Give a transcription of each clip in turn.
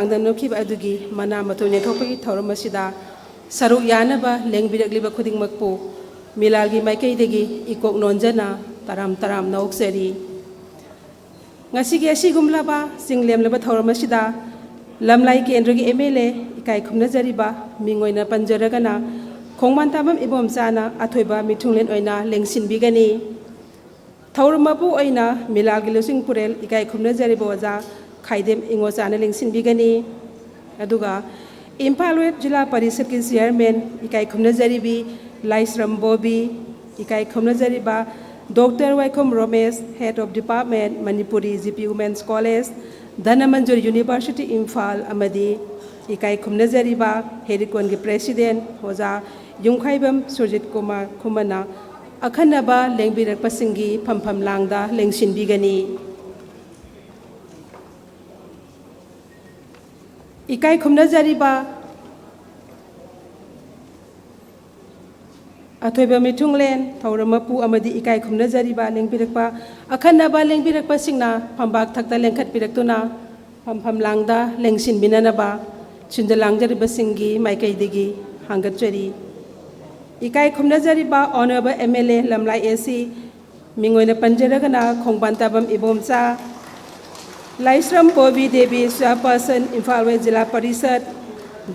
ꯅꯣꯛꯈꯤꯕ ꯑꯗꯨꯒꯤ ꯃꯅꯥ ꯃꯊꯣꯏ ꯌꯦꯟꯊꯣꯛꯄꯒꯤ ꯊꯧꯔꯝ ꯑꯁꯤꯗ ꯁꯔꯨꯛ ꯌꯥꯅꯕ ꯂꯦꯡꯕꯤꯔꯛꯂꯤꯕ ꯈꯨꯗꯤꯡꯃꯛꯄꯨ ꯃꯤꯂꯥꯜꯒꯤ ꯃꯥꯏꯀꯩꯗꯒꯤ ꯏꯀꯣꯛ ꯅꯣꯟꯖꯅ ꯇꯔꯥꯝ ꯇꯔꯥꯝꯅ ꯑꯣꯛꯆꯔꯤ꯫ ꯉꯁꯤꯒꯤ ꯑꯁꯤꯒꯨꯝꯂꯕ ꯆꯤꯡꯂꯦꯝꯂꯕ ꯊꯧꯔꯝ ꯑꯁꯤꯗ ꯂꯝꯂꯥꯏ ꯀꯦꯟꯗ꯭ꯔꯒꯤ MLA ꯏꯀꯥꯏ ꯈꯨꯝꯅꯖꯔꯤꯕ ꯃꯤꯡ ꯑꯣꯏꯅ ꯄꯟꯖꯔꯒꯅ ꯈꯣꯡꯃꯥꯟꯇꯥꯕꯝ ꯏꯕꯣꯝꯆꯥꯅ ꯑꯊꯣꯏꯕ ꯃꯤꯊꯨꯡꯂꯦꯟ ꯑꯣꯏꯅ ꯂꯦꯡꯁꯤꯟꯕꯤꯒꯅꯤ꯫ ꯊꯧꯔꯝ ꯃꯄꯨ ꯑꯣꯏꯅ ꯃꯤꯂꯥꯜꯒꯤ ꯂꯨꯆꯤꯡ ꯄꯨꯔꯦꯜ ꯏꯀꯥꯏ ꯈꯨꯝꯅꯖꯔꯤꯕ ꯑꯣꯖꯥ ꯈꯥꯏꯗꯦꯝ ꯏꯉꯣꯆꯥꯅ ꯂꯦꯡꯁꯤꯟꯕꯤꯒꯅꯤ꯫ ꯑꯗꯨꯒ ꯏꯝꯐꯥꯜ ꯋꯦꯁ ꯖꯤꯂꯥ ꯄꯔꯤꯁꯠꯀꯤ ꯆꯤꯌꯔꯃꯦꯟ ꯏꯀꯥꯏ ꯈꯨꯝꯅꯖꯔꯤꯕꯤ ꯂꯥꯏꯁ꯭ꯔꯝ ꯕꯣꯕꯤ, इकाई खुमनजरीबा doctor Waikhom Romesh head of department Manipuri GP women's college Dhanamanjuri university Imphal अमदी इकाई खुमनजरीबा हेरिकोन की प्रेसिडेंट ओजा युंखाइबम सुरजित कुमार खुमना अखनबा लेंबिरकपसिंगी फमफम लांगदा लेंसिनबिगनी। इकाई खुमनजरीबा अथोइबा मिथुंगलेन थौरम मपु अमदी इकाई खुमनजरीबा लेंबिरकपा अखनबा लेंबिरकपसिंगना फमबाक थक्ता लेंखटपिरक्तुना फमफम लांगदा लेंसिनबिननबा छिंदलांगजरिबसिंगी माइकैदगी हांगतचरी। इकाई खुमनजरीबा ऑनरेबल MLA लमलाई AC मिंगोइना पंजरगना Khongbantabam Ibomcha, Laishram Bobi Devi chairperson Imphal West Zilla Parishad,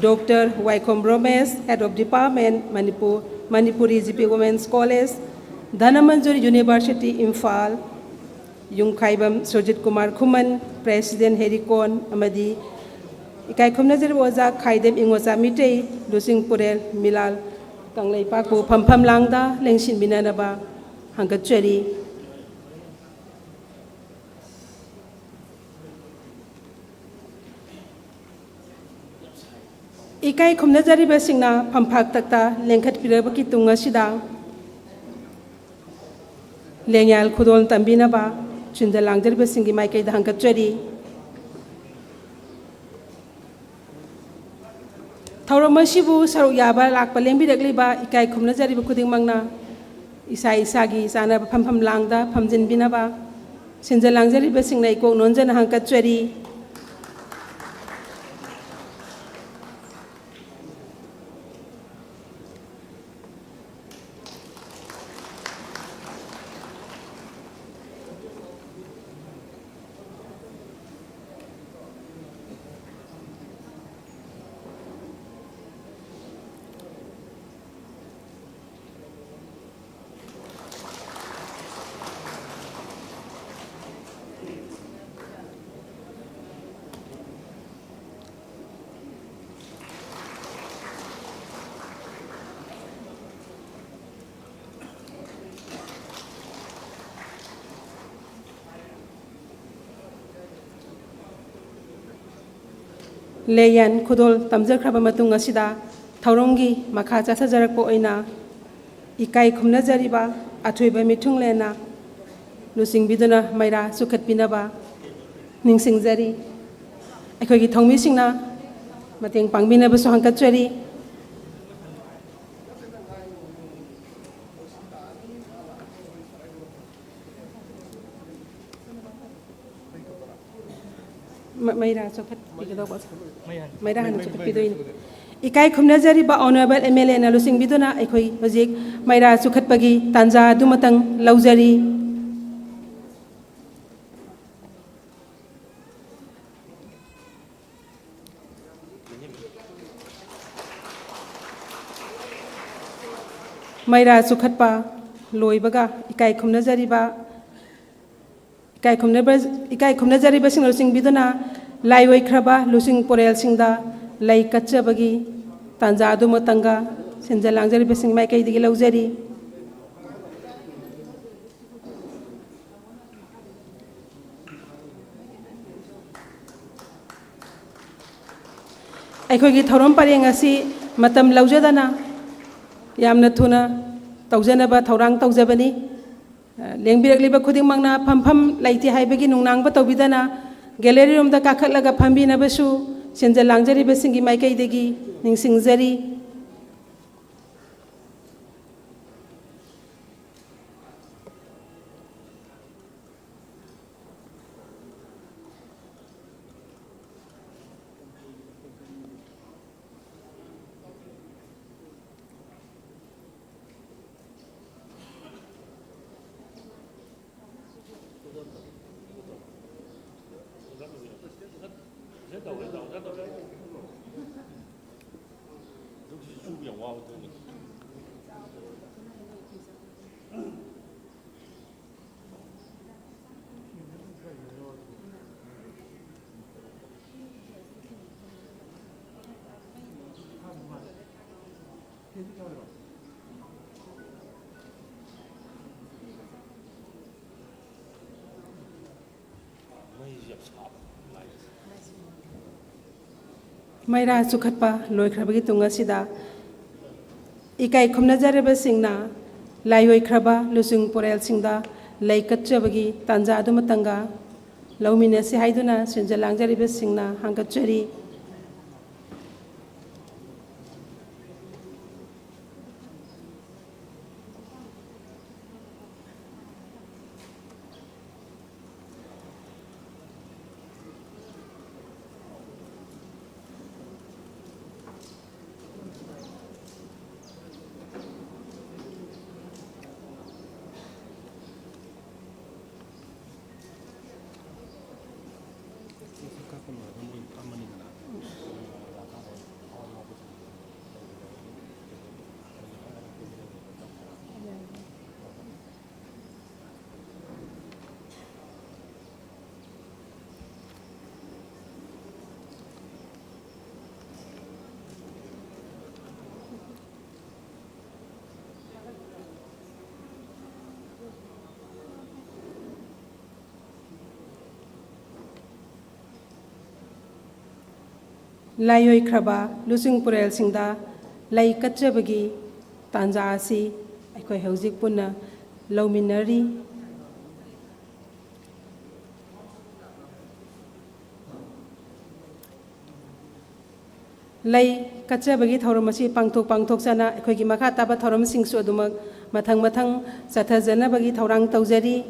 doctor Waikhom Romesh head of department Manipuri GP women's college Dhanamanjuri university Imphal, Yumkhaibam Surjit Kumar Khuman president हेरिकोन अमदी इकाई खुमनजरीबा ओजा खाइदेम इंगोचा मिटै लुचिंग पुरेल मिलाल कंगलैपाकु फमफम लांगदा लेंसिनबिननबा हांगतचरी। इकाई खुमनजरीबसिंगना फमफाक तक्ता लेंखटपिरबकी तुंग असिदा लेंयाल खुदोल तंबिनबा छिंदलांगजरिबसिंगी माइकैदा हांगतचरी। थौरम असिबु सरुक याबा लाकपा लेंबिरकलिबा इकाई खुमनजरीबा खुदिंगमंगना इसा इसागी चानबा फमफम लांगदा फमजिनबिनबा छिंदलांगजरिबसिंगना इकोक नोंजना हांगतचरी। लेयन खुदोल तमजखरबा मतुंग असिदा थौरंगी मखा चथजरकपा ओइना इकाई खुमनजरीबा अथोइबा मिथुंगलेना लुचिंगबिदुना मैरा सुखतपिनबा निंसिंगजरी। अखोइगी थौमिसिंगना मतेंग पांगबिनबसु हांगतचरी। मैरा चौखटपिगदौबा मैरा हान चौखटपिदोइन इकाई खुमनजरीबा ऑनरेबल MLA ना लुचिंगबिदुना अखोइ हजिक मैरा चौखटपगी तांजा दुमतंग लौजरी। मैरा चौखटपा लोइबगा इकाई खुमनजरीबसिंग लुचिंगबिदुना लाइवैख्रबा लुचिंग पुरेलसिंगदा लै कच्चबगी तांजा दुमतंगा छिंदलांगजरिबसिंग माइकैदगी लौजरी। अखोइगी थौरम परेंग असि मतम लौजदना यामना थुना तौजनबा थौरांग तौजबनी। लेंबिरकलिबा खुदिंगमंगना फमफम लैति हाइबगी नुंगनांगबा तौबिदना gallery रोमदा काखटलगा फमबिनबसु छिंदलांगजरिबसिंगी माइकैदगी निंसिंगजरी। Maira sukhatpa loikrabagi tunga sida ikai khumnajarabasinga laiyoi khraba lusung porel singda laikatchabagi tanja adumatanga lauminasi haiduna sinjalangjaribasinga hangkatchari laiyoi khraba lusung porel singda laikatchabagi tanja asi aikoi hojik punna lauminari lai katchabagi thauramasi pangthok sana aikoi gi makha taba thauramsing su adumak mathang sathajana bagi thaurang taujari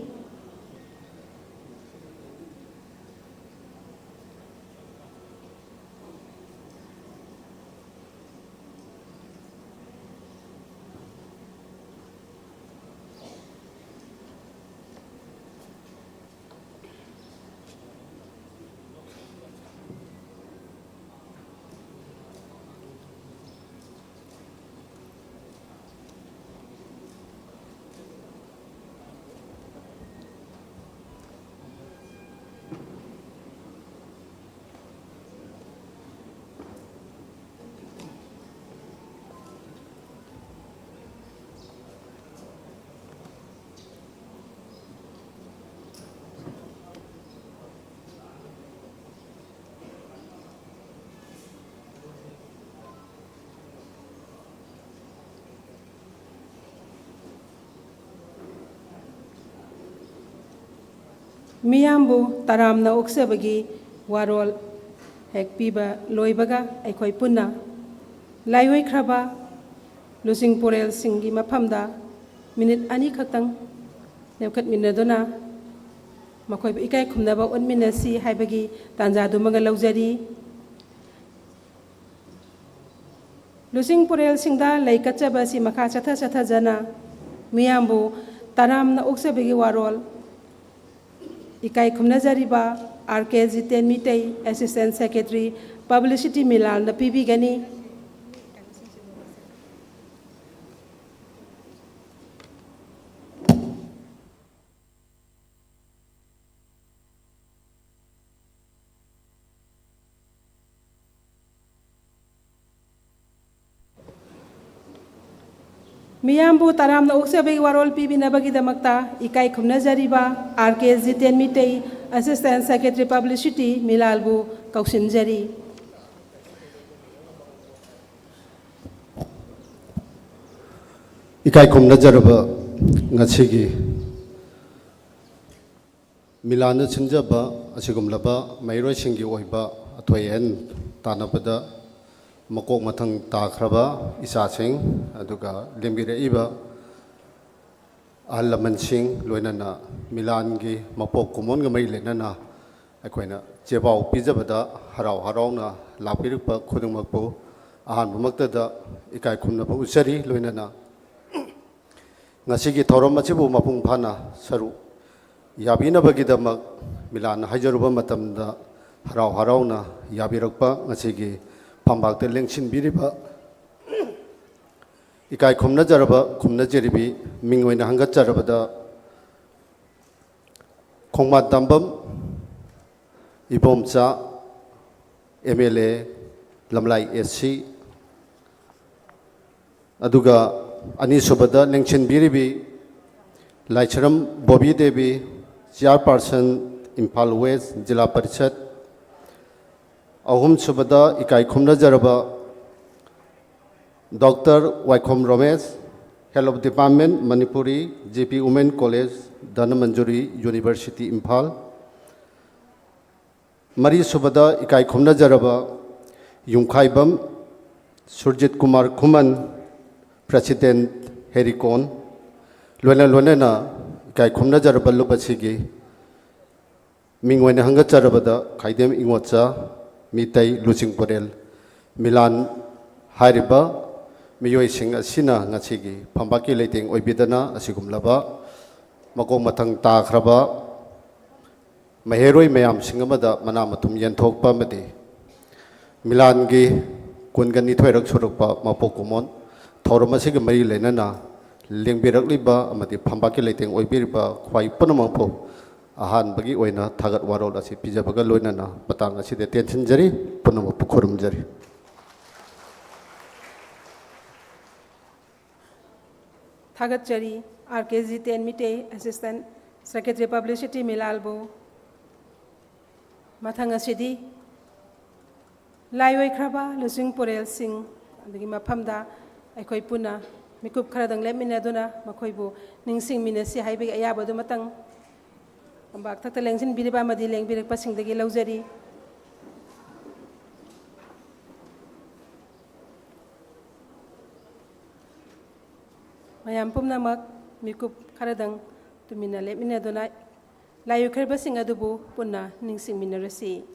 Miyambu taramna oksabagi warol hekpiba loibaga aikoi punna laiyoi khraba lusing porel singi maphamda minute ani khaktang lewkhat minadona makoi ikai khumnaba onminasi haibagi tanja dumaga laujari lusing porel singda laikachaba si makha chatha jana miyambu taramna oksabagi warol ikai khumnajariba RK Jiten Mitei Assistant Secretary Publicity Milal na pibigani Miyambu taramna oksabagi warol pibinabagi damakta ikai khumnajariba RK Jiten Mitei Assistant Secretary Publicity Milalbu kausinjari ikai khumnajaraba ngachigi Milana chinjaba asigumlaba mairoi singi oiba athoyen tanabada makok mathang takraba isasing aduga lembire iba ahalaman sing loinana milangi mapok kumon ga mai lenana akoina chebau pijabada harau na lapirpa khudungmakpo ahan bumaktada ikai khumna bu usari loinana ngasigi thorom machibu mapung phana saru yabina bagidamak milan hajaruba matamda हराव हरावना याबिरक्पा ngasiगी pambakta lengsinbiriba ikai khumnajaraba khumnajeribi mingoina hangatjarabada khongma dambam ibomcha MLA lamlai SC aduga ani subada lengsinbiribi laicharam Bobby Devi chairperson Imphal West Jila Parishad ahum subada ikai khumnajaraba Dr. Waikhom Ramesh, Head of Department, Manipuri, JP Women College, Dhanmanjuri University, Imphal. Mari Subada Ikai Khumna Jaraba, Yungkhaibam, Surjit Kumar Khuman, President Herikon, Luena Luenena, Ikai Khumna Jaraba Lubasigi, Mingwena Hanga Jarabada, Kaidem Ingwacha, Mitai Lusing Porel, Milan Hariba, Miyoi sing asina ngasigi pambaki leiting oibidana asigumlaba makong matang takraba maheroi mayam singamada manamatum yenthokpa mati milangi kungani thoirak surukpa mapokumon thormasigi mari lenana lengbirakliba amati pambaki leiting oibiriba khwai punamangpo ahan bagi oina thagat warol asi pijabaga loinana patang aside tension jari punama pukhurum jari थागतचरी RKG 10 मिटे assistant secretary publicity मिलालबो मथंग असिदी लाइवै खरबा लुसिंग पोरेल सिंह अदगी मफमदा अखोय पुना मिकुप खरदंग लेमिनादुना मखोयबो निंसिंग मिनसि हाइबे अयाबदु मतंग अंबाक थक्ता लेंसिन बिरिबा मदि लेंबिरक पसिंगदगी लौजरी mayam pumnamak mikup kharadang tumina lepminaduna layu kharbasing adubu punna ningsing minarasi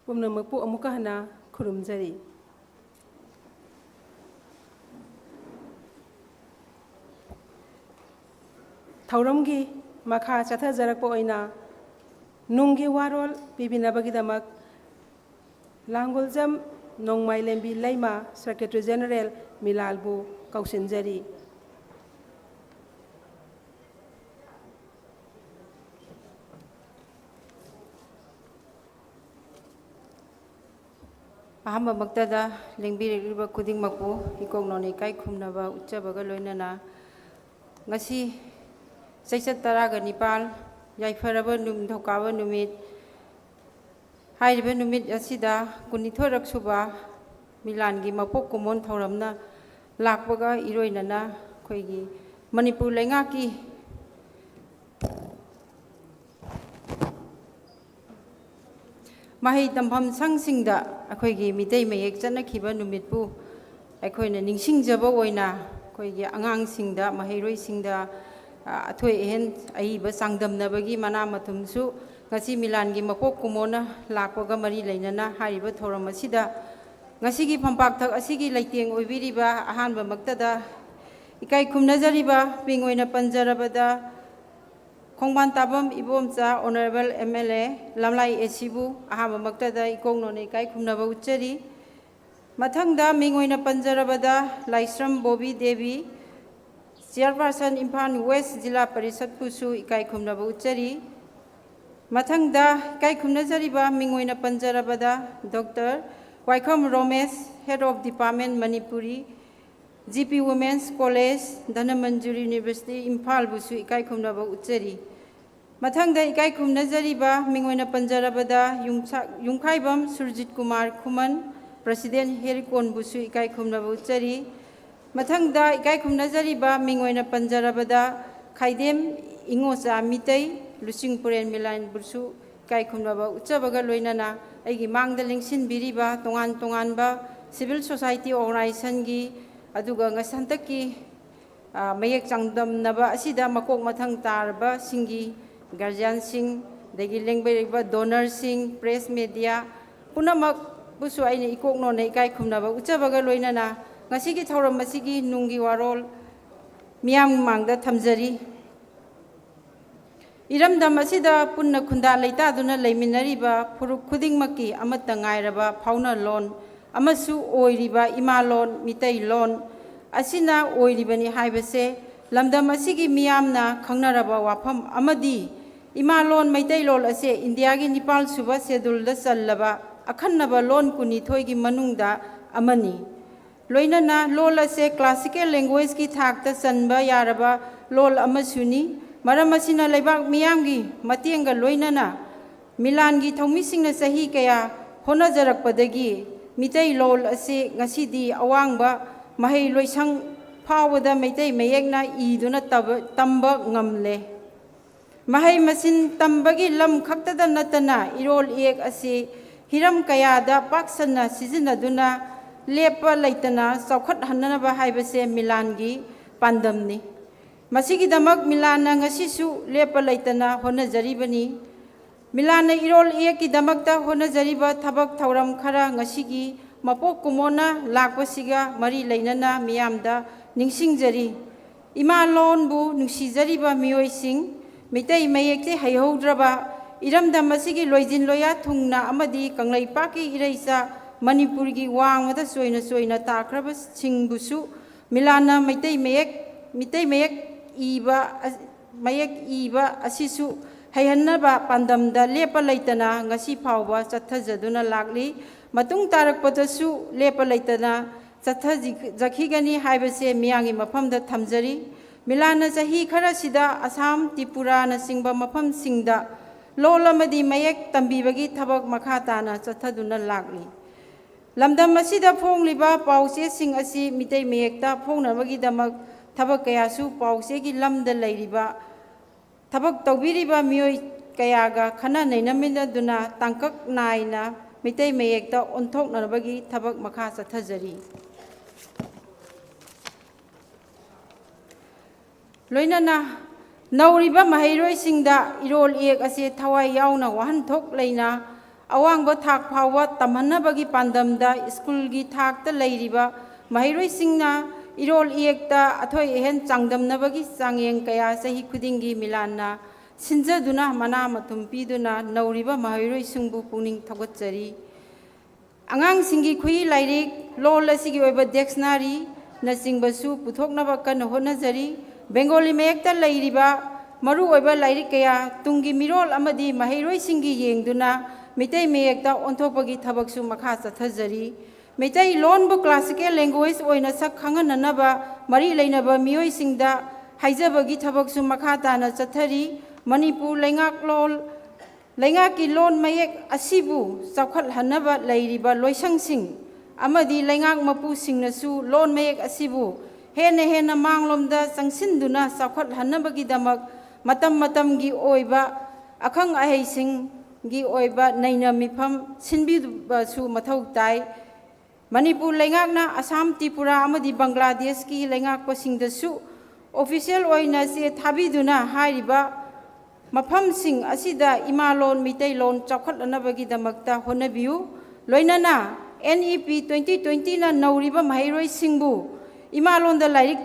pumnamakpu amuka hana khurumjari thauramgi makha chathajarakpa oina nunggi warol pibinabagidamak langoljam nongmai lembi laima secretary general milalbu kausinjari ahamba maktada lengbiriba kuding makpu ikong noni kai khumnaba uchabaga loinana ngasi saisat taraga nipal yaifaraba num thokaba numit hairiba numit asida kunithorak suba milangi mapok kumon thoramna lakpaga iroinana khoigi manipur lengaki mahai tampham sangsingda akhoigi mitei mayek chanakhiba numitpu aikhoina ningsingjaba oina khoigi angangsingda mahairoi-singda athoi ehen aiba sangdamnabagi mana mathumsu ngasi milangi mapok kumona lakpaga mari leinana hariba thoram asida ngasigi phampak thak asigi leiteng oibiriba ahanba maktada ikai khumnajariba pingoina panjarabada Khongban Tabam Ibomcha Honorable MLA Lamlai Esibu ahama maktada ikong none kai khumnaba uchari mathangda mingoina panjarabada Laisram Bobby Devi Chairperson Imphal West Jila Parishad Pusu ikai khumnaba uchari mathangda ikai khumnajariba mingoina panjarabada Dr. Waikhom Ramesh Head of Department Manipuri GP Women's College, Dhanmanjuri University, Imphal Busu ikai khumnaba uchari. ꯃꯊꯪꯗ ꯏꯀꯥꯏ ꯈꯨꯝꯅꯖꯔꯤꯕ ꯃꯤꯡ ꯑꯣꯏꯅ ꯄꯟꯖꯔꯕꯗ ꯌꯨꯝꯈꯥꯏꯕꯝ ꯁꯨꯔꯖꯤꯠ ꯀꯨꯃꯥꯔ ꯈꯨꯃꯟ president ꯍꯦꯔꯤꯀꯣꯟꯕꯨꯁꯨ ꯏꯀꯥꯏ ꯈꯨꯝꯅꯕ ꯎꯠꯆꯔꯤ ꯃꯊꯪꯗ ꯏꯀꯥꯏ ꯈꯨꯝꯅꯖꯔꯤꯕ ꯃꯤꯡ ꯑꯣꯏꯅ ꯄꯟꯖꯔꯕꯗ ꯈꯥꯏꯗꯦꯝ ꯏꯉꯣꯆꯥ ꯃꯤꯇꯩ ꯂꯨꯆꯤꯡ ꯄꯨꯔꯦꯟ ꯃꯤꯂꯥꯟꯕꯨꯁꯨ ꯏꯀꯥꯏ ꯈꯨꯝꯅꯕ ꯎꯠꯆꯕꯒ ꯂꯣꯏꯅꯅ ꯑꯩꯒꯤ ꯃꯥꯡꯗ ꯂꯦꯡꯁꯤꯟꯕꯤꯔꯤꯕ ꯇꯣꯉꯥꯟ ꯇꯣꯉꯥꯟꯕ ꯁꯤꯚꯤꯜ ꯁꯣꯁꯥꯏꯇꯤ ꯑꯣꯔꯒꯅꯥꯏꯖꯦꯁꯟꯒꯤ ꯑꯗꯨꯒ ꯍꯟꯗꯛꯀꯤ ꯃꯌꯦꯛ ꯆꯥꯡꯗꯝꯅꯕ ꯑꯁꯤꯗ ꯃꯀꯣꯛ ꯃꯊꯪ ꯇꯥꯔꯕꯁꯤꯡꯒꯤ ꯒꯥꯔꯖꯤꯌꯥꯟꯁꯤꯡ ꯑꯗꯒꯤ ꯂꯦꯡꯕꯤꯔꯤꯕ ꯗꯣꯅꯔꯁꯤꯡ ꯄ꯭ꯔꯦꯁ ꯃꯦꯗꯤꯌꯥ ꯄꯨꯝꯅꯃꯛꯄꯨꯁꯨ ꯑꯩꯅ ꯏꯀꯣꯛꯅꯣꯟꯅ ꯏꯀꯥꯏ ꯈꯨꯝꯅꯕ ꯎꯠꯆꯕꯒ ꯂꯣꯏꯅꯅ ꯉꯁꯤꯒꯤ ꯊꯧꯔꯝ ꯑꯁꯤꯒꯤ ꯅꯨꯡꯒꯤ ꯋꯥꯔꯣꯜ ꯃꯤꯌꯥꯝ ꯃꯥꯡꯗ ꯊꯝꯖꯔꯤ ꯏꯔꯝꯗꯝ ꯑꯁꯤꯗ ꯄꯨꯟꯅ ꯈꯨꯟꯗꯥ ꯂꯩꯇꯥꯗꯨꯅ ꯂꯩꯃꯤꯟꯅꯔꯤꯕ ꯐꯨꯔꯨꯞ ꯈꯨꯗꯤꯡꯃꯛꯀꯤ ꯑꯃꯠꯇ ꯉꯥꯏꯔꯕ ꯐꯥꯎꯅꯂꯣꯟ ꯑꯃꯁꯨ ꯑꯣꯏꯔꯤꯕ ꯏꯃꯥꯂꯣꯟ ꯃꯤꯇꯩꯂꯣꯟ ꯑꯁꯤꯅ ꯑꯣꯏꯔꯤꯕꯅꯤ ꯍꯥꯏꯕꯁꯦ ꯂꯝꯗꯝ ꯑꯁꯤꯒꯤ ꯃꯤꯌꯥꯝꯅ ꯈꯪꯅꯔꯕ ꯋꯥꯐꯝ ꯑꯃꯗꯤ ꯏꯃꯥꯂꯣꯟ ꯃꯩꯇꯩꯂꯣꯟ ꯑꯁꯤ ꯏꯟꯗꯤꯌꯥꯒꯤ 9ꯁꯨꯕ ꯁꯦꯗꯨꯜꯗ ꯆꯜꯂꯕ ꯑꯈꯟꯅꯕ ꯂꯣꯟ 12ꯒꯤ ꯃꯅꯨꯡꯗ ꯑꯃꯅꯤ ꯂꯣꯏꯅꯅ ꯂꯣꯟ ꯑꯁꯤ ꯀ꯭ꯂꯥꯁꯤꯀꯦꯜ ꯂꯦꯡꯒ꯭ꯋꯦꯖꯀꯤ ꯊꯥꯛꯇ ꯆꯟꯕ ꯌꯥꯔꯕ ꯂꯣꯟ ꯑꯃꯁꯨꯅꯤ ꯃꯔꯝ ꯑꯁꯤꯅ ꯂꯩꯕꯥꯛ ꯃꯤꯌꯥꯝꯒꯤ ꯃꯇꯦꯡꯒ ꯂꯣꯏꯅꯅ ꯃꯤꯂꯥꯟꯒꯤ ꯊꯧꯃꯤꯁꯤꯡꯅ ꯆꯍꯤ ꯀꯌꯥ ꯍꯣꯠꯅꯖꯔꯛꯄꯗꯒꯤ ꯃꯤꯇꯩꯂꯣꯟ ꯑꯁꯤ ꯉꯁꯤꯗꯤ ꯑꯋꯥꯡꯕ ꯃꯍꯩ ꯂꯣꯏꯁꯪ ꯐꯥꯎꯕꯗ ꯃꯩꯇꯩ ꯃꯌꯦꯛꯅ ꯏꯗꯨꯅ ꯇꯝꯕ ꯉꯝꯂꯦ ꯃꯍꯩ ꯃꯁꯤꯡ ꯇꯝꯕꯒꯤ ꯂꯝ ꯈꯛꯇꯗ ꯅꯠꯇꯅ ꯏꯔꯣꯜ ꯏꯌꯦꯛ ꯑꯁꯤ ꯍꯤꯔꯝ ꯀꯌꯥꯗ ꯄꯥꯛ ꯁꯟꯅ ꯁꯤꯖꯤꯟꯅꯗꯨꯅ ꯂꯦꯞꯄ ꯂꯩꯇꯅ ꯆꯥꯎꯈꯠꯍꯟꯅꯕ ꯍꯥꯏꯕꯁꯦ ꯃꯤꯂꯥꯟꯒꯤ ꯄꯥꯟꯗꯝꯅꯤ ꯃꯁꯤꯒꯤꯗꯃꯛ ꯃꯤꯂꯥꯟꯅ ꯉꯁꯤꯁꯨ ꯂꯦꯞꯄ ꯂꯩꯇꯅ ꯍꯣꯠꯅꯖꯔꯤꯕꯅꯤ ꯃꯤꯂꯥꯟꯅ ꯏꯔꯣꯜ ꯏꯌꯦꯛꯀꯤꯗꯃꯛꯇ ꯍꯣꯠꯅꯖꯔꯤꯕ ꯊꯕꯛ ꯊꯧꯔꯝ ꯈꯔ ꯉꯁꯤꯒꯤ ꯃꯄꯣꯛ ꯀꯨꯝꯑꯣꯟꯅ ꯂꯥꯛꯄꯁꯤꯒ ꯃꯔꯤ ꯂꯩꯅꯅ ꯃꯤꯌꯥꯝꯗ ꯅꯤꯡꯁꯤꯡꯖꯔꯤ ꯏꯃꯥꯂꯣꯟꯕꯨ ꯅꯨꯡꯁꯤꯖꯔꯤꯕ ꯃꯤꯑꯣꯏꯁꯤꯡ ꯃꯩꯇꯩ ꯃꯌꯦꯛꯁꯦ ꯍꯩꯍꯧꯗ꯭ꯔꯕ ꯏꯔꯝꯗꯝ ꯑꯁꯤꯒꯤ ꯂꯣꯏꯖꯤꯟ ꯂꯣꯌꯥ ꯊꯨꯡꯅ ꯑꯃꯗꯤ ꯀꯪꯂꯩꯄꯥꯛꯀꯤ ꯏꯔꯩꯆꯥ ꯃꯅꯤꯄꯨꯔꯒꯤ ꯋꯥꯡꯃꯗ ꯆꯣꯏꯅ ꯆꯣꯏꯅ ꯇꯥꯈ꯭ꯔꯕꯁꯤꯡꯕꯨꯁꯨ ꯃꯤꯂꯥꯟꯅ ꯃꯩꯇꯩ ꯃꯌꯦꯛ ꯏꯕ ꯑꯁꯤꯁꯨ ꯍꯩꯍꯟꯅꯕ ꯄꯥꯟꯗꯝꯗ ꯂꯦꯞꯄ ꯂꯩꯇꯅ ꯉꯁꯤ ꯐꯥꯎꯕ ꯆꯠꯊꯖꯗꯨꯅ ꯂꯥꯛꯂꯤ ꯃꯇꯨꯡ ꯇꯥꯔꯛꯄꯗꯁꯨ ꯂꯦꯞꯄ ꯂꯩꯇꯅ ꯆꯠꯊꯖꯈꯤꯒꯅꯤ ꯍꯥꯏꯕꯁꯦ ꯃꯤꯌꯥꯝꯒꯤ ꯃꯐꯝꯗ ꯊꯝꯖꯔꯤ ꯃꯤꯂꯥꯟꯅ ꯆꯍꯤ ꯈꯔꯁꯤꯗ ꯑꯁꯥꯝ ꯇ꯭ꯔꯤꯄꯨꯔꯥꯅꯆꯤꯡꯕ ꯃꯐꯝꯁꯤꯡꯗ ꯂꯣꯜ ꯑꯃꯗꯤ ꯃꯌꯦꯛ ꯇꯝꯕꯤꯕꯒꯤ ꯊꯕꯛ ꯃꯈꯥ ꯇꯥꯅ ꯆꯠꯊꯗꯨꯅ ꯂꯥꯛꯂꯤ ꯂꯝꯗꯝ ꯑꯁꯤꯗ ꯐꯣꯡꯂꯤꯕ ꯄꯥꯎꯆꯦꯁꯤꯡ ꯑꯁꯤ ꯃꯤꯇꯩ ꯃꯌꯦꯛꯇ ꯐꯣꯡꯅꯕꯒꯤꯗꯃꯛ ꯊꯕꯛ ꯀꯌꯥꯁꯨ ꯄꯥꯎꯆꯦꯒꯤ ꯂꯝꯗ ꯂꯩꯔꯤꯕ ꯊꯕꯛ ꯇꯧꯕꯤꯔꯤꯕ ꯃꯤꯑꯣꯏ ꯀꯌꯥꯒ ꯈꯟꯅ ꯅꯩꯅꯃꯤꯟꯅꯗꯨꯅ ꯇꯥꯡꯀꯛ ꯅꯥꯏꯅ ꯃꯤꯇꯩ ꯃꯌꯦꯛꯇ ꯑꯣꯟꯊꯣꯛꯅꯕꯒꯤ ꯊꯕꯛ ꯃꯈꯥ ꯆꯠꯊꯖꯔꯤ ꯂꯣꯏꯅꯅ ꯅꯧꯔꯤꯕ ꯃꯍꯩꯔꯣꯏꯁꯤꯡꯗ ꯏꯔꯣꯜ ꯏꯌꯦꯛ ꯑꯁꯤ ꯊꯋꯥꯏ ꯌꯥꯎꯅ ꯋꯥꯍꯟꯊꯣꯛ ꯂꯩꯅ ꯑꯋꯥꯡꯕ ꯊꯥꯛ ꯐꯥꯎꯕ ꯇꯝꯍꯟꯅꯕꯒꯤ ꯄꯥꯟꯗꯝꯗ ꯁ꯭ꯀꯨꯜꯒꯤ ꯊꯥꯛꯇ ꯂꯩꯔꯤꯕ ꯃꯍꯩꯔꯣꯏꯁꯤꯡꯅ ꯏꯔꯣꯜ ꯏꯌꯦꯛꯇ ꯑꯊꯣꯏ ꯑꯍꯦꯟ ꯆꯥꯡꯗꯝꯅꯕꯒꯤ ꯆꯥꯡꯌꯦꯡ ꯀꯌꯥ ꯆꯍꯤ ꯈꯨꯗꯤꯡꯒꯤ ꯃꯤꯂꯥꯟꯅ ꯁꯤꯟꯖꯗꯨꯅ ꯃꯅꯥ ꯃꯊꯨꯝ ꯄꯤꯗꯨꯅ ꯅꯧꯔꯤꯕ ꯃꯍꯩꯔꯣꯏꯁꯤꯡꯕꯨ ꯄꯨꯛꯅꯤꯡ ꯊꯧꯒꯠꯆꯔꯤ ꯑꯉꯥꯡꯁꯤꯡꯒꯤ ꯈꯨꯏ ꯂꯥꯏꯔꯤꯛ ꯂꯣꯜ ꯑꯁꯤꯒꯤ ꯑꯣꯏꯕ ꯗꯤꯛꯁꯅꯥꯔꯤꯅꯆꯤꯡꯕꯁꯨ ꯄꯨꯊꯣꯛꯅꯕ ꯀꯟꯅ ꯍꯣꯠꯅꯖꯔꯤ ꯕꯦꯡꯒꯣꯂꯤ ꯃꯌꯦꯛꯇ ꯂꯩꯔꯤꯕ ꯃꯔꯨꯑꯣꯏꯕ ꯂꯥꯏꯔꯤꯛ ꯀꯌꯥ ꯇꯨꯡꯒꯤ ꯃꯤꯔꯣꯜ ꯑꯃꯗꯤ ꯃꯍꯩꯔꯣꯏꯁꯤꯡꯒꯤ ꯌꯦꯡꯗꯨꯅ ꯃꯩꯇꯩ ꯃꯌꯦꯛꯇ ꯑꯣꯟꯊꯣꯛꯄꯒꯤ ꯊꯕꯛꯁꯨ ꯃꯈꯥ ꯆꯠꯊꯖꯔꯤ ꯃꯩꯇꯩꯂꯣꯟꯕꯨ ꯀ꯭ꯂꯥꯁꯤꯀꯦꯜ ꯂꯦꯡꯒ꯭ꯋꯦꯖ ꯑꯣꯏꯅ ꯁꯛ ꯈꯪꯍꯟꯅꯅꯕ ꯃꯔꯤ ꯂꯩꯅꯕ ꯃꯤꯑꯣꯏꯁꯤꯡꯗ ꯍꯥꯏꯖꯕꯒꯤ ꯊꯕꯛꯁꯨ ꯃꯈꯥ ꯇꯥꯅ ꯆꯠꯊꯔꯤ ꯃꯅꯤꯄꯨꯔ ꯂꯩꯉꯥꯛꯀꯤ ꯂꯣꯟ ꯃꯌꯦꯛ ꯑꯁꯤꯕꯨ ꯆꯥꯎꯈꯠꯍꯟꯅꯕ ꯂꯩꯔꯤꯕ ꯂꯣꯏꯁꯪꯁꯤꯡ ꯑꯃꯗꯤ ꯂꯩꯉꯥꯛ ꯃꯄꯨꯁꯤꯡꯅꯁꯨ ꯂꯣꯟ ꯃꯌꯦꯛ ꯑꯁꯤꯕꯨ ꯍꯦꯟꯅ ꯃꯥꯡꯂꯣꯝꯗ ꯆꯪꯁꯤꯟꯗꯨꯅ ꯆꯥꯎꯈꯠꯍꯟꯅꯕꯒꯤꯗꯃꯛ ꯃꯇꯝ ꯃꯇꯝꯒꯤ ꯑꯣꯏꯕ ꯑꯈꯪ ꯑꯍꯩꯁꯤꯡꯒꯤ ꯑꯣꯏꯕ ꯅꯩꯅ ꯃꯤꯐꯝ ꯁꯤꯟꯕꯤꯕꯁꯨ ꯃꯊꯧ ꯇꯥꯏ ꯃꯅꯤꯄꯨꯔ ꯂꯩꯉꯥꯛꯅ ꯑꯁꯥꯝ ꯇ꯭ꯔꯤꯄꯨꯔꯥ ꯑꯃꯗꯤ ꯕꯪꯒ꯭ꯂꯥꯗꯦꯁꯀꯤ ꯂꯩꯉꯥꯛꯄꯁꯤꯡꯗꯁꯨ ꯑꯣꯐꯤꯁꯤꯌꯦꯜ ꯑꯣꯏꯅ ꯆꯦ ꯊꯥꯕꯤꯗꯨꯅ ꯍꯥꯏꯔꯤꯕ ꯃꯐꯝꯁꯤꯡ ꯑꯁꯤꯗ ꯏꯃꯥꯂꯣꯟ ꯃꯩꯇꯩꯂꯣꯟ ꯆꯥꯎꯈꯠꯍꯟꯅꯕꯒꯤꯗꯃꯛꯇ ꯍꯣꯠꯅꯕꯤꯌꯨ ꯂꯣꯏꯅꯅ NEP 2020ꯅ ꯅꯧꯔꯤꯕ ꯃꯍꯩꯔꯣꯏꯁꯤꯡꯕꯨ ꯏꯃꯥꯂꯣꯟꯗ ꯂꯥꯏꯔꯤꯛ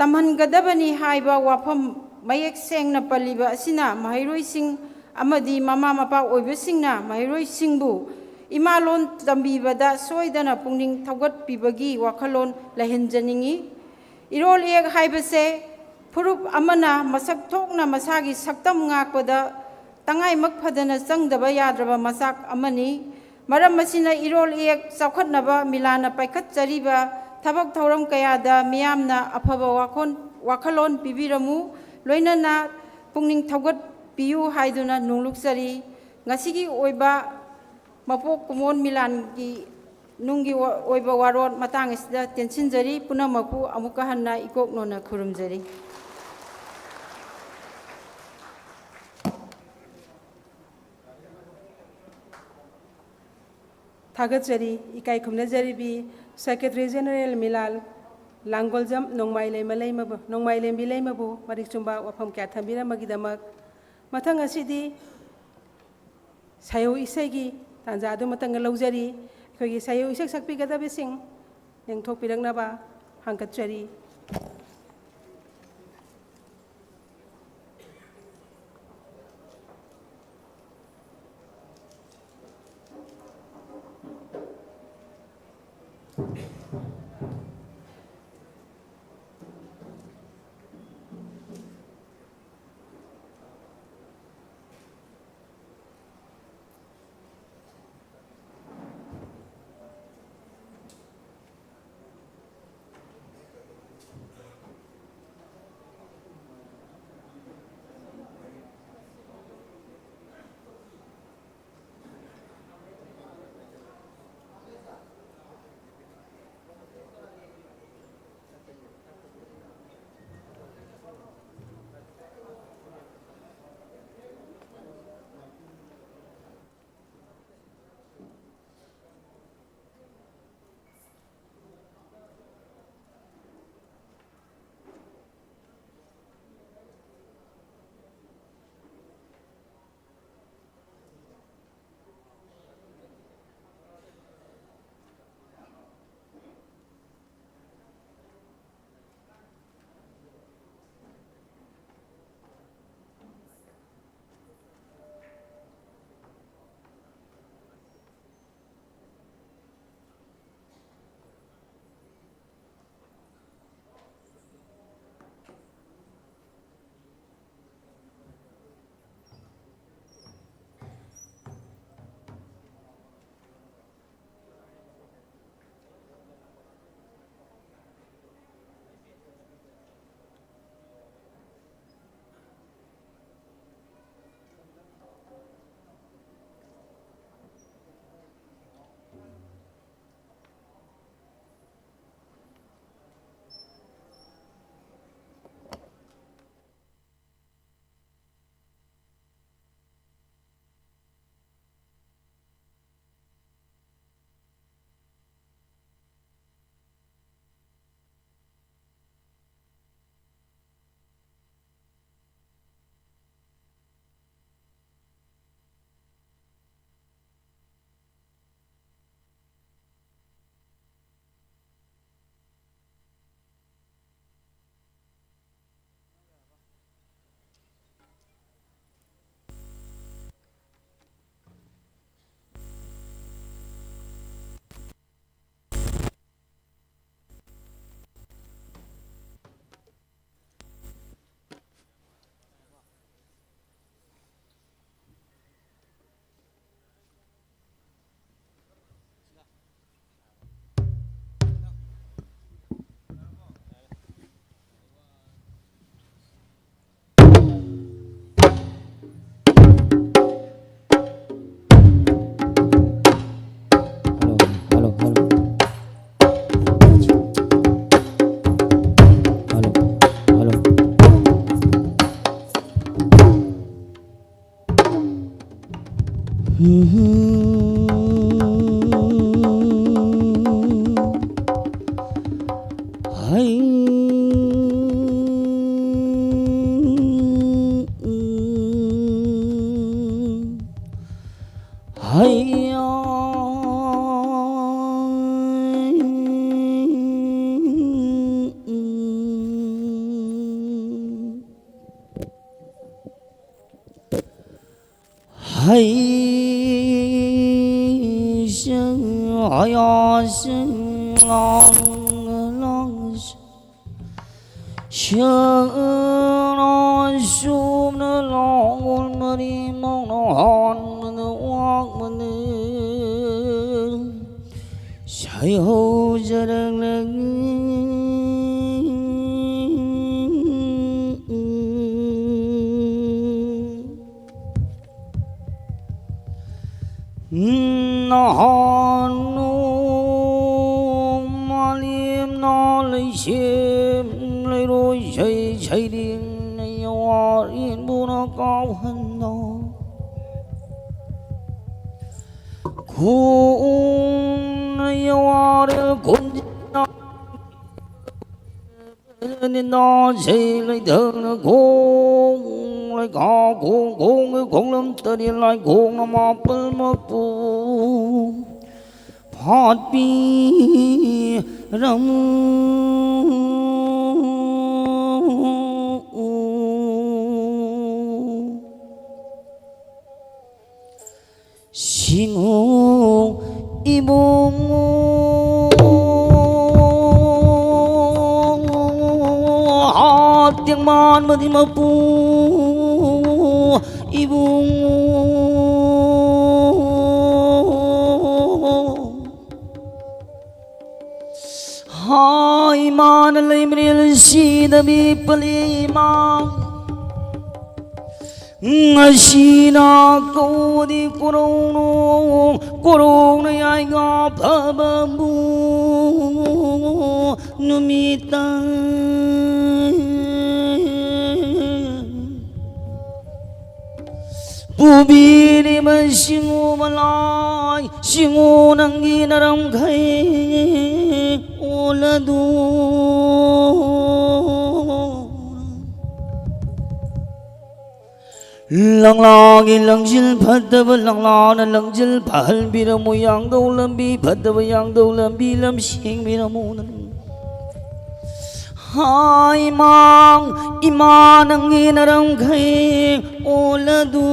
ꯇꯝꯍꯟꯒꯗꯕꯅꯤ ꯍꯥꯏꯕ ꯋꯥꯐꯝ ꯃꯌꯦꯛ ꯁꯦꯡꯅ ꯄꯜꯂꯤꯕ ꯑꯁꯤꯅ ꯃꯍꯩꯔꯣꯏꯁꯤꯡ ꯑꯃꯗꯤ ꯃꯃꯥ ꯃꯄꯥ ꯑꯣꯏꯕꯁꯤꯡꯅ ꯃꯍꯩꯔꯣꯏꯁꯤꯡꯕꯨ ꯏꯃꯥꯂꯣꯟ ꯇꯝꯕꯤꯕꯗ ꯁꯣꯏꯗꯅ ꯄꯨꯛꯅꯤꯡ ꯊꯧꯒꯠꯄꯤꯕꯒꯤ ꯋꯥꯈꯜꯂꯣꯟ ꯂꯩꯍꯟꯖꯅꯤꯡꯉꯤ ꯏꯔꯣꯜ ꯏꯌꯦꯛ ꯍꯥꯏꯕꯁꯦ ꯐꯨꯔꯨꯞ ꯑꯃꯅ ꯃꯁꯛ ꯊꯣꯛꯅ ꯃꯁꯥꯒꯤ ꯁꯛꯇꯝ ꯉꯥꯛꯄꯗ ꯇꯉꯥꯏꯃꯛ ꯐꯗꯅ ꯆꯪꯗꯕ ꯌꯥꯗ꯭ꯔꯕ ꯃꯆꯥꯛ ꯑꯃꯅꯤ ꯃꯔꯝ ꯑꯁꯤꯅ ꯏꯔꯣꯜ ꯏꯌꯦꯛ ꯆꯥꯎꯈꯠꯅꯕ ꯃꯤꯂꯥꯟꯅ ꯄꯥꯏꯈꯠꯆꯔꯤꯕ ꯊꯕꯛ ꯊꯧꯔꯝ ꯀꯌꯥꯗ ꯃꯤꯌꯥꯝꯅ ꯑꯐꯕ ꯋꯥꯈꯜꯂꯣꯟ ꯄꯤꯕꯤꯔꯝꯃꯨ ꯂꯣꯏꯅꯅ ꯄꯨꯛꯅꯤꯡ ꯊꯧꯒꯠꯄꯤꯌꯨ ꯍꯥꯏꯗꯨꯅ ꯅꯣꯡꯂꯨꯛꯆꯔꯤ ꯉꯁꯤꯒꯤ ꯑꯣꯏꯕ ꯃꯄꯣꯛ ꯀꯨꯝꯑꯣꯟ ꯃꯤꯂꯥꯟꯒꯤ ꯅꯨꯡꯒꯤ ꯑꯣꯏꯕ ꯋꯥꯔꯣꯜ ꯃꯇꯥꯡ ꯑꯁꯤꯗ ꯇꯦꯟꯁꯤꯟꯖꯔꯤ ꯄꯨꯝꯅꯃꯛꯄꯨ ꯑꯃꯨꯛꯀ ꯍꯟꯅ ꯏꯀꯣꯛꯅꯣꯟꯅ ꯈꯨꯔꯨꯝꯖꯔꯤ थागतजरी इकाई खुमनजरीबी सेक्रेटरी जनरल मिलाल लांगोलजम नोंमाइलेमबी लेमबू मरिकचुंबा वफम क्या थंबीरमगीदमक मथंग असिदी सायो इसेगी तांजादु मतंग लौजरी अखोगी सायो इसे सकपीगदबसिंग लेंथोकपिरंगनबा हांगतजरी hanu malim nó lấy chim lấy đôi chạy chạy điên này hoa yên bu nó cao hơn nó cũng này hoa để cũng nó nên nó chạy lấy đường nó cũng lại có cũng lắm tới đi lại cũng nó mà bơm mà pu phát bi rong singu ibungu tiếng man mà đi mà pu ibungu hai man lấy mril si da bi pali ma ngasi na ko di korong na ai ga ba bu numita Bubiri man singu malay singu nang ginaram kay uladu lang lagi lang jil phadab lang la na lang jil phal biramu yang do lambi phadab yang do lambi lam sing biramu hai mang iman ang ginarang kay uladu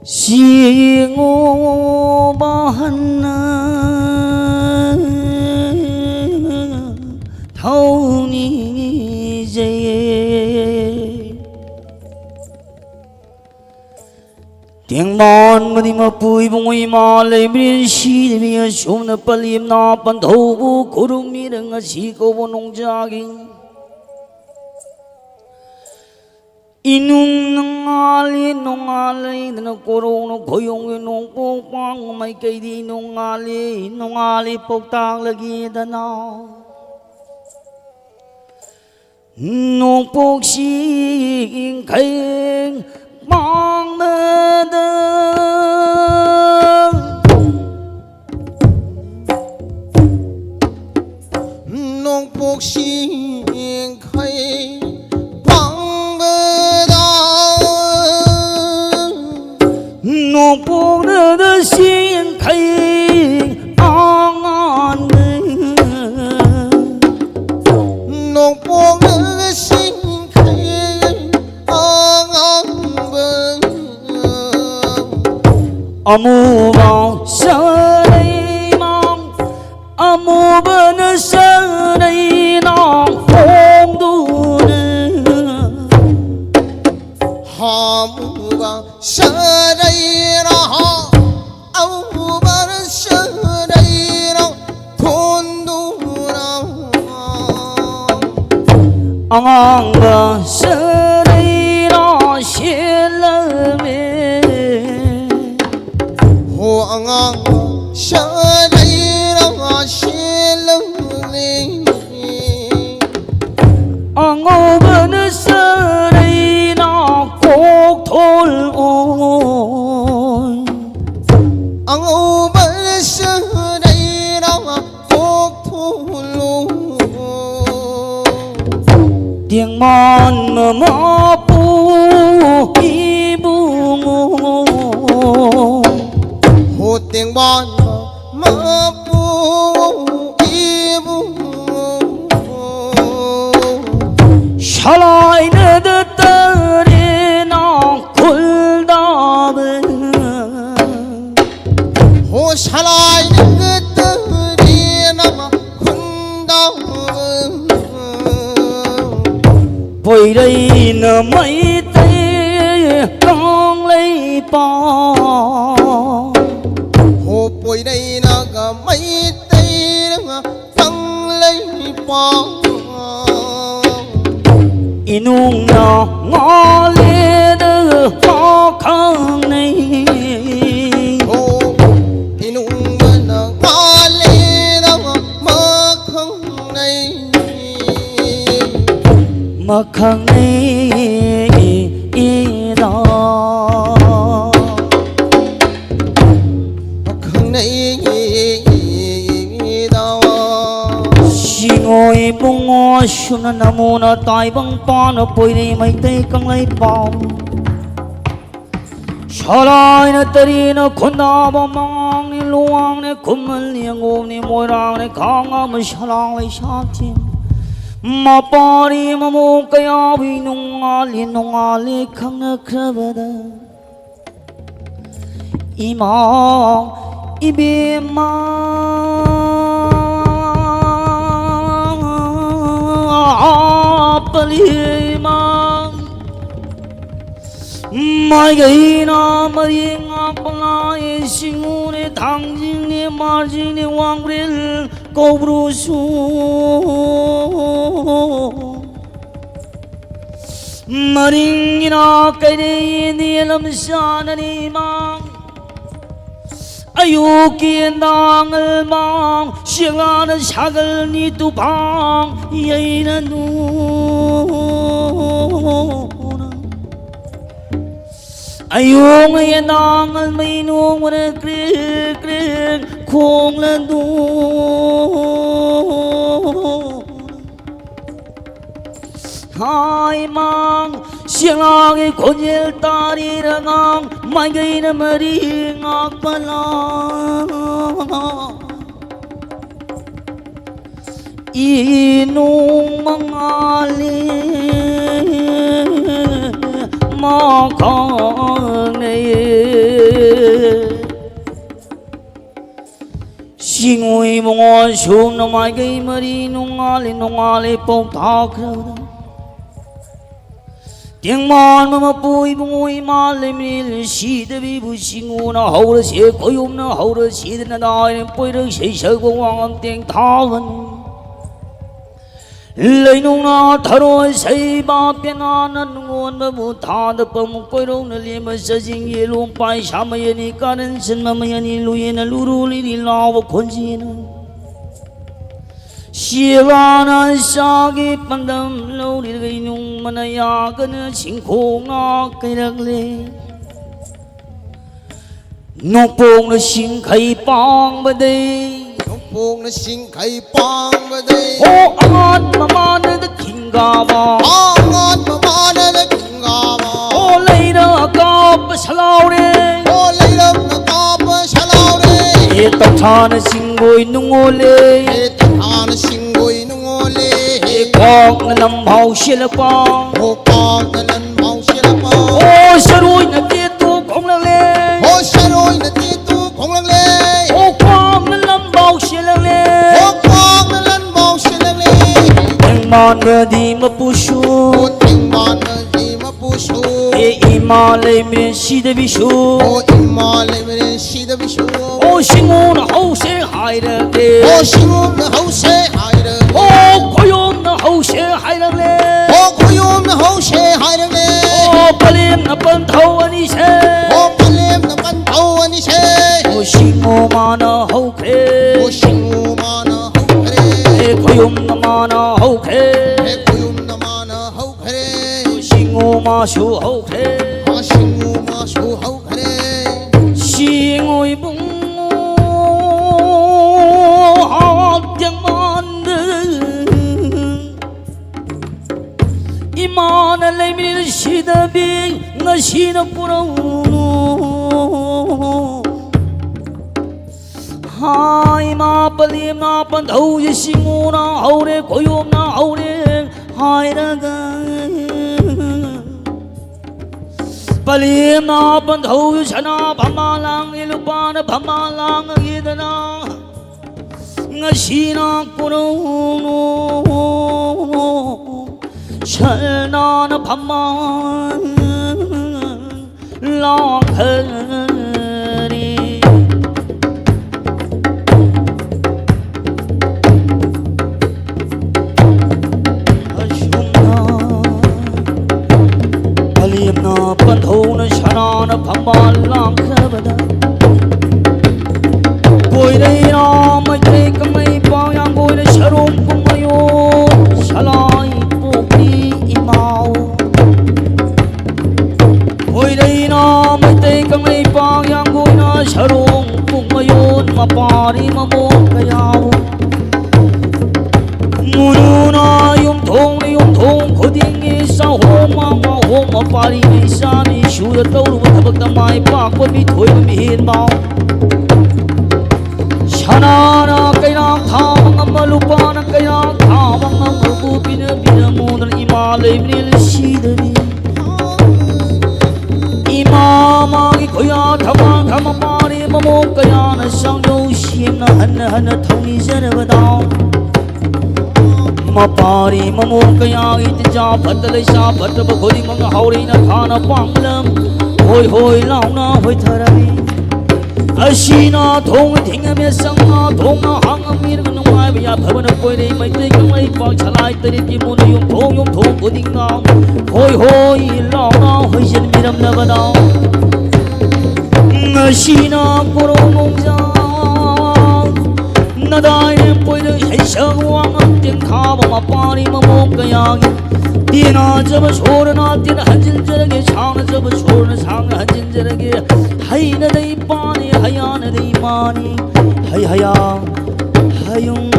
singu bahana thâu ni dây tiếng bon mà đi mà bùi bùi mà lấy bên xí thì bây giờ nó palim na pan thâu bu cô đông mi đừng ở xí cô bu nông gia kinh inung nong ali nó cô đông nó khôi ông nong bông bang mấy cây đi nong ali bốc tang lagi đã nào nong bốc xí khay mong mơ nông bốc xin khay bằng bờ đào nong bốc đơ xin khay ang an nông bốc xin khay ang bờ amu vào sơ đây mong amu bên sơ đây nong phong du ham vào sơ đây nó âu bờ sơ đây nó thôn du nó ang bờ sơ đây nó xin lơ mê hồ ngang sơ đây nó xin lưng lên ang ô bên sơ đây nó cốt thôn ôi ang ô bờ sơ đây nó cốt thu luôn tiếng mon mà mò pu i bu ngô hồ tiếng bon mơ bu i bu Shalai ne de tere na kul da be hồ salai nước tư đi nằm khun đau Voi đây nở mấy tay con lấy bò hồ bồi đây là cả mấy tay tăng lấy bóng inung na ngol khăng nay đau Singoi bungo shuna namuna tai bang pa na poi ni mai tei kang lai pao Shalai na tari na khunda ba mang ni luang ni kumal ni ngom ni moi rang ni khang a ma shalang lai sha tim Ma pa ri ma mo kaya vi nung a li khang na khrabada Imang ibe Palima Mai gai na mai nga palai singune thang jing ne mar jing ne wang ril ko bru su maring na kai ne ni lam shan ni mang ayu kian dang al mang siang na sagal ni tu bang yai na nu ayu ngai dang al mai nu na kri kri khong la nu hai mang siang ang con yel tari rangang mai gai na mari ngak pala inung mangali makane singui mongon sum na mai gai mari nungali pong thakra tiếng mòn mà bùi bùi mà lên lên xí để bị bùi xí ngu nó hậu nó xí coi nó hậu nó xí nó đòi nên bùi nó xí sợ của hoàng tiếng thao vân lấy nung nó thở rồi xây ba bên nó nguồn mà bùi thao được bông coi đâu nó liền mà sợ gì gì luôn bay sao mà yên cả nên xin mà yên lui nó lu đi lo vào con gì nữa Shivana sagi pandam lâu đi gây nhung mà này à cái nữa chính khổ ngó cái đặc lệ nông bông nó xin khai bang bên đây nông bông nó xin khai bang bên đây ô ăn mà nó đã kinh gà vào ăn mà nó đã kinh gà vào ô lấy nó cọp sao đi ô lấy nó cọp sao đi e tập thà nó xin ngồi nung ô lê nó xin ngồi nung ô lê con nó nằm hậu xe là con con nó nằm hậu xe là con ô sao đuôi nó kia tu cũng là lê ô sao đuôi nó kia tu cũng là lê ô con nó nằm hậu xe là lê ô con nó nằm hậu xe là lê tiếng mòn vừa đi mà pusu ô tiếng mòn vừa đi mà pusu e ima lê miền si de bisu ô ima lê miền si de bisu ô singu nó hậu xe hai đợt lê ô singu nó hậu xe hai đợt ô khối ôm nó hậu xe hai đợt lê ô khối ôm nó hậu xe hai đợt lê ô palim nó bận thâu anh đi xe ô palim nó bận thâu anh đi xe ô singu mà nó hậu khê ô singu mà nó hậu khê e khối ôm nó mà nó hậu khê e khối ôm nó mà nó hậu khê ô singu mà su hậu khê ô singu mà su hậu khê singu bung Imana lay mir shida bi ngashina purau hai ma palim na pandhau yisingu na haure koyom na haure hai raga palim na pandhau yishana bhamalang ilupana bhamalang idana ngashina purau Shalna na phaman long hari Ashuna Palim na pandho na shana na phaman long khabada Boy dai na mai tre kamai pa yang boy na sharum kumayo shalai Ôi Mitai kangai pang yang guna sarung Pung mayon mapari mamong kayaw Muruna yung thong Kuding isa hong mama hong mapari isa ni Shuda tawro matabag na may pakwan Mitoy mamihin mau Shanana kailang tawang ang malupa ng kailang tawang ang mabu Pinabinamu ng imalay Binilasidari Imamagi kuya tamang tamamari Mamong kaya na siyang yoshim Na hana tawni zarabadaw Mapari mamong kaya itinja Patalay sa pataba Kuding mga hawri na kana panglam Hoy hoy lao na hoy tarabi Ashina thong thingame sanga thong na hangamir nung ai bya bhavan poire mai te kamai pa chalai tari ki mun yung thong kuding na hoi hoi lao na hoi jen miram na bana Ashina koro mong ja na dai poire hai sang wang tin kha ma pari ma mong kaya Dina jab chorna din hanjin jarage chang jab chorna chang hanjin jarage hay na dai pani haya na dai mani hay haya hayung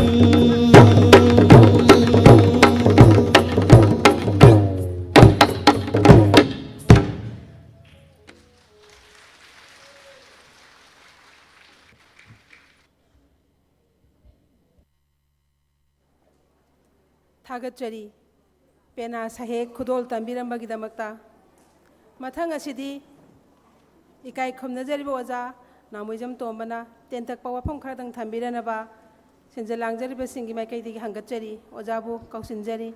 थागतचरी पेना सहेक खुदोल तंबीरंबगीदमक्ता मथंग असिदी इकाई खमनजरिबो ओजा नामुइजम तोमबना तेंतकपा वफम खरदंग थंबीरनबा सिंजलांगजरिबसिंगी माइकैदिगी हंगतचरी ओजाबु कौसिनजरी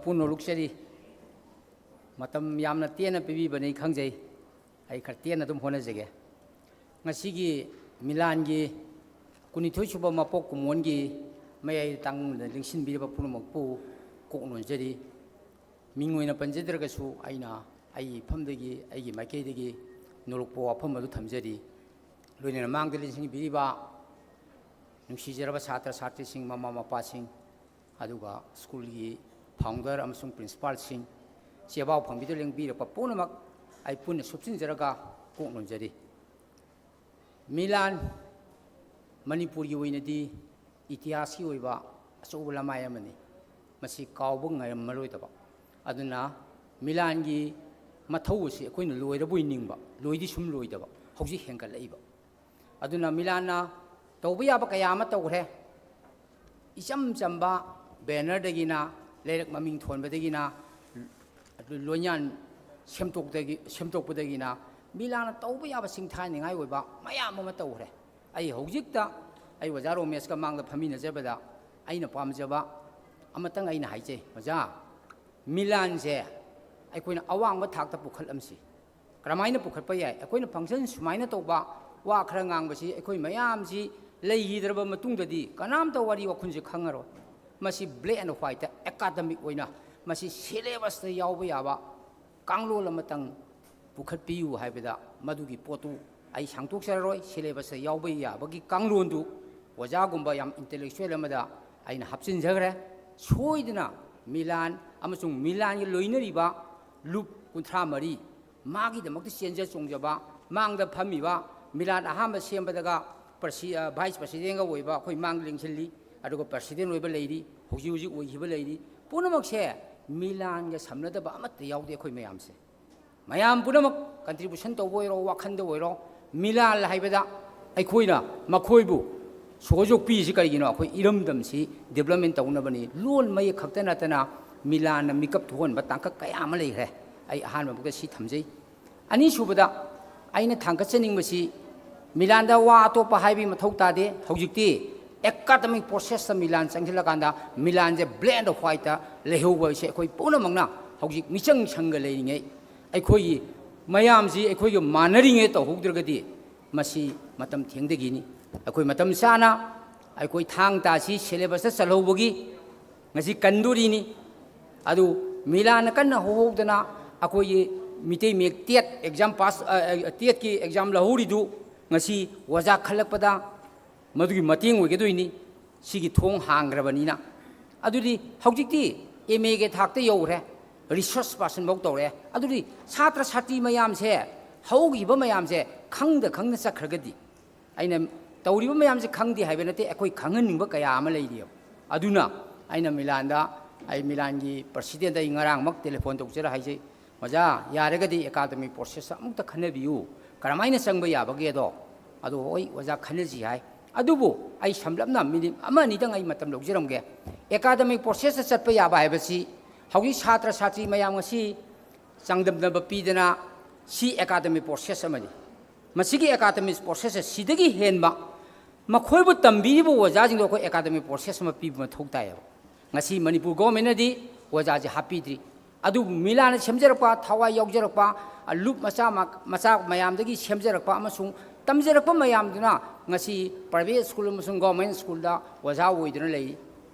पुनो लुक्सरी मतम यामना तेना पिबीबने खंगजै आई खर तेना दुम होनजगे ngasiगी मिलानगी कुनिथोय सुबा मपोक कुमोनगी मयाई तांग लिंगसिन बिरबा पुनमकपु कोकनोजरी मिंगोइना पंजदरगसु आइना आई फमदगी आइगी माइकेदगी नुरुकपो वाफम अदु थमजरी लोइना मांगद लिंसिंग बिरिबा नुसिजरबा छात्र छात्री सिंग ममा मपा सिंग अदुगा स्कूलगी फाउंडर अमसुंग प्रिंसिपल सिंग चेबाव फंबिदो लिंगबिरबा पुनमक आई पुन सुपसिनजरगा कोकनोजरी मिलान मणिपुर की ओइनदी इतिहास की ओइबा अचौब लमाय अमनी मसी कावब ngayammaroidaba aduna मिलान की मथौ से अखोइन लोइरबोइ निंगबा लोइदि सुम लोइदबा हौजि हेंगलइबा aduna मिलानना तौबा याबा कया अमा तौग्रे इचम चंबा बैनर दगिना लेरक ममिंग थोनबदगिना लोन्यान सेमतोकपदगिना मिलाना तौबा याबा सिंथानिंगाय ओइबा मयाम अमा तौग्रे आई हौजिकता आई वजा रोमेशका मांगदा फमिनजबदा आइना पामजबा अमतंग आइना हाइजे वजा मिलान से अखोइना अवांग थाकता पुखलमसी क्रमाइना पुखलपा याय अखोइना फंक्शन सुमाइना तौबा वा खरा ngangbasi अखोइ मयामसी लेहिद्रबा मतुंगददी कनामता वारी वखुनजे खंगरो मसी ब्लैक एंड व्हाइट एकाडेमिक ओइना मसी सिलेबस ता यावबा याबा कांगलोल अमतंग पुखलपियु हाइबदा मदुगी पोतु आई सांगतोक्सररोय सिलेबस यावबा याबगी कांगलोंदु वजागुंबा याम इंटेलेक्चुअल अमदा आइना हापसिनजगरे सोइदना मिलान अमसुंग मिलान की लोइनरिबा लुप कुंथ्रा मरी मागी दमक्ति चेंजर चोंजबा मांगदा फमीबा मिलान अहाम सेमबदगा वाइस प्रेसिडेंट का ओइबा अखोइ मांग लिंगसिली अदुगा प्रेसिडेंट ओइबा लेइरी होजि होजि ओइहिबा लेइरी पुनमकसे मिलान के समनदबा अमत यावदे अखोइ मयामसे मयाम पुनमक कंट्रीब्यूशन तौबोइरो वाखंद ओइरो मिलान हाइबदा अखोइना मखोइबु सोजोक पीसी करिगिनो अखोइ इरमदमसी डेवलपमेंट तौनबनी लोन मय खक्त नतना मिलान मिकअप थोन बतांक कया अमा लेखरे आई अहान मबुक सी थमजै अनि सुबदा आइना थांगचनिंगबसी मिलानदा वा अतोपा हाइबी मथौ तादे हौजिकती एकाडेमिक प्रोसेस मिलान चंगजिलकांदा मिलान जे ब्लैक एंड व्हाइट लेहौबसे अखोइ पुनमंगना हौजिक मिचंग संग लेरिङै अखोइ मयामजी अखोइ मानरिङै तौहौद्रगदी मसी मतम थेंगदगिनी अखोइ मतम साना अखोइ थांग तासी सिलेबस चलौबगी ngasi kanduri adu मिलान कन्न होदना अखोइ Meitei Mayek TET exam pass TET की एग्जाम लहौरिदु ngasi वजा खलकपदा मदुगी मतेंग ओइगदोइनी सिगी थोंग हांग्रबनिना अदुदि हौजिकती MA ꯊꯥꯛꯇ ꯌꯧꯔꯦ ꯔꯤꯁꯔꯁ ꯄꯥꯔꯁꯟ ꯐꯥꯎ ꯇꯧꯔꯦ ꯑꯗꯨꯗꯤ ꯁꯥꯇ꯭ꯔ ꯁꯥꯇ꯭ꯔꯤ ꯃꯌꯥꯝꯁꯦ ꯍꯧꯈꯤꯕ ꯃꯌꯥꯝꯁꯦ ꯈꯪꯅ ꯆꯠꯈ꯭ꯔꯒꯗꯤ ꯑꯩꯅ ꯇꯧꯔꯤꯕ ꯃꯌꯥꯝꯁꯦ ꯈꯪꯗꯦ ꯍꯥꯏꯕ ꯅꯠꯇꯦ ꯑꯩꯈꯣꯏ ꯈꯪꯍꯟꯅꯤꯡꯕ ꯀꯌꯥ ꯑꯃ ꯂꯩꯔꯤꯑꯕ ꯑꯗꯨꯅ ꯑꯩꯅ ꯃꯤꯂꯥꯟꯗ ꯑꯩ ꯃꯤꯂꯥꯟꯒꯤ ꯄ꯭ꯔꯁꯤꯗꯦꯟꯗ ꯑꯩ ꯉꯔꯥꯡꯃꯛ ꯇꯦꯂꯤꯐꯣꯟ ꯇꯧꯖꯔ ꯍꯥꯏꯖꯩ ꯑꯣꯖꯥ ꯌꯥꯔꯒꯗꯤ ꯑꯦꯀꯥꯗꯃꯤꯛ ꯄ꯭ꯔꯣꯁꯦꯁ ꯑꯃꯨꯛꯇ ꯈꯟꯅꯕꯤꯌꯨ ꯀꯔꯝꯍꯥꯏꯅ ꯆꯪꯕ ꯌꯥꯕꯒꯦꯗꯣ ꯑꯗꯣ ꯍꯣꯏ ꯑꯣꯖꯥ ꯈꯟꯅꯁꯤ ꯍꯥꯏ ꯑꯗꯨꯕꯨ ꯑꯩ ꯁꯝꯂꯞꯅ ꯃꯤꯅꯤꯠ ꯑꯃ ꯑꯅꯤꯗꯪ ꯑꯩ ꯃꯇꯝ ꯂꯧꯖꯔꯝꯒꯦ ꯑꯦꯀꯥꯗꯃꯤꯛ ꯄ꯭ꯔꯣꯁꯦꯁꯇ ꯆꯠꯄ ꯌꯥꯕ ꯍꯥꯏꯕꯁꯤ ꯍꯧꯖꯤꯛ ꯁꯥꯇ꯭ꯔ ꯁꯥꯇ꯭ꯔꯤ ꯃꯌꯥꯝ ꯉꯁꯤ ꯆꯥꯡꯗꯝꯅꯕ ꯄꯤꯗꯅ ꯁꯤ ꯑꯦꯀꯥꯗꯃꯤꯛ ꯄ꯭ꯔꯣꯁꯦꯁ ꯑꯃꯅꯤ ꯃꯁꯤꯒꯤ ꯑꯦꯀꯥꯗꯃꯤꯛ ꯄ꯭ꯔꯣꯁꯦꯁꯁꯦ ꯁꯤꯗꯒꯤ ꯍꯦꯟꯕ ꯃꯈꯣꯏꯕꯨ ꯇꯝꯕꯤꯔꯤꯕ ꯑꯣꯖꯥꯁꯤꯡꯗꯣ ꯑꯩꯈꯣꯏ ꯑꯦꯀꯥꯗꯃꯤꯛ ꯄ꯭ꯔꯣꯁꯦꯁ ꯑꯃ ꯄꯤꯕ ꯃꯊꯧ ꯇꯥꯏꯌꯦꯕ ꯉꯁꯤ ꯃꯅꯤꯄꯨꯔ ꯒꯣꯚꯔꯟꯃꯦꯟꯠꯅꯗꯤ ꯑꯣꯖꯥꯁꯦ ꯍꯥꯞꯄꯤꯗ꯭ꯔꯤ ꯑꯗꯨꯕꯨ ꯃꯤꯂꯥꯟꯅ ꯁꯦꯝꯖꯔꯛꯄ ꯊꯋꯥꯏ ꯌꯥꯎꯖꯔꯛꯄ ꯂꯨꯞ ꯃꯆꯥ ꯃꯌꯥꯝꯗꯒꯤ ꯁꯦꯝꯖꯔꯛꯄ ꯑꯃꯁꯨꯡ ꯇꯝꯖꯔꯛꯄ ꯃꯌꯥꯝꯗꯨꯅ ꯉꯁꯤ ꯄ꯭ꯔꯥꯏꯚꯦꯠ ꯁ꯭ꯀꯨꯜ ꯑꯃꯁꯨꯡ ꯒꯣꯚꯔꯟꯃꯦꯟꯠ ꯁ꯭ꯀꯨꯜꯗ ꯑꯣꯖꯥ ꯑꯣꯏꯗꯨꯅ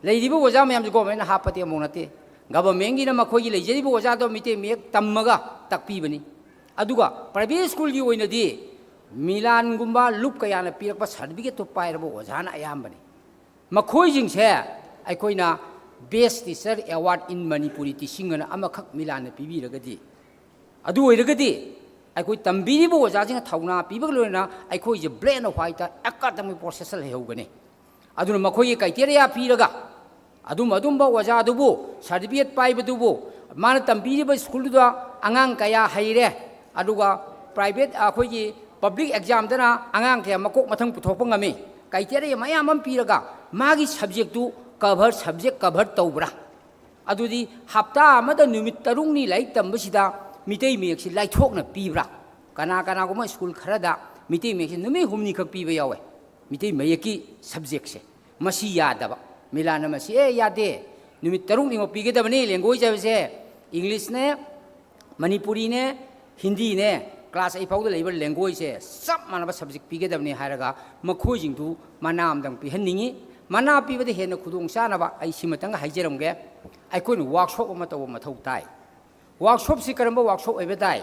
ꯂꯩꯔꯤꯕ ꯑꯣꯖꯥ ꯃꯌꯥꯝꯁꯦ ꯒꯣꯚꯔꯟꯃꯦꯟꯠꯅ ꯍꯥꯞꯄꯗꯤ ꯑꯃꯨꯛ ꯅꯠꯇꯦ ꯒꯚꯔꯟꯃꯦꯟꯠꯒꯤꯅ ꯃꯈꯣꯏꯒꯤ ꯂꯩꯖꯔꯤꯕ ꯑꯣꯖꯥꯗꯣ ꯃꯩꯇꯩ ꯃꯌꯦꯛ ꯇꯝꯃꯒ ꯇꯥꯛꯄꯤꯕꯅꯤ ꯑꯗꯨꯒ ꯄ꯭ꯔꯥꯏꯚꯦꯠ ꯁ꯭ꯀꯨꯜꯒꯤ ꯑꯣꯏꯅꯗꯤ ꯃꯤꯂꯥꯟꯒꯨꯝꯕ ꯂꯨꯞ ꯀꯌꯥꯅ ꯄꯤꯔꯛꯄ ꯁꯥꯔꯇꯤꯐꯤꯀꯦꯠꯇꯨ ꯄꯥꯏꯔꯕ ꯑꯣꯖꯥꯅ ꯑꯌꯥꯝꯕꯅꯤ ꯃꯈꯣꯏꯁꯤꯡꯁꯦ ꯑꯩꯈꯣꯏꯅ ꯕꯦꯁ ꯇꯤꯆꯔ ꯑꯦꯋꯥꯔꯗ ꯏꯟ ꯃꯅꯤꯄꯨꯔꯤ ꯇꯤꯆꯤꯡ ꯑꯅ ꯑꯃꯈꯛ ꯃꯤꯂꯥꯟꯅ ꯄꯤꯕꯤꯔꯒꯗꯤ ꯑꯗꯨ ꯑꯣꯏꯔꯒꯗꯤ ꯑꯩꯈꯣꯏ ꯇꯝꯕꯤꯔꯤꯕ ꯑꯣꯖꯥꯁꯤꯡꯅ ꯊꯧꯅꯥ ꯄꯤꯕꯒ ꯂꯣꯏꯅꯅ ꯑꯩꯈꯣꯏꯁꯦ ꯕ꯭ꯂꯦꯛ ꯑꯦꯟ ꯋꯥꯏꯠꯇ ꯑꯦꯀꯥꯗꯃꯤꯛ ꯄ꯭ꯔꯣꯁꯦꯁꯇ ꯂꯩꯍꯧꯒꯅꯤ ꯑꯗꯨꯅ ꯃꯈꯣꯏꯒꯤ ꯀ꯭ꯔꯥꯏꯇꯦꯔꯤꯌꯥ ꯄꯤꯔꯒ ꯑꯗꯨꯝꯕ ꯑꯣꯖꯥꯗꯨꯕꯨ ꯁꯥꯔꯇꯤꯐꯤꯀꯦꯠ ꯄꯥꯏꯕꯗꯨꯕꯨ ꯃꯥꯅ ꯇꯝꯕꯤꯔꯤꯕ ꯁ꯭ꯀꯨꯜꯗꯨꯗ ꯑꯉꯥꯡ ꯀꯌꯥ ꯍꯩꯔꯦ ꯑꯗꯨꯒ ꯄ꯭ꯔꯥꯏꯚꯦꯠ ꯑꯩꯈꯣꯏꯒꯤ ꯄꯕ꯭ꯂꯤꯛ ꯑꯦꯛꯖꯥꯝꯗꯅ ꯑꯉꯥꯡ ꯀꯌꯥ ꯃꯀꯣꯛ ꯃꯊꯪ ꯄꯨꯊꯣꯛꯄ ꯉꯝꯃꯤ ꯀ꯭ꯔꯥꯏꯇꯦꯔꯤꯌꯥ ꯃꯌꯥꯝ ꯑꯃ ꯄꯤꯔꯒ ꯃꯥꯒꯤ ꯁꯕꯖꯦꯛꯇꯨ ꯁꯕꯖꯦꯛ ꯀꯚꯔ ꯇꯧꯕ꯭ꯔꯥ ꯑꯗꯨꯗꯤ ꯍꯞꯇꯥ ꯑꯃꯗ ꯅꯨꯃꯤꯠ 3ꯅꯤ ꯂꯥꯏꯔꯤꯛ ꯇꯝꯕꯁꯤꯗ ꯃꯤꯇꯩ ꯃꯌꯦꯛꯁꯤ ꯂꯥꯏꯊꯣꯛꯅ ꯄꯤꯕ꯭ꯔꯥ ꯀꯅꯥꯒꯨꯝꯕ ꯁ꯭ꯀꯨꯜ ꯈꯔꯗ ꯃꯤꯇꯩ ꯃꯌꯦꯛꯁꯤ ꯅꯨꯃꯤꯠ 6ꯅꯤ ꯈꯛ ꯄꯤꯕ ꯌꯥꯎꯋꯦ ꯃꯤꯇꯩ ꯃꯌꯦꯛꯀꯤ ꯁꯕꯖꯦꯛꯁꯦ ꯃꯁꯤ ꯌꯥꯗꯕ ꯃꯤꯂꯥꯟꯅ ꯃꯁꯤ ꯌꯥꯗꯦ ꯅꯨꯃꯤꯠ 3ꯅꯤꯃꯛ ꯄꯤꯒꯗꯕꯅꯤ ꯂꯦꯡꯒ꯭ꯋꯦꯖ ꯍꯥꯏꯕꯁꯦ ꯏꯪꯂꯤꯁꯅꯦ ꯃꯅꯤꯄꯨꯔꯤꯅꯦ ꯍꯤꯟꯗꯤꯅꯦ ꯀ꯭ꯂꯥꯁ 8 ꯐꯥꯎꯗ ꯂꯩꯕ ꯂꯦꯡꯒ꯭ꯋꯦꯖꯁꯦ ꯆꯞ ꯃꯥꯟꯅꯕ ꯁꯕꯖꯦꯛ ꯄꯤꯒꯗꯕꯅꯤ ꯍꯥꯏꯔꯒ ꯃꯈꯣꯏꯁꯤꯡꯗꯨ ꯃꯅꯥ ꯑꯃꯗꯪ ꯄꯤꯍꯟꯅꯤꯡꯉꯤ ꯃꯅꯥ ꯄꯤꯕꯗ ꯍꯦꯟꯅ ꯈꯨꯗꯣꯡꯆꯥꯅꯕ ꯑꯩ ꯁꯤꯃꯇꯪ ꯍꯥꯏꯖꯔꯝꯒꯦ ꯑꯩꯈꯣꯏꯅ ꯋꯥꯔꯛꯁꯣꯞ ꯑꯃ ꯇꯧꯕ ꯃꯊꯧ ꯇꯥꯏ ꯋꯥꯔꯛꯁꯣꯞꯁꯤ ꯀꯔꯝꯕ ꯋꯥꯔꯛꯁꯣꯞ ꯑꯣꯏꯕ ꯇꯥꯏ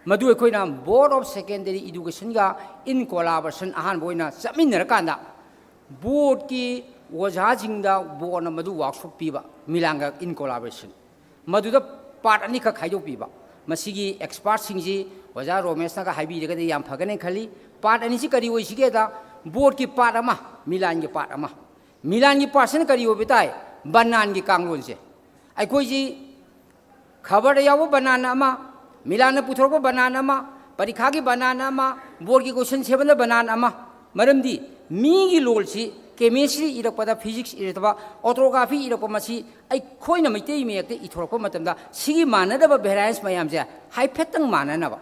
ꯃꯗꯨ ꯑꯩꯈꯣꯏꯅ ꯕꯣꯔꯗ ꯑꯣꯐ ꯁꯦꯀꯦꯟꯗꯔꯤ ꯏꯗꯨꯀꯦꯁꯟꯒ ꯏꯟ ꯀꯣꯂꯥꯕꯣꯔꯦꯁꯟ ꯑꯍꯥꯟꯕ ꯑꯣꯏꯅ ꯆꯠꯃꯤꯟꯅꯔꯀꯥꯟꯗ ꯕꯣꯔꯗꯀꯤ ꯑꯣꯖꯥꯁꯤꯡꯗ ꯕꯣꯔꯗꯅ ꯃꯗꯨ ꯋꯥꯔꯛꯁꯣꯞ ꯄꯤꯕ ꯃꯤꯂꯥꯟꯒ ꯏꯟ ꯀꯣꯂꯥꯕꯣꯔꯦꯁꯟ ꯃꯗꯨꯗ ꯄꯥꯔꯠ ꯑꯅꯤꯈꯛ ꯈꯥꯏꯗꯣꯛꯄꯤꯕ ꯃꯁꯤꯒꯤ ꯑꯦꯛꯁꯄꯥꯔꯠꯁꯤꯡꯁꯤ ꯑꯣꯖꯥ ꯔꯣꯃꯦꯁꯅꯒ ꯍꯥꯏꯕꯤꯔꯒꯗꯤ ꯌꯥꯝ ꯐꯒꯅꯤ ꯈꯜꯂꯤ ꯄꯥꯔꯠ ꯑꯅꯤꯁꯤ ꯀꯔꯤ ꯑꯣꯏꯁꯤꯒꯦꯗ ꯕꯣꯔꯗꯀꯤ ꯄꯥꯔꯠ ꯑꯃ ꯃꯤꯂꯥꯟꯒꯤ ꯄꯥꯔꯠ ꯑꯃ ꯃꯤꯂꯥꯟꯒꯤ ꯄꯥꯔꯠꯁꯤꯅ ꯀꯔꯤ ꯑꯣꯏꯕ ꯇꯥꯏ ꯕꯅꯥꯟꯒꯤ ꯀꯥꯡꯂꯣꯟꯁꯦ ꯑꯩꯈꯣꯏꯁꯤ ꯈꯕꯔꯗ ꯌꯥꯎꯕ ꯕꯅꯥꯟ ꯑꯃ ꯃꯤꯂꯥꯟꯅ ꯄꯨꯊꯣꯔꯛꯄ ꯕꯅꯥꯟ ꯑꯃ ꯄꯔꯤꯈꯥꯒꯤ ꯕꯅꯥꯟ ꯑꯃ ꯕꯣꯔꯗꯀꯤ ꯀꯣꯏꯁꯟ ꯁꯦꯝꯕꯗ ꯕꯅꯥꯟ ꯑꯃ ꯃꯔꯝꯗꯤ ꯃꯤꯒꯤ ꯂꯣꯜꯁꯤ ꯀꯦꯃꯤꯁꯇ꯭ꯔꯤ ꯏꯔꯛꯄꯗ ꯐꯤꯖꯤꯛꯁ ꯏꯔꯛꯄ ꯑꯣꯇꯣꯒ꯭ꯔꯥꯐꯤ ꯏꯔꯛꯄ ꯃꯁꯤ ꯑꯩꯈꯣꯏꯅ ꯃꯩꯇꯩ ꯃꯌꯦꯛꯇ ꯏꯊꯣꯔꯛꯄ ꯃꯇꯝꯗ ꯁꯤꯒꯤ ꯃꯥꯟꯅꯗꯕ ꯚꯦꯔꯥꯏꯟꯁ ꯃꯌꯥꯝꯁꯦ ꯍꯥꯏꯐꯦꯠꯇꯪ ꯃꯥꯟꯅꯅꯕ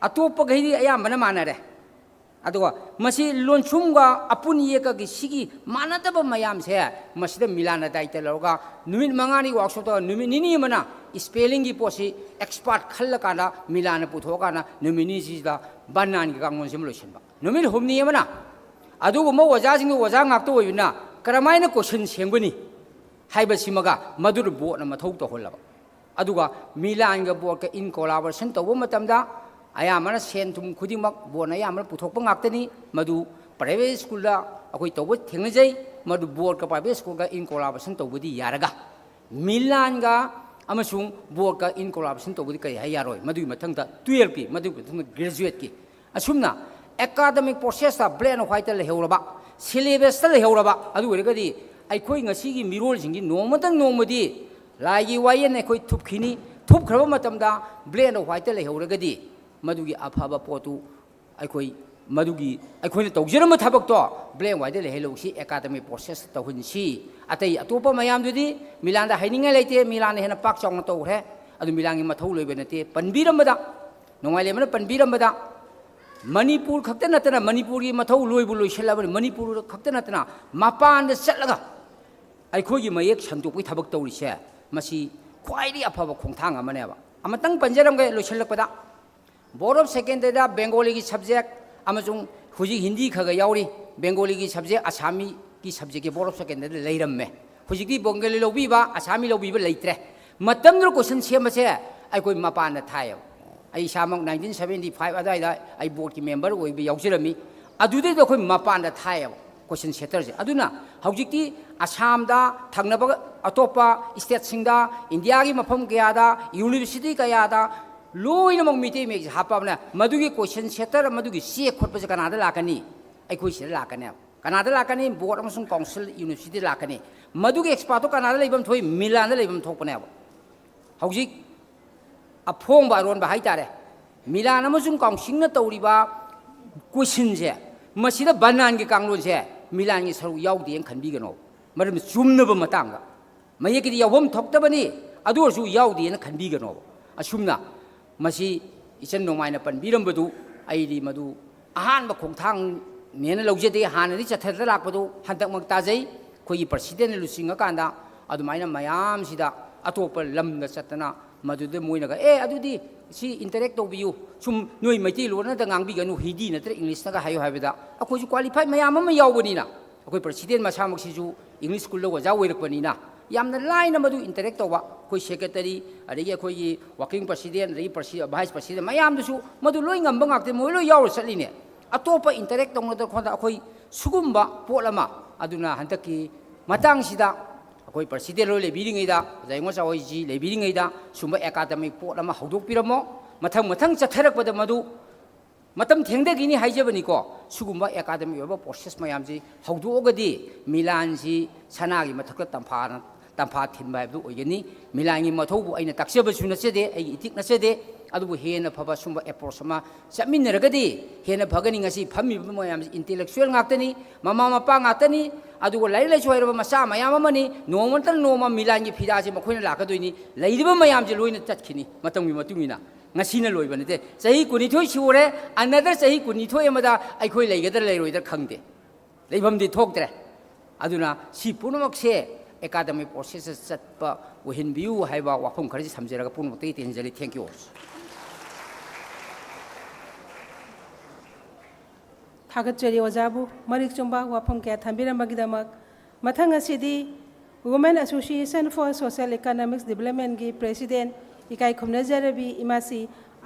ꯑꯇꯣꯞꯄꯈꯩꯗꯤ ꯑꯌꯥꯝꯕꯅ ꯃꯥꯟꯅꯔꯦ ꯑꯗꯨꯒ ꯃꯁꯤ ꯂꯣꯟꯁꯨꯝꯒ ꯑꯄꯨꯟ ꯌꯦꯛꯀꯒꯤ ꯁꯤꯒꯤ ꯃꯥꯟꯅꯗꯕ ꯃꯌꯥꯝꯁꯦ ꯃꯁꯤꯗ ꯃꯤꯂꯥꯟꯅ ꯗꯥꯏꯇ ꯂꯧꯔꯒ ꯅꯨꯃꯤꯠ 5ꯅꯤ ꯋꯥꯔꯛꯁꯣꯞꯇ ꯅꯨꯃꯤꯠ 2ꯅꯤ ꯑꯃꯅ ꯁ꯭ꯄꯦꯂꯤꯡꯒꯤ ꯄꯣꯠꯁꯤ ꯑꯦꯛꯁꯄꯥꯔꯠ ꯈꯜꯂꯀꯥꯟꯗ ꯃꯤꯂꯥꯟꯅ ꯄꯨꯊꯣꯛꯑꯀꯥꯟꯗ ꯅꯨꯃꯤꯠ 2ꯁꯤꯗ ꯕꯅꯥꯟꯒꯤ ꯀꯥꯡꯂꯣꯟꯁꯤ ꯑꯃ ꯂꯣꯏꯁꯤꯟꯕ ꯅꯨꯃꯤꯠ 6ꯅꯤ ꯑꯃꯅ ꯑꯗꯨꯒꯨꯝꯕ ꯑꯣꯖꯥꯁꯤꯡꯗꯨ ꯑꯣꯖꯥ ꯉꯥꯛꯇ ꯑꯣꯏꯕꯅ ꯀꯔꯝꯍꯥꯏꯅ ꯀꯣꯏꯁꯟ ꯁꯦꯝꯒꯅꯤ ꯍꯥꯏꯕꯁꯤꯃꯒ ꯃꯗꯨꯗ ꯕꯣꯔꯗꯅ ꯃꯊꯧ ꯇꯧꯍꯜꯂꯕ ꯑꯗꯨꯒ ꯃꯤꯂꯥꯟꯒ ꯕꯣꯔꯗꯀ ꯏꯟ ꯀꯣꯂꯥꯕꯣꯔꯦꯁꯟ ꯇꯧꯕ ꯃꯇꯝꯗ ꯑꯌꯥꯝꯕꯅ ꯁꯦꯟ ꯊꯨꯝ ꯈꯨꯗꯤꯡꯃꯛ ꯕꯣꯔꯗꯅ ꯑꯌꯥꯝꯕꯅ ꯄꯨꯊꯣꯛꯄ ꯉꯥꯛꯇꯅꯤ ꯃꯗꯨ ꯄ꯭ꯔꯥꯏꯚꯦꯠ ꯁ꯭ꯀꯨꯜꯗ ꯑꯩꯈꯣꯏ ꯇꯧꯕ ꯊꯦꯡꯅꯖꯩ ꯃꯗꯨ ꯕꯣꯔꯗꯀ ꯄ꯭ꯔꯥꯏꯚꯦꯠ ꯁ꯭ꯀꯨꯜꯒ ꯏꯟ ꯀꯣꯂꯥꯕꯣꯔꯦꯁꯟ ꯇꯧꯕꯗꯤ ꯌꯥꯔꯒ ꯃꯤꯂꯥꯟꯒ ꯑꯃꯁꯨꯡ ꯕꯣꯔꯗꯀ ꯏꯟ ꯀꯣꯂꯥꯕꯣꯔꯦꯁꯟ ꯇꯧꯕꯗꯤ ꯀꯔꯤ ꯍꯥꯏ ꯌꯥꯔꯣꯏ ꯃꯗꯨꯒꯤ ꯃꯊꯪꯗ 12ꯀꯤ ꯃꯗꯨꯒꯤ ꯃꯊꯪꯗ ꯒ꯭ꯔꯦꯖꯨꯑꯦꯠꯀꯤ ꯑꯁꯨꯝꯅ ꯑꯦꯀꯥꯗꯃꯤꯛ ꯄ꯭ꯔꯣꯁꯦꯁꯇ ꯕ꯭ꯂꯦꯛ ꯑꯦꯟ ꯋꯥꯏꯠꯇ ꯂꯩꯍꯧꯔꯕ ꯁꯤꯂꯦꯕꯁꯇ ꯂꯩꯍꯧꯔꯕ ꯑꯗꯨ ꯑꯣꯏꯔꯒꯗꯤ ꯑꯩꯈꯣꯏ ꯉꯁꯤꯒꯤ ꯃꯤꯔꯣꯜꯁꯤꯡꯒꯤ ꯅꯣꯡꯃꯗꯤ ꯂꯥꯏꯒꯤ ꯋꯥꯌꯦꯜ ꯑꯩꯈꯣꯏ ꯊꯨꯞꯈꯤꯅꯤ ꯊꯨꯞꯈ꯭ꯔꯕ ꯃꯇꯝꯗ ꯕ꯭ꯂꯦꯛ ꯑꯦꯟ ꯋꯥꯏꯠꯇ ꯂꯩꯍꯧꯔꯒꯗꯤ ꯃꯗꯨꯒꯤ ꯑꯐꯕ ꯄꯣꯠꯇꯨ ꯑꯩꯈꯣꯏꯅ ꯇꯧꯖꯔꯝꯕ ꯊꯕꯛꯇꯣ ꯕ꯭ꯂꯦꯛ ꯑꯦꯟ ꯋꯥꯏꯠꯇ ꯂꯩꯍꯜꯂꯧꯁꯤ ꯑꯦꯀꯥꯗꯃꯤꯛ ꯄ꯭ꯔꯣꯁꯦꯁ ꯇꯧꯍꯟꯁꯤ ꯑꯇꯩ ꯑꯇꯣꯞꯄ ꯃꯌꯥꯝꯗꯨꯗꯤ ꯃꯤꯂꯥꯟꯗ ꯍꯥꯏꯅꯤꯡꯉꯥꯏ ꯂꯩꯇꯦ ꯃꯤꯂꯥꯟꯅ ꯍꯦꯟꯅ ꯄꯥꯛ ꯆꯥꯎꯅ ꯇꯧꯈ꯭ꯔꯦ ꯑꯗꯨ ꯃꯤꯂꯥꯟꯒꯤ ꯃꯊꯧ ꯂꯩꯕ ꯅꯠꯇꯦ ꯄꯟꯕꯤꯔꯝꯕꯗ ꯅꯣꯡꯉꯥꯏꯂꯦꯝꯕꯅ ꯄꯟꯕꯤꯔꯝꯕꯗ ꯃꯅꯤꯄꯨꯔ ꯈꯛꯇ ꯅꯠꯇꯅ ꯃꯅꯤꯄꯨꯔꯒꯤ ꯃꯊꯧ ꯂꯣꯏꯁꯤꯜꯂꯕꯅꯤ ꯃꯅꯤꯄꯨꯔ ꯈꯛꯇ ꯅꯠꯇꯅ ꯃꯄꯥꯟꯗ ꯆꯠꯂꯒ ꯑꯩꯈꯣꯏꯒꯤ ꯃꯌꯦꯛ ꯁꯟꯗꯣꯛꯄꯒꯤ ꯊꯕꯛ ꯇꯧꯔꯤꯁꯦ ꯃꯁꯤ ꯈ꯭ꯋꯥꯏꯗꯒꯤ ꯑꯐꯕ ꯈꯣꯡꯊꯥꯡ ꯑꯃꯅꯦꯕ ꯑꯃꯇꯪ ꯄꯟꯖꯔꯝꯒꯦ ꯂꯣꯏꯁꯤꯜꯂꯛꯄꯗ ꯕꯣꯔꯗ ꯑꯣꯐ ꯁꯦꯀꯦꯟꯗꯔꯤꯗ ꯕꯦꯡꯒꯣꯂꯤꯒꯤ ꯁꯕꯖꯦꯛ ꯑꯃꯁꯨꯡ ꯍꯧꯖꯤꯛ ꯍꯤꯟꯗꯤ ꯈꯔ ꯌꯥꯎꯔꯤ ꯕꯦꯡꯒꯣꯂꯤꯒꯤ ꯁꯕꯖꯦꯛ ꯑꯁꯥꯃꯤꯒꯤ ꯁꯕꯖꯦꯛꯀꯤ ꯕꯣꯔꯗ ꯑꯣꯐ ꯁꯦꯀꯦꯟꯗꯔꯤꯗ ꯂꯩꯔꯝꯃꯦ ꯍꯧꯖꯤꯛꯇꯤ ꯕꯦꯡꯒꯣꯂꯤ ꯂꯧꯕꯤꯕ ꯑꯁꯥꯃꯤ ꯂꯧꯕꯤꯕ ꯂꯩꯇ꯭ꯔꯦ ꯃꯇꯝꯗꯨꯗ ꯀꯣꯏꯁꯟ ꯁꯦꯝꯕꯁꯦ ꯑꯩꯈꯣꯏ ꯃꯄꯥꯟꯗ ꯊꯥꯏꯌꯦꯕ ꯑꯩ ꯏꯁꯥꯃꯛ 1975 ꯑꯗꯨꯋꯥꯏꯗ ꯑꯩ ꯕꯣꯔꯗꯀꯤ ꯃꯦꯝꯕꯔ ꯑꯣꯏꯕ ꯌꯥꯎꯖꯔꯝꯃꯤ ꯑꯗꯨꯗꯩꯗ ꯑꯩꯈꯣꯏ ꯃꯄꯥꯟꯗ ꯊꯥꯏꯌꯦꯕ ꯀꯣꯏꯁꯟ ꯁꯦꯠꯇꯔꯁꯦ ꯑꯗꯨꯅ हौजिक्ति आसामदा थंगनब अतोपा स्टेटसिंगदा इंडिया की मफम कयादा यूनिवर्सिटी कयादा लोइनमक मिटे मेक हापाबना मदुगी क्वेश्चन सेटर मदुगी सी खोटपसे कनादा लाकनी अखोई से लाकने Kannada लाकनी board अमसुंग council university लाकनी मदुगी expert Kannada लेबम थोई मिलान लेबम थोपने हौजिक अफोंग बारोन बा हाइतारे मिलान अमसुंग काउंसिल न तौरिबा क्वेश्चन से मसीदा बनान के कांगलोन से मिलान की सरू याउदी खनबीगनो मरम चुमनब मतंगा मयेकि यावम थोक्तबनी अदुरसु याउदी खनबीगनो असुमना मसी इचन नोमायना पनबीरमबदु आइदी मदु अहानब खोंथांग नेना लौजदे हानदि चथरदा लाकबदु हंतकमक ताजै खोई प्रेसिडेंट लुसिंगा कांदा अदुमायना मयाम सिदा अतोप लमदा चतना मदुदे मोइनगा अदुदी सी इंटरेक्ट तौबियु सुम नोई मैती लोना दा ngangbiganu हिंदी नत्र इंग्लिश नगा हायो हाबेदा अखोजु क्वालिफाई मयाम अमा यावबनिना अखोई प्रेसिडेंट मसामक्सिजु इंग्लिश स्कूल लो वजा वेरकबनिना यामना लाइन मदु इंटरेक्ट तौबा कोई सेक्रेटरी अदगी अखोई वर्किंग प्रेसिडेंट अदगी वाइस प्रेसिडेंट मयाम दुसु मदु लोई ngamba ngakte मोइ लो यावर चलिने अतोप इंटरेक्ट तौनदा खोदा अखोई सुगुम्बा पोलमा अदुना हंतकी मतंगसिदा अखोई प्रेसिडेंट लो लेबिरिङैदा जायंगो चावैजी लेबिरिङैदा सुम्बा एकाडेमिक पोट अमा हौदोकपिरमो मथंग मथंग चथरकपदा मदु मतम थेंदगिनी हाइजबनिको सुगुम्बा एकाडेमिक ओबा प्रोसेस मयामजी हौदोगदी मिलानजी सनागी मथक तंफा थिनबा हाइबदु ओइगनी मिलानगी मथौबु अइना ताक्सेबसु नचदे अइ इतिक नचदे अदुबु हेना फबा सुम्बा एप्रोच अमा चमिनरगदी हेना भगनी ngasi फमी मयामजी इंटेलेक्चुअल ngakतनी ममा मपा ngakतनी अदुगो लाई लाई सोइरबा मसा मयाम अमनी नोमंतन नोमा मिलानगी फिदाजे मखोइना लाकदोइनी लैदिबा मयामजे लोइना चटखिनी मतंगी मतुंगिना ngасꯤꯅ ꯂꯣꯏꯕ ꯅꯠꯇꯦ ꯆꯍꯤ 22 ꯁꯨꯔꯦ ꯑꯅꯗꯔ ꯆꯍꯤ 22 ꯑꯃꯗ ꯑꯩꯈꯣꯏ ꯂꯩꯒꯗ꯭ꯔꯥ ꯂꯩꯔꯣꯏꯗ꯭ꯔꯥ ꯈꯪꯗꯦ ꯂꯩꯐꯝꯗꯤ ꯊꯣꯛꯇ꯭ꯔꯦ ꯑꯗꯨꯅ ꯁꯤ ꯄꯨꯝꯅꯃꯛꯁꯦ ꯑꯦꯀꯥꯗꯦꯃꯤꯛ ꯄ꯭ꯔꯣꯁꯦꯁꯇ ꯆꯠꯄ ꯑꯣꯏꯍꯟꯕꯤꯌꯨ ꯍꯥꯏꯕ ꯋꯥꯐꯝ ꯈꯔꯁꯤ ꯊꯝꯖꯔꯒ ꯄꯨꯝꯅꯃꯛꯇꯒꯤ ꯇꯦꯟꯖꯔꯤ ꯊꯦꯡꯛ ꯌꯨ थागतचरी ओजाबू मरिक चुम्बा वाफम क्या थम्बिरमगिदमक मथंग असिदी women association for social economics development की प्रेसिडेंट इकाई खुमनजरबी इमासी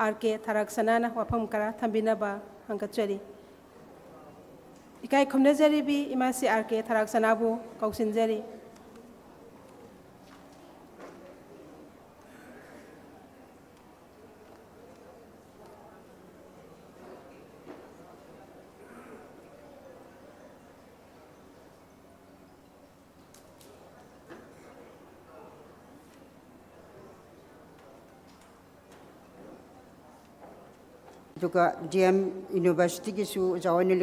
आरके थारक सनाना वाफम करा थम्बिनबा हंगतचरी इकाई खुमनजरबी इमासी आरके थारक सनाबू कौसिनजरी GM University की जावनी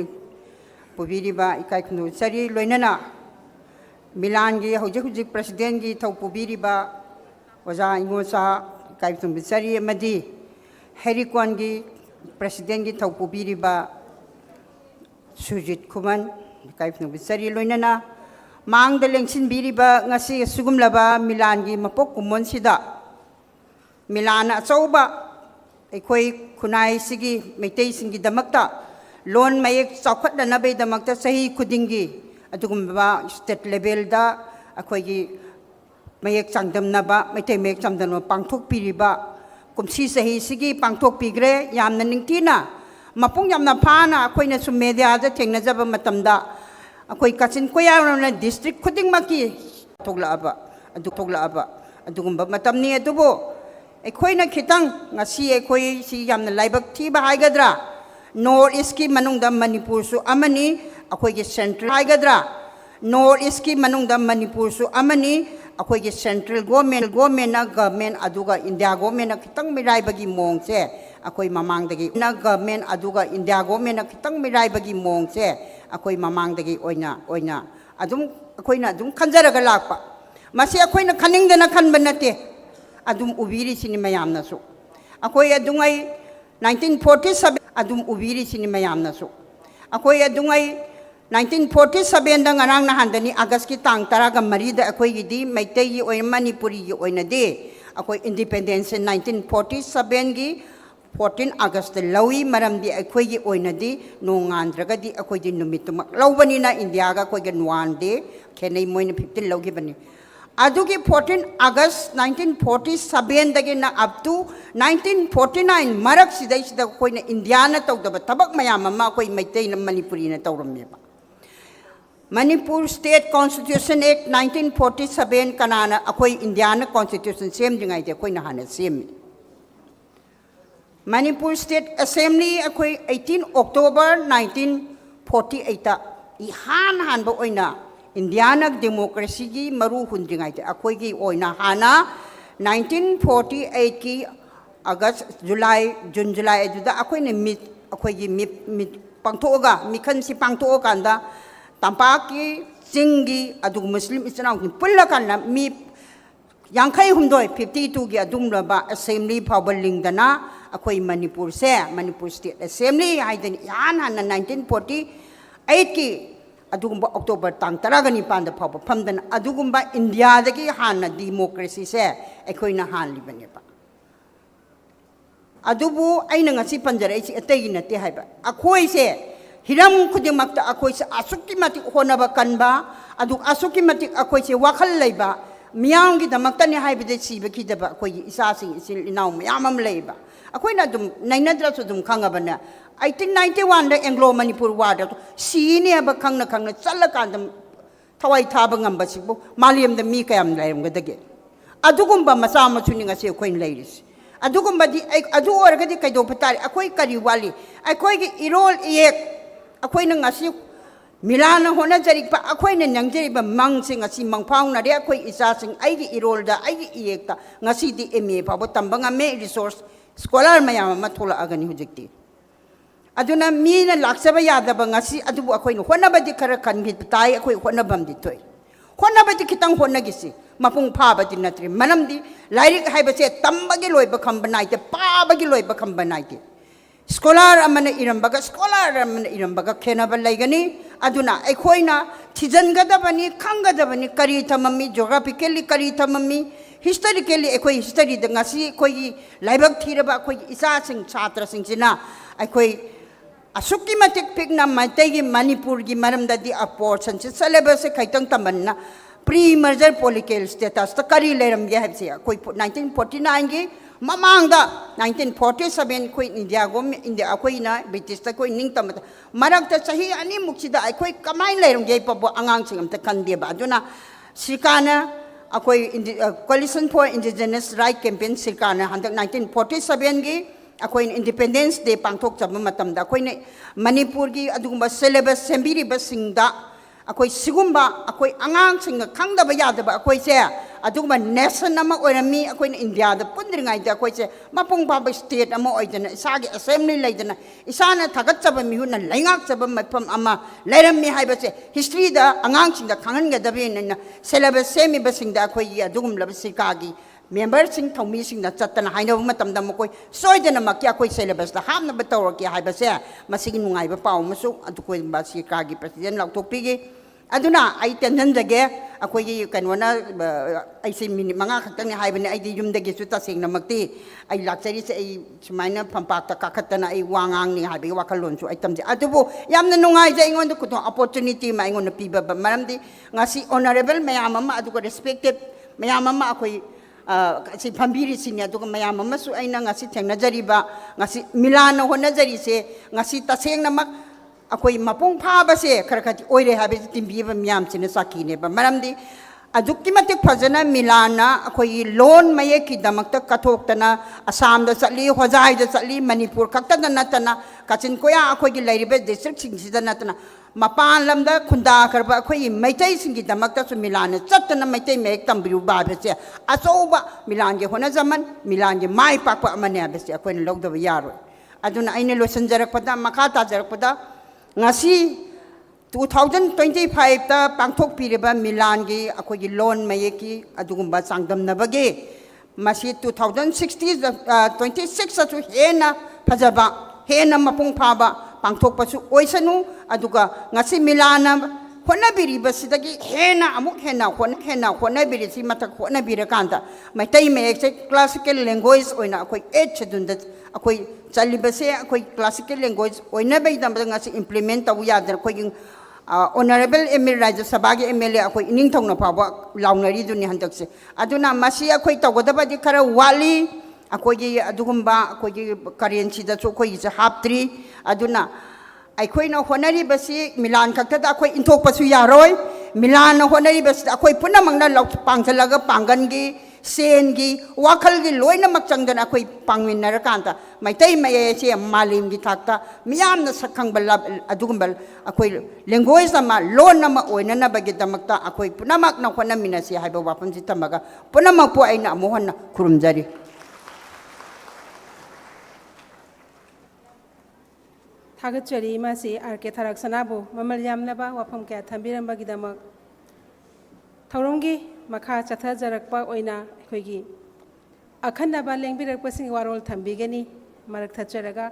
पुबीरीबा इकाई खुनु सरी लोइनना मिलान की हौजे हुजे प्रेसिडेंट की थौ पुबीरीबा ओजा इंगोसा इकाई खुनु सरी मदी हेरिकॉन की प्रेसिडेंट की थौ पुबीरीबा सुजित कुमन इकाई खुनु सरी लोइनना मांग द लेंसिन बीरीबा ngasi सुगुमलबा मिलान की मपोक कुमन सिदा मिलान अचौबा अखोई खुनाई सिगी मैतई सिंगी दमकता लोन मयेक चौखटनबे दमकता सही खुदिंगी अदुगुम्बा स्टेट लेवल दा अखोई मयेक चांगदमनबा मैतई मयेक चांगदम पांगथोक पिरिबा कुमसी सही सिगी पांगथोक पिग्रे यामना निंगतिना मपुंग यामना फाना अखोइना सु मीडिया दा थेंगनजबा मतमदा अखोई कचिन कोयारना डिस्ट्रिक्ट खुदिंगमकी थोगलाबा अदुगुम्बा मतमनी अदुबो अखोइना खितंग ngasi अखोई सी यामना लाइबक थीबा हाइगद्रा नॉर्थ ईस्ट की मनुंगदा मणिपुर सु अमनी अखोई के सेंट्रल हाइगद्रा नॉर्थ ईस्ट की मनुंगदा मणिपुर सु अमनी अखोई के सेंट्रल गवर्नमेंट ना गवर्नमेंट अदुगा इंडिया गवर्नमेंट ना खितंग मिराइबगी मोंग से अखोई ममांगदगी ना गवर्नमेंट अदुगा इंडिया गवर्नमेंट ना खितंग मिराइबगी मोंग से अखोई ममांगदगी ओइना अदुम अखोइना अदुम खंजरगा लाकपा मसी अखोइना खनिंगदना खनबा नते अदुम उबीरी सिनेमा यामनासु अखोई अदुंगाई 1947 अदुम उबीरी सिनेमा यामनासु अखोई अदुंगाई 1947 दा ngarang nahandani अगस्त की तांग 13 दा अखोई गिदी मैतई की ओय मणिपुरी की ओयना दे अखोई इंडिपेंडेंस 1947 की 14 अगस्त लवी मरमदी अखोई की ओयना दी नोंगांद्रगदी अखोई दी नुमितुमक लौबनीना इंडिया गा कोई नुआन दे खेनै मोइन 15 लौगिबनी अदुगी 14 अगस्त 1947 दगे ना अप टू 1949 मरक सिदैसिदा कोइना इंडिया ना तौदबा तबक मयाम अमा कोइ मैतै ना मणिपुरी ना तौरमेबा Manipur State Constitution Act 1947 kanana akoi Indiana Constitution same dingai de koi na hana same. Manipur State Assembly akoi 18 October 1948 han ba oina Indiana democracy gi maru hun dingai de akoi gi oina hana 1948 ki August June July aduda akoi ne mit akoi gi mit pangthoga mikhan si pangtho kanda Tampaki, Singi, Adu Muslim is now in Pulakan, me Yankai Humdoi, 52 Adumraba Assembly Powerling Dana, Akoi Manipur Se, Manipur State Assembly, I then Yan and 1948 Adumba October Tang Taragani Panda Papa Pamdan Adugumba India the Hana democracy se, Equina Han Libaneba. Adubu Ainangasi Panjara, a taking at the Hyper. Akoi se. Hiram kudimakta akoy sa asuki matik honaba kanba aduk asuki matik akoy sa wakal layba miyang kita makta ni haibide siba kita ba akoy isasing isil inaw miyamam layba akoy na dum nainadra so dum kanga ba na 1891 da Anglo Manipur war da sini ba kang na salakan dum thawai thaba ngamba sibo maliam da mi kayam layam gadage adugum ba masama suni nga si akoy layris adugum ba di adu or gadi kay do patari akoy kariwali akoy gi irol iyek akoy na ngasi milana hona jarik pa akoy na nangjeri ba mangsing ngasi mangpang na de akoy isa sing ai gi irolda ai gi iekta ngasi di MA pa bo tambanga me resource scholar mayam matula agani hujekti aduna mi na laksaba yada ba ngasi adu akoy no hona ba di kara kan git tai akoy hona bam di toy hona ba di kitang hona gisi mapung pa ba di natri manam di lairik hai ba se tambagi loy ba kambanai te pa ba gi loy ba kambanai te Scholar amana irambaga kenaba laigani aduna ekoina thijangadabani khangadabani kari thamami geographically kari thamami historically ekoi history da ngasi koi laibak thiraba koi isa sing chatra sing sina ekoi asuki matik pikna maitai gi Manipur gi maramda di portion se syllabus se khaitang tamanna pre-merger political status ta kari leram ge habse koi 1949 gi Mamangda 1947 koi India gom India akoi na British ta koi ning tam marak ta sahi ani muksida akoi kamai lerum ge pabo angang singam ta kande ba aduna sikana akoi coalition for indigenous right campaign sikana handak 1947 gi akoi independence day pangthok chab matam da akoi ne Manipur gi adugumba syllabus sembiri ba singda akoi sigumba akoi angang singa khangda ba yada ba akoi se aduguma nation nama oirami akoi India da pundringai da akoi se mapung ba state ama oidana isagi assembly laidana isana thagat chaba mihuna laingak chaba mapam ama lairam mi haiba se history da angang singa khangan ga dabe na syllabus semi ba singda akoi adugum lab sikagi member sing thomi sing na chatana haina matam da makoi soidana makya koi syllabus da hamna ba tawr ki haiba se masigi nungai ba paw masu adukoi ba sikagi president lautokpi gi aduna ai tenan dage akoi kanwana ai se minute manga khaktang ni haibani ai di yum dage su ta sing namakti ai laksari se ai sumaina pampak ta kakhatana ai wangang ni haibi wakalon su ai tamje adubo yamna nungai je ingon ku to opportunity ma ingon piba maramdi ngasi honorable mayam ama aduko respected mayam ama akoi si phambiri sinya aduko mayam ama su aina ngasi thengna jariba ngasi milana hona jari se ngasi taseng namak akoi mapung phaba se kharkhati oire habe timbi ba myam chine sakine ba maramdi adukki matik phajana milana akoi loan maye ki damakta kathok tana Assam da chali Hojai da chali Manipur khakta na natana kachin koya akoi gi lairibe district sing sida natana mapan lamda khunda karba akoi maitai sing gi damakta su milana chatna maitai mek tambiru ba be se asoba milan ge hona zaman milan ge mai pakpa amane be se akoi logda ba yaro aduna aine losan jarak pada makata jarak pada ngasi 2025 ta pangthok piriba Milan gi akoi gi loan mayeki adugumba sangdam nabage masi 2026 atu hena phajaba hena mapung phaba pangthok pasu oisanu aduga ngasi Milana hona biriba sidagi hena amuk hena hona biri si matak hona birakanta maitai mayek classical language oina akoi chedun da akoi chalibase akoi classical language oina bai dam ngasi implement tawu yadar koi honorable Emir Rajya Sabha gi MLA akoi ining thongna phawa launari duni handakse aduna masi akoi tawgodaba di khara wali akoi gi adugumba akoi gi currency da so koi ji haptri aduna ꯑꯩꯈꯣꯏꯅ ꯍꯣꯠꯅꯔꯤꯕꯁꯤ Milan ꯈꯛꯇꯗ ꯑꯩꯈꯣꯏ ꯏꯟꯊꯣꯛꯄꯁꯨ ꯌꯥꯔꯣꯏ ꯃꯤꯂꯥꯟꯅ ꯍꯣꯠꯅꯔꯤꯕꯁꯤꯗ ꯑꯩꯈꯣꯏ ꯄꯨꯝꯅꯃꯛꯅ ꯄꯥꯡꯁꯤꯜꯂꯒ ꯄꯥꯡꯒꯟꯒꯤ ꯁꯦꯟꯒꯤ ꯋꯥꯈꯜꯒꯤ ꯂꯣꯏꯅꯃꯛ ꯆꯪꯗꯅ ꯑꯩꯈꯣꯏ ꯄꯥꯡꯃꯤꯟꯅꯔꯀꯥꯟꯗ ꯃꯩꯇꯩ ꯃꯌꯦꯛꯁꯦ ꯃꯥꯂꯦꯝꯒꯤ ꯊꯥꯛꯇ ꯃꯤꯌꯥꯝꯅ ꯁꯛꯈꯪꯕ ꯑꯗꯨꯒꯨꯝꯕ ꯑꯩꯈꯣꯏ ꯂꯦꯡꯒ꯭ꯋꯦꯖ ꯑꯃ ꯂꯣꯟ ꯑꯃ ꯑꯣꯏꯅꯅꯕꯒꯤꯗꯃꯛꯇ ꯑꯩꯈꯣꯏ ꯄꯨꯝꯅꯃꯛꯅ ꯍꯣꯠꯅꯃꯤꯟꯅꯁꯤ ꯍꯥꯏꯕ ꯋꯥꯐꯝꯁꯤ ꯊꯝꯃꯒ ꯄꯨꯝꯅꯃꯛꯄꯨ ꯑꯩꯅ ꯑꯃꯨꯛ ꯍꯟꯅ ꯈꯨꯔꯨꯝꯖꯔꯤ ꯊꯥꯒꯠꯆꯔꯤ ꯏꯃꯥꯁꯤ ꯑꯥꯔ.ꯀꯦ ꯊꯥꯔꯛꯁꯅꯥꯕꯨ ꯃꯃꯜ ꯌꯥꯝꯂꯕ ꯋꯥꯐꯝ ꯀꯌꯥ ꯊꯝꯕꯤꯔꯝꯕꯒꯤꯗꯃꯛ ꯊꯧꯔꯝꯒꯤ ꯃꯈꯥ ꯆꯠꯊꯖꯔꯛꯄ ꯑꯣꯏꯅ ꯑꯩꯈꯣꯏꯒꯤ ꯑꯈꯟꯅꯕ ꯂꯦꯡꯕꯤꯔꯛꯄꯁꯤꯡ ꯋꯥꯔꯣꯜ ꯊꯝꯕꯤꯒꯅꯤ ꯃꯔꯛ ꯊꯠꯆꯔꯒ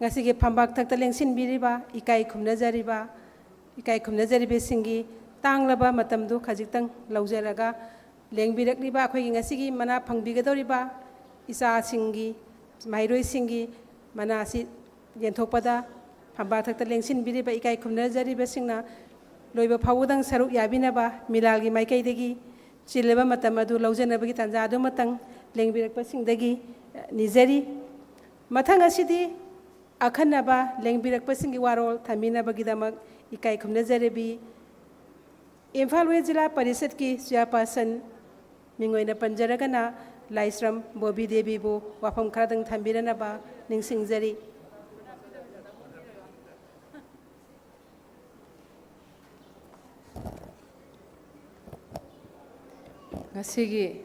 ꯉꯁꯤꯒꯤ ꯐꯝꯕꯥꯛ ꯊꯛꯇ ꯂꯦꯡꯁꯤꯟꯕꯤꯔꯤꯕ ꯏꯀꯥꯏ ꯈꯨꯝꯅꯖꯔꯤꯕꯁꯤꯡꯒꯤ ꯇꯥꯡꯂꯕ ꯃꯇꯝꯗꯨ ꯈꯖꯤꯛꯇꯪ ꯂꯧꯖꯔꯒ ꯂꯦꯡꯕꯤꯔꯛꯂꯤꯕ ꯑꯩꯈꯣꯏꯒꯤ ꯉꯁꯤꯒꯤ ꯃꯅꯥ ꯐꯪꯕꯤꯒꯗꯧꯔꯤꯕ ꯏꯆꯥꯁꯤꯡꯒꯤ ꯃꯍꯩꯔꯣꯏꯁꯤꯡꯒꯤ ꯃꯅꯥꯁꯤ ꯌꯦꯟꯊꯣꯛꯄꯗ ꯐꯝꯕꯥꯛ ꯊꯛꯇ ꯂꯦꯡꯁꯤꯟꯕꯤꯔꯤꯕ ꯏꯀꯥꯏ ꯈꯨꯝꯅꯖꯔꯤꯕꯁꯤꯡꯅ ꯂꯣꯏꯕ ꯐꯥꯎꯕꯗꯪ ꯁꯔꯨꯛ ꯌꯥꯕꯤꯅꯕ ꯃꯤꯂꯥꯜꯒꯤ ꯃꯥꯏꯀꯩꯗꯒꯤ ꯆꯤꯜꯂꯕ ꯃꯇꯝ ꯑꯗꯨ ꯂꯧꯖꯅꯕꯒꯤ ꯇꯥꯟꯖꯥ ꯑꯗꯨꯃꯇꯪ ꯂꯦꯡꯕꯤꯔꯛꯄꯁꯤꯡꯗꯒꯤ ꯅꯤꯖꯔꯤ ꯃꯊꯪ ꯑꯁꯤꯗꯤ ꯑꯈꯟꯅꯕ ꯂꯦꯡꯕꯤꯔꯛꯄꯁꯤꯡꯒꯤ ꯋꯥꯔꯣꯜ ꯊꯝꯕꯤꯅꯕꯒꯤꯗꯃꯛ ꯏꯀꯥꯏ ꯈꯨꯝꯅꯖꯔꯕꯤ ꯏꯝꯐꯥꯜ ꯋꯦꯁ ꯖꯤꯂꯥ ꯄꯔꯤꯁꯠꯀꯤ ꯆꯦꯌꯔꯄꯔꯁꯟ ꯃꯤꯡ ꯑꯣꯏꯅ ꯄꯟꯖꯔꯒꯅ ꯂꯥꯏꯁ꯭ꯔꯝ ꯕꯣꯕꯤ ꯗꯦꯕꯤꯕꯨ ꯋꯥꯐꯝ ꯈꯔꯗꯪ ꯊꯝꯕꯤꯔꯅꯕ ꯅꯤꯡꯁꯤꯡꯖꯔꯤ ꯉꯁꯤꯒꯤ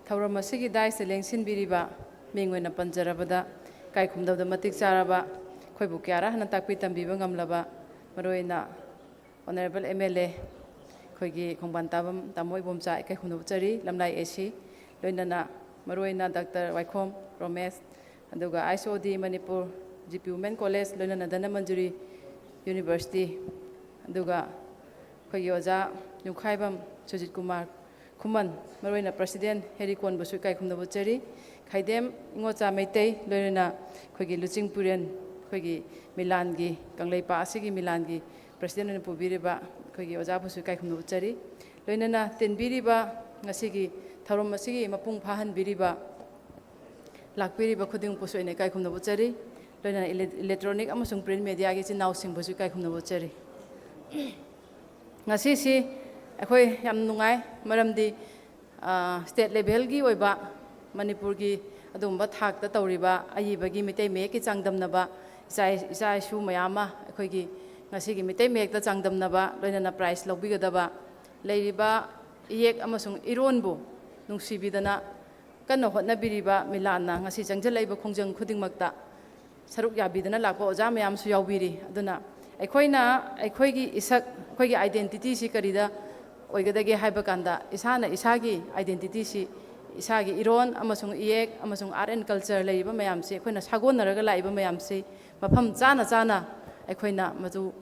ꯊꯧꯔꯝ ꯑꯁꯤꯒꯤ ꯗꯥꯏꯁꯇ ꯂꯦꯡꯁꯤꯟꯕꯤꯔꯤꯕ ꯃꯤꯡ ꯑꯣꯏꯅ ꯄꯟꯖꯔꯕꯗ ꯏꯀꯥꯏ ꯈꯨꯝꯅꯕꯗ ꯃꯇꯤꯛ ꯆꯥꯔꯕ ꯑꯩꯈꯣꯏꯕꯨ ꯀꯌꯥꯔ ꯍꯟꯅ ꯇꯥꯛꯄꯤ ꯇꯝꯕꯤꯕ ꯉꯝꯂꯕ ꯃꯔꯨꯑꯣꯏꯅ ꯑꯣꯅꯔꯦꯕꯜ MLA ꯑꯩꯈꯣꯏꯒꯤ ꯈꯣꯡꯕꯥꯟ ꯇꯥꯕꯝ ꯇꯥꯃꯣ ꯏꯕꯣꯝꯆꯥ ꯏꯀꯥꯏ ꯈꯨꯝꯅꯖꯔꯤ ꯂꯝꯂꯥꯏ AC ꯂꯣꯏꯅꯅ ꯃꯔꯨꯑꯣꯏꯅ ꯗꯥꯛꯇꯔ ꯋꯥꯏꯈꯣꯝ ꯔꯣꯃꯦꯁ ꯑꯗꯨꯒ ISOD Manipur GP women college ꯂꯣꯏꯅꯅ ꯙꯅꯃꯟꯖꯨꯔꯤ ꯌꯨꯅꯤꯚꯔꯁꯤꯇꯤ ꯑꯗꯨꯒ ꯑꯩꯈꯣꯏꯒꯤ ꯑꯣꯖꯥ ꯌꯨꯝꯈꯥꯏꯕꯝ ꯁꯨꯖꯤꯠ ꯀꯨꯃꯥꯔ ꯈꯨꯃꯟ ꯃꯔꯨꯑꯣꯏꯅ ꯄ꯭ꯔꯁꯤꯗꯦꯟ ꯍꯦꯔꯤ ꯀꯣꯟꯕꯨꯁꯨ ꯏꯀꯥꯏ ꯈꯨꯝꯅꯖꯔꯤ ꯈꯥꯏꯗꯦꯝ ꯏꯉꯣꯆꯥ ꯃꯩꯇꯩ ꯂꯣꯏꯅꯅ ꯑꯩꯈꯣꯏꯒꯤ ꯂꯨꯆꯤꯡ ꯄꯨꯔꯦꯟ ꯑꯩꯈꯣꯏꯒꯤ ꯃꯤꯂꯥꯟꯒꯤ ꯀꯪꯂꯩꯄꯥꯛ ꯑꯁꯤꯒꯤ ꯃꯤꯂꯥꯟꯒꯤ ꯄ꯭ꯔꯁꯤꯗꯦꯟ ꯑꯣꯏꯅ ꯄꯨꯕꯤꯔꯤꯕ ꯑꯩꯈꯣꯏꯒꯤ ꯑꯣꯖꯥꯕꯨꯁꯨ ꯏꯀꯥꯏ ꯈꯨꯝꯅꯖꯔꯤ ꯂꯣꯏꯅꯅ ꯇꯤꯟꯕꯤꯔꯤꯕ ꯉꯁꯤꯒꯤ ꯊꯧꯔꯝ ꯑꯁꯤꯒꯤ ꯃꯄꯨꯡ ꯐꯥꯍꯟꯕꯤꯔꯤꯕ ꯂꯥꯛꯄꯤꯔꯤꯕ ꯈꯨꯗꯤꯡꯃꯛꯄꯨꯁꯨ ꯑꯩꯅ ꯏꯀꯥꯏ ꯈꯨꯝꯅꯖꯔꯤ ꯂꯣꯏꯅꯅ ꯏꯂꯦꯛꯇ꯭ꯔꯣꯅꯤꯛ ꯑꯃꯁꯨꯡ ꯄ꯭ꯔꯤꯟ ꯃꯦꯗꯤꯌꯥꯒꯤ ꯏꯆꯤꯟ ꯏꯅꯥꯎꯁꯤꯡꯕꯨꯁꯨ ꯏꯀꯥꯏ ꯈꯨꯝꯅꯖꯔꯤ ꯉꯁꯤꯁꯤ ꯑꯩꯈꯣꯏ ꯌꯥꯝ ꯅꯨꯡꯉꯥꯏ ꯃꯔꯝꯗꯤ ꯁ꯭ꯇꯦꯠ ꯂꯦꯚꯦꯜꯒꯤ ꯑꯣꯏꯕ ꯃꯅꯤꯄꯨꯔꯒꯤ ꯑꯗꯨꯒꯨꯝꯕ ꯊꯥꯛꯇ ꯇꯧꯔꯤꯕ ꯑꯏꯕꯒꯤ ꯃꯩꯇꯩ ꯃꯌꯦꯛꯀꯤ ꯆꯥꯡꯗꯝꯅꯕ ꯏꯆꯥ ꯏꯁꯨ ꯃꯌꯥꯝ ꯑꯃ ꯑꯩꯈꯣꯏꯒꯤ ꯉꯁꯤꯒꯤ ꯃꯩꯇꯩ ꯃꯌꯦꯛꯇ ꯆꯥꯡꯗꯝꯅꯕ ꯂꯣꯏꯅꯅ ꯄ꯭ꯔꯥꯏꯖ ꯂꯧꯕꯤꯒꯗꯕ ꯂꯩꯔꯤꯕ ꯏꯌꯦꯛ ꯑꯃꯁꯨꯡ ꯏꯔꯣꯟꯕꯨ ꯅꯨꯡꯁꯤꯕꯤꯗꯅ ꯀꯟꯅ ꯍꯣꯠꯅꯕꯤꯔꯤꯕ ꯃꯤꯂꯥꯟꯅ ꯉꯁꯤ ꯆꯪꯁꯤꯜꯂꯛꯏꯕ ꯈꯣꯡꯖꯪ ꯈꯨꯗꯤꯡꯃꯛꯇ ꯁꯔꯨꯛ ꯌꯥꯕꯤꯗꯅ ꯂꯥꯛꯄ ꯑꯣꯖꯥ ꯃꯌꯥꯝꯁꯨ ꯌꯥꯎꯕꯤꯔꯤ ꯑꯗꯨꯅ ꯑꯩꯈꯣꯏꯅ ꯑꯩꯈꯣꯏꯒꯤ ꯏꯁꯛ ꯑꯩꯈꯣꯏꯒꯤ ꯑꯥꯏꯗꯦꯟꯇꯤꯇꯤꯁꯤ ꯀꯔꯤꯗ ꯑꯣꯏꯒꯗꯒꯦ ꯍꯥꯏꯕ ꯀꯥꯟꯗ ꯏꯁꯥꯅ ꯏꯁꯥꯒꯤ ꯑꯥꯏꯗꯦꯟꯇꯤꯇꯤꯁꯤ ꯏꯁꯥꯒꯤ ꯏꯔꯣꯟ ꯑꯃꯁꯨꯡ ꯏꯌꯦꯛ ꯑꯃꯁꯨꯡ ꯑꯥꯔꯠ ꯑꯦꯟ ꯀꯜꯆꯔ ꯂꯩꯔꯤꯕ ꯃꯌꯥꯝꯁꯤ ꯑꯩꯈꯣꯏꯅ ꯁꯥꯒꯣꯟꯅꯔꯒ ꯂꯥꯛꯏꯕ ꯃꯌꯥꯝꯁꯤ ꯃꯐꯝ ꯆꯥꯅ ꯆꯥꯅ ꯑꯩꯈꯣꯏꯅ ꯃꯗꯨ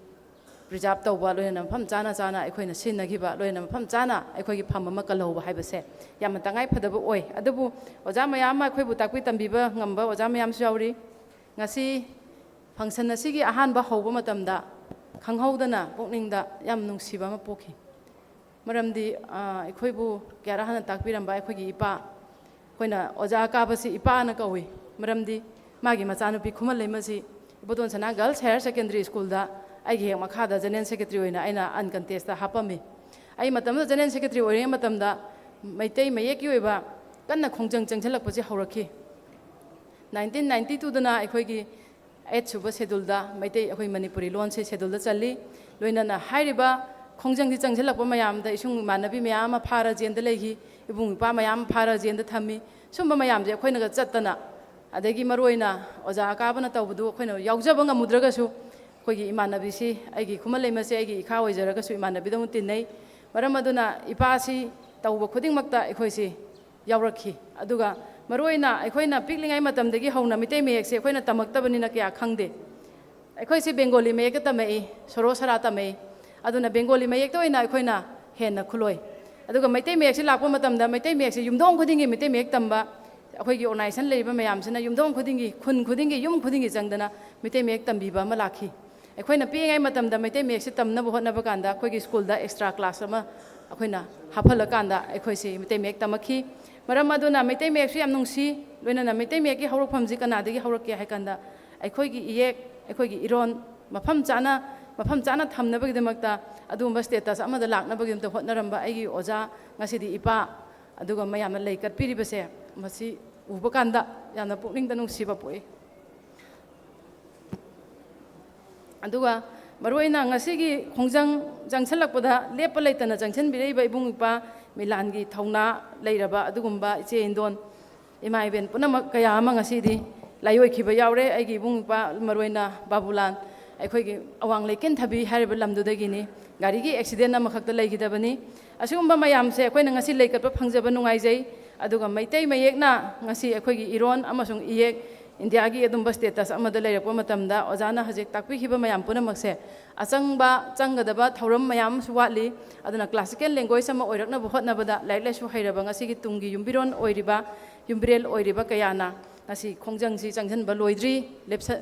ꯄ꯭ꯔꯤꯖꯥꯕ ꯇꯧꯕ ꯂꯣꯏꯅꯅ ꯃꯐꯝ ꯆꯥꯅ ꯆꯥꯅ ꯑꯩꯈꯣꯏꯅ ꯁꯤꯖꯤꯟꯅꯈꯤꯕ ꯂꯣꯏꯅꯅ ꯃꯐꯝ ꯆꯥꯅ ꯑꯩꯈꯣꯏꯒꯤ ꯐꯝ ꯑꯃ ꯀꯜꯍꯧꯕ ꯍꯥꯏꯕꯁꯦ ꯌꯥꯝꯅ ꯇꯉꯥꯏꯐꯗꯕ ꯑꯣꯏ ꯑꯗꯨꯕꯨ ꯑꯣꯖꯥ ꯃꯌꯥꯝ ꯑꯃ ꯑꯩꯈꯣꯏꯕꯨ ꯇꯥꯛꯄꯤ ꯇꯝꯕꯤꯕ ꯉꯝꯕ ꯑꯣꯖꯥ ꯃꯌꯥꯝꯁꯨ ꯌꯥꯎꯔꯤ ꯉꯁꯤ ꯐꯪꯁꯟ ꯑꯁꯤꯒꯤ ꯑꯍꯥꯟꯕ ꯍꯧꯕ ꯃꯇꯝꯗ ꯈꯪꯍꯧꯗꯅ ꯄꯨꯛꯅꯤꯡꯗ ꯌꯥꯝ ꯅꯨꯡꯁꯤꯕ ꯑꯃ ꯄꯣꯛꯈꯤ ꯃꯔꯝꯗꯤ ꯑꯩꯈꯣꯏꯕꯨ ꯀꯌꯥꯔ ꯍꯥꯟꯅ ꯇꯥꯛꯄꯤꯔꯝꯕ ꯑꯩꯈꯣꯏꯒꯤ ꯏꯄꯥ ꯑꯩꯈꯣꯏꯅ ꯑꯣꯖꯥ ꯀꯥꯕꯁꯤ ꯏꯄꯥꯅ ꯀꯧꯏ ꯃꯔꯝꯗꯤ ꯃꯥꯒꯤ ꯃꯆꯥꯅꯨꯄꯤ ꯈꯨꯃꯟ ꯂꯩꯃꯁꯤ ꯏꯕꯣꯇꯣꯟ ꯁꯅꯥ ꯒꯔꯜꯁ ꯍꯥꯌꯔ ꯁꯦꯀꯦꯟꯗꯔꯤ ꯁ꯭ꯀꯨꯜꯗ ꯑꯩꯒꯤ ꯍꯦꯛ ꯃꯈꯥꯗ ꯖꯦꯅꯔꯦꯜ ꯁꯦꯀ꯭ꯔꯦꯇꯔꯤ ꯑꯣꯏꯅ ꯑꯩꯅ ꯑꯟꯀꯟꯇꯦꯁꯇ ꯍꯥꯞꯄꯝꯃꯤ ꯑꯩ ꯃꯇꯝꯗꯨꯗ ꯖꯦꯅꯔꯦꯜ ꯁꯦꯀ꯭ꯔꯦꯇꯔꯤ ꯑꯣꯏꯔꯤꯉꯩ ꯃꯇꯝꯗ ꯃꯩꯇꯩ ꯃꯌꯦꯛꯀꯤ ꯑꯣꯏꯕ ꯀꯟꯅ ꯈꯣꯡꯖꯪ ꯆꯪꯁꯤꯜꯂꯛꯄꯁꯤ ꯍꯧꯔꯛꯈꯤ 1992ꯗꯅ ꯑꯩꯈꯣꯏꯒꯤ 8 ꯁꯨꯕ ꯁꯦꯗꯨꯜꯗ ꯃꯩꯇꯩ ꯑꯩꯈꯣꯏ ꯃꯅꯤꯄꯨꯔꯤ ꯂꯣꯟꯁꯦ ꯁꯦꯗꯨꯜꯗ ꯆꯜꯂꯤ ꯂꯣꯏꯅꯅ ꯍꯥꯏꯔꯤꯕ ꯈꯣꯡꯖꯪꯁꯤ ꯆꯪꯁꯤꯜꯂꯛꯄ ꯃꯌꯥꯝꯗ ꯏꯁꯨꯡ ꯏꯃꯥꯟꯅꯕꯤ ꯃꯌꯥꯝ ꯑꯃ ꯐꯥꯔ ꯖꯦꯟꯗ ꯂꯩꯈꯤ ꯏꯕꯨꯡ ꯏꯄ꯭ꯋꯥ ꯃꯌꯥꯝ ꯑꯃ ꯐꯥꯔ ꯖꯦꯟꯗ ꯊꯝꯃꯤ ꯁꯨꯝꯕ ꯃꯌꯥꯝꯁꯦ ꯑꯩꯈꯣꯏꯅꯒ ꯆꯠꯇꯅ ꯑꯗꯒꯤ ꯃꯔꯨꯑꯣꯏꯅ ꯑꯣꯖꯥ ꯑꯀꯥꯕꯅ ꯇꯧꯕꯗꯨ ꯑꯩꯈꯣꯏꯅ ꯌꯥꯎꯖꯕ ꯉꯝꯃꯨꯗ꯭ꯔꯒꯁꯨ ꯑꯩꯈꯣꯏꯒꯤ ꯏꯃꯥꯟꯅꯕꯤꯁꯤ ꯑꯩꯒꯤ ꯈꯨꯃꯟ ꯂꯩꯃꯁꯦ ꯑꯩꯒꯤ ꯏꯈꯥ ꯑꯣꯏꯖꯔꯒꯁꯨ ꯏꯃꯥꯟꯅꯕꯤꯗꯧꯅ ꯇꯤꯟꯅꯩ ꯃꯔꯝ ꯑꯗꯨꯅ ꯏꯄꯥꯁꯤ ꯇꯧꯕ ꯈꯨꯗꯤꯡꯃꯛꯇ ꯑꯩꯈꯣꯏꯁꯤ ꯌꯥꯎꯔꯛꯈꯤ ꯑꯗꯨꯒ ꯃꯔꯨꯑꯣꯏꯅ ꯑꯩꯈꯣꯏꯅ ꯄꯤꯛꯂꯤꯉꯩ ꯃꯇꯝꯗꯒꯤ ꯍꯧꯅ ꯃꯩꯇꯩ ꯃꯌꯦꯛꯁꯦ ꯑꯩꯈꯣꯏꯅ ꯇꯝꯃꯛꯇꯕꯅꯤꯅ ꯀꯌꯥ ꯈꯪꯗꯦ ꯑꯩꯈꯣꯏꯁꯤ ꯕꯦꯡꯒꯣꯂꯤ ꯃꯌꯦꯛꯇ ꯇꯝꯃꯛꯏ ꯁꯣꯔꯣ ꯁꯔꯥ ꯇꯝꯃꯛꯏ ꯑꯗꯨꯅ ꯕꯦꯡꯒꯣꯂꯤ ꯃꯌꯦꯛꯇ ꯑꯣꯏꯅ ꯑꯩꯈꯣꯏꯅ ꯍꯦꯟꯅ ꯈꯨꯂꯣꯏ ꯑꯗꯨꯒ ꯃꯩꯇꯩ ꯃꯌꯦꯛꯁꯤ ꯂꯥꯛꯄ ꯃꯇꯝꯗ ꯃꯩꯇꯩ ꯃꯌꯦꯛꯁꯤ ꯌꯨꯝꯊꯣꯡ ꯈꯨꯗꯤꯡꯒꯤ ꯃꯩꯇꯩ ꯃꯌꯦꯛ ꯇꯝꯕ ꯑꯩꯈꯣꯏꯒꯤ ꯑꯣꯔꯒꯅꯥꯏꯖꯦꯁꯟ ꯂꯩꯔꯤꯕ ꯃꯌꯥꯝꯁꯤꯅ ꯌꯨꯝꯊꯣꯡ ꯈꯨꯗꯤꯡꯒꯤ ꯈꯨꯟ ꯈꯨꯗꯤꯡꯒꯤ ꯌꯨꯝ ꯈꯨꯗꯤꯡꯒꯤ ꯆꯪꯗꯅ ꯃꯩꯇꯩ ꯃꯌꯦꯛ ꯇꯝꯕꯤꯕ ꯑꯃ ꯂꯥꯛꯈꯤ ꯑꯩꯈꯣꯏꯅ ꯄꯤꯛꯏꯉꯩ ꯃꯇꯝꯗ ꯃꯩꯇꯩ ꯃꯌꯦꯛꯁꯤ ꯇꯝꯅꯕ ꯍꯣꯠꯅꯕ ꯀꯥꯟꯗ ꯑꯩꯈꯣꯏꯒꯤ ꯁ꯭ꯀꯨꯜꯗ ꯑꯦꯛꯁꯇ꯭ꯔꯥ ꯀ꯭ꯂꯥꯁ ꯑꯃ ꯑꯩꯈꯣꯏꯅ ꯍꯥꯞꯍꯜꯂꯀꯥꯟꯗ ꯑꯩꯈꯣꯏꯁꯤ ꯃꯩꯇꯩ ꯃꯌꯦꯛ ꯇꯝꯃꯛꯈꯤ ꯃꯔꯝ ꯑꯗꯨꯅ ꯃꯩꯇꯩ ꯃꯌꯦꯛꯁꯨ ꯌꯥꯝ ꯅꯨꯡꯁꯤ ꯂꯣꯏꯅꯅ ꯃꯩꯇꯩ ꯃꯌꯦꯛꯀꯤ ꯍꯧꯔꯛꯐꯝꯁꯤ ꯀꯅꯥꯗꯒꯤ ꯍꯧꯔꯛꯀꯦ ꯍꯥꯏ ꯀꯥꯟꯗ ꯑꯩꯈꯣꯏꯒꯤ ꯏꯌꯦꯛ ꯑꯩꯈꯣꯏꯒꯤ ꯏꯔꯣꯟ mafam chana thamnabagidamagta adumba status amada laknabagidamta hotnaramba aigi oja ngasidi ipa aduga mayamna leikat piribase masi ubakanda yamna pukning danung siba poe aduga maruina ngasigi khongjang jangsalakpada lepa leitana jangchen birei ba ibung ipa milangi thauna leiraba adugumba iche indon ima event punamak kaya ama ngasidi layoi khiba yaure aigi ibung ipa maruina babulan ꯑꯩꯈꯣꯏꯒꯤ ꯑꯋꯥꯡ ꯂꯩꯀꯦꯟ ꯊꯕꯤ ꯍꯥꯏꯔꯤꯕ ꯂꯝꯗꯨꯗꯒꯤꯅꯤ ꯒꯥꯔꯤꯒꯤ accident ꯑꯃꯈꯛꯇ ꯂꯩꯈꯤꯗꯕꯅꯤ ꯑꯁꯤꯒꯨꯝꯕ ꯃꯌꯥꯝꯁꯦ ꯑꯩꯈꯣꯏꯅ ꯉꯁꯤ ꯂꯩꯀꯠꯄ ꯐꯪꯖꯕ ꯅꯨꯡꯉꯥꯏꯖꯩ ꯑꯗꯨꯒ ꯃꯩꯇꯩ ꯃꯌꯦꯛꯅ ꯉꯁꯤ ꯑꯩꯈꯣꯏꯒꯤ ꯏꯔꯣꯟ ꯑꯃꯁꯨꯡ ꯏꯌꯦꯛ ꯏꯟꯗꯤꯌꯥꯒꯤ ꯑꯗꯨꯝꯕ ꯁ꯭ꯇꯦꯇꯁ ꯑꯃꯗ ꯂꯩꯔꯛꯄ ꯃꯇꯝꯗ ꯑꯣꯖꯥꯅ ꯍꯧꯖꯤꯛ ꯇꯥꯛꯄꯤꯈꯤꯕ ꯃꯌꯥꯝ ꯄꯨꯝꯅꯃꯛꯁꯦ ꯑꯆꯪꯕ ꯆꯪꯒꯗꯕ ꯊꯧꯔꯝ ꯃꯌꯥꯝ ꯑꯃꯁꯨ ꯋꯥꯠꯂꯤ ꯑꯗꯨꯅ ꯀ꯭ꯂꯥꯁꯤꯀꯦꯜ ꯂꯦꯡꯒ꯭ꯋꯦꯖ ꯑꯃ ꯑꯣꯏꯔꯛꯅꯕ ꯍꯣꯠꯅꯕꯗ ꯂꯥꯏꯔꯤꯛ ꯂꯥꯏꯁꯨ ꯍꯩꯔꯕ ꯉꯁꯤꯒꯤ ꯇꯨꯡꯒꯤ ꯌꯨꯝꯕꯤꯔꯣꯟ ꯑꯣꯏꯔꯤꯕ ꯌꯨꯝꯕꯤꯔꯦꯜ ꯑꯣꯏꯔꯤꯕ ꯀꯌꯥꯅ ngasi khongjangsi changhanba loidri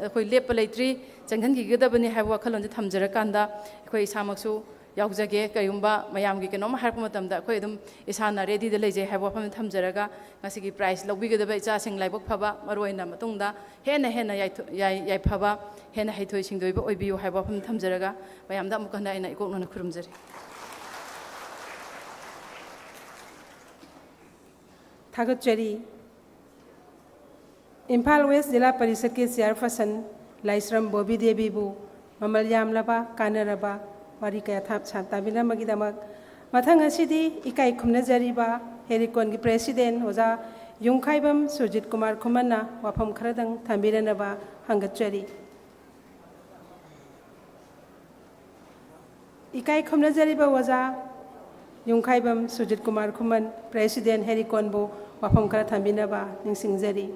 akhoi lepa leitri changhangigadabani haiba wakhalonje thamjarakanda akhoi isamaksu yaujage kayumba mayamgi kenom harpa matamda akhoi adum isana ready da leje haiba wafam thamjaraga ngasi gi prize logbigadaba icha sing laibok phaba maroina matungda hena yai phaba hena haithoi singdoiba oibiu haiba wafam thamjaraga mayamda amukanda ina ikoknona khurumjari थागतचरी Imphal West Zilla Parishad के chairperson Laishram Bobby देवीबू ममल यामलबा कानरबा वारी कया ताबिनमगिदमक मथंग असिदी इकाई खुमनजरीबा हेरिकॉन की president ओजा युंखाइबम सुजित कुमार खुमन्ना वाफम खरदंग थंबिरनबा हंगतचरी इकाई खुमनजरीबा ओजा युंखाइबम सुजित कुमार खुमन प्रेसिडेंट हेरिकॉन बो वाफम खर थंबिनबा निंसिंगजरी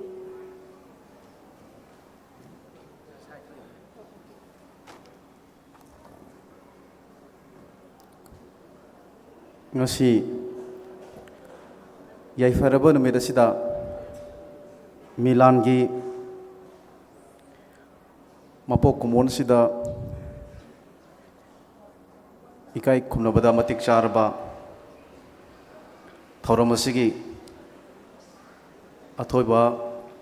ngasi yaifaraba numit asida milan gi mapok kumon sida ikai khumnabada matik charba thoram asigi athoiba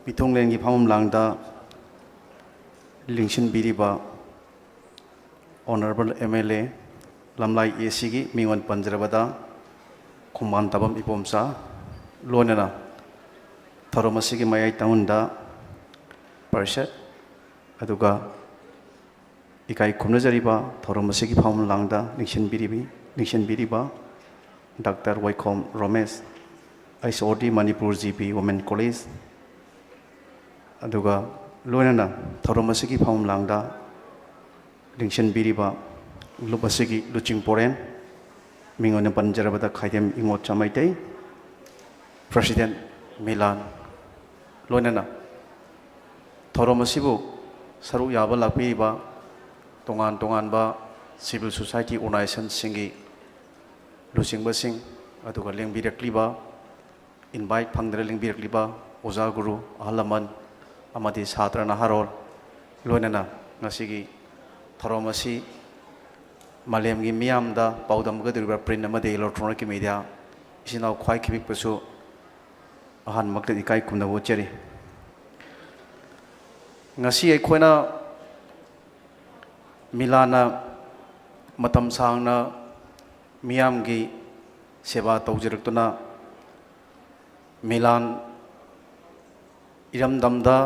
mitonglen gi phamum langda lingshin biriba honorable MLA lamlai ACG mingon panjarabada kuman tabam ipomsa lonena thoramasigi mayai taunda parset aduga ikai khumnajariba thoramasigi pham langda nikshin biriba Dr. Waikom Romesh ISOD Manipur GP Women College aduga lonena thoramasigi pham langda nikshin biriba lupasigi luching poren mingon panjarabada khaidem ingot chamaitei president milan lonena thoromasibu saru yaba lakpi ba tongan ba civil society organization singi luching basing aduga lengbirakli ba invite phangdra lengbirakli ba oja guru ahalaman amadi chhatra naharol lonena ngasigi thoromasi Malem gi miam da paudam ga dirba print ama de electronic media isina khwai khibik pasu ahan makta ikai kumna wo cheri ngasi ai khoina milana matam sangna miam gi seba tawjiraktuna milan iram damda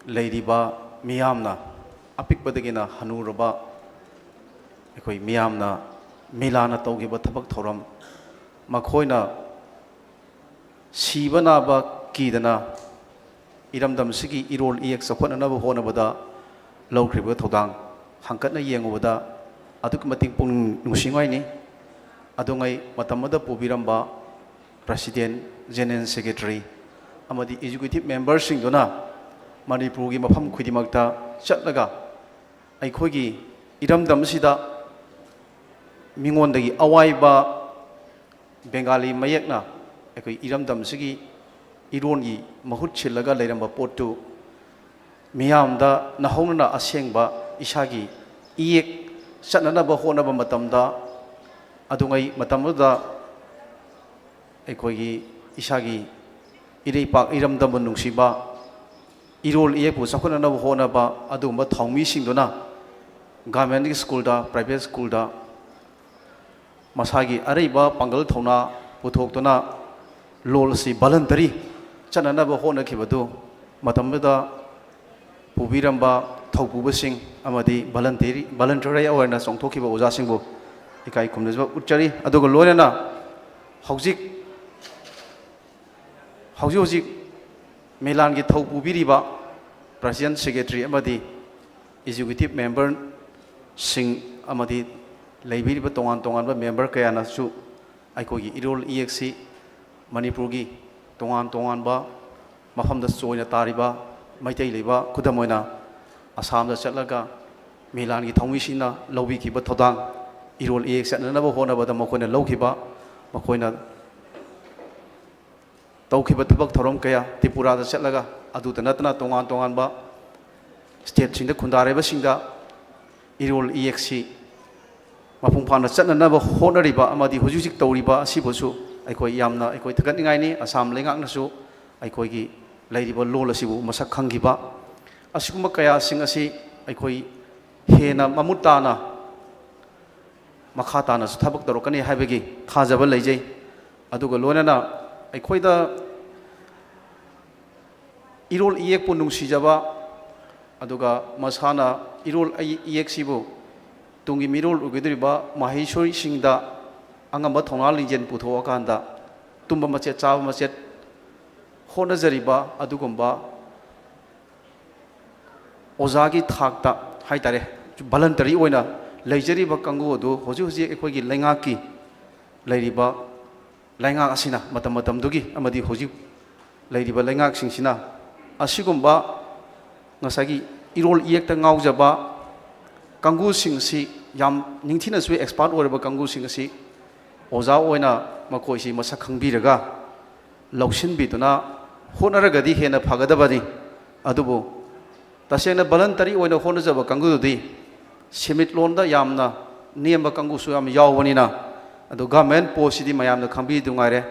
leiriba miamna apik badagina hanuraba ꯑꯩꯈꯣꯏ ꯃꯤꯌꯥꯝꯅ ꯃꯤꯂꯥꯅ ꯇꯧꯈꯤꯕ ꯊꯕꯛ ꯊꯧꯔꯝ ꯃꯈꯣꯏꯅ ꯁꯤꯕ ꯅꯥꯕ ꯀꯤꯗꯅ ꯏꯔꯝꯗꯝꯁꯤꯒꯤ ꯏꯔꯣꯜ ꯏꯌꯦꯛ ꯆꯥꯎꯈꯠꯅꯅꯕ ꯍꯣꯠꯅꯕꯗ ꯂꯧꯈ꯭ꯔꯤꯕ ꯊꯧꯗꯥꯡ ꯍꯪꯀꯠꯅ ꯌꯦꯡꯉꯨꯕꯗ ꯑꯗꯨꯛꯀꯤ ꯃꯇꯤꯛ ꯄꯨꯛꯅꯤꯡ ꯅꯨꯡꯁꯤꯉꯥꯏꯅꯤ ꯑꯗꯨꯉꯩ ꯃꯇꯝ ꯑꯃꯗ ꯄꯨꯕꯤꯔꯝꯕ ꯄ꯭ꯔꯁꯤꯗꯦꯟꯠ ꯖꯦꯅꯔꯦꯜ ꯁꯦꯀ꯭ꯔꯦꯇꯔꯤ ꯑꯃꯗꯤ ꯑꯦꯛꯖꯤꯀ꯭ꯌꯨꯇꯤꯕ ꯃꯦꯝꯕꯔꯁꯤꯡꯗꯨꯅ ꯃꯅꯤꯄꯨꯔꯒꯤ ꯃꯐꯝ ꯈꯨꯗꯤꯡꯃꯛꯇ ꯆꯠꯂꯒ ꯑꯩꯈꯣꯏꯒꯤ 이름담시다 민원대기 아와이바 벵갈리 마역나 그 이름담시기 이론이 마후칠라가 레름바 포트 미암다 나홍나 아생바 이샤기 이익 샷나나바 호나바 마tamda 아둥아이 마tam다 에코기 이샤기 이레이박 이름담은 농시바 1월 2일부 사건하나 호나바 아두마 통미싱도나 government school private school मसागी अरब पांगल थौना पुथोक्तुना लोल से वॉलंटरी चननब होनखिबदु मतमदा पुबिरंबा थौपुबसिंग अमदी वॉलंटरी अवेयरनेस चोंथोखिबा ओजासिंगबु इकाई खुमनजबा उच्चरी अदुग लोयना हौजिक मेलान की थौपुबिरिबा प्रेसिडेंट सेक्रेटरी अमदी एग्जीक्यूटिव मेंबर सिंह अमदी लेबिरिबा तोंगान तोंगान मेंबर कयानासु अखोगी इरोल EXC मणिपुर की तोंगान तोंगान मफमदा चोयना तारिबा मैतै लेबा खुदम ओइना आसाम चलगा मेलान की थौमिसिना लौबिखिबा थौदांग इरोल EXC चननबा होनबदा मखोइना लौखिबा मखोइना तौखिबा थबक थौरम कया त्रिपुरा चलगा अदुत नतना तोंगान तोंगान स्टेट सिंदा खुंदारेबा सिंदा इरोल EXC मपुंग फाना चननबा होनरिबा अमदी हुजुजिक तौरिबा असिबसु अखोई यामना अखोई थगतनिंगाइनी आसाम लेंगाकनसु अखोईगी लैरिबा लोल असिबु मसक खंगिबा असिगुम कया सिंग असि अखोई हेना ममुताना मखाताना थबक तौरकनी हाइबगी थाजबा लैजै अदुगा लोनना अखोईदा इरोल EXC पु नुंसिजबा अदुगा मसाना इरोल EXC बु तुंगी मिरोल उगदरिबा माहिसोई सिंगदा अंगम थौना लिंजेन पुथोकांदा तुम्बा मचेत चाव मचेत होनजरिबा अदुगुंबा ओजागी थाकता हाइतारे वॉलंटरी ओइना लेजरिबा कंगु अदु होजि होजि एखोगी लैंगाकी लैरिबा लैंगा असिना मतम मतमदुगी अमदी होजि लैरिबा लैंगाक सिंसिना असिगुंबा ngасagi irol EXC ta ngaujaba kangu singsi yam ningthina su expert oraba kangu singsi oza oina makoi si masak khangbiraga lausin bituna honaragadi hena phagadabadi adubu tasena voluntary oina honajaba kangu di simit londa yamna niamba kangu su yam yawbanina adu government post di mayamna khangbi dungaire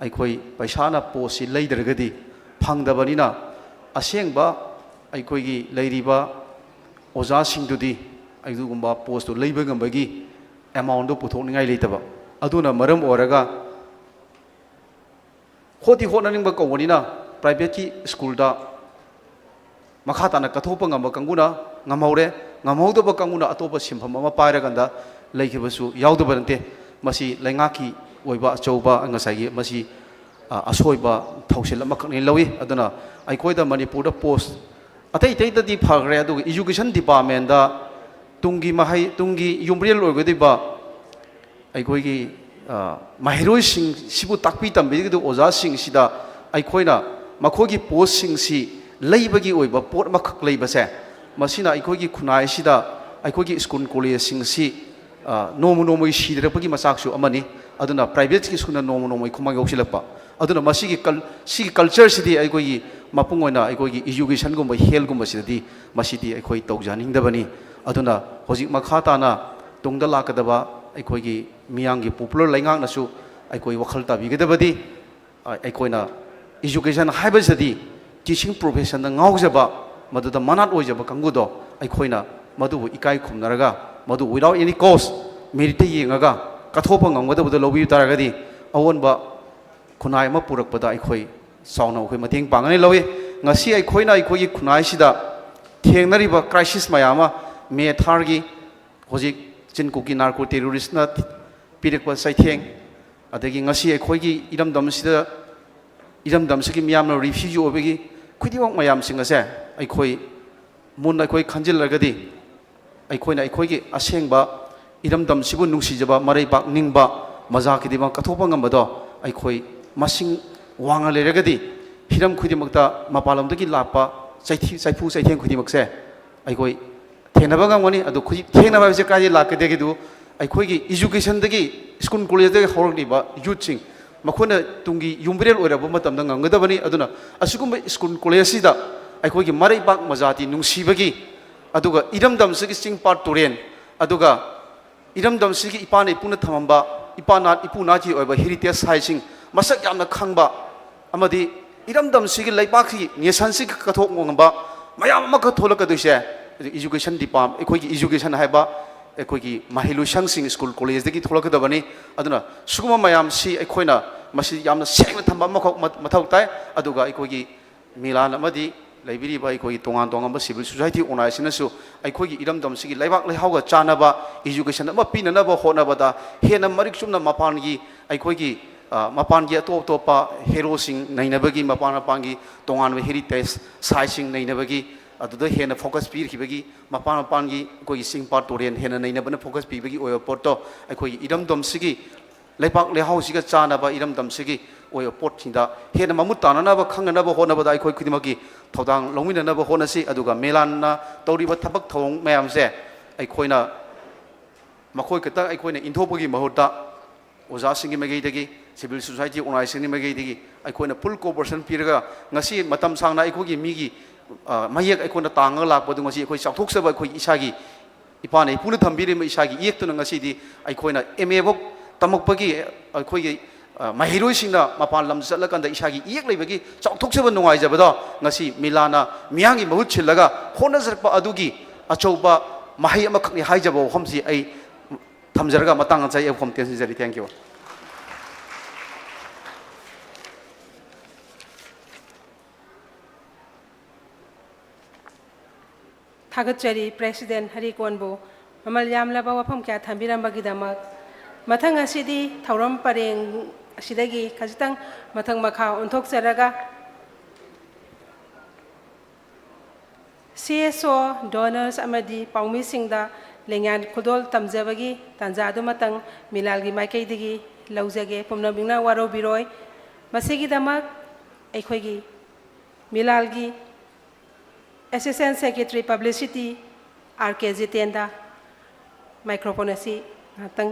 aikoi paisana post si leidragadi phangdabanina asengba अखोगी लेरिबा ओजा सिंगदुदी अदुगुंबा post लेबा गंबगी amount दो पुथोनिंगाई लेतबा अदुना मरम ओरगा होती होननिंग कौबनिना private की school दा मखाताना कथोपा ngamba कंगुना ngamaure ngamauदबा कंगुना अतोपा सिंफम अमा पायरगंदा लेखिबसु याउदबा नते मसी लैंगाकी ओइबा अचौबा ngसागी मसी असोइबा थौसिल अमखनि लवी अदुना अखोइदा Manipur post अतई तई फग्रे education department Tungi महई Tungi यूमरियल ओगदिबा अखोगी महिरोई सिंग सिबु ताकपी तंबिगदु ओजा सिंग सिदा अखोइना मखोगी पोस्ट सिंग सि लेबगी ओइबा पोट मखक लेबसे मसिना अखोगी खुनाई सिदा अखोगी स्कूल कॉलेज सिंग सि नोमु नोमु सिदरपगी मसाकसु अमनी अदुना प्राइवेट की स्कूल नोमु नोमु खुमाग यौसिलपा अदुना मसिगी कल्चर सिदी अखोगी मपुंगोना अखोगी एजुकेशन गुंबा हेल्थ गुंबा सिदी मसिदी अखोई तौजानिंगदबनी अदुना होजिक मखाताना तुंगदा लाकदबा अखोगी मियांगी पॉपुलर लैंगांगनासु अखोई वखल ताबिगदबदी अखोइना एजुकेशन हाइबसदी टीचिंग प्रोफेशन दा ngaujaba मदुदा मनात ओइजबा कंगुदो अखोइना मदुबु इकाई खुमनरगा मदु विदाउट एनी कॉस्ट मेरिट येंगागा कथोपा ngamgadabda lobi taragadi awonba खुनाई मा पुरकपदा अखोई साउना अखोई मतेंग पांगने लवे ngasi अखोइना अखोई खुनाई सिदा थेंगनरिबा क्राइसिस मयामा मे थारगी होजिक चिनकुकी नार्को टेररिस्ट ना पिरकपा साइथेंग अदगी ngasi अखोई इरमदम सिगी मियामना रिफ्यूजी ओबेगी खुदिवक मयाम सिंगसे अखोई मुन अखोई खंजिलरगदी अखोइना अखोई असेंगबा इरमदम सिबु नुंसिजबा मरैबाक निंगबा मजाकिदिबा कथोपा ngambado अखोई मसिंग वांगा लेरगदी हिरम खुदिमकता मपालमदगी लापा साइफू साइथेंग खुदिमकसे अखोई थेनबा ngangani adu खुदि थेनबा से काजे लाकदेगिदु अखोई एजुकेशन दगी स्कूल कॉलेज दगी हरगनिबा यूथ सिंग मखोना Tungi यूमब्रेल ओरबा मतमदा ngangdabani aduna asugumba school college सिदा अखोई मरैबाक मजाति नुंसिबगी अदुगा इरमदम सिगी सिंग पार्ट टोरेन अदुगा इरमदम सिगी इपाने पुना थमंबा इपाना इपुनाची ओबा हेरिटेज साइसिंग मसक यामना खंगबा अमदी इरमदम सिगी लैबाखी nation सिगी कथोक ngamba mayam amaka tholakaduse education department ꯑꯩꯈꯣꯏꯒꯤ education ꯍꯥꯏꯕ ꯑꯩꯈꯣꯏꯒꯤ ꯃꯍꯩꯂꯣꯏꯁꯪꯁꯤꯡ ꯁ꯭ꯀꯨꯜ ꯀꯣꯂꯦꯖꯗꯒꯤ ꯊꯣꯛꯂꯛꯀꯗꯕꯅꯤ ꯑꯗꯨꯅ ꯁꯤꯒꯨꯝꯕ ꯃꯌꯥꯝꯁꯤ ꯑꯩꯈꯣꯏꯅ ꯃꯁꯤ ꯌꯥꯝꯅ ꯁꯦꯡꯅ ꯊꯝꯕ ꯑꯃꯈꯛ ꯃꯊꯧ ꯇꯥꯏ ꯑꯗꯨꯒ ꯑꯩꯈꯣꯏꯒꯤ ꯃꯤꯂꯥꯟ ꯑꯃꯗꯤ ꯂꯩꯕꯤꯔꯤꯕ ꯑꯩꯈꯣꯏꯒꯤ ꯇꯣꯉꯥꯟ ꯇꯣꯉꯥꯟꯕ ꯁꯤꯚꯤꯜ ꯁꯣꯁꯥꯏꯇꯤ ꯑꯣꯔꯒꯅꯥꯏꯖꯦꯁꯟꯅꯁꯨ ꯑꯩꯈꯣꯏꯒꯤ ꯏꯔꯝꯗꯝꯁꯤꯒꯤ ꯂꯩꯕꯥꯛ ꯂꯩꯍꯥꯎꯒ ꯆꯥꯟꯅꯕ education ꯑꯃ ꯄꯤꯅꯅꯕ ꯍꯣꯠꯅꯕꯗ ꯍꯦꯟꯅ ꯃꯔꯤꯛ ꯆꯨꯝꯅ ꯃꯄꯥꯟꯒꯤ ꯑꯩꯈꯣꯏꯒꯤ ꯃꯄꯥꯟꯒꯤ ꯑꯇꯣꯞ ꯑꯇꯣꯞꯄ ꯍꯦꯔꯣꯁꯤꯡ ꯅꯩꯅꯕꯒꯤ ꯃꯄꯥꯟꯒꯤ ꯇꯣꯉꯥꯟꯕ ꯍꯦꯔꯤꯇꯦꯖ ꯁꯥꯏꯠꯁꯤꯡ ꯅꯩꯅꯕꯒꯤ ꯑꯗꯨꯗ ꯍꯦꯟꯅ ꯐꯣꯀꯁ ꯄꯤꯔꯈꯤꯕꯒꯤ ꯃꯄꯥꯟꯒꯤ ꯑꯩꯈꯣꯏꯒꯤ ꯆꯤꯡ ꯄꯥꯠ ꯇꯨꯔꯦꯟ ꯍꯦꯟꯅ ꯅꯩꯅꯕꯅ ꯐꯣꯀꯁ ꯄꯤꯕꯒꯤ ꯑꯣꯏꯕ ꯄꯣꯠꯇꯣ ꯑꯩꯈꯣꯏꯒꯤ ꯏꯔꯝꯗꯝꯁꯤꯒꯤ ꯂꯩꯕꯥꯛ ꯂꯩꯍꯥꯎꯁꯤꯒ ꯆꯥꯟꯅꯕ ꯏꯔꯝꯗꯝꯁꯤꯒꯤ ꯑꯣꯏꯕ ꯄꯣꯠꯁꯤꯡꯗ ꯍꯦꯟꯅ ꯃꯃꯨꯠ ꯇꯥꯅꯅꯕ ꯈꯪꯅꯅꯕ ꯍꯣꯠꯅꯕꯗ ꯑꯩꯈꯣꯏ ꯈꯨꯗꯤꯡꯃꯛꯀꯤ ꯊꯧꯗꯥꯡ ꯂꯧꯃꯤꯟꯅꯅꯕ ꯍꯣꯠꯅꯁꯤ ꯑꯗꯨꯒ ꯃꯦꯂꯥꯟꯅ ꯇꯧꯔꯤꯕ ꯊꯕꯛ ꯊꯧꯔꯝ ꯃꯌꯥꯝꯁꯦ ꯑꯩꯈꯣꯏꯅ ꯃꯈꯣꯏ ꯈꯛꯇꯪ ꯑꯩꯈꯣꯏꯅ ꯏꯟꯊꯣꯛꯄꯒꯤ ꯃꯍꯨꯠꯇ ꯑꯣꯖꯥꯁꯤꯡꯒꯤ ꯃꯥꯏꯀꯩꯗꯒꯤ ꯁꯤꯚꯤꯜ ꯁꯣꯁꯥꯏꯇꯤ ꯑꯣꯔꯒꯅꯥꯏꯖꯦꯁꯟꯒꯤ ꯃꯥꯏꯀꯩꯗꯒꯤ ꯑꯩꯈꯣꯏꯅ ꯐꯨꯜ ꯀꯣꯑꯣꯄꯔꯦꯁꯟ ꯄꯤꯔꯒ ꯉꯁꯤ ꯃꯇꯝ ꯁꯥꯡꯅ ꯑꯩꯈꯣꯏꯒꯤ ꯃꯤꯒꯤ ꯃꯌꯦꯛ ꯑꯩꯈꯣꯏꯅ ꯇꯥꯡꯉꯒ ꯂꯥꯛꯄꯗꯨ ꯉꯁꯤ ꯑꯩꯈꯣꯏ ꯆꯥꯎꯊꯣꯛꯆꯕ ꯑꯩꯈꯣꯏꯒꯤ ꯏꯁꯥꯒꯤ ꯏꯄꯥꯅ ꯏꯄꯨꯅ ꯊꯝꯕꯤꯔꯤꯕ ꯏꯁꯥꯒꯤ ꯏꯌꯦꯛꯇꯨꯅ ꯉꯁꯤꯗꯤ ꯑꯩꯈꯣꯏꯅ MA ꯐꯥꯎ ꯇꯝꯃꯛꯄꯒꯤ ꯑꯩꯈꯣꯏꯒꯤ ꯃꯍꯩꯔꯣꯏꯁꯤꯡꯅ ꯃꯄꯥꯟ ꯂꯝꯗ ꯆꯠꯂꯀꯥꯟꯗ ꯏꯁꯥꯒꯤ ꯏꯌꯦꯛ ꯂꯩꯕꯒꯤ ꯆꯥꯎꯊꯣꯛꯆꯕ ꯅꯨꯡꯉꯥꯏꯖꯕꯗꯣ ꯉꯁꯤ ꯃꯤꯂꯥꯟꯅ ꯃꯤꯌꯥꯝꯒꯤ ꯃꯍꯨꯠ ꯁꯤꯜꯂꯒ ꯍꯣꯠꯅꯖꯔꯛꯄ ꯑꯗꯨꯒꯤ ꯑꯆꯧꯕ ꯃꯍꯩ ꯑꯃꯈꯛꯅꯤ ꯍꯥꯏꯖꯕ ꯋꯥꯐꯝꯁꯤ ꯑꯩ ꯊꯝꯖꯔꯒ ꯃꯇꯥꯡ ꯑꯁꯤ ꯑꯩ ꯋꯥꯐꯝ ꯇꯦꯟꯁꯤꯟꯖꯔꯤ ꯊꯦꯡꯛ ꯌꯨ थागतचरी प्रेसिडेंट हरिकोनबू ममल यामलबा वफम क्या थंबिरमबगीदमक मथंग असिदी थौरम परेंग असिदगी खजितंग मथंग मखा ओंथोकचरगा CSO donors amadi paumi-singda lengan khudol tamjabagi tanjadu matang milalgi maikaidagi laujage pumnabingna waro biroi masigi damak aikhoigi milalgi Assistant Secretary Publicity RK Jitenda microphone asi ngatang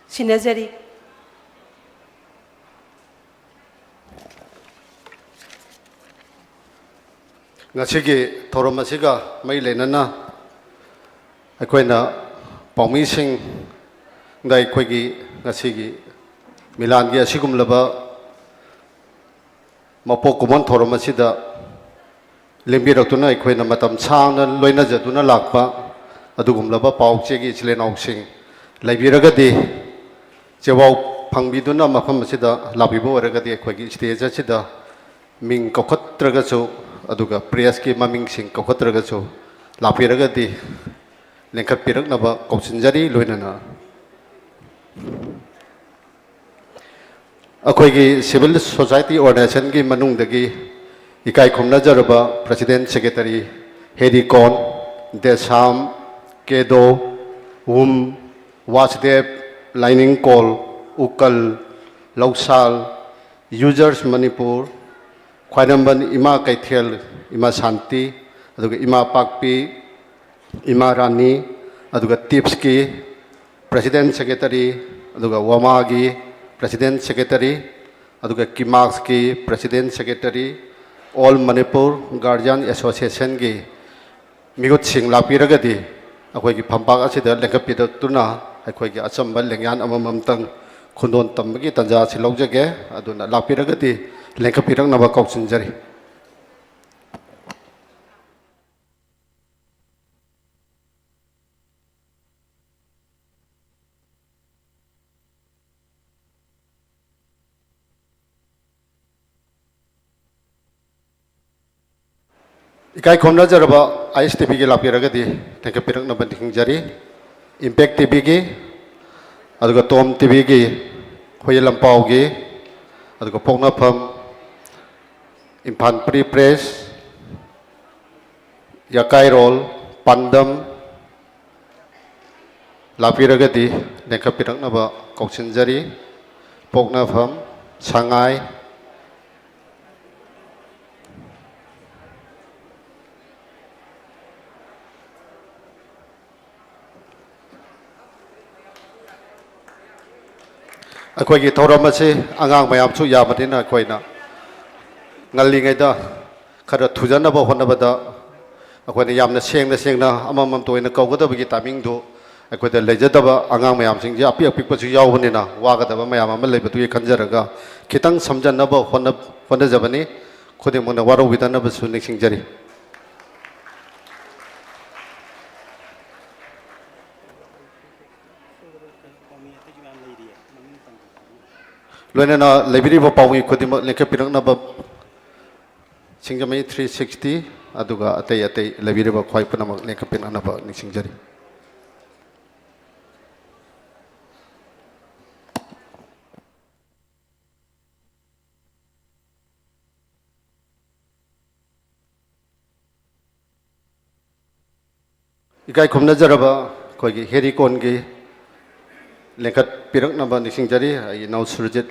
sinajari ngachigi thorom asiga mai lenana akoina paumi sing dai khoigi ngachigi milan gi asigum laba mapok kumon thorom asida lembirakuna akoina matam changna loina jaduna lakpa adugum laba pauchegi chilenausing laibiragadi chewau phangbiduna mafam asida labibo waragadi akoigi stage asida ming kokhatragachu aduga press ki maming sing kokhatragachu lapiragadi lengkap piraknaba kausinjari loinana akoigi civil society organization ki manungdagi ikai khomnajaraba president secretary Heri Kon Desam Kedo Wasdev Lining Call Ukal Lausal Users Manipur Khwainamban Ima Kaithel Ima Santi aduga Ima Pakpi Ima Rani aduga Tipski President Secretary aduga Wamagi President Secretary aduga Kimakski President Secretary All Manipur Guardian Association gi migut sing lapiragadi akoigi phampak asida lengkapidakuna akoigi achamba lengyan amamamtang khundon tambagi tanja silaujage aduna lapiragadi lengkapiraknaba kausinjari ikai khomna jaraba ISTV gi lapiragadi lengkapiraknaba dingjari Impact TV gi aduga Tom TV gi hoyelampau gi aduga Poknafam Imphal Free Press Yakai Roll Pandam lapiragadi lengkapiraknaba kausinjari Poknafam Sangai akoigi thoram ase angang mayam chu yamadina akoina ngallingaida khara thujanaba honabada akoina yamna sengna amamam toina kaugadabagi timing do akoida lejadaba angang mayam sing ja api api chu yawbnina wagadaba mayam am leibatu khanjaraga khitang samjanaba honajabani khudimuna waro bidanaba su niksing jari लोनना लेबिरिबो पावी खुदिमक लेखपिरकनब सिंगमई 360 अदुगा अतै अतै लेबिरिबो ख्वाइ पुनमक लेखपिरकनब निसिंजरी इकाई खुमनजरबा कोई हेरिकोन की लेखत पिरकनब निसिंजरी नौ सुरजित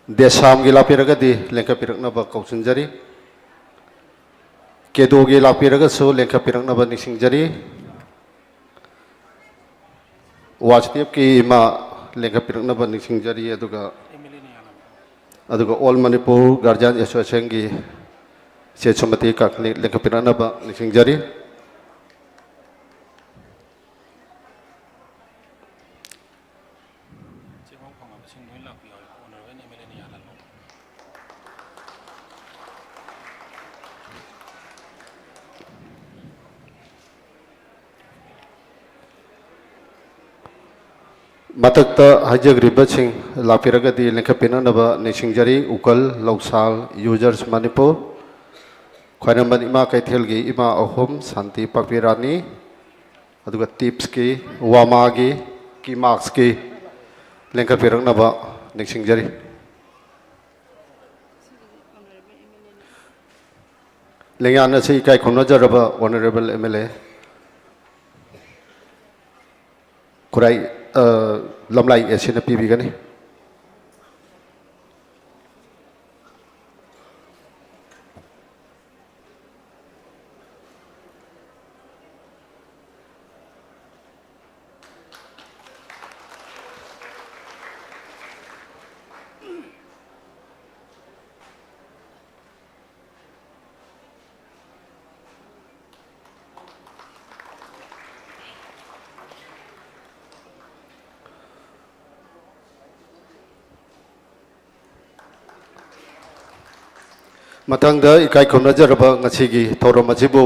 देशाम की लापिरगदी लेखा पिरकनब कौसुंजरी केदो की लापिरगसु लेखा पिरकनब निसिंजरी वाचदेव की इमा लेखा पिरकनब निसिंजरी अदुगा ऑल मणिपुर गार्जियन एसोसिएशन की चेचुमती का लेखा पिरकनब निसिंजरी मतकता हजग्रिबसिंग लापिरगदी लेखपिननब निसिंजरी उकल लौसाल यूजर्स मणिपुर ख्वाइनमन इमा कैथेलगी इमा अहोम शांति पाकपिरानी अदुगा टिप्स की वामागी की मार्क्स की लेखपिरनब निसिंजरी लेंगान से इकाई खुमनजरब ऑनरेबल एमएलए खुराई लमलाई एसिन पीबीगनी मतंगदा इकाई खुमनजरब ngasiगी थौरम असिबु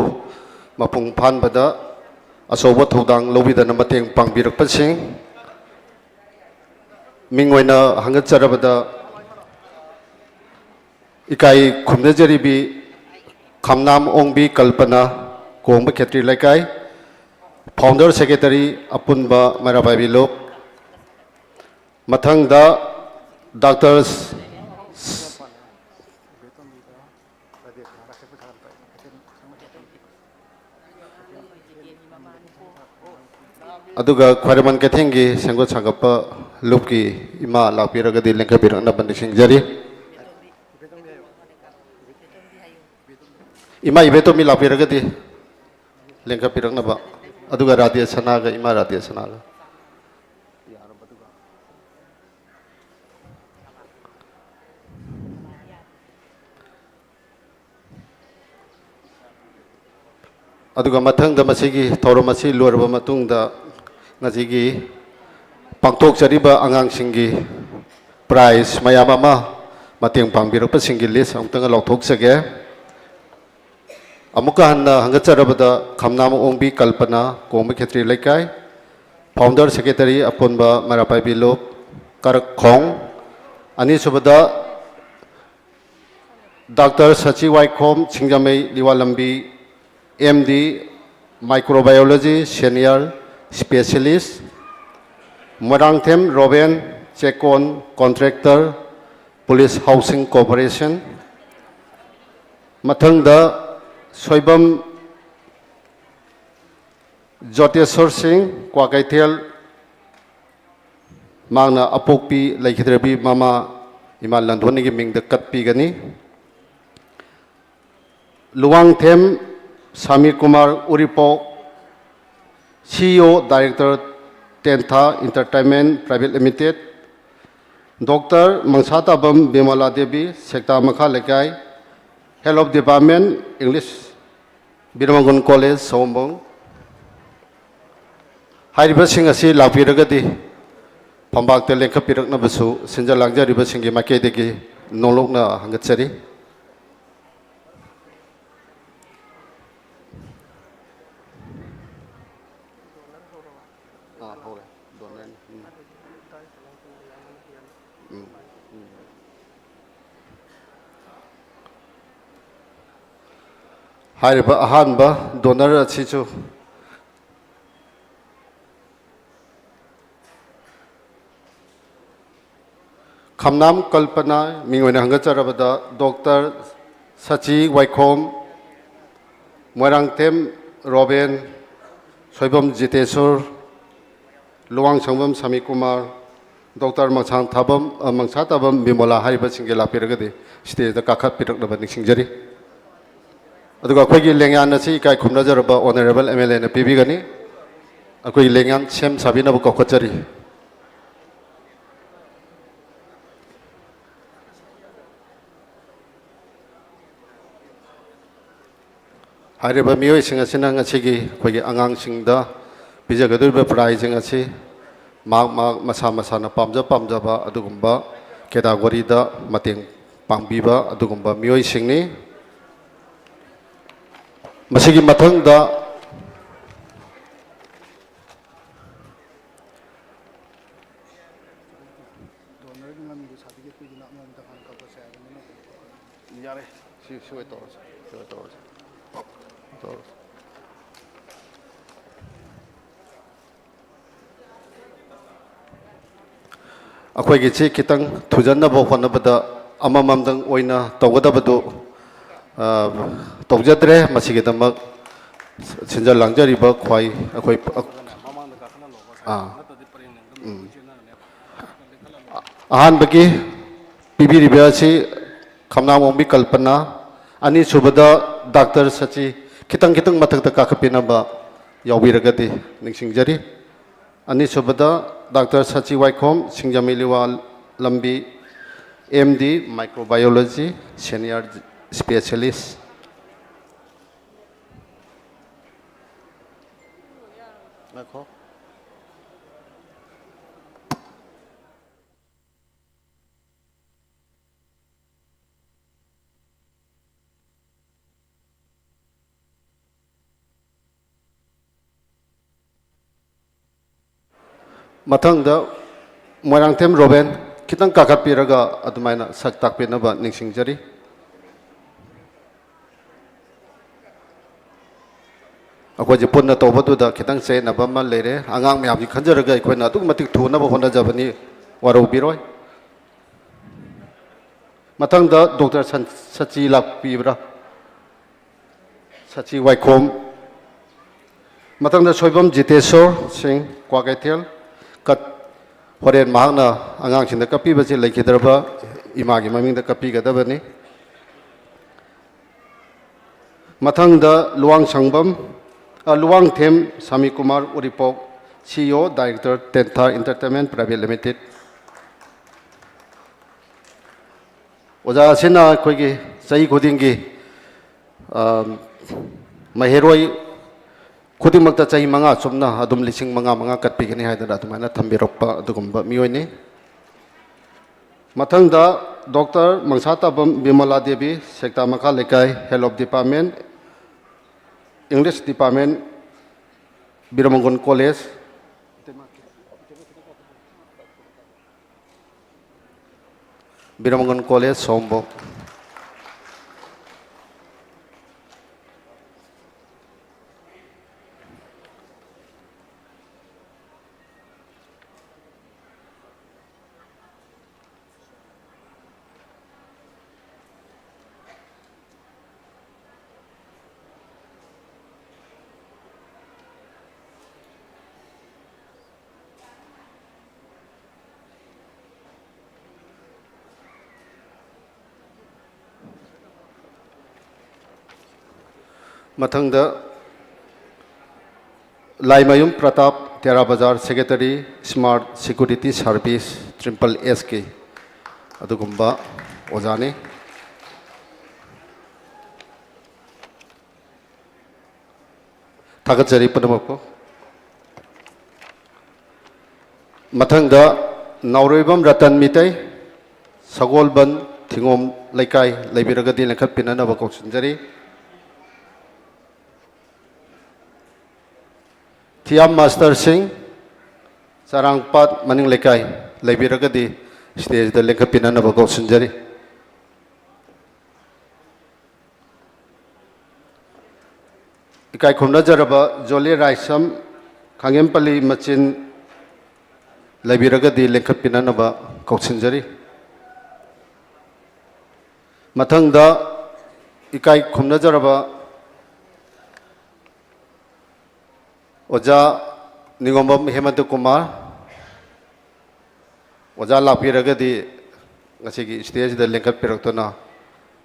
मपुंग फानबदा अचौब थौदांग लौबिदन मतेंग पांगबिरकपसिंग मिंगोइना हंगचरबदा इकाई खुमनजरिबी खमनाम ओंबी कल्पना कोंब खेत्री लेकाई फाउंडर सेक्रेटरी अपुनबा मराबाबी लोक मथंगदा डॉक्टर अदुगा ख्वाइरमन कैथेंगी सेंगो सांगप लुपकी इमा लापिरगदी लेखपिरकनब निसिंजरी इमा इबेतो मी लापिरगदी लेखपिरकनब अदुगा राधे सनागा इमा राधे सनागा अदुगा मथंगदा मसिगी थौरम असी लोरबा मतुंगदा ngasiगी pangtok jariba angang singi prize mayam ama mateng pangbirukpa singi list amtanga lauthok sage amuka hanna hangacarabada khamnam ongbi kalpana kongbi khetri laikai founder secretary aponba marapai bilop karak khong ani subada dr sachi waikhom singjamei liwalambi md microbiology senior Specialist Morangthem Robin Chekon Contractor Police Housing Corporation Mathangda Soibam Joteswar Singh Kwakaithel Mangna Apokpi Laikhidrabi Mama Imal Landhoni ki mingda katpi gani Luwangthem Samir Kumar Uripok CEO Director Tentha Entertainment Private Limited Dr. Mangsata Bam Bimala Devi Sekta Makha Lekai Head of Department English Birmangun College Sombong Hairiba Singh asi lapiragadi Pambak te lekha pirakna basu Sinja langja riba singi makai degi nolokna hangatsari ꯍꯥꯏꯔꯤꯕ ꯑꯍꯥꯟꯕ donor ꯑꯁꯤꯁꯨ ꯈꯝꯅꯥꯝ ꯀꯜꯄꯅꯥ ꯃꯤꯡ ꯑꯣꯏꯅ ꯍꯪꯒꯠꯆꯔꯕꯗ doctor Shashi ꯋꯥꯏꯈꯣꯝ, Moirangthem ꯔꯣꯕꯦꯟ, Soibam ꯖꯤꯇꯦꯁꯣꯔ, ꯂꯨꯋꯥꯡꯁꯪꯕꯝ ꯁꯃꯤꯀꯨꯃꯥꯔ, doctor ꯃꯪꯁꯥꯇꯥꯕꯝ ꯕꯤꯃꯣꯂꯥ ꯍꯥꯏꯔꯤꯕꯁꯤꯡꯒꯤ ꯂꯥꯛꯄꯤꯔꯒꯗꯤ ꯁ꯭ꯇꯦꯖꯗ ꯀꯥꯈꯠꯄꯤꯔꯛꯅꯕ ꯅꯤꯡꯁꯤꯡꯖꯔꯤ꯫ ꯑꯗꯨꯒ ꯑꯩꯈꯣꯏꯒꯤ ꯂꯦꯡꯌꯥꯟ ꯑꯁꯤ ꯏꯀꯥꯏ ꯈꯨꯝꯅꯖꯔꯕ ꯑꯣꯅꯔꯦꯕꯜ MLAꯅ ꯄꯤꯕꯤꯒꯅꯤ꯫ ꯑꯩꯈꯣꯏꯒꯤ ꯂꯦꯡꯌꯥꯟ ꯁꯦꯝ ꯁꯥꯕꯤꯅꯕ ꯀꯧꯈꯠꯆꯔꯤ꯫ ꯍꯥꯏꯔꯤꯕ ꯃꯤꯑꯣꯏꯁꯤꯡ ꯑꯁꯤꯅ ꯉꯁꯤꯒꯤ ꯑꯩꯈꯣꯏꯒꯤ ꯑꯉꯥꯡꯁꯤꯡꯗ ꯄꯤꯖꯒꯗꯧꯔꯤꯕ ꯄ꯭ꯔꯥꯏꯖꯁꯤꯡ ꯑꯁꯤ ꯃꯁꯥ ꯃꯁꯥꯅ ꯄꯥꯝꯖꯕ ꯑꯗꯨꯒꯨꯝꯕ ꯀꯦꯇꯥꯒꯣꯔꯤꯗ ꯃꯇꯦꯡ ꯄꯥꯡꯕꯤꯕ ꯑꯗꯨꯒꯨꯝꯕ ꯃꯤꯑꯣꯏꯁꯤꯡꯅꯤ꯫ ꯃꯁꯤꯒꯤ ꯃꯊꯪꯗ ꯌꯥꯔꯦ ꯁꯤ ꯑꯣꯏ ꯇꯧꯔꯁꯤ ꯑꯩꯈꯣꯏꯒꯤꯁꯤ ꯈꯤꯇꯪ ꯊꯨꯖꯟꯅꯕ ꯍꯣꯠꯅꯕꯗ ꯑꯃꯃꯝꯗꯪ ꯑꯣꯏꯅ ꯇꯧꯒꯗꯕꯗꯨ ꯇꯧꯖꯗ꯭ꯔꯦ꯫ ꯃꯁꯤꯒꯤꯗꯃꯛ ꯁꯤꯟꯖ ꯂꯥꯡꯖꯔꯤꯕ ꯑꯩꯈꯣই ꯑꯍꯥꯟꯕꯒꯤ ꯄꯤꯕꯤꯔꯤꯕ ꯑꯁꯤ ꯈꯝꯅꯥꯡꯋꯥꯡꯕꯤ ꯀꯜꯄꯅꯥ, ꯑꯅꯤꯁꯨꯕꯗ ꯗꯥꯛꯇꯔ ꯁꯆꯤ खितंग मथक्ता काखपिनबा याउबिरगदि निंसिंगजरी अनिसुबदा डॉक्टर सची वाइखोम सिंगजमिलिवा लंबी MD माइक्रोबायोलॉजी सीनियर स्पेशलिस्ट मथंगदा मोरांगथेम रोबेन खितंग काखपिरगा अदुमाइना सक ताकपिनबा निंसिंगजरी अखोजे पुन्ना तौबदुदा खितंग चेनबा मा लेरे आंगांग म्यामजी खंजरगा अखोइना अदुक मतिक थुनबा होनाजबनी वारौबिरोय मथंगदा डॉक्टर सची लाकपिब्रा सची वाइखोम मथंगदा सोइबम जितेश्वर सिंह क्वाकैथेल कत होरेन महांगना आंगांगसिंदा कपिबसे लेखिदरबा इमागी ममिंगदा कपिगदबनी मथंगदा Luwang Sangbam Luwangthem Sami Kumar Uripok CEO director Tentha entertainment private limited ओजा सिना अखोइगी सही खुदिंगी महेरोई खुदिमक्ता चाही मंगा सुमना अदुम लिसिंग मंगा कटपिगनी हाइदना अदुमाइना थंबिरक्पा अदुगुम्बा मियोइनी मथंगदा doctor मंगसाताबम Bimla Devi Sekta Makha Leikai head of department English department Biramangol college सोमबो मथंगदा Laimayum Pratap Tera Bazar secretary smart security service SSS के अदुगुम्बा ओजाने थागतजरी पुनमको मथंगदा नाउरेबम रतन मितै सगोलबन थिंगोम लेकाई लेबिरगदी लेखत पिननब कौसुंजरी थियाम मास्टर सिंह चारांगपात मनिंग लेकाई लेबिरगदी स्टेज लेंखपिनब कौशनजरी इकाई खुमनजरब जोले राइसम खांगेमपल्ली मचिन लेबिरगदी लेंखपिनब कौशनजरी मथंगदा इकाई खुमनजरब ओजा निगोम्बम हेमंत कुमार ओजा लापिरगदी ngasi stage da lengkat piraktona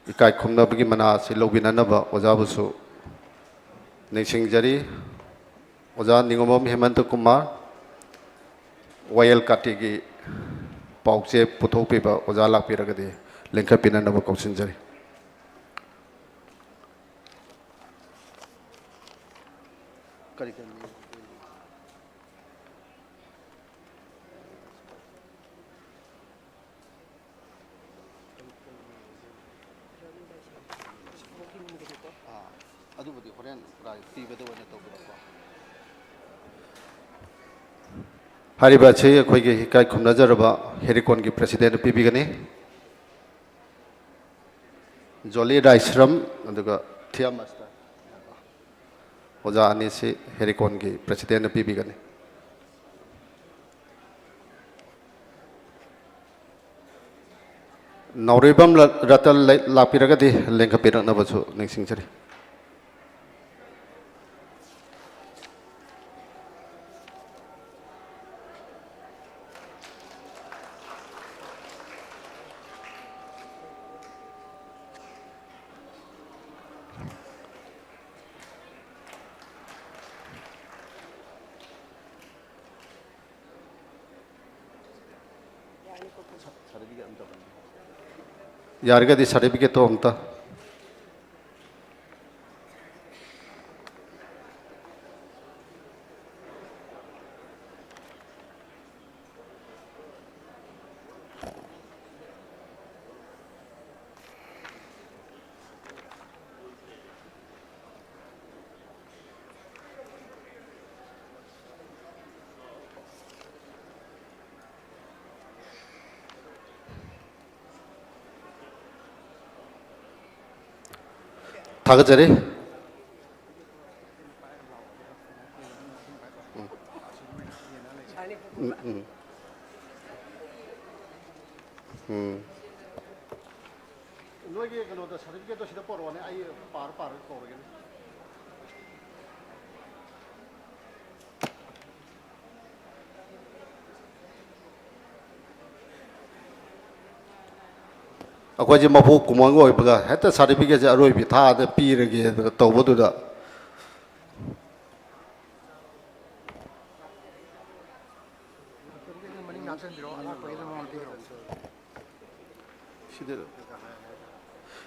ikai khumnabagi mana si lobinanaba ojabusu ningsingjari oja ningomom hemant kumar wayel katigi pauche puthopiba oja lapiragadi lengkat pinanaba kausinjari Hariba छे अखोइगे हिकाई खुमनजरबा हेरिकॉन की president पीबीगनी जोली राइसरम अदुगा थिया master ओजा अनी से हेरिकॉन की प्रेसिडेंट पीबीगनी नौरेबम रतल लापिरगदी लेंखपिरनबसु निंसिंगजरी यारगदी सर्टिफिकेट तो हमता थागजरे नोगे कनो द सर्टिफिकेट तो सिदा परवाने आई पार पार कोरगे अखोजे मफु कुमंगो होइबगा हेता सर्टिफिकेट जे अरोइ बिथा द पीरगे तौबदुदा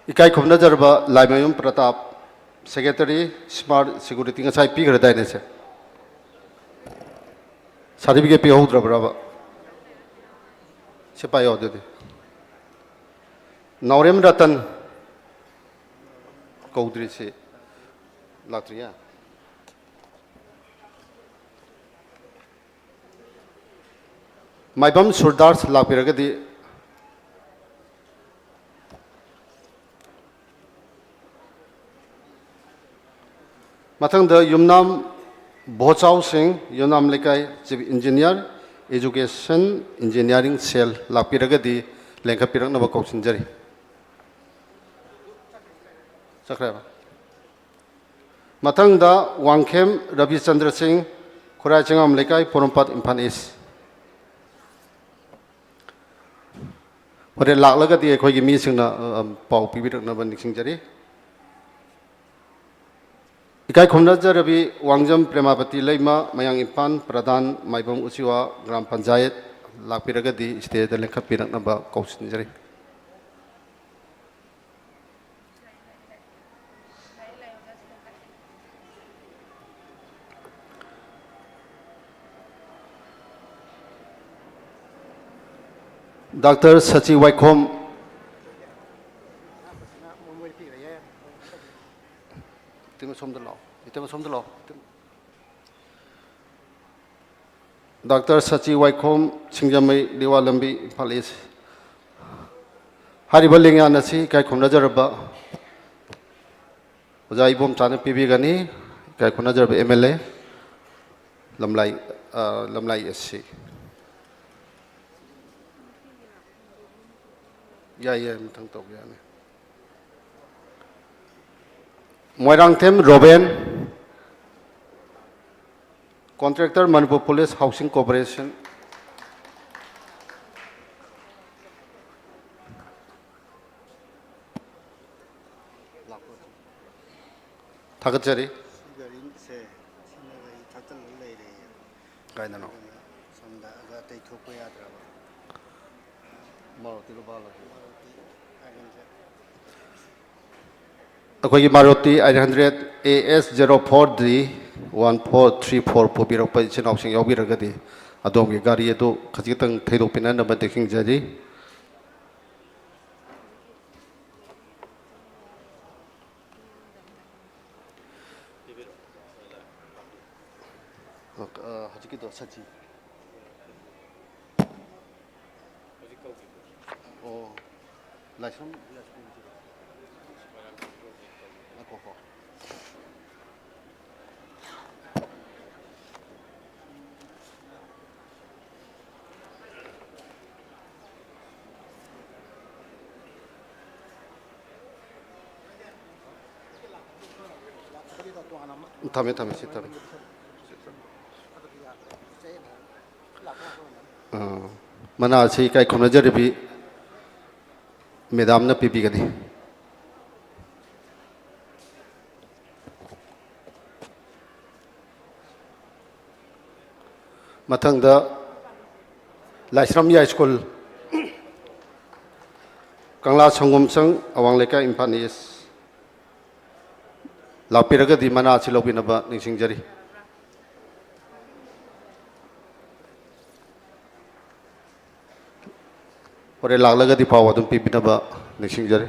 इकाई खुमनजरबा Laimayum Pratap secretary smart security ngасai पीगरदाइने से सर्टिफिकेट पीहौद्रबराबा से पायो दे नौरेम रतन कौद्री से लात्रिया माइबम सुरदार लापिरगदी मथंग युमनाम भोचाव Singh Yumnam Leikai chief engineer education engineering cell लापिरगदी लेंखपिरनब कौसिनजरी चक्रेबा मथंग वांगखेम रविचंद्र सिंह खुराई चिंगम लेकाई पोरमपात इम्फाल ईस्ट होरे लाकलगदी अखोइगी मीसिंगना पाउ पीबिरनब निसिंगजरी इकाई खुमनजरबी वांगजम प्रेमापति लैमा मयांग इम्फाल प्रधान माइबम उचिवा ग्राम पंचायत लापिरगदी स्टेज लेंखपिरनब कौसिनजरी डॉक्टर सची वाइखोम डॉक्टर सची वाइखोम सिंजमई दिवा लंबी इम्फाल ईस्ट ꯍꯥꯏꯔꯤꯕ ꯂꯦꯡꯌꯥꯟ ꯑꯁꯤ ꯏꯀꯥꯏ ꯈꯨꯝꯅꯖꯔꯕ ꯑꯣꯖꯥ ꯏꯕꯣꯝꯆꯥꯅ ꯄꯤꯕꯤꯒꯅꯤ ꯏꯀꯥꯏ ꯈꯨꯝꯅꯖꯔꯕ MLA ꯂꯝꯂꯥꯏ SC ꯌꯥꯏ ꯃꯊꯪ ꯇꯧꯕ ꯌꯥꯅꯤ Moirangthem ꯔꯣꯕꯦꯟ contractor Manipur Police Housing Corporation Thakachari Kainano अखोई मारुति 800 AS 04D 1434 पुबीरप इचिनाउसिंग याउबिरगदि अदोमगी गाड़ी अदु खजितंग थैदोपिननब देखिंजरी हजिकिदो सची ओ लाइसम थमे थमे सी थमे मना सी काय खुनजरबी मैदाम न पीपीगनी मथंगदा लाइस्राम या स्कूल कंगला संगमसंग अवांग लेका इम्फाल ईस्ट लापिरगदि मना से लौबिनबा निसिंगजरी और लागलगदि पाव अदुम पीबिनबा निसिंगजरी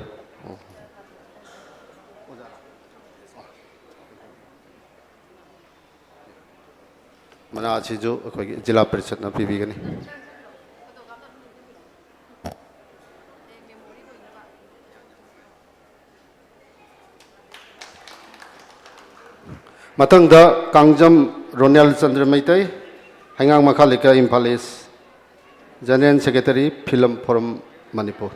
मना से जो अखोगी जिला परिषद न पीबिगनी मतंगदा कांगजम रोनेल चंद्र मैतै हंगांग मखालिका Imphal east general secretary film forum Manipur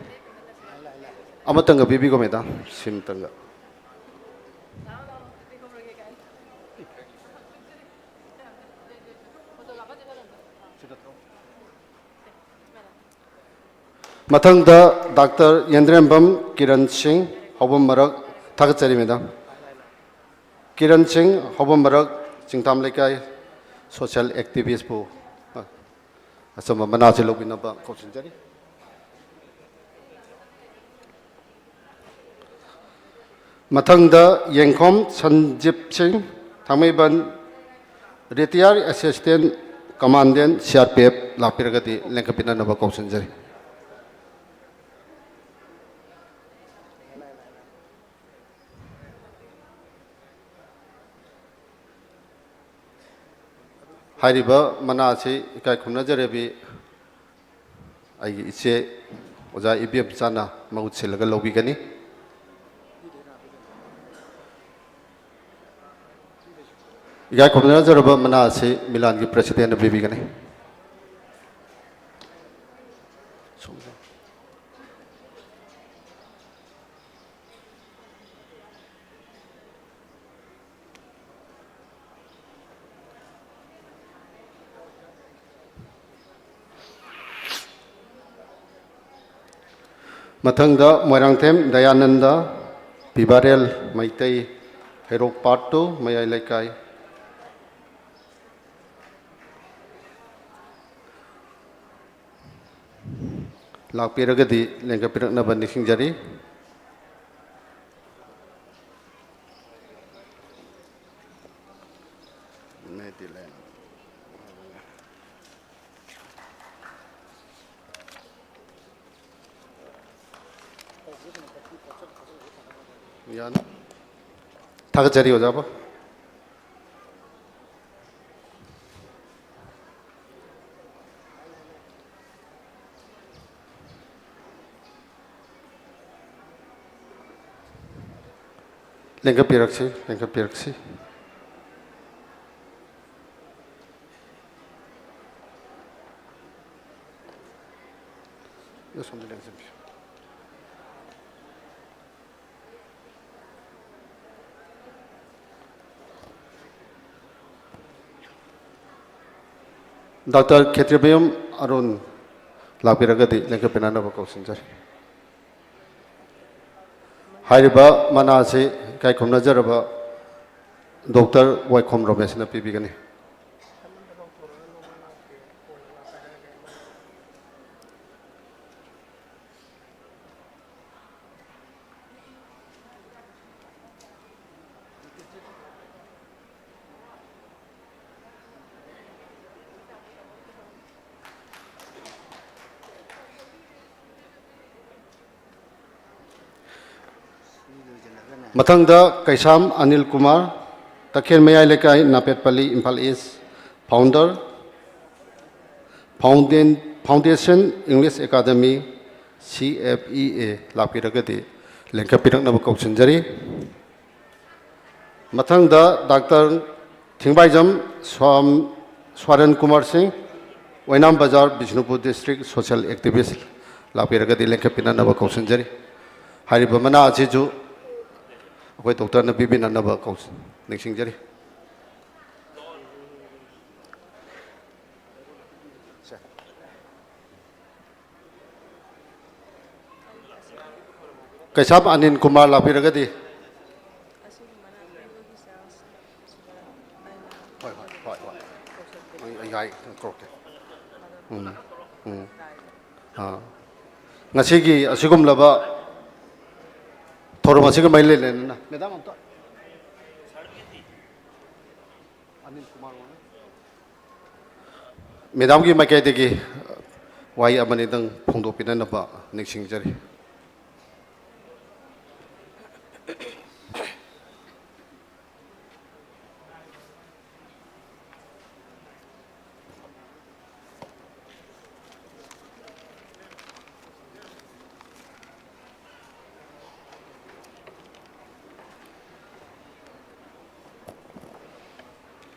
अमतंग बीबीगो मेदा सिमतंग मतंगदा डॉक्टर येंद्रेंबम किरण सिंह हबम मरक थागचरी मेदा किरण सिंह हबम मरक चिंताम लेकाय सोशल एक्टिविस्ट पु असम मना से लोबिनबा कौशनजरी मथंगदा येंखोम संजीव सिंह थामैबन रिटायर असिस्टेंट कमांडेंट CRPF लापिरगदि लेंकपिननबा कौशनजरी हाइरिबा मना से इकाय खुमनजरेबी इचे ओजा इबेमचाना महुत सिलगा लौबिगनी इकाय खुमनजरबा मना से मिलान की president बीबीगनी मथंगदा Moirangthem Dayananda पिबारेल Meitei Heroku part 2 मयाई लेकाई लापिरगदि लेंकपिरकनबा निसिंगजरी याना थागचरी हो जाबो ꯂꯦꯡꯈꯠꯄꯤꯔꯛꯁꯤ ꯂꯦꯡꯈꯠꯄꯤꯔꯛꯁꯤ ꯁꯣꯝꯗ ꯂꯦꯡꯖꯟꯕꯤꯌꯨ ꯗꯥꯛꯇꯔ ꯈꯦꯇ꯭ꯔꯤꯃꯌꯨꯝ ꯑꯔꯨꯟ ꯂꯥꯛꯄꯤꯔꯒꯗꯤ ꯂꯦꯡꯈꯠꯄꯤꯅꯅꯕ ꯀꯧꯁꯤꯟꯖꯔꯤ ꯍꯥꯏꯔꯤꯕ ꯃꯅꯥ ꯑꯁꯤ ꯏꯀꯥꯏ ꯈꯨꯝꯅꯖꯔꯕ ꯗꯣꯛꯇꯔ ꯋꯥꯏꯈꯣꯝ ꯔꯣꯃꯦꯁꯅ ꯄꯤꯕꯤꯒꯅꯤ ꯃꯊꯪꯗ ꯀꯩꯁꯥꯝ Anil Kumar Takhel Mayai Leikai Napetpali Imphal east founder foundation English academy CFEA ꯂꯥꯛꯄꯤꯔꯒꯗꯤ ꯂꯦꯡꯈꯠꯄꯤꯔꯛꯅꯕ ꯀꯧꯁꯤꯟꯖꯔꯤ ꯃꯊꯪꯗ doctor Thingbaijam Swaran Kumar Singh Oinam Bazar Bishnupur district social activist ꯂꯥꯛꯄꯤꯔꯒꯗꯤ ꯂꯦꯡꯈꯠꯄꯤꯅꯅꯕ ꯀꯧꯁꯤꯟꯖꯔꯤ ꯍꯥꯏꯔꯤꯕ ꯃꯅꯥ ꯑꯁꯤꯁꯨ ꯑꯩꯈꯣꯏ ꯗꯣꯛꯇꯔꯅ ꯄꯤꯕꯤꯅꯅꯕ ꯅꯤꯡꯁꯤꯡꯖꯔꯤ ꯀꯩꯁꯥꯝ ꯑꯅꯤꯜ ꯀꯨꯃꯥꯔ ꯂꯥꯛꯄꯤꯔꯒꯗꯤ ꯍꯣꯏ ꯍꯣꯏ ꯍꯣꯏ ꯍꯣꯏ ꯑꯩ ꯌꯥꯏ ꯀꯧꯔꯛꯀꯦ ꯉꯁꯤꯒꯤ ꯑꯁꯤꯒꯨꯝꯂꯕ ꯊꯧꯔꯝ ꯑꯁꯤꯒ ꯃꯔꯤ ꯂꯩꯅꯅ ꯃꯦꯗꯥꯝ ꯑꯝꯇ ꯃꯦꯗꯥꯝꯒꯤ ꯃꯥꯏꯀꯩꯗꯒꯤ ꯋꯥꯍꯩ ꯑꯃꯅꯤꯗꯪ ꯐꯣꯡꯗꯣꯛꯄꯤꯅꯅꯕ ꯅꯤꯡꯁꯤꯡꯖꯔꯤ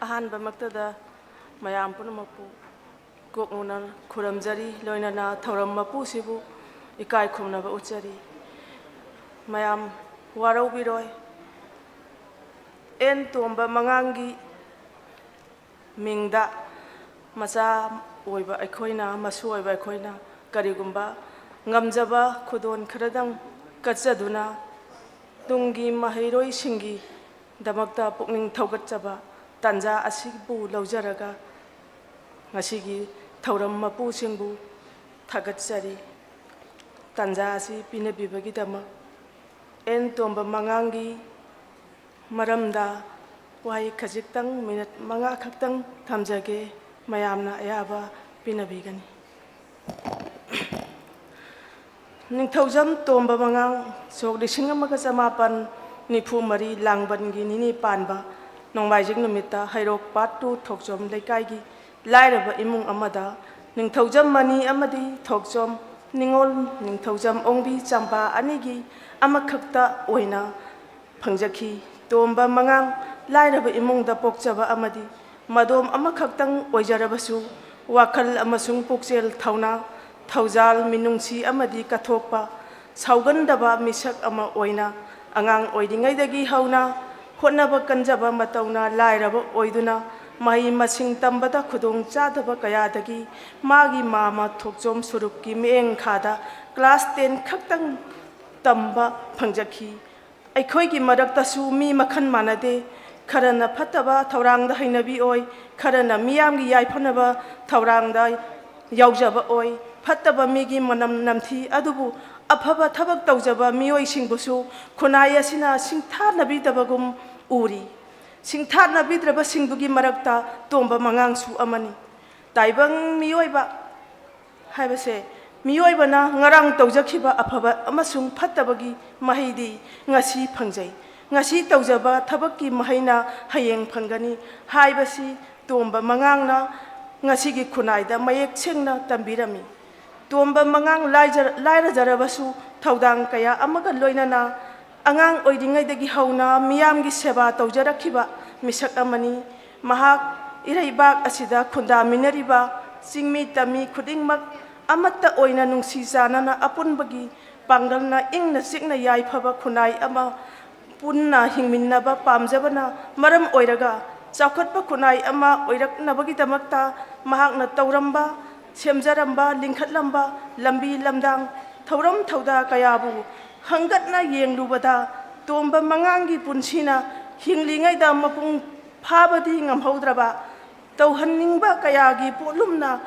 ꯑꯍꯥꯟꯕꯃꯛꯇꯗ ꯃꯌꯥꯝ ꯄꯨꯝꯅꯃꯛꯄꯨ ꯀꯣꯛꯅꯅ ꯈꯨꯔꯨꯝꯖꯔꯤ ꯂꯣꯏꯅꯅ ꯊꯧꯔꯝ ꯃꯄꯨꯁꯤꯕꯨ ꯏꯀꯥꯏ ꯈꯨꯝꯅꯕ ꯎꯠꯆꯔꯤ ꯃꯌꯥꯝ ꯋꯥꯔꯧꯕꯤꯔꯣꯏ ꯑꯦꯟ ꯇꯣꯝꯕ ꯃꯉꯥꯡꯒꯤ ꯃꯤꯡꯗ ꯃꯆꯥ ꯑꯣꯏꯕ ꯑꯩꯈꯣꯏꯅ ꯃꯁꯨ ꯑꯣꯏꯕ ꯑꯩꯈꯣꯏꯅ ꯀꯔꯤꯒꯨꯝꯕ ꯉꯝꯖꯕ ꯈꯨꯗꯣꯟ ꯈꯔꯗꯪ ꯀꯠꯆꯗꯨꯅ ꯇꯨꯡꯒꯤ ꯃꯍꯩꯔꯣꯏꯁꯤꯡꯒꯤꯗꯃꯛꯇ ꯄꯨꯛꯅꯤꯡ ꯊꯧꯒꯠꯆꯕ ꯇꯥꯟꯖꯥ ꯑꯁꯤꯕꯨ ꯂꯧꯖꯔꯒ ꯉꯁꯤꯒꯤ ꯊꯧꯔꯝ ꯃꯄꯨꯁꯤꯡꯕꯨ ꯊꯥꯒꯠꯆꯔꯤ ꯇꯥꯟꯖꯥ ꯑꯁꯤ ꯄꯤꯅꯕꯤꯕꯒꯤꯗꯃꯛ ꯑꯦꯟ ꯇꯣꯝꯕ ꯃꯉꯥꯡꯒꯤ ꯃꯔꯝꯗ ꯋꯥꯍꯩ ꯈꯖꯤꯛꯇꯪ ꯃꯤꯅꯠ 5 ꯈꯛꯇꯪ ꯊꯝꯖꯒꯦ ꯃꯌꯥꯝꯅ ꯑꯌꯥꯕ ꯄꯤꯅꯕꯤꯒꯅꯤ ꯅꯤꯡꯊꯧꯖꯝ ꯇꯣꯝꯕ ꯃꯉꯥꯡ ꯁꯣꯛ 1994 ꯂꯥꯡꯕꯟꯒꯤ ꯅꯤꯅꯤ ꯄꯥꯟꯕ ꯅꯣꯡꯃꯥꯏꯖꯤꯡ ꯅꯨꯃꯤꯠꯇ ꯍꯩꯔꯣꯛ ꯄꯥꯠ 2 ꯊꯣꯛꯆꯣꯝ ꯂꯩꯀꯥꯏꯒꯤ ꯂꯥꯏꯔꯕ ꯏꯃꯨꯡ ꯑꯃꯗ ꯅꯤꯡꯊꯧꯖꯝ ꯃꯅꯤ ꯑꯃꯗꯤ ꯊꯣꯛꯆꯣꯝ ꯅꯤꯉꯣꯜ ꯅꯤꯡꯊꯧꯖꯝ ꯑꯣꯡꯕꯤ ꯆꯝꯄꯥ ꯑꯅꯤꯒꯤ ꯑꯃꯈꯛꯇ ꯑꯣꯏꯅ ꯐꯪꯖꯈꯤ ꯇꯣꯝꯕ ꯃꯉꯥꯡ ꯂꯥꯏꯔꯕ ꯏꯃꯨꯡꯗ ꯄꯣꯛꯆꯕ ꯑꯃꯗꯤ ꯃꯗꯣꯝ ꯑꯃꯈꯛꯇꯪ ꯑꯣꯏꯖꯔꯕꯁꯨ ꯋꯥꯈꯜ ꯑꯃꯁꯨꯡ ꯄꯨꯛꯆꯦꯜ ꯊꯧꯅꯥ ꯊꯧꯖꯥꯜ ꯃꯤꯅꯨꯡꯁꯤ ꯑꯃꯗꯤ ꯀꯠꯊꯣꯛꯄ ꯁꯥꯎꯒꯟꯗꯕ ꯃꯤꯁꯛ ꯑꯃ ꯑꯣꯏꯅ ꯑꯉꯥꯡ ꯑꯣꯏꯔꯤꯉꯩꯗꯒꯤ ꯍꯧꯅ ꯍꯣꯠꯅꯕ ꯀꯟꯖꯕ ꯃꯇꯧꯅ ꯂꯥꯏꯔꯕ ꯑꯣꯏꯗꯨꯅ ꯃꯍꯩ ꯃꯁꯤꯡ ꯇꯝꯕꯗ ꯈꯨꯗꯣꯡ ꯆꯥꯗꯕ ꯀꯌꯥꯗꯒꯤ ꯃꯥꯒꯤ ꯃꯥꯃ ꯊꯣꯛꯆꯣꯝ ꯁꯨꯔꯨꯞꯀꯤ ꯃꯤꯠꯌꯦꯡꯈꯥꯗ ꯀ꯭ꯂꯥꯁ 10 ꯈꯛꯇꯪ ꯇꯝꯕ ꯐꯪꯖꯈꯤ ꯑꯩꯈꯣꯏꯒꯤ ꯃꯔꯛꯇꯁꯨ ꯃꯤ ꯃꯈꯜ ꯃꯥꯟꯅꯗꯦ ꯈꯔꯅ ꯐꯠꯇꯕ ꯊꯧꯔꯥꯡꯗ ꯍꯩꯅꯕꯤ ꯑꯣꯏ ꯈꯔꯅ ꯃꯤꯌꯥꯝꯒꯤ ꯌꯥꯏꯐꯅꯕ ꯊꯧꯔꯥꯡꯗ ꯌꯥꯎꯖꯕ ꯑꯣꯏ ꯐꯠꯇꯕ ꯃꯤꯒꯤ ꯃꯅꯝ ꯅꯝꯊꯤ ꯑꯗꯨꯕꯨ ꯑꯐꯕ ꯊꯕꯛ ꯇꯧꯖꯕ ꯃꯤꯑꯣꯏꯁꯤꯡꯕꯨꯁꯨ ꯈꯨꯟꯅꯥꯏ ꯑꯁꯤꯅ ꯁꯤꯡꯊꯥꯅꯕꯤꯗꯕꯒꯨꯝ ꯎꯔꯤ ꯁꯤꯡꯊꯥꯅꯕꯤꯗ꯭ꯔꯕꯁꯤꯡꯗꯨꯒꯤ ꯃꯔꯛꯇ ꯇꯣꯝꯕ ꯃꯉꯥꯡꯁꯨ ꯑꯃꯅꯤ ꯇꯥꯏꯕꯪ ꯃꯤꯑꯣꯏꯕ ꯍꯥꯏꯕꯁꯦ ꯃꯤꯑꯣꯏꯕꯅ ꯉꯔꯥꯡ ꯇꯧꯖꯈꯤꯕ ꯑꯐꯕ ꯑꯃꯁꯨꯡ ꯐꯠꯇꯕꯒꯤ ꯃꯍꯩꯗꯤ ꯉꯁꯤ ꯐꯪꯖꯩ ꯉꯁꯤ ꯇꯧꯖꯕ ꯊꯕꯛꯀꯤ ꯃꯍꯩꯅ ꯍꯌꯦꯡ ꯐꯪꯒꯅꯤ ꯍꯥꯏꯕꯁꯤ ꯇꯣꯝꯕ ꯃꯉꯥꯡꯅ ꯉꯁꯤꯒꯤ ꯈꯨꯟꯅꯥꯏꯗ ꯃꯌꯦꯛ ꯁꯦꯡꯅ ꯇꯝꯕꯤꯔꯝꯃꯤ ꯇꯣꯝꯕ ꯃꯉꯥꯡ ꯂꯥꯏꯔꯖꯔꯕꯁꯨ ꯊꯧꯗꯥꯡ ꯀꯌꯥ ꯑꯃꯒ ꯂꯣꯏꯅꯅ angang oidingaidagi hauna miyamgi seba tawjarakhiba misak amani mahak iraibak asida khundaminariba singmi tami khudingmak amatta oina nungsi janana apunbagi pangalna ingna sikna yaifaba khunai ama punna hingminnaba pamjabana maram oiraga chaukhatpa khunai ama oiraknabagi damakta mahakna tawramba semjaramba lingkhatlamba lambi lamdang thauram thauda kayabu hangatna yenglubada tomba mangangi punsina hinglingaida mapung phabadi ngamhaudraba tauhanningba kayagi polumna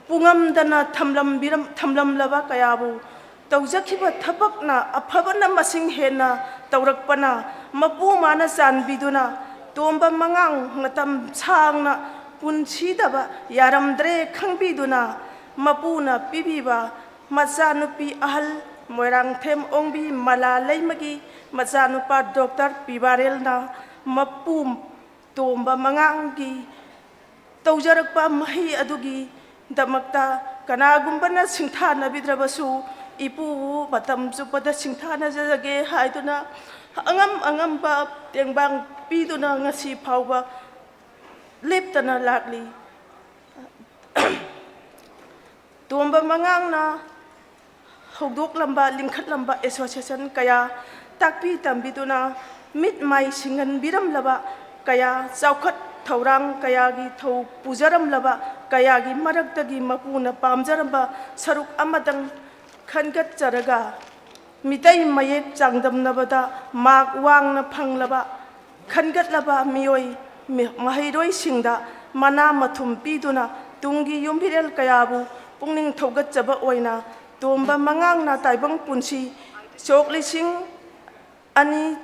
pungamdana thamlamlaba kayabu tawjakhiba thabakna aphabana masing hena tawrakpana mapu mana sanbiduna tomba mangang ngatam changna punchidaba yaramdre khangbiduna mapuna pibiba machanupi ahal moirangthem ongbi mala leimagi machanupa doctor pibarelna mapum tomba mangangi tawjarakpa mahi adugi damakta kanagumbana singthana bidrabasu ipu matam chupada singthana jage haiduna angamba tengbang piduna ngasi phauba leptana lakli tomba mangangna hogdok lamba lingkhat lamba association kaya takpi tambiduna mit mai singan biram laba kaya chaukhat thaurang kaya gi thau pujaram laba kaya gi maraktagi mapuna pamjaramba saruk amadang khangat charaga mitai mayek changdamnabada mak wangna phanglaba khangat laba mioi mahairoi singda mana mathum piduna tungi yumbirel kayabu pungning thogat chaba oina tomba mangangna taibang punsi choklising ani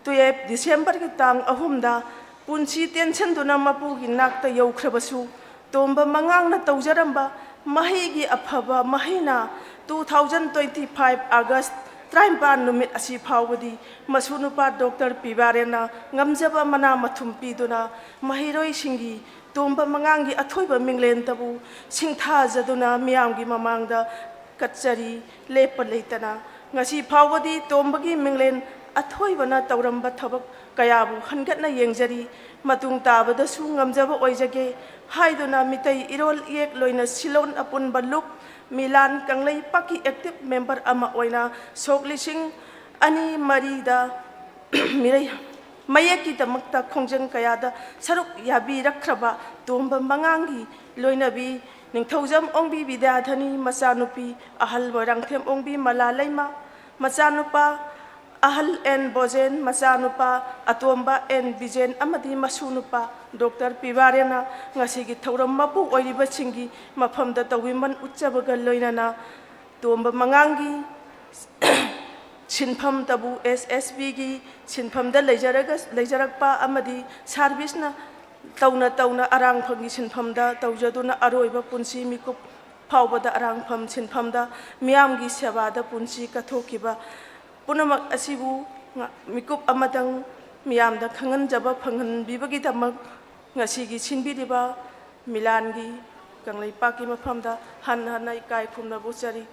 12 December ki tang ahumda punsi tension duna mapugi nakta yaukhrabasu tomba mangangna tawjaramba mahigi aphaba mahina 2025 August Traimpan numit asi phawadi masunupa Dr. Pibarena ngamjaba mana mathum piduna mahiroi singi tomba mangangi athoiba minglen tabu singtha jaduna miyamgi mamangda kachari lepa leitana ngasi phawadi tombagi minglen athoibana tawramba thabak kayabu hangatna yengjari matung tabada su ngamjaba oijage haiduna mitai irol yek loina silon apun baluk Milan kanglai paki active member ama oina soklising ani marida mirai mayaki tamakta khongjang kayada saruk yabi rakraba tomba mangangi loinabi ningthaujam ongbi vidyadhani machanupi ahal moirangthem ongbi malalaima machanupa ahal en bojen machanupa atomba en bijen amadi masunupa Dr. Pibarena ngasigi thauram mapu oiriba singi mafamda tawiman utchabaga loinana tomba mangangi sinpham tabu SSB gi sinphamda leijarakpa amadi service na tauna arang phangi sinphamda tawjaduna aroiba punsi mikup phawbada arang pham sinphamda miyamgi sebada punsi kathokiba punamak asibu mikup amadang miyamda khangan jaba phanghan bibagi damak ngasigi sinbiriba Milangi kanglai paki mafamda hanna ikai khumna buchari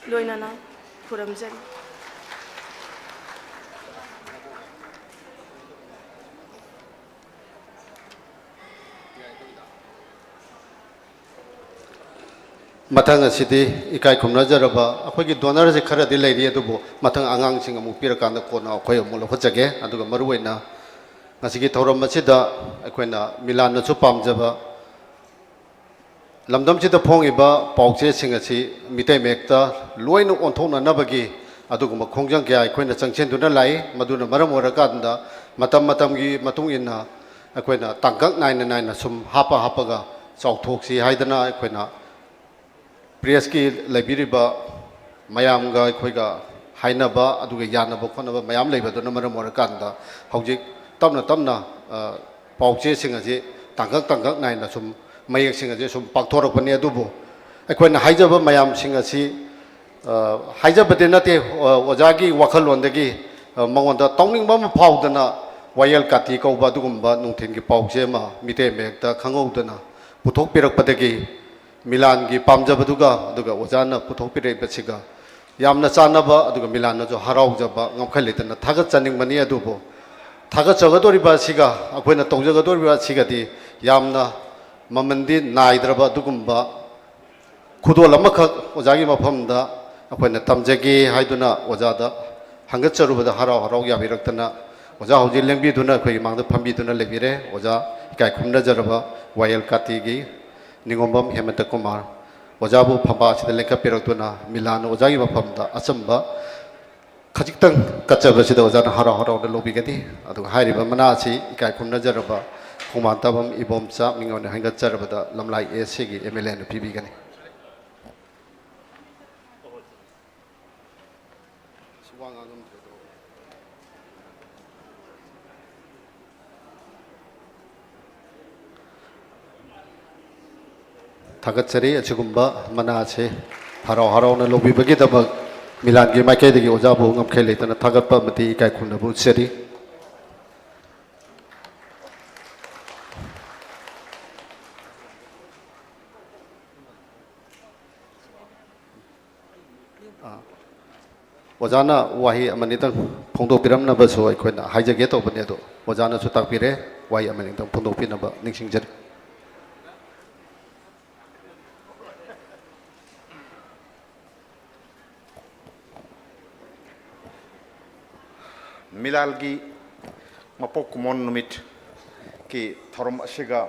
loinana khuramjari Matang asidi ikai khumna jaraba akhoi donor se khara di leiri adubu matang angang sing amu pirakanda kona akhoi amul hojage aduga maruwaina ngasigi thoram machida akhoi na Milan na chu pamjaba lamdam chida phongiba pauche sing asi mitai mekta loina onthona nabagi aduguma khongjang kya akhoi na changchen duna lai maduna maram orakanda matam gi matung inna akhoi na tangkak naina sum hapa ga chauthok si haidana akhoi na Press ki library mayam ga khoiga hainaba aduga yanaba khonaba mayam leibaduna maram orakanda hojik tamna pauche sing aje tangkak naina sum mayek sing aje sum pakthorapani adubu aikoina haijaba mayam sing asi haijabade nate ojagi wakhalondagi mangonda tawningbam phawdana wayal kati kauba dugumba nungthen gi pauche ma mite mekta khangaudana puthok pirakpadagi Milan ki pamjabaduga aduga ojana puthok pirai basiga ꯌꯥꯝꯅ ꯆꯥꯟꯅꯕ ꯑꯗꯨꯒ ꯃꯤꯂꯥꯟꯅꯁꯨ ꯍꯔꯥꯎꯖꯕ ꯉꯝꯈꯩ ꯂꯩꯇꯅ ꯊꯥꯒꯠꯆꯅꯤꯡꯕꯅꯤ ꯑꯗꯨꯕꯨ ꯊꯥꯒꯠꯆꯒꯗꯧꯔꯤꯕ ꯑꯁꯤꯒ ꯑꯩꯈꯣꯏꯅ ꯇꯧꯖꯒꯗꯧꯔꯤꯕ ꯑꯁꯤꯒꯗꯤ ꯌꯥꯝꯅ ꯃꯃꯟꯗꯤ ꯅꯥꯏꯗ꯭ꯔꯕ ꯑꯗꯨꯒꯨꯝꯕ ꯈꯨꯗꯣꯜ ꯑꯃꯈꯛ ꯑꯣꯖꯥꯒꯤ ꯃꯐꯝꯗ ꯑꯩꯈꯣꯏꯅ ꯇꯝꯖꯒꯦ ꯍꯥꯏꯗꯨꯅ ꯑꯣꯖꯥꯗ ꯍꯪꯒꯠꯆꯔꯨꯕꯗ ꯍꯔꯥꯎ ꯍꯔꯥꯎ ꯌꯥꯕꯤꯔꯛꯇꯅ ꯑꯣꯖꯥ ꯍꯧꯖꯤꯛ ꯂꯦꯡꯕꯤꯗꯨꯅ ꯑꯩꯈꯣꯏꯒꯤ ꯃꯥꯡꯗ ꯐꯝꯕꯤꯗꯨꯅ ꯂꯩꯕꯤꯔꯦ ꯑꯣꯖꯥ ꯏꯀꯥꯏ ꯈꯨꯝꯅꯖꯔꯕ ꯋꯥꯌꯦꯜ ꯀꯥꯇꯤꯒꯤ ꯅꯤꯉꯣꯝꯕꯝ ꯍꯦꯃꯟꯇ ꯀꯨꯃꯥꯔ ꯑꯣꯖꯥꯕꯨ ꯐꯝꯕꯥ ꯑꯁꯤꯗ ꯂꯦꯡꯈꯠꯄꯤꯔꯛꯇꯨꯅ ꯃꯤꯂꯥꯟ ꯑꯣꯖꯥꯒꯤ ꯃꯐꯝꯗ ꯑꯆꯝꯕ ꯈꯖꯤꯛꯇꯪ ꯀꯠꯆꯕꯁꯤꯗ ꯑꯣꯖꯥꯅ ꯍꯔꯥꯎ ꯍꯔꯥꯎꯅ ꯂꯧꯕꯤꯒꯅꯤ ꯑꯗꯨꯒ ꯍꯥꯏꯔꯤꯕ ꯃꯅꯥ ꯑꯁꯤ ꯏꯀꯥꯏ ꯈꯨꯝꯅꯖꯔꯕ ꯈꯣꯡꯃꯥꯟꯇꯥꯕꯝ ꯏꯕꯣꯝꯆꯥ ꯃꯤꯉꯣꯟꯗ ꯍꯦꯟꯒꯠꯆꯔꯕꯗ ꯂꯝꯂꯥꯏ ꯑꯦꯁꯤꯒꯤ MLAꯅ ꯄꯤꯕꯤꯒꯅꯤ ꯊꯥꯒꯠꯆꯔꯤ ꯑꯁꯤꯒꯨꯝꯕ ꯃꯅꯥ ꯑꯁꯤ ꯍꯔꯥꯎ ꯍꯔꯥꯎꯅ ꯂꯧꯕꯤꯕꯒꯤꯗꯃꯛ ꯃꯤꯂꯥꯟꯒꯤ ꯃꯥꯏꯀꯩꯗꯒꯤ ꯑꯣꯖꯥꯕꯨ ꯉꯝꯈꯩ ꯂꯩꯇꯅ ꯊꯥꯒꯠꯄ ꯑꯃꯗꯤ ꯏꯀꯥꯏ ꯈꯨꯝꯅꯕ ꯎꯠꯆꯔꯤ ꯑꯣꯖꯥꯅ ꯋꯥꯍꯩ ꯑꯃꯅꯤꯇꯪ ꯐꯣꯡꯗꯣꯛꯄꯤꯔꯝꯅꯕꯁꯨ ꯑꯩꯈꯣꯏꯅ ꯍꯥꯏꯖꯒꯦ ꯇꯧꯕꯅꯤ ꯑꯗꯣ ꯑꯣꯖꯥꯅꯁꯨ ꯇꯥꯛꯄꯤꯔꯦ ꯋꯥꯍꯩ ꯑꯃꯅꯤꯇꯪ ꯐꯣꯡꯗꯣꯛꯄꯤꯅꯕ ꯅꯤꯡꯁꯤꯡꯖꯔꯤ मिलालगी मपोक कुमोन नुमित की थौरम असिगा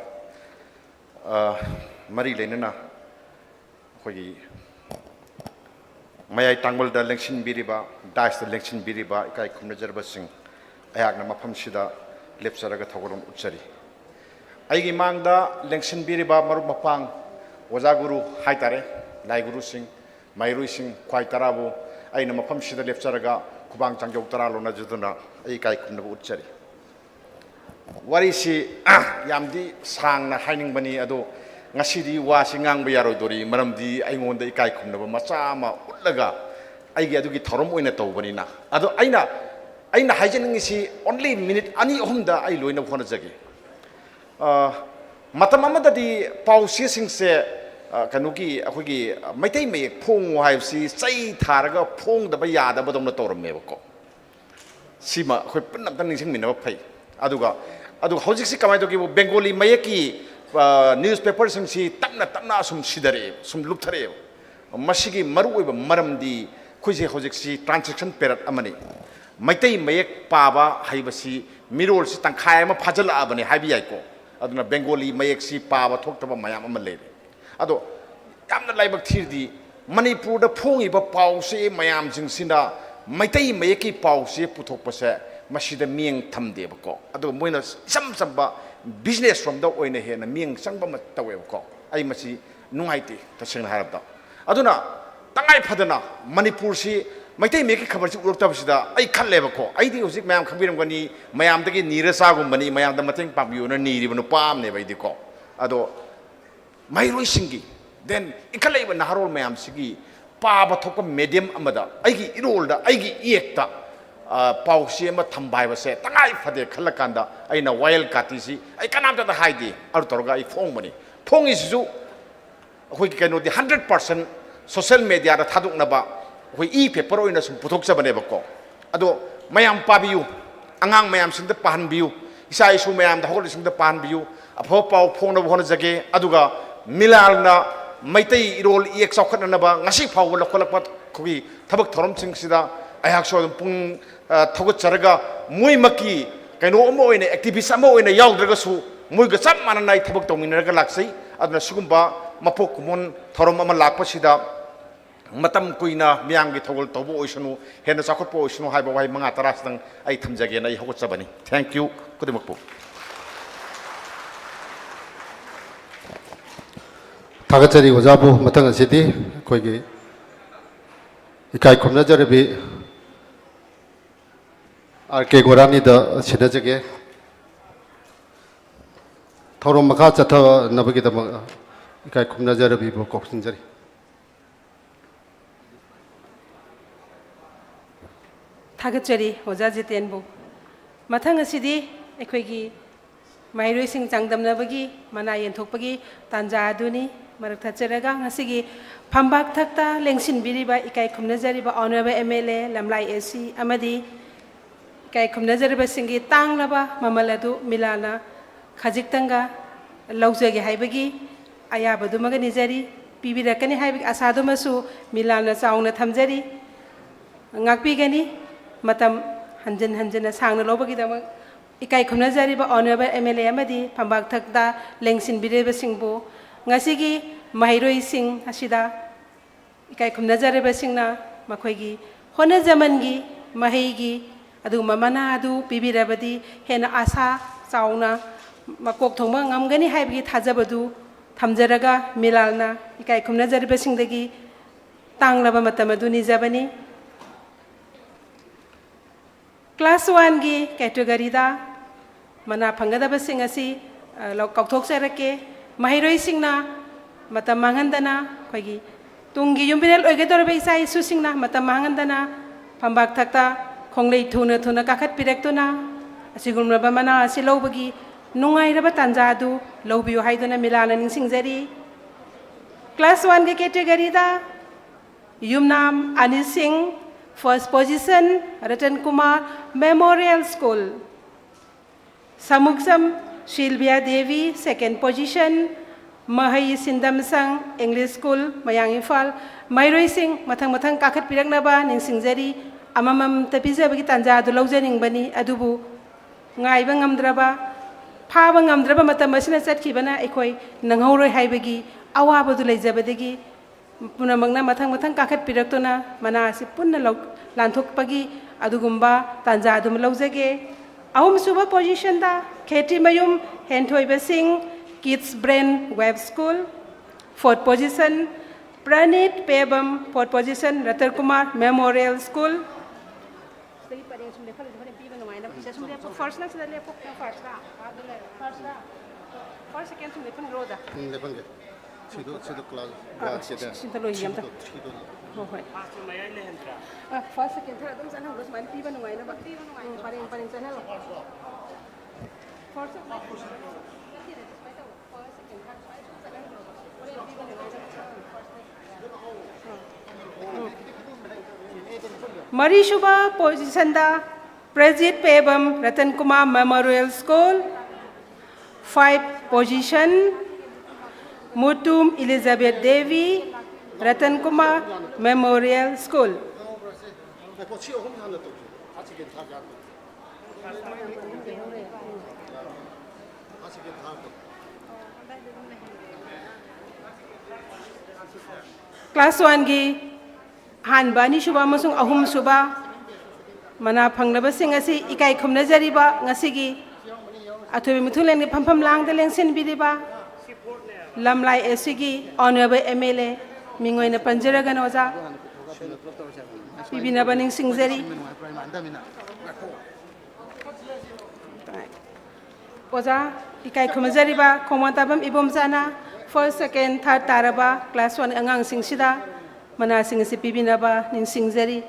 मरी लेनना अखोगी मयाई टांगबल दा लेंसिन बिरिबा दाइस दा लेंसिन बिरिबा इकाई खुमनजरबा सिंह अयाकना मफम सिदा लेपसरगा थौगरम उच्चरी आइगी मांगदा लेंसिन बिरिबा मरुप मपांग ओजा गुरु हाइतारे लाई गुरु सिंह माइरुई सिंह ख्वाई तराबु आइना मफम सिदा लेपसरगा खुबांग चांगजौ तरा लोना जुदुना आई काई खुमनबा उच्चरी वारिसी यामदी सांगना हाइनिंगबनी अदो ngasi wasi ngang bayaro dori maram di aingonda ikai khumnaba macha ama utlaga aigi adugi thorom oina tawbani na ado aina haijening si only minute ani ohumda ai loina phone jage matam amada di pausi singse kanuki akogi maitai me phong haibsi chai tharaga phong da ba yada ba dom na toram meba ko sima khoi punnam tan ningsing minaba phai aduga hojik si kamai to ki bengali mayaki newspaper singsi tapna sum sidare sum lupthare masigi maru oiba maramdi khuise hojik si transaction period amani maitai mayek paba haibasi mirol si tangkhai ma phajala abani haibi yaiko aduna bengali mayek si paba thoktaba mayam ama le ado yamna laibak thirdi manipur da phongi ba pause mayam jingsina maitai mayeki pause puthokpase masida mieng thamde bako ado moina samba business from the oina he na mieng sangba ma tawe ko ai masi nungaiti taseng harabda aduna tangai phadana manipur si maitai meki khabar si urok tabsida ai khalle bako ai di hosik mayam khambiram gani mayam dagi nirasa gum bani mayam da mateng pambiu na niri banu pam ne bai di ko ado mairoi singi then ikhalai ba naharol mayam sigi pa ba thok medium amada ai gi irol da ai gi ekta pausi ama thambai base tangai phade khalakanda aina wild katisi ai kanam ta haidi ar torga ai phong mani phong isu hoi ki kano di 100% social media da thaduk na ba hoi e paper oina sum puthok sabane bako ado mayam pabiu angang mayam sing da pan biu isa isu mayam da hol sing da pan biu apho pau phong na hona jage aduga milal na maitai irol ek saukhat na ba ngasi phau lokholak khogi thabak thorom sing sida ayak so pung thogot charaga mui maki kaino omo ine activist amo ine yaudраga su mui ga chap mana nai thabak tawminaraga laksai adna sugumba mapok kumon thorom ama lakpa sida matam kuina miang gi thogol tobo oisunu hena chakot po oisunu haiba wai manga tara sang ai thamjage nai hogot chabani thank you kudimakpo थागतरी ओजाबु Matang असिदि कोइगी इकाई खुमनजरबि R K गोरानी the सिनजगे थौरम मखा चथ नबगी दम इकाई खुमनजरबि बो कोक्सिनजरी थागतरी ओजा जितेनबु मथंग असिदि अखोइगी माइरोइसिंग चांगदमनबगी मना येनथोकपगी तांजा अदुनी Marak Thacharaga, Nasigi, Pambak Takta, Lengsin Biriba, Ikai Kumnazariba, Honorable MLA, Lamlai AC, Amadi, Ikai Kumnazariba Singi, Tang Laba, Mamaladu, Milana, Kajiktanga, Lauzagi Haibagi, Ayabadu Maganizari, Bibirakani Haibig, Asadumasu, Milana Sauna Tamzari, Ngakbigani, Matam Hanjana Sang Lobagi, Ikai Kumnazariba, Honorable MLA Amadi, Pambak Takta, Lengsin Biriba Singbo, Ngasigi, Mahiroi Sing, Asida, Ikai Kumnazariba Singna, Makoigi, Hona Zamangi, Mahigi, Adu Mamana Adu, Bibirabadi, Hena Asa, Sauna, Makok Toma, Amgani Haibgi, Tazabadu, Tamzaraga, Milalna, Ikai Kumnazariba Singdagi, Tang Laba Matamaduni Zabani. Class 1 gi category da mana phangadaba sing asi kauthok sarake mahiroi singna matam mangandana khoigi tungi yumbirel oigedor be isai su singna matam mangandana phambak thakta khonglei thuna thuna kakhat pirektuna asigumna ba mana asi lobagi nungai raba tanja du lobiyo haiduna milana ning singjari class 1 gi category da yumnam Anil Singh first position, Ratan Kumar Memorial School. Samuksam Shilbia Devi, second position, Mahai Sindamsang English School, Mayang Infal, Mairoi Singh, Matang Kakat Piragnaba, Ning Singjari, Amamam Tapiza Bagitanja, Dulauzaning Bani, Adubu, Ngai Bangamdraba, Pabangamdraba Matamasina Satkibana, Ekoi, Nanghoroi Haibagi, Awabadulai Zabadegi. Puna magna matang kakat piraktona mana si punna lanthok pagi adugumba tanja adum lauzage ahum suba position da Kheti Mayum Henthoiba Singh Kids Brain Web School fourth position Pranit Pebam fourth position Ratar Kumar Memorial School first second Sido class Sintalo yam ta. Oh hoy. First second third dum sanam gus man piba nungai na ba. Paring channel. First Mari Shubha position da Prajit Pebam Ratan Kumar Memorial School 5 position Mutum Elizabeth Devi, Ratan Kumar Memorial School. Class 1 gi Hanbani Shubha Masung Ahum Shubha Mana Pangnaba Sing asi Ikai Kumnazariba Ngasigi Atobi Mutulen ni Pampam Lang the Lengsin Bidiba Lamlai Esigi, Honorable MLA, Mingoina Panjaragan Oza, Bibina Banning Singzeri, Oza, Ikai Kumazariba, Komatabam Ibumzana, first, second, third Taraba, class 1 Angang Singsida, Mana Sing si Bibinaba, Ning Singzeri.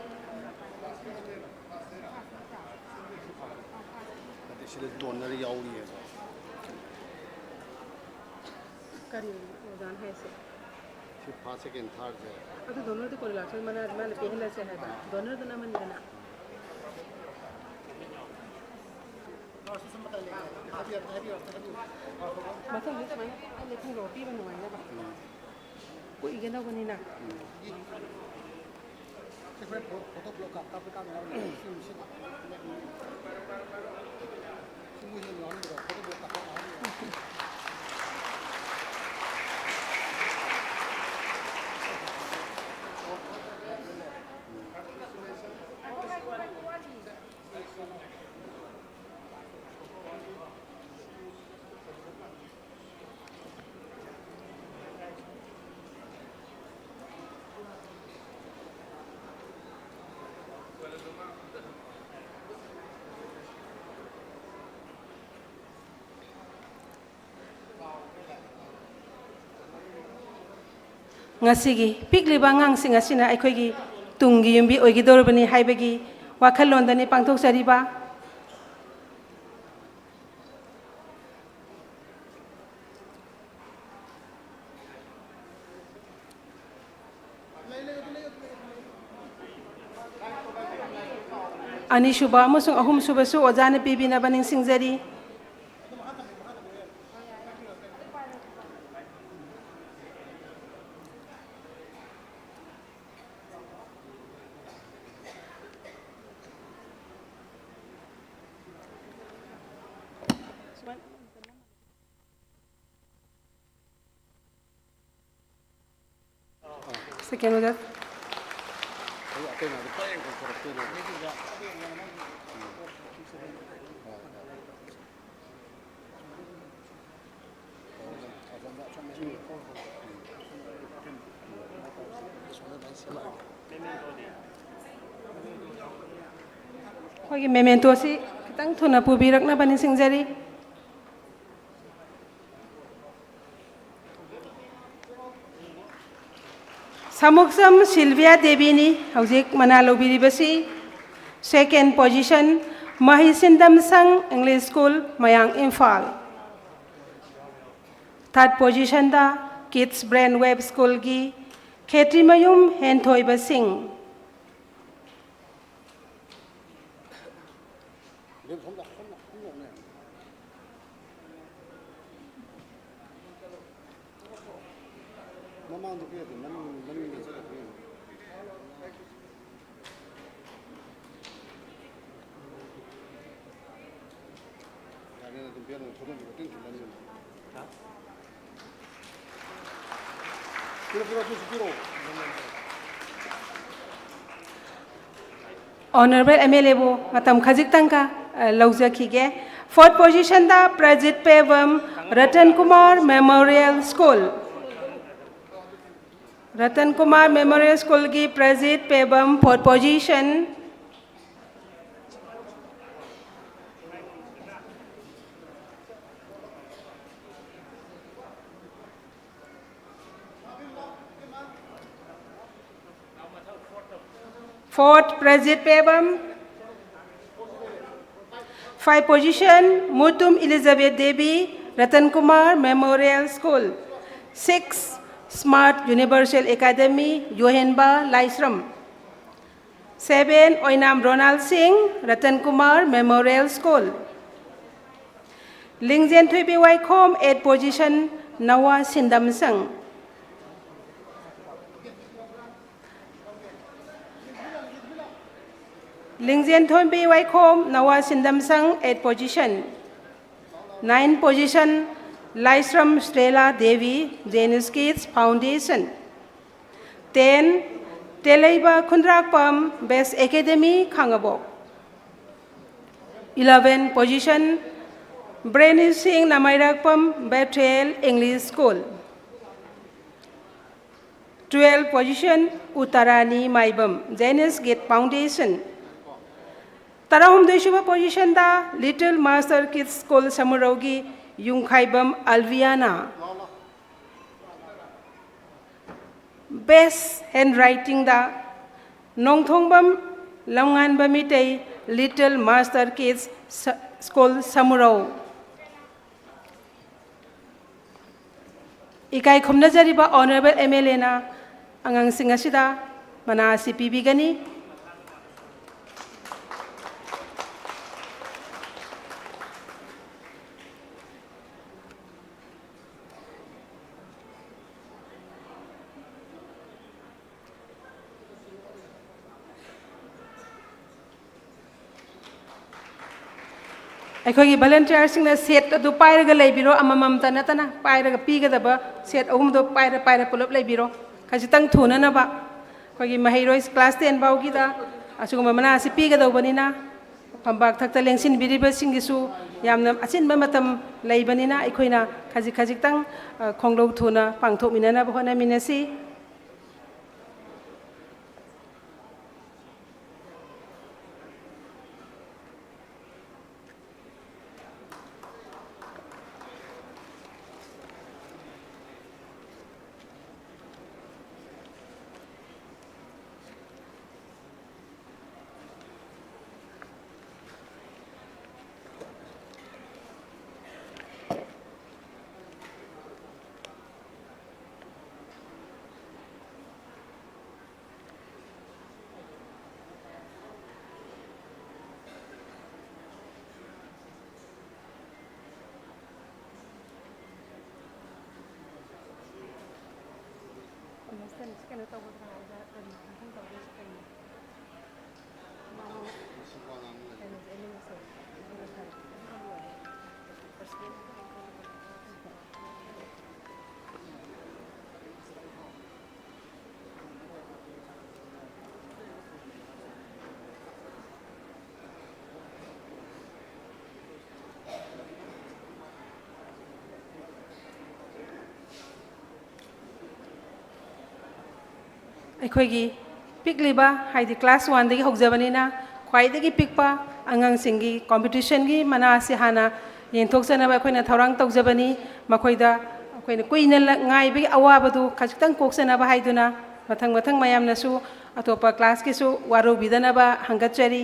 Second, third. Atu donor tu korila, so mana pehla se hai ba. Donor tu nama ni na. Macam ni tu mana? Lepas roti mana mana ba? Kau ikan apa ni na? Ngasigi pigliba ngang sing asina aikoigi tunggi yumbi oigidorobani haibagi wakhalondani pangthok sariba ꯑꯅꯤꯁꯨꯕ ꯑꯃꯁꯨꯡ ꯑꯍꯨꯝꯁꯨꯕꯁꯨ ꯑꯣꯖꯥꯅ ꯄꯤꯕꯤꯅꯕ ꯅꯤꯡꯁꯤꯡꯖꯔꯤ꯫ Second order. ꯑꯩꯈꯣꯏꯒꯤ ꯃꯦꯃꯦꯟꯇꯣꯁꯤ ꯈꯤꯇꯪ ꯊꯨꯅ ꯄꯨꯕꯤꯔꯛꯅꯕ ꯅꯤꯡꯁꯤꯡꯖꯔꯤ꯫ Samuksam Sylvia Devini hꯧꯖꯤꯛ ꯃꯅꯥ ꯂꯧꯕꯤꯔꯤꯕꯁꯤ second position Mahisindam Sang English School Mayang Imphal. Third position da Kids Brain Web School gi Khetrimayum Henthoiba Singh. Honorable MLA bu matam khajik tangka laujakige. Fourth position da Prajit Pevam Ratan Kumar Memorial School. Ratan Kumar Memorial School ki Prajit Pevam fourth position. Fourth, Prajit Pevam. Fifth position, Mutum Elizabeth Devi, Ratan Kumar Memorial School. Sixth, Smart Universal Academy, Yohenba, Laisram. Seven, Oinam Ronald Singh, Ratan Kumar Memorial School. Lingzen Thuibi Waikom, eighth position, Nawa Sindam Sang. Lingzen Thombi Waikom, Nawa Sindam Sang, 8th position. 9th position, Laisram Stella Devi, Janus Kids Foundation. 10, Telaiba Kundrakpam, Best Academy, Kangabok. 11th position, Brainy Singh Namairakpam, Bethel English School. 12th position, Uttarani Maibam, Janus Gate Foundation. Tarahumdeshuba position da Little Master Kids School Samurogi Yungkhaibam Alviana. Best handwriting da Nongthongbam Longan Bamitei Little Master Kids School Samuro. Ikai Khumnajariba Honorable MLA na Angang Singasida Mana CPB gani. ꯑꯩꯈꯣꯏꯒꯤ ꯚꯂꯟꯇꯤꯌꯔꯁꯤꯡꯅ set ꯑꯗꯨ ꯄꯥꯏꯔꯒ ꯂꯩꯕꯤꯔꯣ ꯑꯃꯃꯝꯇ ꯅꯠꯇꯅ ꯄꯥꯏꯔꯒ ꯄꯤꯒꯗꯕ set ꯑꯍꯨꯝꯗꯣ ꯄꯥꯏꯔ ꯄꯨꯂꯞ ꯂꯩꯕꯤꯔꯣ ꯈꯖꯤꯛꯇꯪ ꯊꯨꯅꯅꯕ ꯑꯩꯈꯣꯏꯒꯤ ꯃꯍꯩꯔꯣꯏ ꯀ꯭ꯂꯥꯁ 10 ꯐꯥꯎꯒꯤꯗ ꯑꯁꯤꯒꯨꯝꯕ ꯃꯅꯥ ꯑꯁꯤ ꯄꯤꯒꯗꯧꯕꯅꯤꯅ ꯐꯝꯕꯥꯛ ꯊꯛꯇ ꯂꯦꯡꯁꯤꯟꯕꯤꯔꯤꯕꯁꯤꯡꯒꯤꯁꯨ ꯌꯥꯝꯅ ꯑꯆꯤꯟꯕ ꯃꯇꯝ ꯂꯩꯕꯅꯤꯅ ꯑꯩꯈꯣꯏꯅ ꯈꯖꯤꯛꯇꯪ ꯈꯣꯡꯂꯧ ꯊꯨꯅ ꯄꯥꯡꯊꯣꯛꯃꯤꯟꯅꯅꯕ ꯍꯣꯠꯅꯃꯤꯟꯅꯁꯤ ꯑꯩꯈꯣꯏꯒꯤ ꯄꯤꯛꯂꯤꯕ ꯍꯥꯏꯗꯤ ꯀ꯭ꯂꯥꯁ 1ꯗꯒꯤ ꯍꯧꯖꯕꯅꯤꯅ ꯈ꯭ꯋꯥꯏꯗꯒꯤ ꯄꯤꯛꯄ ꯑꯉꯥꯡꯁꯤꯡꯒꯤ ꯀꯣꯝꯄꯤꯇꯤꯁꯟꯒꯤ ꯃꯅꯥ ꯑꯁꯤ ꯍꯥꯟꯅ ꯌꯦꯟꯊꯣꯛꯆꯅꯕ ꯑꯩꯈꯣꯏꯅ ꯊꯧꯔꯥꯡ ꯇꯧꯖꯕꯅꯤ ꯃꯈꯣꯏꯗ ꯑꯩꯈꯣꯏꯅ ꯀꯨꯏꯅ ꯉꯥꯏꯕꯒꯤ ꯑꯋꯥꯕꯗꯨ ꯈꯖꯤꯛꯇꯪ ꯀꯣꯛꯆꯅꯕ ꯍꯥꯏꯗꯨꯅ ꯃꯊꯪ ꯃꯌꯥꯝꯅꯁꯨ ꯑꯇꯣꯞꯄ ꯀ꯭ꯂꯥꯁꯀꯤꯁꯨ ꯋꯥꯔꯧꯕꯤꯗꯅꯕ ꯍꯪꯒꯠꯆꯔꯤ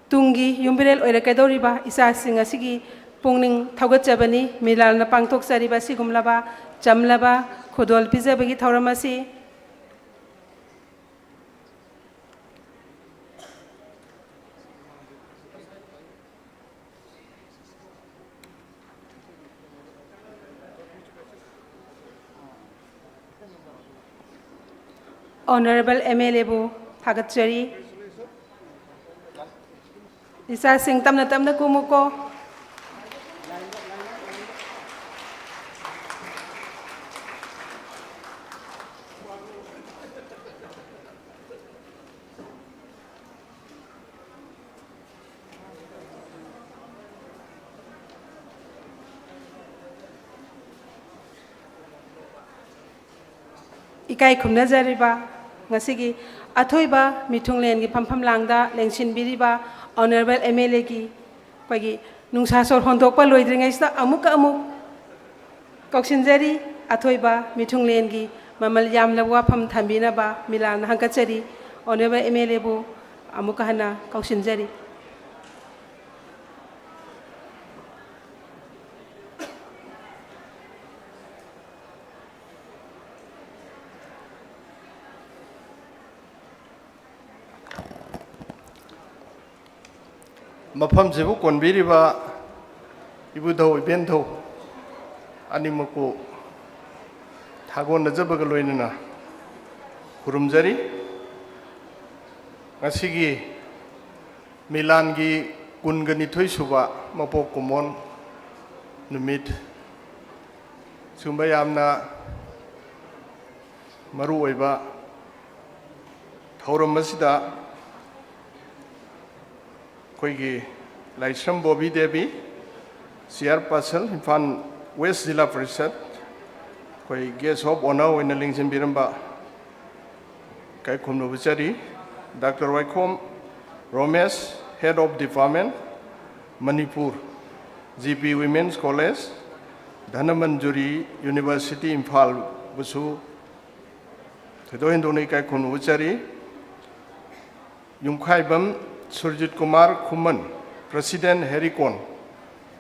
ꯇꯨꯡꯒꯤ ꯌꯨꯝꯕꯤꯔꯦꯜ ꯑꯣꯏꯔꯛꯀꯗꯧꯔꯤꯕ ꯏꯆꯥꯁꯤꯡ ꯑꯁꯤꯒꯤ ꯄꯨꯛꯅꯤꯡ ꯊꯧꯒꯠꯆꯕꯅꯤ ꯃꯤꯂꯥꯜꯅ ꯄꯥꯡꯊꯣꯛꯆꯔꯤꯕ ꯑꯁꯤꯒꯨꯝꯂꯕ ꯆꯝꯂꯕ ꯈꯨꯗꯣꯜ ꯄꯤꯖꯕꯒꯤ ꯊꯧꯔꯝ ꯑꯁꯤ Honorable MLA bu thagatsari isa sing tamna kumuko ikai khumnajariba ngasigi athoiba mithunglengi phampham langda lengsinbiriba honorable MLA ki pagi nungsa sor hondokpa loidringaista amuk kauksinjari athoiba mithunglengi mamal yamla wafam thambina ba milan hangkachari honorable MLA bu amuk hana kauksinjari ꯃꯐꯝꯁꯤꯕꯨ ꯀꯣꯟꯕꯤꯔꯤꯕ ꯏꯕꯨꯙꯧ ꯏꯕꯦꯟꯙꯧ ꯑꯅꯤꯃꯛꯄꯨ ꯊꯥꯒꯣꯟꯅꯖꯕꯒ ꯂꯣꯏꯅꯅ ꯈꯨꯔꯨꯝꯖꯔꯤ ꯉꯁꯤꯒꯤ ꯃꯤꯂꯥꯟꯒꯤ 22 ꯁꯨꯕ ꯃꯄꯣꯛ ꯀꯨꯝꯑꯣꯟ ꯅꯨꯃꯤꯠ ꯁꯨꯝꯕ ꯌꯥꯝꯅ ꯃꯔꯨꯑꯣꯏꯕ ꯊꯧꯔꯝ ꯑꯁꯤꯗ ꯑꯩꯈꯣꯏꯒꯤ ꯂꯥꯏꯁ꯭ꯔꯝ ꯕꯣꯕꯤ ꯗꯦꯕꯤ ꯆꯤꯌꯔꯄꯔꯁꯟ ꯏꯝꯐꯥꯜ ꯋꯦꯁ ꯖꯤꯂꯥ ꯄꯔꯤꯁꯠ ꯑꯩꯈꯣꯏ ꯒꯦꯁ ꯑꯣꯐ ꯑꯣꯅꯔ ꯑꯣꯏꯅ ꯂꯦꯡꯁꯤꯟꯕꯤꯔꯝꯕ ꯏꯀꯥꯏꯈꯨꯝꯅꯖꯔꯤ doctor Waikhom Romesh head of department Manipur GP women's college Dhanamanjuri university ꯏꯝꯐꯥꯜꯕꯨꯁꯨ ꯊꯣꯏꯗꯣꯛ ꯍꯦꯟꯗꯣꯛꯅ ꯏꯀꯥꯏꯈꯨꯝꯅꯖꯔꯤ ꯌꯨꯝꯈꯥꯏꯕꯝ Surjit Kumar Khuman, President Harry Kon,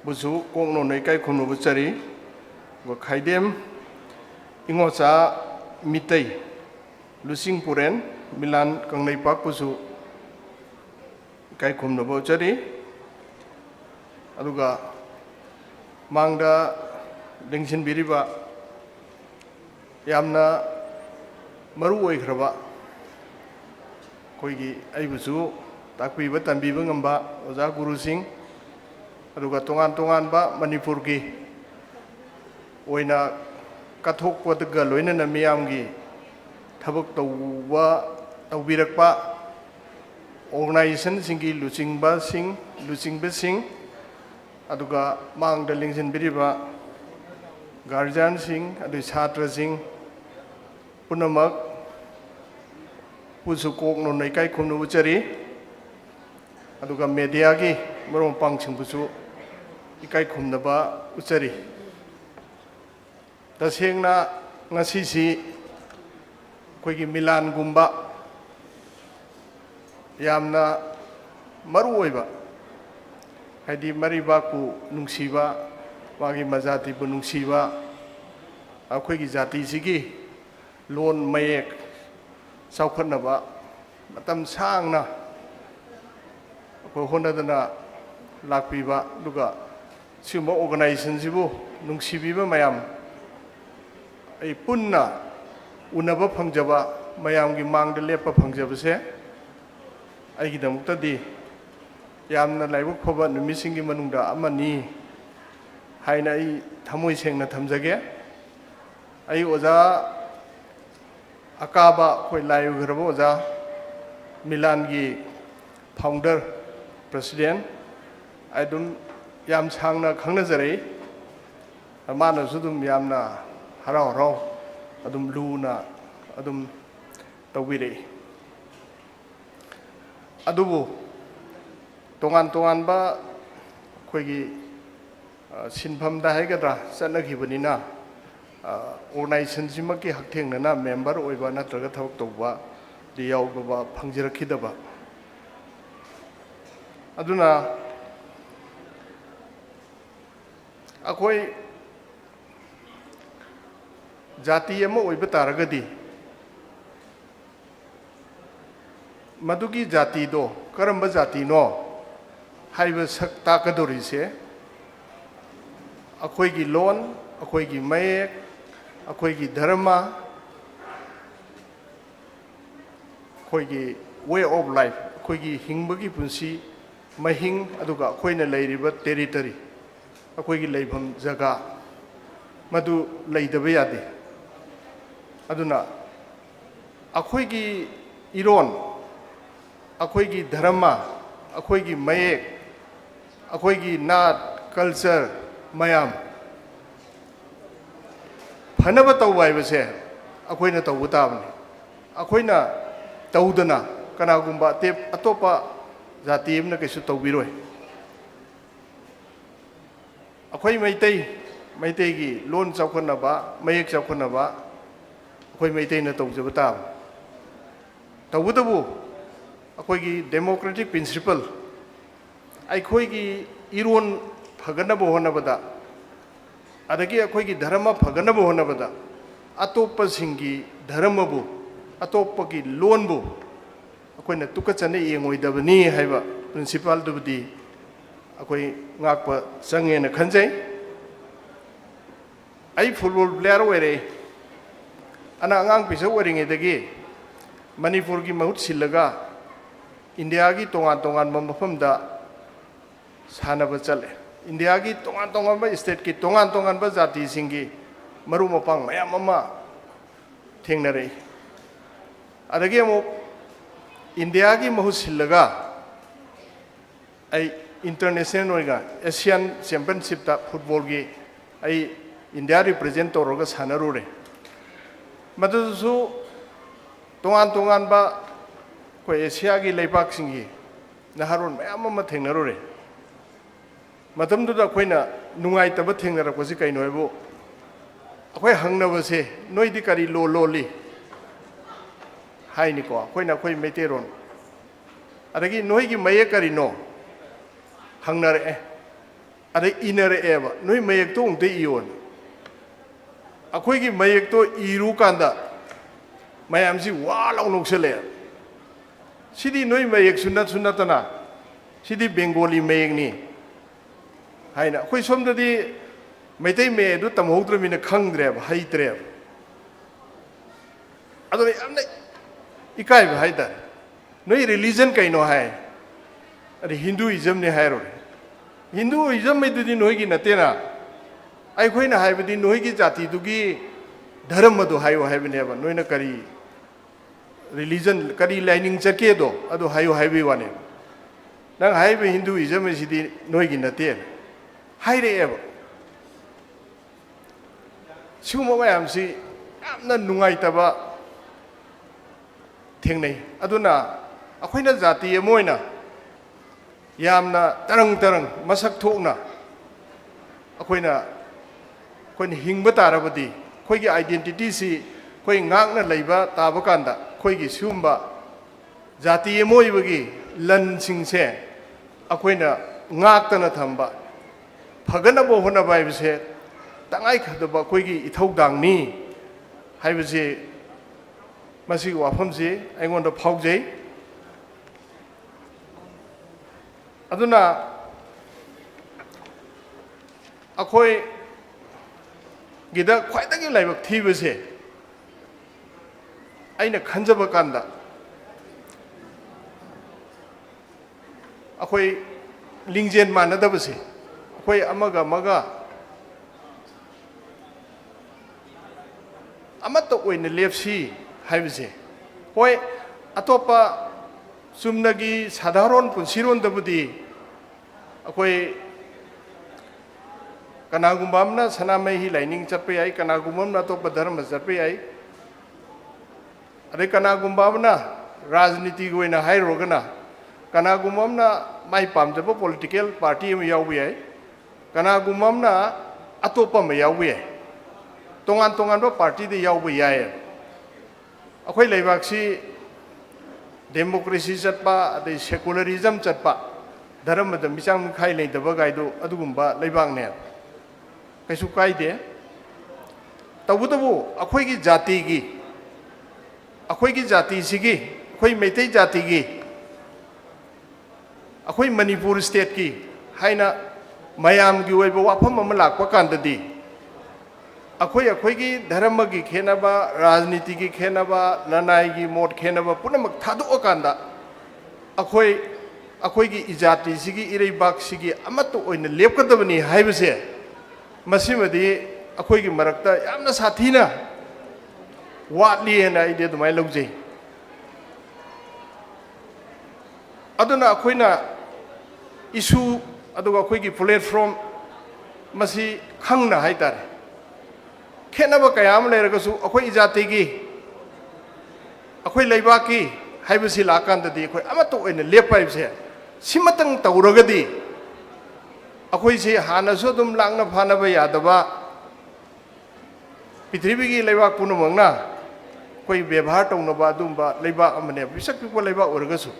Busu Kongno Naikai Khunu Buchari, Wakhaidem Ingosa Mitei, Lusing Puren, Milan Kangnai Pak Busu Kai Khunu Buchari, Aduga Mangda Lingsin Biriba Yamna Maru Oikraba Koigi Aibusu ताकपीब तंबीब ngamba ओजा गुरु सिंह अदुगा तोंगान-तोंगानबा मणिपुरगी ओइना कथोकपदगा लोइनना मियामगी थबक तौबा तौबिरकपा organisation सिंगी लुचिंगबा Singh अदुगा मांगदा लिंगजिनबिरिबा guardian Singh अदु छात्र Singh पुनमक पुसुकोक no नैकाई खुनु उचरी अदुगा media की मरों पांगसिंगबुसु इकाई खुमनबा उचरी तसेंगना ngasiसी कोई मिलान गुम्बा यामना मरुओइबा हाइदी मरिबाकु नुंसीबा मागी मजातिबु नुंसीबा अखोइगी जातिसिगी लोन मयेक साउखनबा मतम सांगना ꯑꯩꯈꯣꯏ ꯍꯣꯠꯅꯗꯅ ꯂꯥꯛꯄꯤꯕ ꯑꯗꯨꯒ ꯁꯤꯒꯨꯝꯕ ꯑꯣꯔꯒꯅꯥꯏꯖꯦꯁꯟꯁꯤꯕꯨ ꯅꯨꯡꯁꯤꯕꯤꯕ ꯃꯌꯥꯝ ꯑꯩ ꯄꯨꯟꯅ ꯎꯅꯕ ꯐꯪꯖꯕ ꯃꯌꯥꯝꯒꯤ ꯃꯥꯡꯗ ꯂꯦꯞꯄ ꯐꯪꯖꯕꯁꯦ ꯑꯩꯒꯤꯗꯃꯛꯇꯗꯤ ꯌꯥꯝꯅ ꯂꯥꯏꯕꯛ ꯐꯕ ꯅꯨꯃꯤꯠꯁꯤꯡꯒꯤ ꯃꯅꯨꯡꯗ ꯑꯃꯅꯤ ꯍꯥꯏꯅ ꯑꯩ ꯊꯃꯣꯏ ꯁꯦꯡꯅ ꯊꯝꯖꯒꯦ ꯑꯩ ꯑꯣꯖꯥ ꯑꯀꯥꯕ ꯑꯩꯈꯣꯏ ꯂꯥꯏ ꯑꯣꯏꯈ꯭ꯔꯕ ꯑꯣꯖꯥ ꯃꯤꯂꯥꯟꯒꯤ ꯐꯥꯎꯟꯗꯔ ꯄ꯭ꯔꯁꯤꯗꯦꯟ ꯑꯩ ꯑꯗꯨꯝ ꯌꯥꯝ ꯁꯥꯡꯅ ꯈꯪꯅꯖꯔꯛꯏ ꯃꯥꯅꯁꯨ ꯑꯗꯨꯝ ꯌꯥꯝꯅ ꯍꯔꯥꯎ ꯍꯔꯥꯎ ꯑꯗꯨꯝ ꯂꯨꯅ ꯑꯗꯨꯝ ꯇꯧꯕꯤꯔꯛꯏ ꯑꯗꯨꯕꯨ ꯇꯣꯉꯥꯟ ꯇꯣꯉꯥꯟꯕ ꯑꯩꯈꯣꯏꯒꯤ ꯁꯤꯟꯐꯝꯗ ꯍꯥꯏꯒꯗ꯭ꯔꯥ ꯆꯠꯅꯈꯤꯕꯅꯤꯅ ꯑꯣꯔꯒꯅꯥꯏꯖꯦꯁꯟꯁꯤꯃꯛꯀꯤ ꯍꯛꯊꯦꯡꯅꯅ ꯃꯦꯝꯕꯔ ꯑꯣꯏꯕ ꯅꯠꯇ꯭ꯔꯒ ꯊꯕꯛ ꯇꯧꯕꯗꯤ ꯌꯥꯎꯕ ꯐꯪꯖꯔꯛꯈꯤꯗꯕ ꯑꯗꯨꯅ ꯑꯩꯈꯣꯏ ꯖꯥꯇꯤ ꯑꯃ ꯑꯣꯏꯕ ꯇꯥꯔꯒꯗꯤ ꯃꯗꯨꯒꯤ ꯖꯥꯇꯤꯗꯣ ꯀꯔꯝꯕ ꯖꯥꯇꯤꯅꯣ ꯍꯥꯏꯕ ꯁꯛ ꯇꯥꯛꯀꯗꯧꯔꯤꯁꯦ ꯑꯩꯈꯣꯏꯒꯤ ꯂꯣꯟ ꯑꯩꯈꯣꯏꯒꯤ ꯃꯌꯦꯛ ꯑꯩꯈꯣꯏꯒꯤ ꯙꯔꯃ ꯑꯩꯈꯣꯏꯒꯤ ꯋꯦ ꯑꯣꯐ ꯂꯥꯏꯐ ꯑꯩꯈꯣꯏꯒꯤ ꯍꯤꯡꯕꯒꯤ ꯄꯨꯟꯁꯤ ꯃꯍꯤꯡ ꯑꯗꯨꯒ ꯑꯩꯈꯣꯏꯅ ꯂꯩꯔꯤꯕ ꯇꯦꯔꯤꯇꯔꯤ ꯑꯩꯈꯣꯏꯒꯤ ꯂꯩꯐꯝ ꯖꯒꯥ ꯃꯗꯨ ꯂꯩꯗꯕ ꯌꯥꯗꯦ ꯑꯗꯨꯅ ꯑꯩꯈꯣꯏꯒꯤ ꯏꯔꯣꯟ ꯑꯩꯈꯣꯏꯒꯤ ꯙꯔꯃ ꯑꯩꯈꯣꯏꯒꯤ ꯃꯌꯦꯛ ꯑꯩꯈꯣꯏꯒꯤ ꯅꯥꯠ ꯀꯜꯆꯔ ꯃꯌꯥꯝ ꯐꯅꯕ ꯇꯧꯕ ꯍꯥꯏꯕꯁꯦ ꯑꯩꯈꯣꯏꯅ ꯇꯧꯕ ꯇꯥꯕꯅꯤ ꯑꯩꯈꯣꯏꯅ ꯇꯧꯗꯅ ꯀꯅꯥꯒꯨꯝꯕ ꯑꯇꯣꯞꯄ ꯖꯥꯇꯤ ꯑꯃꯅ ꯀꯩꯁꯨ ꯇꯧꯕꯤꯔꯣꯏ ꯑꯩꯈꯣই ꯃꯩꯇꯩꯒꯤ ꯂꯣꯟ ꯆꯥꯎꯈꯠꯅꯕ ꯃꯌꯦꯛ ꯆꯥꯎꯈꯠꯅꯕ ꯑꯩꯈꯣই ꯃꯩꯇꯩꯅ ꯇꯧꯖꯕ ꯇꯥꯕꯅꯤ ꯇꯧꯕꯇꯕꯨ ꯑꯩꯈꯣꯏꯒꯤ ꯗꯦꯃꯣꯀ꯭ꯔꯦꯇꯤꯛ ꯄ꯭ꯔꯤꯟꯁꯤꯄꯜ ꯑꯩꯈꯣꯏꯒꯤ ꯏꯔꯣꯟ ꯐꯒꯠꯅꯕ ꯍꯣꯠꯅꯕꯗ ꯑꯗꯒꯤ ꯑꯩꯈꯣꯏꯒꯤ ꯙꯔꯃ ꯐꯒꯠꯅꯕ ꯍꯣꯠꯅꯕꯗ ꯑꯇꯣꯞꯄꯁꯤꯡꯒꯤ ꯙꯔꯃꯕꯨ ꯑꯇꯣꯞꯄꯒꯤ ꯂꯣꯟꯕꯨ ꯑꯩꯈꯣꯏꯅ ꯇꯨꯀꯠꯆꯅ ꯌꯦꯡꯉꯣꯏꯗꯕꯅꯤ ꯍꯥꯏꯕ ꯄ꯭ꯔꯤꯟꯁꯤꯄꯥꯜꯗꯨꯕꯨꯗꯤ ꯑꯩꯈꯣꯏ ꯉꯥꯛꯄ ꯆꯪꯉꯦꯅ ꯈꯟꯖꯩ ꯑꯩ ꯐꯨꯠꯕꯣꯜ ꯄ꯭ꯂꯦꯌꯥꯔ ꯑꯣꯏꯔꯛꯏ ꯑꯉꯥꯡ ꯄꯤꯁꯛ ꯑꯣꯏꯔꯤꯉꯩꯗꯒꯤ ꯃꯅꯤꯄꯨꯔꯒꯤ ꯃꯍꯨꯠ ꯁꯤꯜꯂꯒ ꯏꯟꯗꯤꯌꯥꯒꯤ ꯇꯣꯉꯥꯟ ꯇꯣꯉꯥꯟꯕ ꯃꯐꯝꯗ ꯁꯥꯟꯅꯕ ꯆꯠꯂꯦ ꯏꯟꯗꯤꯌꯥꯒꯤ ꯇꯣꯉꯥꯟ ꯇꯣꯉꯥꯟꯕ ꯁ꯭ꯇꯦꯠꯀꯤ ꯇꯣꯉꯥꯟ ꯇꯣꯉꯥꯟꯕ ꯖꯥꯇꯤꯁꯤꯡꯒꯤ ꯃꯔꯨꯞ ꯃꯄꯥꯡ ꯃꯌꯥꯝ ꯑꯃ ꯊꯦꯡꯅꯔꯛꯏ ꯑꯗꯒꯤ ꯑꯃꯨꯛ ꯏꯟꯗꯤꯌꯥꯒꯤ ꯃꯍꯨꯠ ꯁꯤꯜꯂꯒ ꯑꯩ इंटरनेशनल होगा एशियन चैंपियनशिप फुटबॉल की इंडिया रिप्रेजेंट तौर सानरूरे मदुसु तोान तोान कोई एशिया की लेपाक सिंगी नहारोन मैम अमा थेंगनरूरे मतमदुदा अखोइना नुंगाइतब थेंगनरपसि कइनो हैबो अखोइ हंगनबसे नोइदि करी लो लोली हाइनिको अखोइना अखोइ मैतेरोन अदगी नोइगी मये करिनो हंगनरे अदे इनरेएब नोइ मयेक्तो उंते इयोन अखोइगी मयेक्तो इरु कांदा मयामसि वा लाउ नोक्सले सिदी नोइ मयेक सुनतना सिदी बेंगोली मयेकनी हाइना अखोइ सोमददी मैतै मेदु तमहौद्रमिना खंगद्रेब हैत्रेब अदोने यामने इकाइब हाइदा नोइ रिलीजन कइनो हाय अरे हिंदुइज्म ने हायरो हिंदुइज्म मेदुदी नोइगी नतेना अखोइना हाइबदी नोइगी जातिदुगी धर्म दो हायो हाइबनेबा नोइना करी रिलीजन करी लाइनिंग चकेदो अदो हायो हाइबे वाने नंग हाइबे हिंदुइज्म सिदी नोइगी नते हाइरेएब सिगुम मयामसि यामना नुंगाइतबा थेंगनै अदुना अखोइना जाति अमोइना यामना तरंग तरंग मसक थोकना अखोइना हिंगबा तारबदी अखोइगी आइडेंटिटी सि अखोइ ngaakna leiba taba kanda अखोइगी सिगुम्बा जाति अमोइबगी लनसिंगसे अखोइना ngaakतना थंबा फगनबो होनबा हाइबसे तंगाइ खदबा अखोइगी इथौदांगनी हाइबसे मसिगी वाफमसे आइगोंदा फाउजै अदुना अखोई गिदा ख्वाइदगी लाइबक थीबसे अइना खंजब कांदा अखोई लिंगजेन मानदबसे अखोई अमगा मगा अमत ओइना लेप्सी हाइबसे होय अतोपा चुमनगी साधारण पुनसिरोन दबुदी अखोई कनागुम्बा अमना सनामही लाइनिंग चटपे आई कनागुम्बा अमना अतोपा धर्म चटपे आई अरे कनागुम्बा अमना राजनीति गोइना हाइरोगना कनागुम्बा अमना माइ पामजबो पॉलिटिकल पार्टी अम यावबे आई कनागुम्बा अमना अतोपा म यावबे आई तोंगान तोंगान पार्टी दे यावबे याय अखोई लेबाक्सी डेमोक्रेसी चटपा अदे सेकुलरिज्म चटपा धर्म द मिचांग खाई लेदब गाइदो अदुगुम्बा लेबांगने कैसु कायदे तबुतबु अखोई जाति सिगी अखोई मैतै जाति की अखोई मणिपुर स्टेट की हाइना मयाम की ओइबो वाफम अम लाकपा कांददी अखोई की धर्म की खेनबा राजनीति की खेनबा लनाई की मोट खेनबा पुनमक थादो कांदा अखोई की इजाति सिगी इरेबाक सिगी अमतो ओइना लेपकदबनी हाइबसे मसिमदी अखोई की मरकता यामना साथीना वाटली है इदे दुमाय लौजे अदुना अखोइना इशू अदुगा अखोई की प्लेटफॉर्म मसी खंगना हाइतारे खेनब कयाम लेरगसु अखोई जाति की अखोई लेबा की हाइबसी लाकांददी अखोई अमतो ओइना लेपाइबसे सिमतंग तौरगदी अखोई से हानसु दुम लांगना फानबा यादबा पृथ्वी की लेबा पुनमंगना कोई व्यवहार तौनबा दुमबा लेबा अमने बिसक पिपो लेबा ओरगसु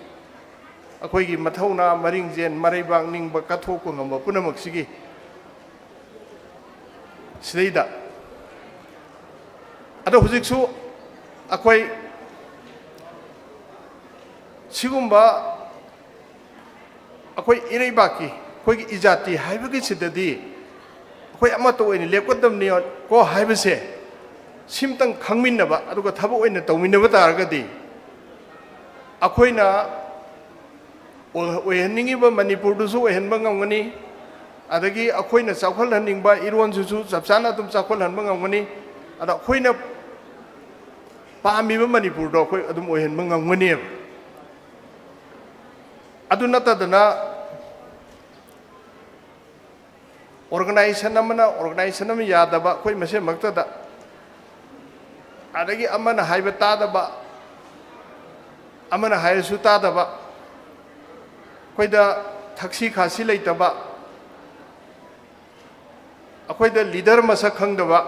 अखोई की मथौना मरिंग जेन मरैबांग निंगबा कथोको ngamba पुनमक सिगी सिदैदा अदो हुजिकसु अखोई सिगुम्बा अखोई इरेबाकी अखोई की इजाति हाइबगी सिददी अखोई अमतो ओइने लेपकदमनी को हाइबसे सिमतंग खंगमिनबा अदुगा थबो ओइने तौमिनबा तारगदी अखोइना ओहनिंगिबा मणिपुरदुसु ओहनबा ngamgani adagi अखोइना चाखल हनिंगबा इरोनसुसु सबसाना तुम चाखल हनबा ngamgani अदा अखोइना पामिबा मणिपुरदो अखोइ अदुम ओहनबा ngamgani अदु नतदना ऑर्गेनाइजेशन अमना यादबा अखोइ मसे मक्तदा अदगी अमना हाइबा तादबा अमना हाइसु तादबा अखोइदा थक्सी खासी लेतबा अखोइदा लीडर मसक खंगदबा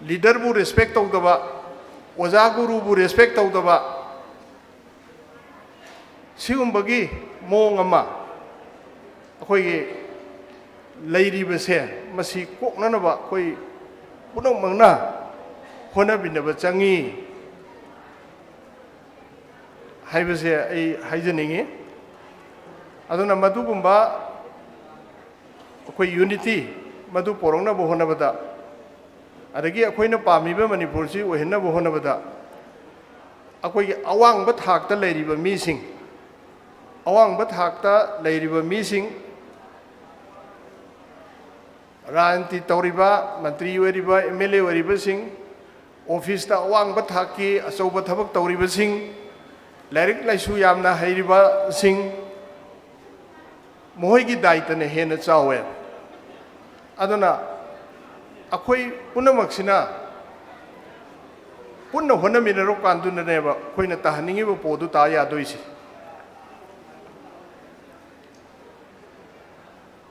लीडर बु रेस्पेक्ट तौदबा ओजा गुरु बु रेस्पेक्ट तौदबा सिगुम्बगी मोंग अमा अखोइगी लैरिबसे मसी कोकननबा अखोइ पुनमंगना होनबिनबा चंगी हाइबसे आई हाइजनिंगी अदुना मदुगुम्बा अखोइ यूनिटी मदु पोरंगनबो होनबदा अदगी अखोइना पामिबा मणिपुरसी ओहनबो होनबदा अखोइगी अवांगबा थाकता लैरिबा मीसिंग अवांगबा थाकता लैरिबा मीसिंग राजनीति तौरीबा मंत्री ओरिबा एमएलए ओरिबा सिंह ऑफिस ता अवांगबा थाकी अचौबा थबक तौरीबा सिंह लाइरिक लाइसु यामना हैरिबा सिंह मोहगी दायित्वने हेन चावे अदुना अखोई पुनमक्सिना पुनः होनमिनरो कांदुननेबा अखोइना ताहनिंगिबा पोदु ता यादोइसि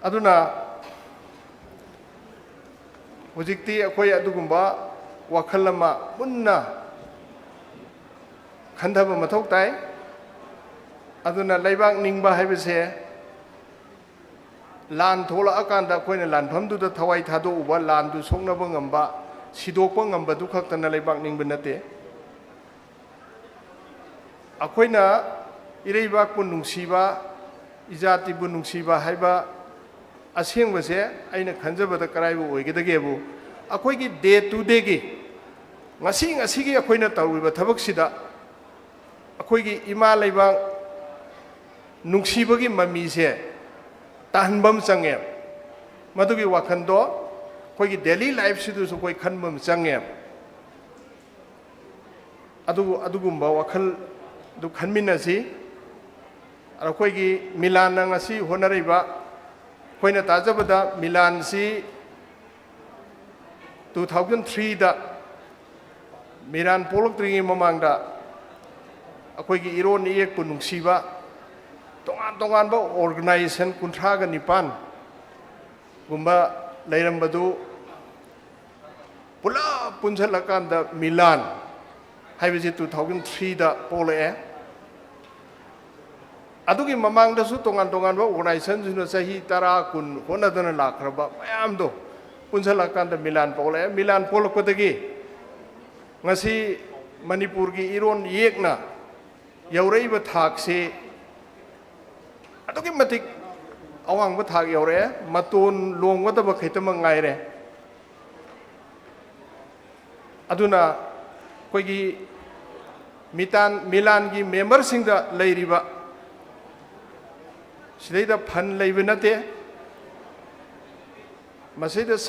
अदुना हुजिक्ति अखोइ अदुगुम्बा वाखल अमा पुन्ना खंधबा मथौ ताय अदुना लैबाक निंगबा हाइबसे लान थोला अकांदा अखोइना लानफमदुदा थवाई थादो उबा लानदु सोंनबा ngamba सिदोकपा ngamba दु खक्तना लैबाक निंगबा नते अखोइना इरेबाक पु नुंसीबा इजातिबु नुंसीबा हाइबा असेंबसे अइना खंजबदा कराइबु ओइगदगेबु अखोइगी डे टू डे गी ngasi अखोइना तौरिबा थबकसिदा अखोइगी इमा लेबा नुंसीबगी ममीसे ताहनबम चंगे मदुगी वाखंदो अखोइगी डेली लाइफ सिदुसु कोइ खनबम चंगे अदुगुम्बा वाखल दु खनमिनसी अखोइगी मिलान ngasi होनरैबा अखोइना ताजबदा मिलान सी 2003 दा मिरान पोलक्ट्रिंगी ममांगदा अखोइगी इरोन इयेक पु नुंसीबा तोंगान तोंगान बा ऑर्गेनाइजेशन 19 गुम्बा लैरंबदु पुला पुंझलकांदा मिलान हाइबजे 2003 दा पोले अदुगी ममांगदसु तोंगान तोंगान बा ऑर्गेनाइजेशन जुनो सही 10 कुन होनदना लाखरबा मयामदो पुंझलकांदा मिलान पोलकदगी ngasi manipur gi iron yekna yauraiba thak se adogi matik awang ba thak yaure maton longwa da ba khaitama ngaire aduna koigi milan gi member sing da leiriba sidaida phan leiba nate masida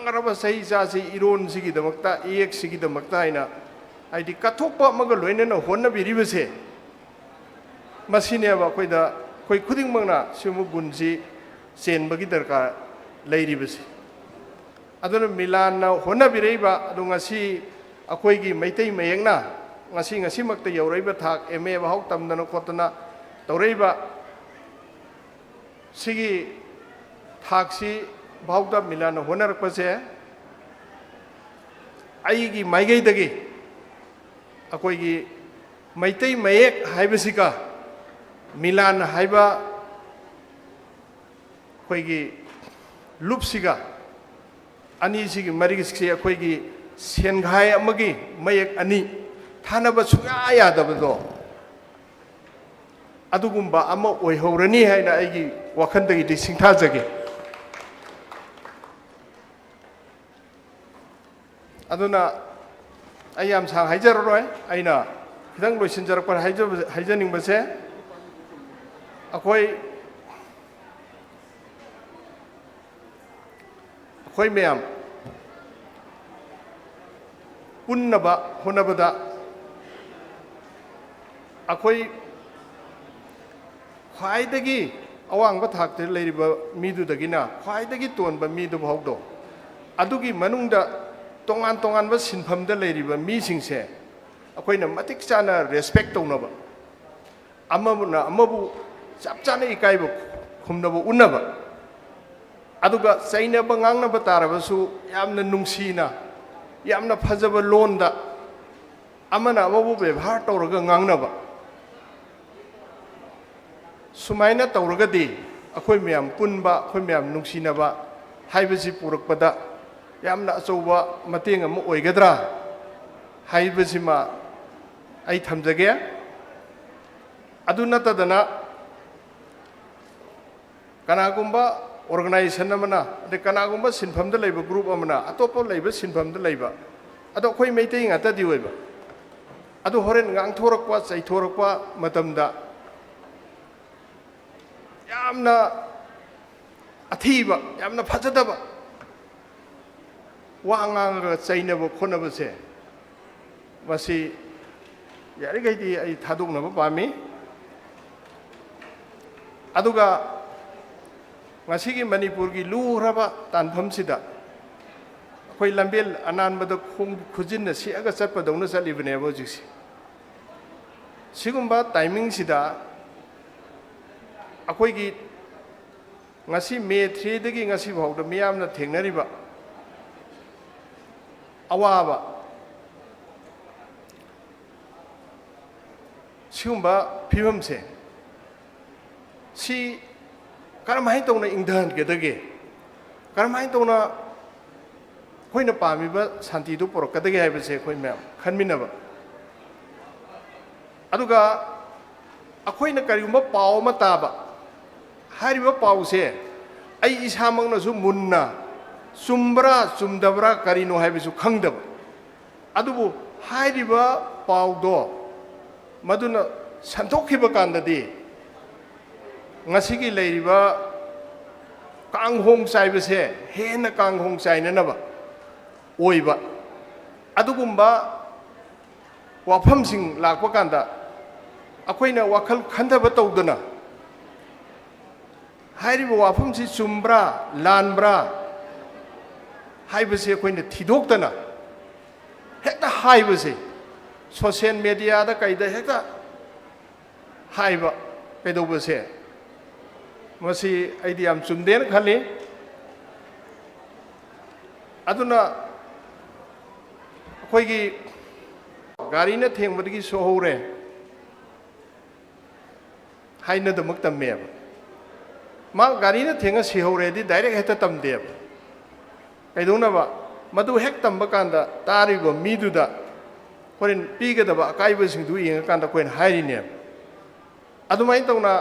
raba sahi sa si iron sigi damakta ek sigi damakta ina aidi kathokpa maga loine na honna biribase masine ba koida koi khuding mangna simu gunji chen bagi darka leiribase aduna milan na honna bireiba adunga si akoi gi maitai mayengna ngasi makta yaureiba thak ma ba hok tamdana kotana taureiba sigi thak si भावदा मिलान होनरपसे आईगी माइगैदगी अकोइगी मैतै मयेक हाइबसिका मिलान हाइबा कोइगी लुपसिगा अनीसिगी मरिगिसि अकोइगी सेनघाय अमगी मयेक अनि थानबा सुया यादबदो अदुगुम्बा अमा ओइहौरनी हाइना आईगी वाखंदगी दि सिंथाजगे अदुना आयाम सांग हाइजररोय आइना खिदंग लोइसिनजरपर हाइजनिंगबसे अखोइ ma'am पुन्नबा होनबदा अखोइ ख्वाइदगी अवांगबा थाक्ते लेरिबा मीदुदगिना ख्वाइदगी तोनबा मीदु भावदो अदुगी मनुंगदा तोंगान तोंगान बा सिनफमदा लेरिबा मीसिंगसे अखोइना मतिक चाना respect तौनबा अमबुना अमबु चप चाना इकाइबा खुमनबा उन्नबा अदुगा चाइनबा ngangnaba तारबसु यामना नुंसीना यामना फजबा लोनदा अमना अमबु व्यवहार तौरगा ngangnaba सुमाइना तौरगदी अखोइ म्याम पुनबा अखोइ म्याम नुंसीनबा हाइबसि पुरकपदा यामना अचौबा मतेंग अम ओइगद्रा हाइबसिमा आई थमजगे अदु नतदना कनागुम्बा ऑर्गेनाइजेशन अमना अदे कनागुम्बा सिनफमदा लैबा ग्रुप अमना अतोप लैबा सिनफमदा लैबा अदो अखोइ मैतै ngata di ओइबा अदु होरेन ngang चैथोरकवा मतमदा यामना अथीबा यामना फजदबा वांगांगा चाइनबो खोनबसे मसी यारिगैदि आई थादोंनबो पामी अदुगा ngasiगी मणिपुरगी लुरबा तानफमसिदा अखोइ लंबेल अनानबदा खोंग खुजिन सियागा चटपदौना चलिबनेबो जिसि सिगुम्बा टाइमिंग सिदा अखोइगी ngasi मे 3 दगी ngasi भावदा मियामना थेंगनरिबा अवाबा सिगुम्बा फिवमसे सी करमाइ तौना इंधन गेदगे करमाइ तौना खोइना पामिबा शांतिदु पुरकदगे हाइबसे खोइ म्याम खनमिनबा अदुगा अखोइना करिगुम्बा पाव मा ताबा हारिबा पाउसे आई इसामंगनसु Munna चुम्ब्रा चुम्दब्रा करिनो हाइबसु खंगदब अदुबु हारिबा पाउदो मदुना संतोखिबा कांददी ngasiगी leiriba kanghong saibase hena kanghong sainanaba oiba adugumba wafamsing lakpa kanda akoina wakhal khandaba tawdana hairiba wafamsi chumbra lanbra haibase akoina thidoktana hekta haibase social media da kaida hekta haiba pedobase मसी ID आम चुमदेन खाली अदुना अखोइगी गाड़ी न थेंबदगी सोहौरे हाइना दमक तमेब मा गाड़ी न थेंगा सिहौरे दी direct हेता तमदेब कैदोनबा मदु हेक तंबा कांदा तारिबो मीदुदा होरेन पीगदबा अकाइबसिंदु येंगा कांदा कोइन हाइरिने अदुमाइ तौना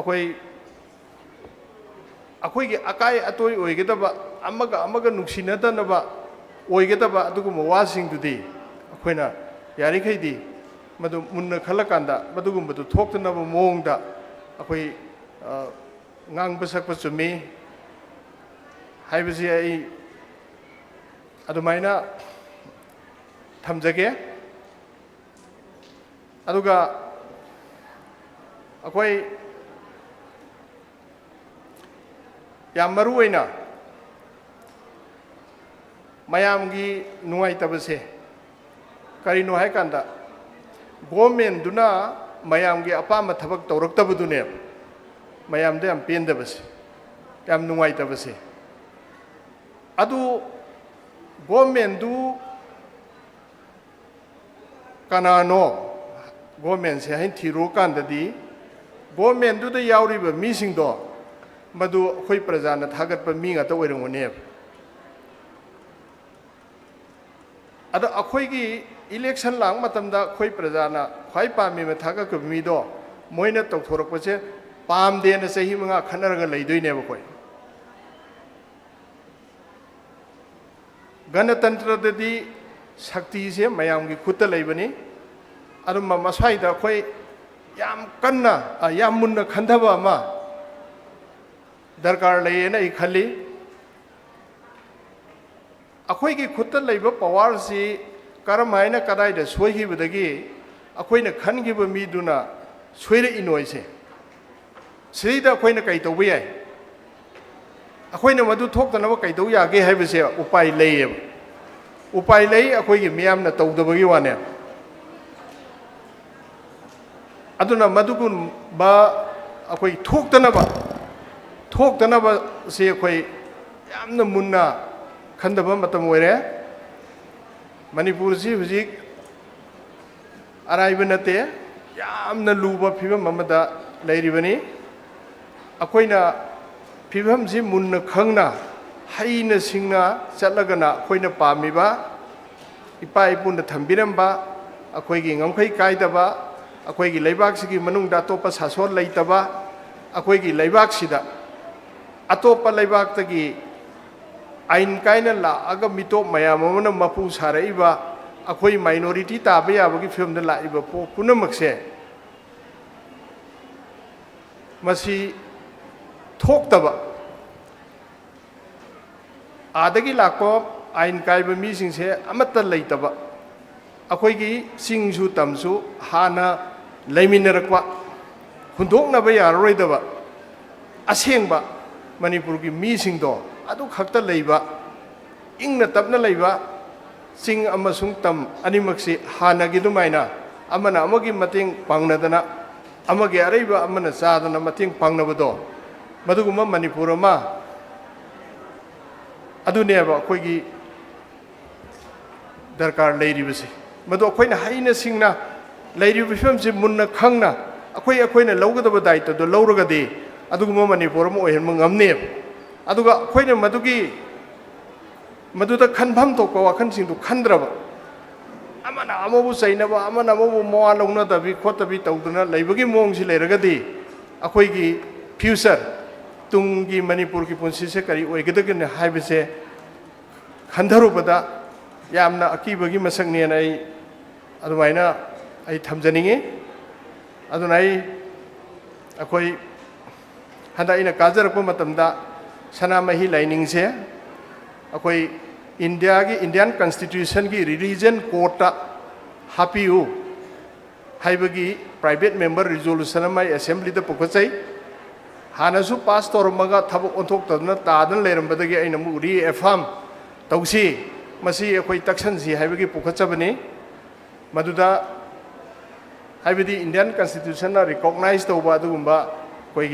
अखोइ अखोई अकाय अतोय ओइगदबा अमगा अमगा नुक्सिनदनबा ओइगदबा अदुगुम वासिंगदुदी अखोइना यारिखैदी मदु Munna खलकांदा मदुगुमबदु थोक्तनबा मोंगदा अखोइ ngang basak pasumi hai basi ai adumaina thamjage aduga akoi yam maru oina mayam gi nuai tabase karino hai kanda government duna mayam gi apama thabak tawrak tabudune mayam de am pendabase yam nuai tabase adu government du kanano government se hain thiru kanda di government du da yauri ba mi sing do madu khoi praja na thagat pa mi nga ta oirangone ada akhoi gi election lang matam da khoi praja na khoi pa mi ma thaga ka mi do moina tok thorak pa che pam de na sahi manga khanar ga leidoi ne ba khoi गणतंत्र ददी शक्ति से मयाम की खुद लेबनी अरुम मसाई दा कोई याम कन्ना याम मुन्ना खंधबा मा दरकार लेये ना इखली अखोई की खुद लेबा पावर से करम आइना कदाई दा सोही बदगी अखोई ना खन की बमीदुना सोईरे इनोई से सीधा अखोई ना कई तो भी है अखोई ने मधु थोक तनब कईदौ यागे है उपाय लेये उपाय ले अखोई की मियाम न तौदबगी वाने अदुना मधुगुन बा अखोई थोक तनब से अखोई यामन मुन्ना खंदब मतम ओइरे मणिपुर से हुजिक अराइब नते यामन लुबा फिबम अमदा लेरिबनी अखोइना फिबम से मुन्न खंगना हाइना सिंगना चलगना अखोइना पामिबा इपा इपुन थंबिरंबा अखोइगी ngमखै कायदबा अखोइगी लैबाकसिगी मनुंगदा अतोपा सासोर लैतबा अखोइगी लैबाकसिदा अतोपा लैबाकतगी आइन कायना लागा मितो मयाम अमना मपु सारैबा अखोइ माइनॉरिटी ताबा याबगी फिल्मदा लाइबा पुनमकसे मसी थोक्तबा आदगी लाको आइन कायब मीसिंग से अमत लेतबा अखोइगी सिंगसु तमसु हाना लेमिनरक्वा हुंदोकनबा यारोइदबा असेंबा मणिपुर की मीसिंग दो अदु खक्ता लेबा इंगना तबना लेबा सिंग अमसुंग तम अनिमक्सी हानागी दुमाइना अमना अमगी मतेंग पांगनदना अमगे अरैबा अमना चादना मतेंग पांगनबदो मधुगुमा मणिपुर मा अदुनेबा अखोइगी दरकार लेरिबसे मधु अखोइना हाइना सिंगना लेरिब फिल्मसे मुन्ना खंगना अखोइना लौगदबा दायित्व दो लौरगदे अदुगुमा मणिपुर मा ओइहन ngamne अदुगा अखोइना मधुगी मधुदा खनफम तोपा वाखन सिंदु खंद्रबा अमना अमबु सैनबा अमना अमबु मवा लौनदबी खोतबी तौदना लेबगी मोंगसि लेरगदे अखोइगी फ्यूचर तुंगी मणिपुर की पुंसी से करी ओइगदगने हाइबसे खंधरुबदा यामना अकीबगी मसकने आई अदुमाइना आई थमजनिंगे अदुनाई अखोई हंदा इन काजरप मतमदा सनामही लाइनिंग से अखोई इंडिया की इंडियन कॉन्स्टिट्यूशन की रिलीजन कोर्ट हापियू हाइबगी प्राइवेट मेंबर रिजोल्यूशन में असेंबली पुखचई हानसु पास तौरमगा थबक ओंथोक्तदना तादन लेरंबदगी अइना मुरी एफाम तौसी मसी अखोई तक्सनसी हाइबगी पुखचबनी मदुदा हाइबदी इंडियन कॉन्स्टिट्यूशन रिकॉग्नाइज तौबा अदुगुंबा कोई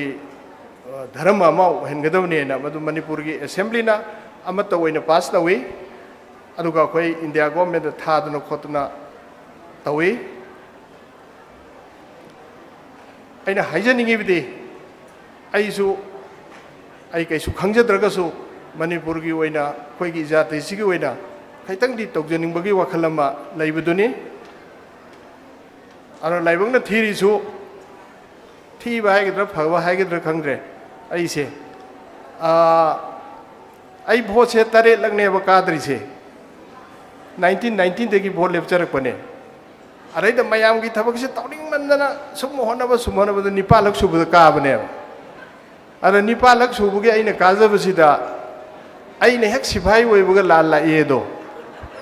धर्म अमा हेनगदबनेना मदु मणिपुर की असेंबली ना अमत ओइना पास तौई अदुगा कोई इंडिया गवर्नमेंट थादना खोतना तौई अइना हाइजनिंगिबदी अइसु अइ कैसु खंगजद्रगसु मणिपुर की ओइना कोई जाति की ओइना खैतंगदी तौजनिंगबगी वखल अमा लैबदुनी अरो लाइबंगना थीरिसु थीबा हाइगद्रा फगवा हाइगद्रा खंगद्रे अइसे आई भोट से तरे लगने काद्री से 1919 दगी भोट लेपचरकपने अरैद मयाम की थबक से तौनिंग मनदना सुम होनब निपालक सुबद काबने अर निपालक सुबगे अइना काजबसिदा अइना हेक सिपाही ओइबगा लाल लाएदो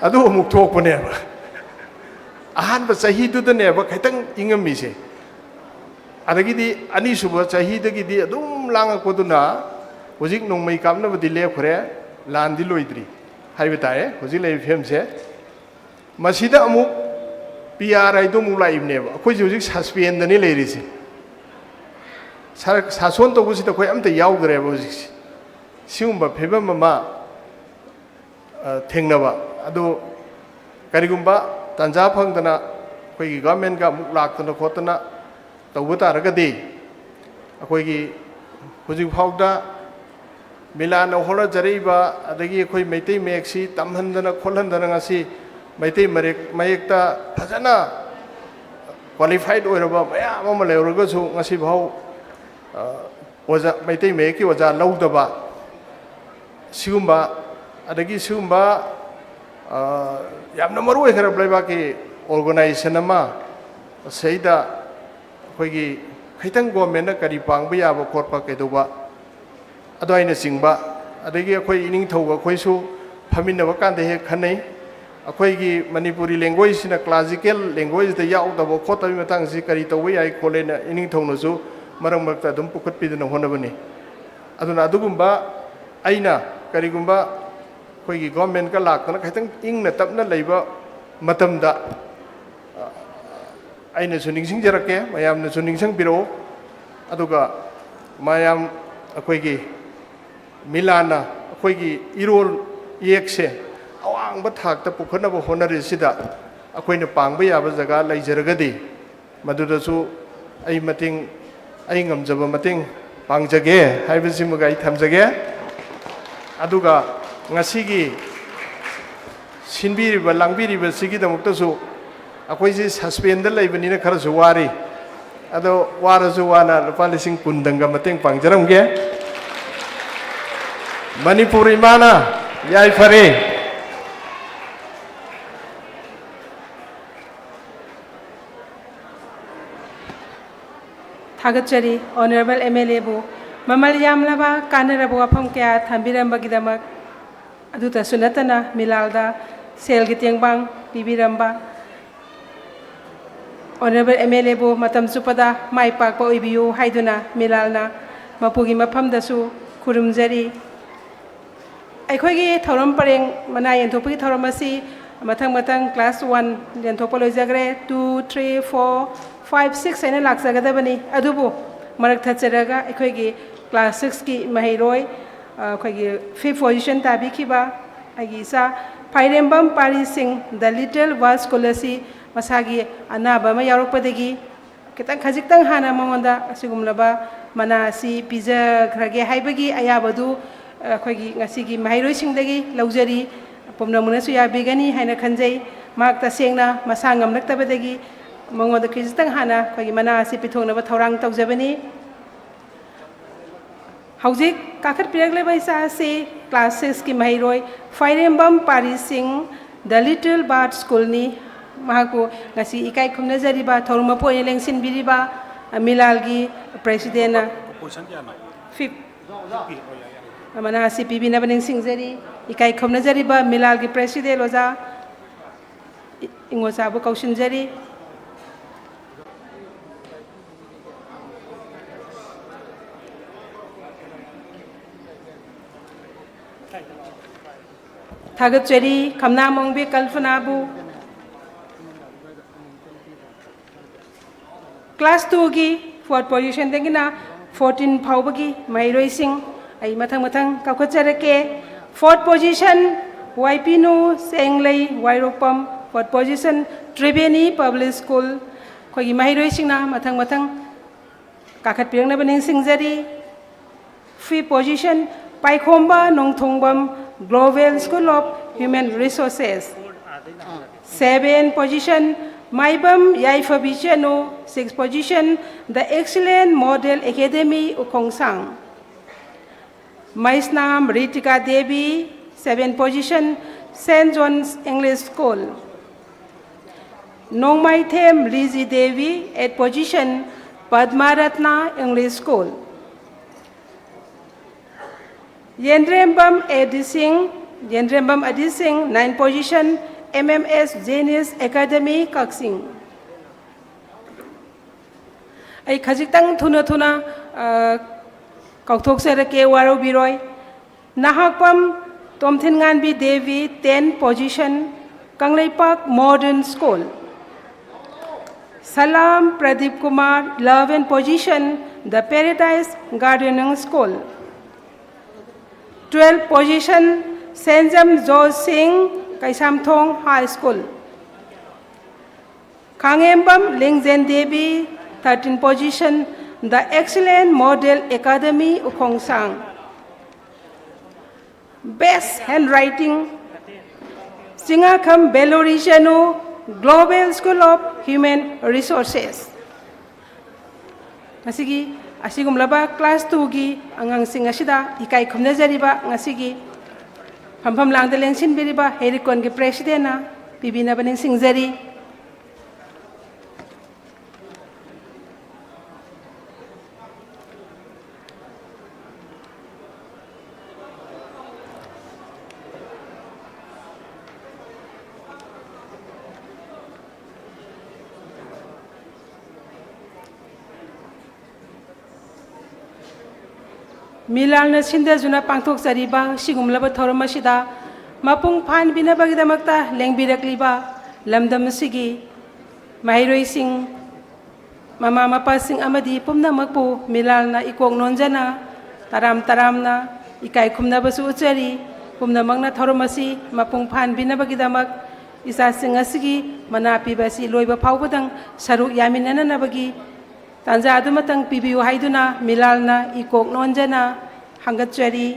अदु अमुक थोकपने अहानब चहीदुदनेब खैतंग इंगमिसे अदगिदी अनीसुब चहीदगिदी अदुम लांगकपदुना हुजिक नोंमै कामनबदि लेखरे लांदि लोइद्री हाइबे ताए हुजिक लै फेमसे मसिदा अमुक पीआर आइदो मुक लाइबनेब अखोइ हुजिक सस्पेंदनि लेरिसे सासोन तौबसिदा अखोइ अमता याउद्रेब हुजिक सिगुम्बा फेबम मा थेंगनबा अदु करिगुम्बा तंजा फंगदना अखोइ गवर्नमेंट का मुक लाक्तना खोतना तौबा तारगदि अखोइ हुजिक फाउदा मिलान होरजरीबा अदगी अखोइ मैतै मयेक्सी तमहंदना खोलहंदना ngasi मैतै मयेक्ता फजना क्वालिफाइड ओइरबा मयाम अमा लेरगसु ngasi भाव ओजा मैतै मयेक्की ओजा लौदबा सिगुम्बा अदगी सिगुम्बा यामना मरु ओइखरब लेबाकी ऑर्गेनाइजेशन अमा सैदा अखोइगी खैतंग गवर्नमेंट करी पांगबा याबा खोटपा कैदोबा अदुआइना चिंबा अदगी अखोइ इनिंगथौगा अखोइसु फमिनबा कांदे हे खनै अखोइगी मणिपुरी लैंग्वेज सिना क्लासिकल लैंग्वेज द याउदबा खोतबि मतंगसि करी तौबा याइ खोलेना इनिंगथौनसु मरंग मरक्ता दुम पुखतपिदना होनबनी अदुना अदुगुम्बा अइना करिगुम्बा अखोइगी गवर्नमेंट का लाक्तना खैतंग इंगना तपना लैबा मतमदा अइनासु निंगसिंगजरके मयामनसु निंगसंगबिरो अदुगा मयाम अखोइगी मिलाना अखोइगी इरोल येक्से अवांग थाकता पुखनब होनरिसिदा अखोइना पांगबा याबा जगह लैजरगदि मदुदसु अइ मतिंग अइ ngamjaba mating pangjage haibasimuga ai thamjage aduga ngasigi sinbiriba langbiriba sigidamuktasu अखोई से सस्पेंड लेबनीना खरसु वारी अदो वारसु वाना लुपा लिसिंग कुंदंगा मतेंग पांगजरमगे मणिपुर इमाना याइफरे थागतचरी ऑनरेबल एमएलए बु ममल यामलबा कानरब वाफम क्या थंबिरंबगिदमक अदुतसु नतना मिलालदा सेलगी तेंगबांग पिबिरंबा ऑनरेबल एमएलए बु मतम चुपदा माइ पाकपा ओइबियु हाइदुना मिलालना मपुगी मफमदसु खुरुमजरी अखोइगी थौरम परेंग मना यंथोपगी थौरम असि मथंग मथंग क्लास 1 यंथोप लोइजगरे 2 3 4 5 6 हैना लाक्सगदबनी अदुबु मरक थचरगा अखोइगी क्लास 6 की महिरोय अखोइगी 5th पोजीशन ताबिखिबा अगिसा फाइरेंबम पारी Singh the little world school असि मसागी अनाबा मा यावरपदगी खितंग खजिक्तंग हाना मंगोंदा असिगुमलबा मना असि पिजखरगे हाइबगी अयाबदु अखोइगी ngasiगी महिरोयसिंगदगी लौजरी पुमनमुनसु याबिगनी हाइना खंजै माक तसेंगना मसा ngamlaktabadagi मंगोंदा खिजितंग हाना अखोइगी मना असि पिथोंनबा थौरांग तौजबनी हौजिक काखत्पिरक्लिबा इचासे क्लास 6 की महिरोय फाइरेंबम पारी Singh the little bird school नि महाको ngasi ikai khumnajariba thoruma poine lengsin biriba milalgi president fifth amana cpb na baning singjari ikai khumnajariba milalgi president oja ingosa bu kausinjari थागतचरी खमना मोंगबे कल्पनाबू क्लास 2 की 4th पोजीशन देगिना 14 फाउबगी माइरोई सिंह आई मथंग मथंग काखचरके 4th पोजीशन वाइपिनो सेंगलै वाइरोपम 4th position Triveni public school खोगी माइरोई सिंहना मथंग मथंग काखतपिरंगना बनिंग सिंगजरी 5th position Paikhomba Nongthombam Global School of Human Resources. 7th position, Maibam Yaifabichano. 6th position, the Excellent Model Academy Ukongsang. Maisnam Ritika Devi. 7th position, St. John's English School. Nongmaithem Lizzie Devi. 8th position, Padmaratna English School. Yendrambam Adising, 9th position, MMS Genius Academy Kaksing. Ay khajitang thuna kauthok sarake waro biroy. Nahakpam Tomthinganbi Devi 10th position, Kangleipak Modern School. Salam Pradeep Kumar 11th position, The Paradise Gardening School. 12th position, Senjam George Singh, Kaisamthong High School. Kangembam Lingzen Devi, 13th position, The Excellent Model Academy Ukongsang. Best Handwriting, Singakam Belorishanu, Global School of Human Resources. Masigi, asigumlaba class 2 gi angang sing asida ikai khumnajariba ngasigi phampham langda lengsin biriba herikon gi president na pibina baning singjari मिलालना सिंदा जुना पांथोक सरीबा सिगुमलबा थोरमसिदा मपुंग फान बिनाबगिदमक्ता लेंबिरक्लिबा लमदम सिगी माहिरोई Singh mama Mopa Singh अमदी पुमनमकपु मिलालना इकोक नोंजना तरामना इकाई खुमनबसु उचरी पुमनमकना थोरमसि मपुंग फान बिनाबगिदमक इसा सिंह असिगी मना पिबसि लोइबा फावबदंग सरुक यामिनननबगी तांजा अदुमतंग पिबियु हाइदुना मिलालना इकोक नोंजना हंगतचरी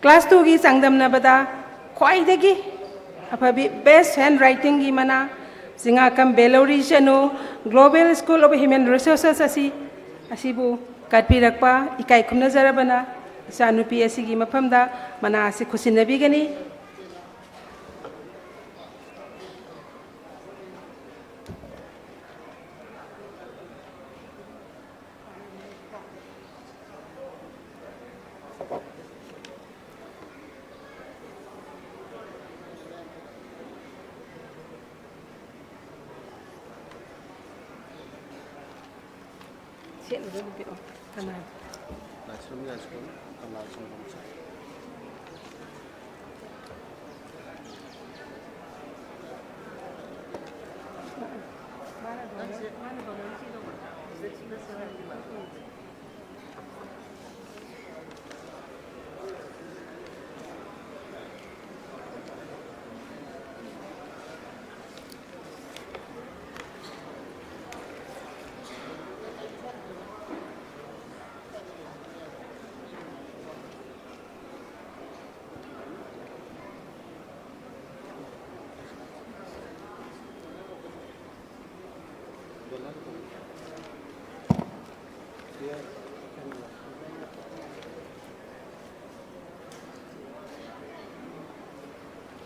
class 2 की चांगदमनबदा ख्वाइदगी अफबी बेस्ट हैंड राइटिंग की मना सिंगाकम बेलोरिशनु global school of human resources असिबु काटपिरक्पा इकाई खुमनजरबना इचानुपी असिगी मफमदा मना असि खुसिनबिगनी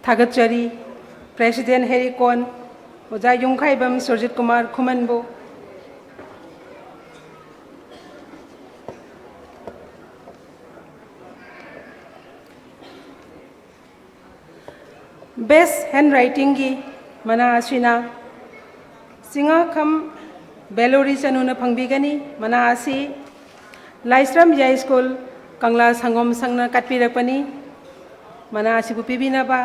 थागतचरी प्रेसिडेंट हेरी कौन ओजा युंखाइबम सुरजित कुमार खुमनबो बेस्ट हैंड राइटिंग की मना असिना सिंगा खम बेलोरी चनुन फंगबिगनी मना असि लाइस्रम या स्कूल कंगला संगम संगना काटपिरपनी मना असिबु पिबिनाबा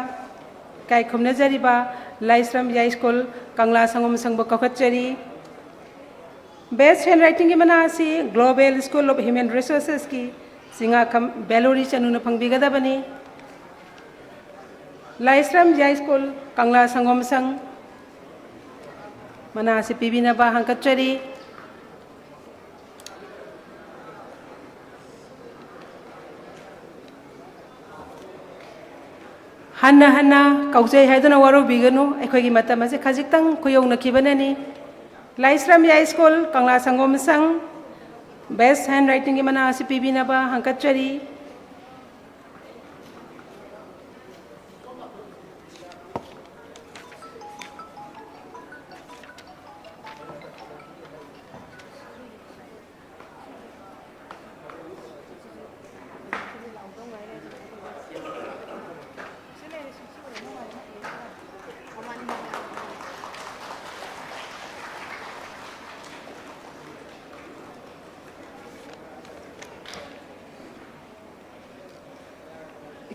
काय खुमनजरिबा लाइस्रम या स्कूल कंगला संगम संगबो कखतचरी बेस्ट हैंड राइटिंग की मना असि global school of human resources की सिंगा खम बेलोरी चनुन फंगबिगदबनी लाइस्रम या स्कूल कंगला संगम संग मना असि पिबिनाबा हंकतचरी हन्ना हन्ना कौजै हैदना वारोबिगनु अखोगी मतम असे खजिक्तंग खुयौनखिबननी लाइस्रम या स्कूल कंगला संगम संग बेस्ट हैंड राइटिंग की मना असे पिबिनाबा हंकतचरी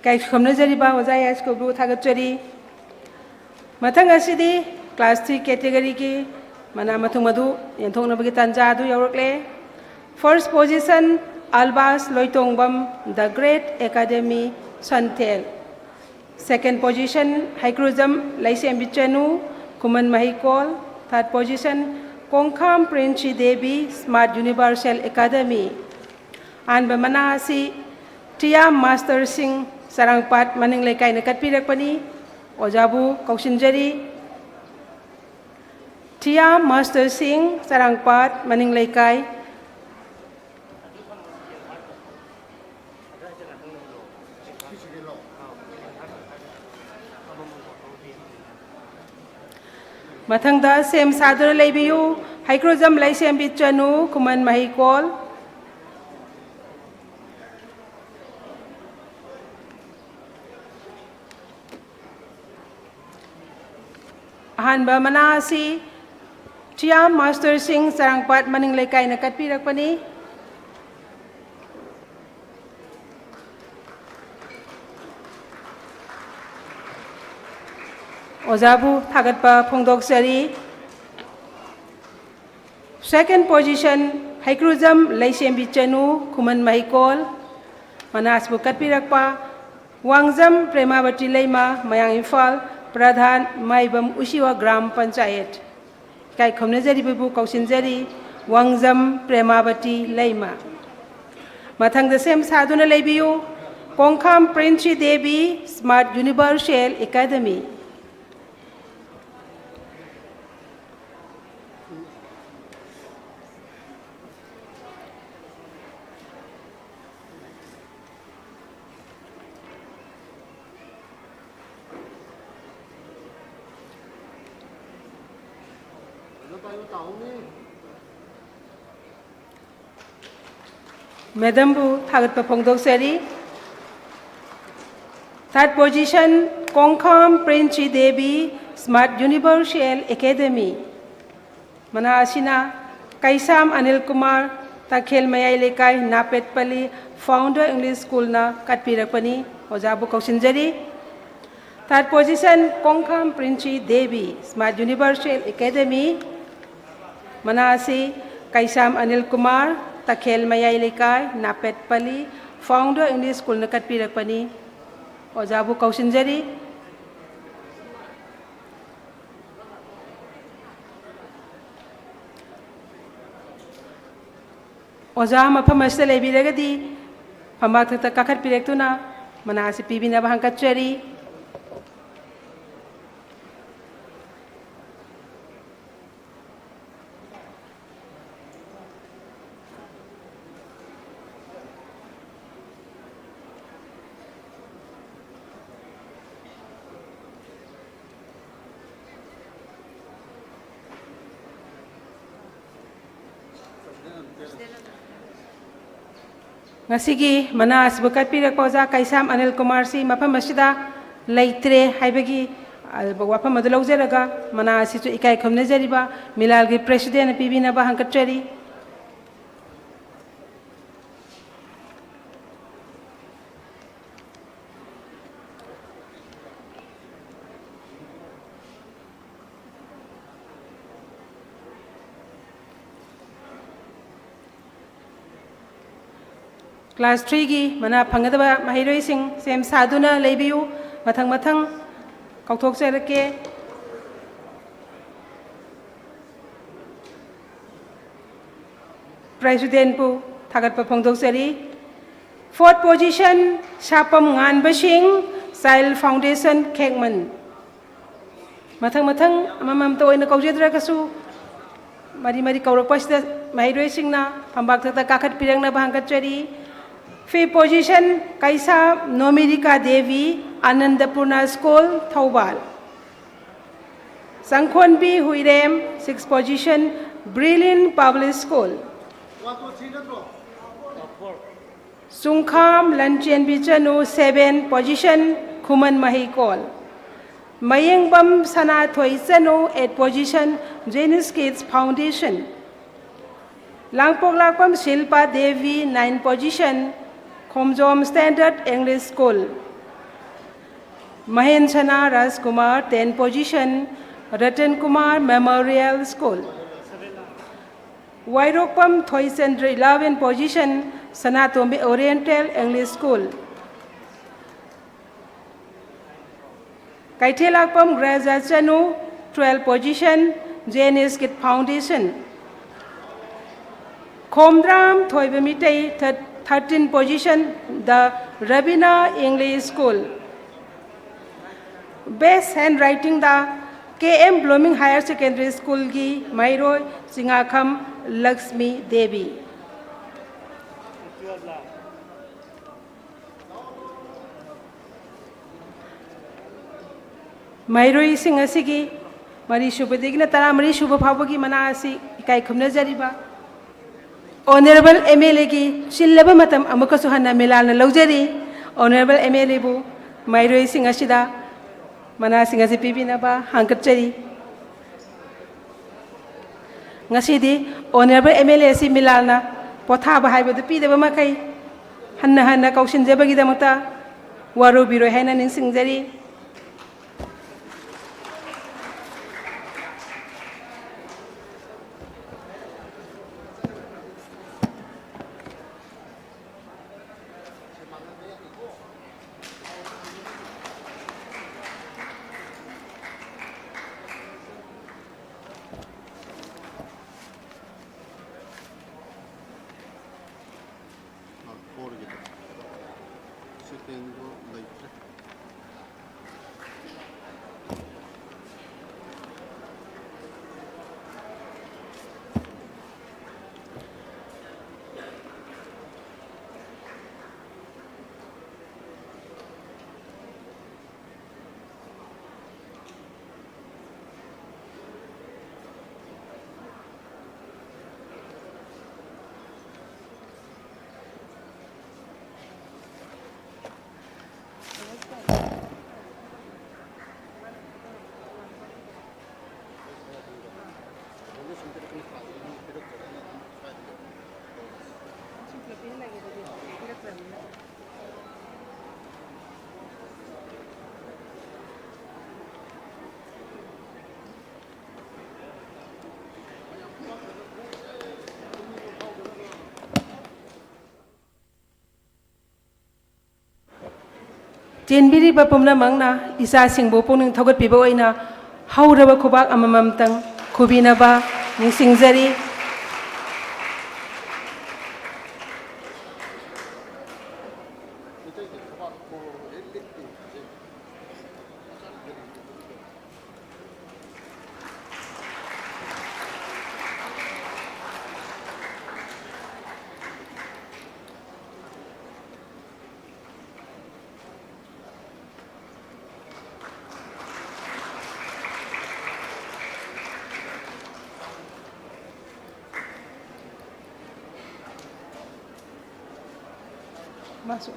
काय खमनजरिबा ओजा या स्कूल थागतचरी मथंग असिदी क्लास 3 कैटेगरी की मना मथुंग मधु यंथोंगनबगी तंजा अदु यौरकले फर्स्ट पोजीशन अल्बास लोइतोंगबम द ग्रेट एकेडमी संथेल सेकंड पोजीशन हाइक्रुजम लाइसेम बिचनु कुमन महिकोल third position Konkham Princy Devi smart universal academy आन बमना असि टिया मास्टर सिंह सरंगपाट मनिंग लेकाय न कटपिरकपनी ओजाबु कौशिनजरी टिया मास्टर सिंह सरंगपाट मनिंग लेकाय मथंगदा सेम सादर लेबियु हाइक्रोजम लाइसेम बिचनु कुमन महिकोल अहानबा मना असि टिया मास्टर सिंह सरंगपाट मनिंग लेकाय न कटपिरकपनी ओजाबु थागतपा फोंदोकसरी सेकंड पोजीशन हाइक्रुजम लाइसेम बिचनु कुमन महिकोल मनासबु कटपिरकपा वांगजम प्रेमावती लेमा मयांग इम्फाल प्रधान माइबम उशिवा ग्राम पंचायत काय खमनजरिबु कौशिनजरी वांगजम प्रेमावती लेमा मथंग द सेम सादुना लेबियु Konkham Princy Devi smart universal academy madam बु थागत फोंदोकसरी third position Konkham Princy Devi smart universal academy मना असिना Kaisam Anil Kumar Takhel Mayai Leikai Napetpali founder English school ना कटपिरकपनी ओजाबु कौशिनजरी third position Konkham Princy Devi smart universal academy Mana asi Kaisam Anil Kumar, Takhel Mayai Lekai, Napet Pali, Founder English School Nakat Pirakpani, Ojabu Kausinjari. Oja mafam asida leibiragadi, Pambak Thakta Kakat Piraktuna, Mana asi Pibina Bahangkatchari. Ngasigi mana asbukat pirakpa oja Kaisam Anil Kumar si mafam asida leitre haibagi wafam adu laujaraga mana asichu ikai khomnajariba milalgi president pibinaba hankatchari. Class 3 gi mana phangadaba mahiroi sing sem saduna leibiu mathang mathang kauthok serake. President pu thagat pa phongdok seri. 4th position Shapam Ngan Basing Sile Foundation Kekman. Mathang mathang amam to ina kaujedra kasu mari mari kaurak pasda mahiroi sing na phambak thakta kakat pirang na bahangkatchari. 5th position Kaisa Nomirika Devi Anandapurna School Thoubal. Sangkhon B Huirem 6th position Brilliant Public School. Sungkham Lanchen Bichanu 7th position Khuman Mahikol. Mayengbam Sana Thoisanu 8th position Janus Kids Foundation. Langpok Lakpam Shilpa Devi 9th position Khomjom Standard English School. Mahen Chana Ras Kumar 10th position Ratan Kumar Memorial School. Wairokpam Thoisendra 11th position Sanatombi Oriental English School. Kaitelakpam Graza Chanu 12th position JNS Kid Foundation. Khomdram Thoibamitai 13th position the Rabina English School. Best handwriting the KM Blooming Higher Secondary School gi Mairo Singakham Lakshmi Devi. Mairo Singasigi Mari Shubadigna Tara Mari Shubapagi Manasi Kai Kumna Jariba. Honorable MLA ki Shillaba Matam Amakasuhana Milana Lojari, Honorable MLA Bu, Mairo Singashida, Mana Singasi Pibinaba, Hankachari. Ngasidi, Honorable MLA si Milana, Potaba Haiba the Pida Makai, Hanna Kaushin Jabagidamata, Waru Biro Hanan in Singzari. चेनबिरिबा पुमनमंगना इचासिंगबु पुनिंग थौगटपिबा ओइना हौरबा खुबाक अमममतंग खुबिनबा निंसिंगजरी। Masuk.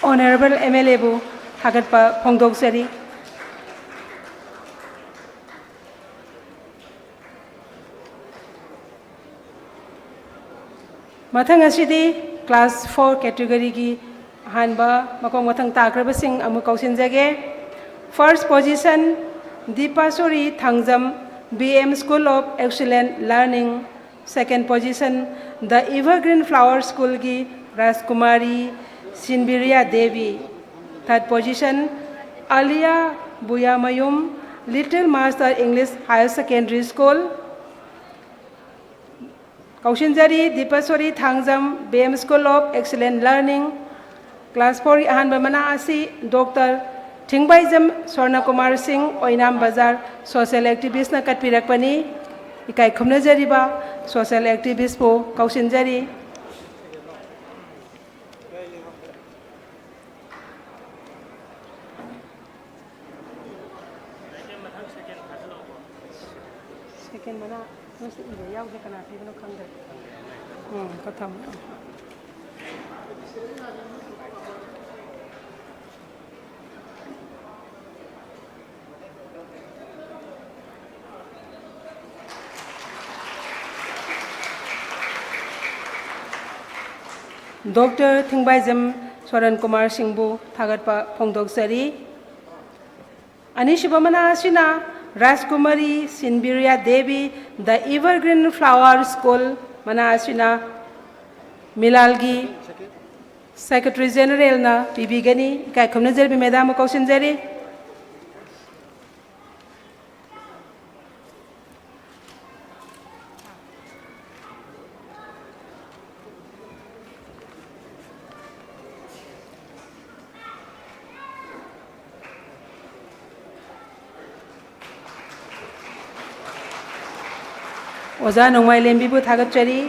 Honorable MLA bu hagat pa phongdoksari. Mathang asidi class 4 category ki hanba makong mathang takraba sing amu kausinjage. First position Deepasuri Thangjam BM School of Excellent Learning. Second position the Evergreen Flower School ki Rajkumari Sinbiria Devi. Third position, Alia Buyamayum, Little Master English Higher Secondary School. Kaushinjari Deepasuri Thangjam BM School of Excellent Learning. Class 4 Ahan Bamana Asi Dr. Thingbaijam Swarna Kumar Singh Oinam Bazar Social Activist na Katpirakpani. Ikai Khumnajari ba Social Activist po Kaushinjari. Second mana, mesti ide ya udah kena tiba nak kandar. Kata mana? Dr. Thingbaijam Swaran Kumar Singbu Thagat pa Phongdoksari. Anishiba mana asina Rajkumari Sinbiria Devi, the Evergreen Flower School, Manasina Milalgi, Secretary General na Bibigani, Kai Kumnazer Madam Kausinjari. Oza Nongmai Lembibu Thagatchari.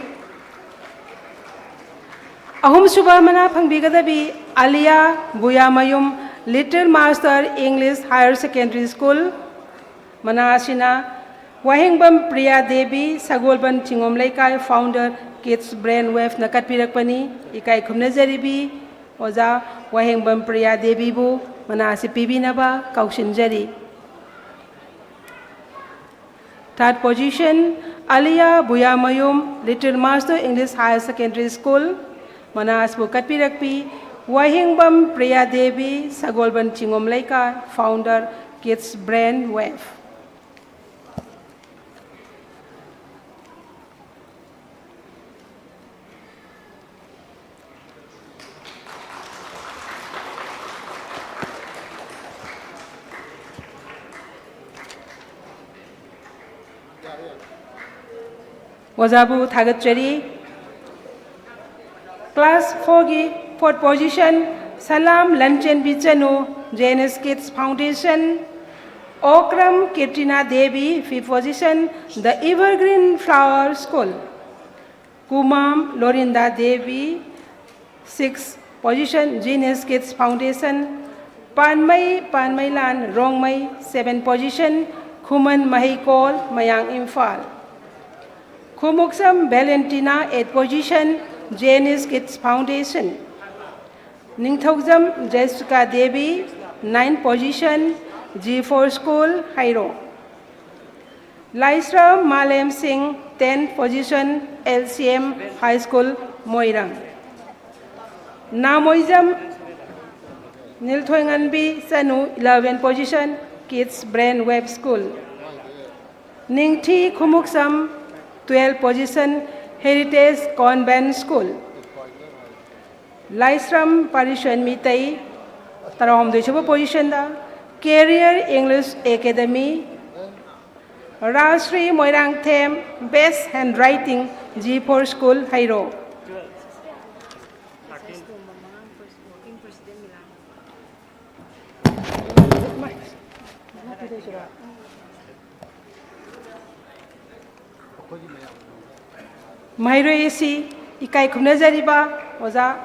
Ahum Suba Mana Phangbigadabi Alia Buyamayum Little Master English Higher Secondary School. Manasina Wahingbam Priya Devi Sagolban Chingomlaikai Founder Kids Brainwave Nakatpirakpani Ikai Khumnajaribi Oza Wahingbam Priya Devi Bu Manasi Pibinaba Kaushinjari. Third position Alia Buyamayum Little Master English Higher Secondary School. Manas Bukat Pirakpi Wahingbam Priya Devi Sagolban Chingomlaika Founder Kids Brainwave. Wazabu Thagatchari. Class 4 fourth position Salam Lanchen Bichanu JNS Kids Foundation. Okram Kirtina Devi fifth position the Evergreen Flower School. Kumam Lorinda Devi sixth position JNS Kids Foundation. Panmai Lan Rongmai seventh position Khuman Mahikol Mayang Imphal. Khumuksam Valentina 8th position, Janice Kids Foundation. Ningthaujam Jessica Devi, 9th position, G4 School, Hairo. Laisra Malem Singh, 10th position, LCM High School, Moirang. Namoizam Nilthoinganbi Sanu, 11th position, Kids Brain Web School. Ningthi Khumuksam, 12th position, Heritage Convent School. Laisram Parishan Mitai, Taram Dishaba position da, Career English Academy, Rashri Moirang Them, Best Handwriting, G4 School, Hairo. Mahiro AC, Ikai Kumnazariba, Oza,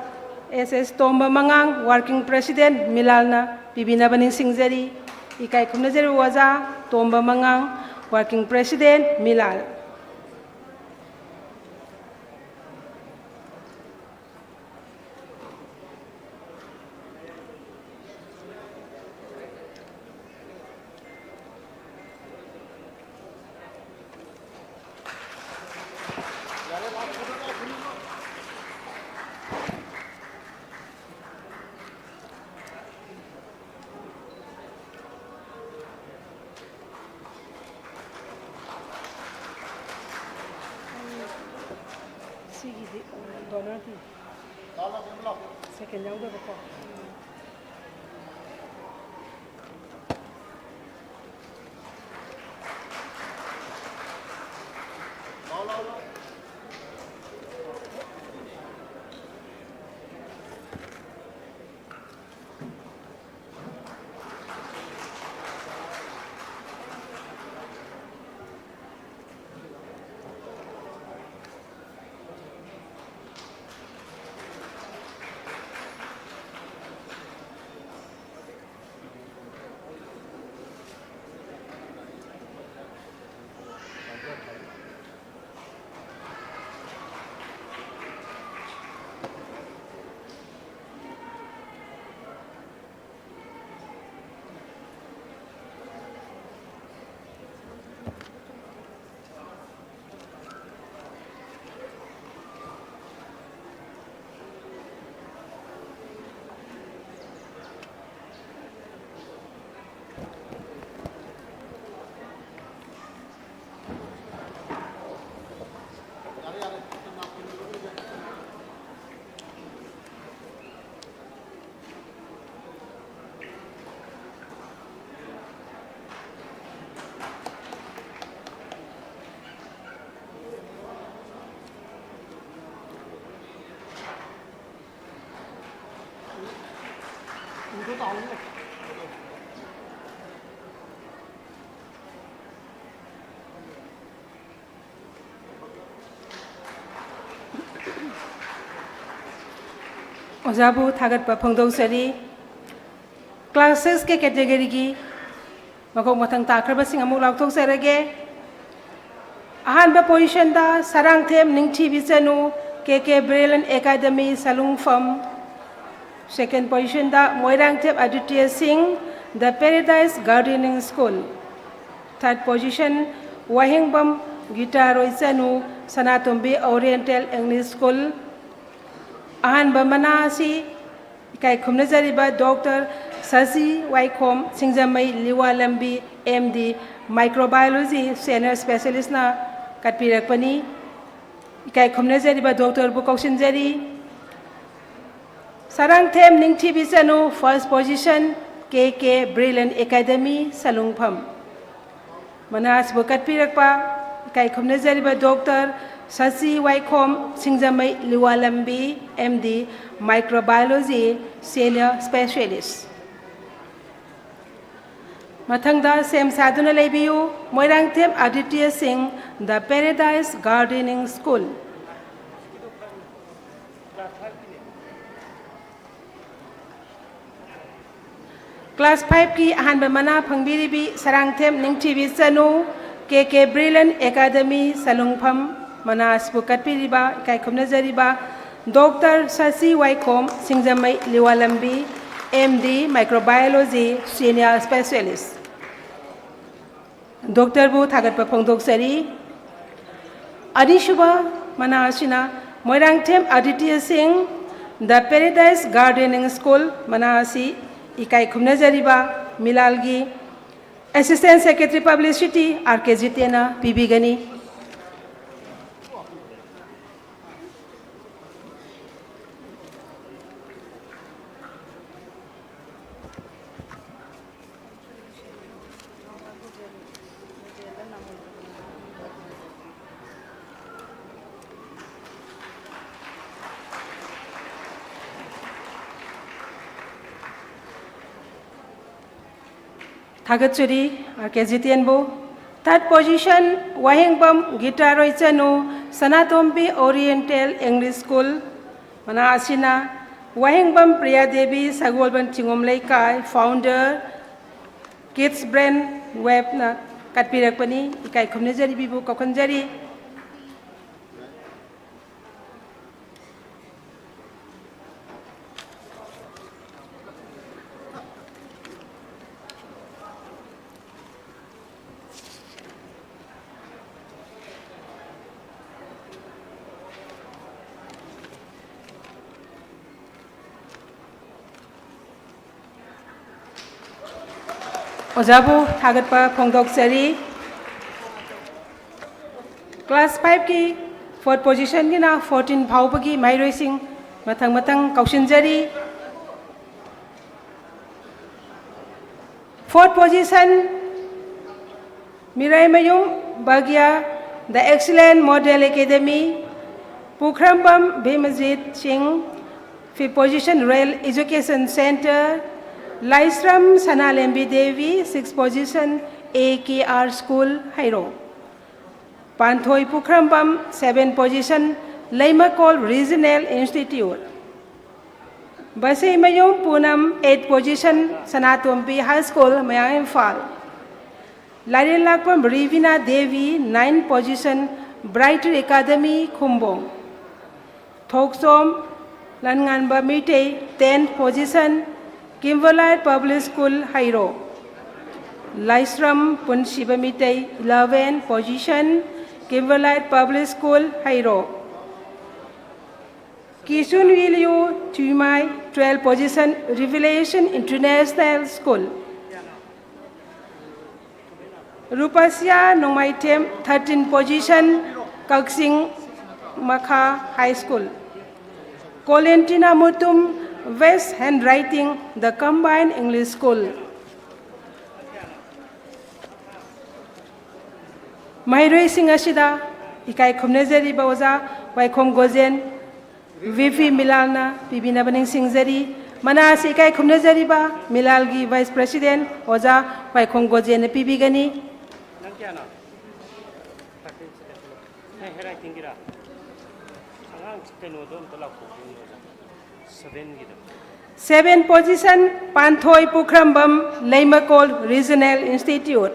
SS Tomba Mangang, Working President, Milalna, Bibina Baning Singzari, Ikai Kumnazari Waza, Tomba Mangang, Working President, Milal. Second round of the Ozabu Tagat Papangdo Sari, Class 6 category, Makok Matang Takrabasing Amulak Sarage, Ahanba position da, Sarang Them Ningchi Visanu, KK Brilliant Academy, Salung Fam. Second position da, Moirang Them Aditya Singh, The Paradise Gardening School. Third position, Wahingbam Gita Roisanu, Sanatumbi Oriental English School. Ahan Bamanasi, Ikai Kumnazariba, Dr. Sasi Waikom, Singzamai Liwalambi, MD, Microbiology, Senior Specialist na Katpirakpani, Ikai Kumnazariba, Dr. Bukoshinzari, Sarang Them Ningthi Bisanu, first position, KK Brilliant Academy, Salungpam. Manas Bukatpirakpa, Ikai Kumnazariba, Dr. Sasi Waikom, Singzamai Liwalambi, MD, Microbiology, Senior Specialist. Mathangda Sem Saduna Lebiu, Moirang Them Aditya Singh, The Paradise Gardening School. Class 5 ki Ahan Bamana Pangbiribi, Sarang Them Ningchi Visanu, KK Brilliant Academy, Salungpam. Manas Bukat Piriba, Kai Kumnazariba, Dr. Sasi Waikom Singjamai Liwalambi, MD Microbiology Senior Specialist. Dr. Bu Thagatpa Phongdoksari, Adishuba Manasina, Moirangthem Aditya Singh, The Paradise Gardening School, Manasi, Ikai Kumnazariba, Milalgi, Assistant Secretary Publicity, R.K. Jitena, Pibigani. Thagatsuri, R.K. Jitienbo. Third position, Wahingbam Gitaroi Chanu, Sanatombi Oriental English School, Manasina. Wahingbam Priya Devi, Sagolban Chingom Leikai, founder, Kids Brain Web na Katpirakpani, Ikai Kumnajari Bibu Kokonjari. Ojabu Thagatpa Phongdoksari. Class 5 ki 4th position ki na 14 Bhaupagi Mairoi Singh Matang Matang Kaushinjari. 4th position Mirai Mayum Bagya, The Excellent Model Academy, Pukhrambam Bhimajit Singh. 5th position Royal Education Center, Laisram Sanalembi Devi, 6th position AKR School, Hairo. Panthoi Pukhrambam, 7th position Laimakol Regional Institute. Basay Mayom Punam, 8th position Sanatombi High School, Mayang Imphal. Larilakpam Rivina Devi, 9th position Brighter Academy, Khumbong. Thoksom Langanba Mite, 10th position Kimberlite Public School, Hairo. Laisram Punshiba Mite, 11th position Kimberlite Public School, Hairo. Kishun Williu Tumai, 12th position Revelation International School. Rupasya Nomaitem, 13th position Kaksing Makha High School. Colentina Mutum, West Handwriting, the Combined English School. Mairoi Singh Ashida, Ikai Khumnezari Baoza, Waikom Gozen, Vivi Milalna, Bibina Baning Singhzari, Manas Ikai Khumnezari Ba, Milalgi Vice President, Oza, Waikom Gozen, Pibigani. 7th position Panthoi Pukhrambam Laimakol Regional Institute.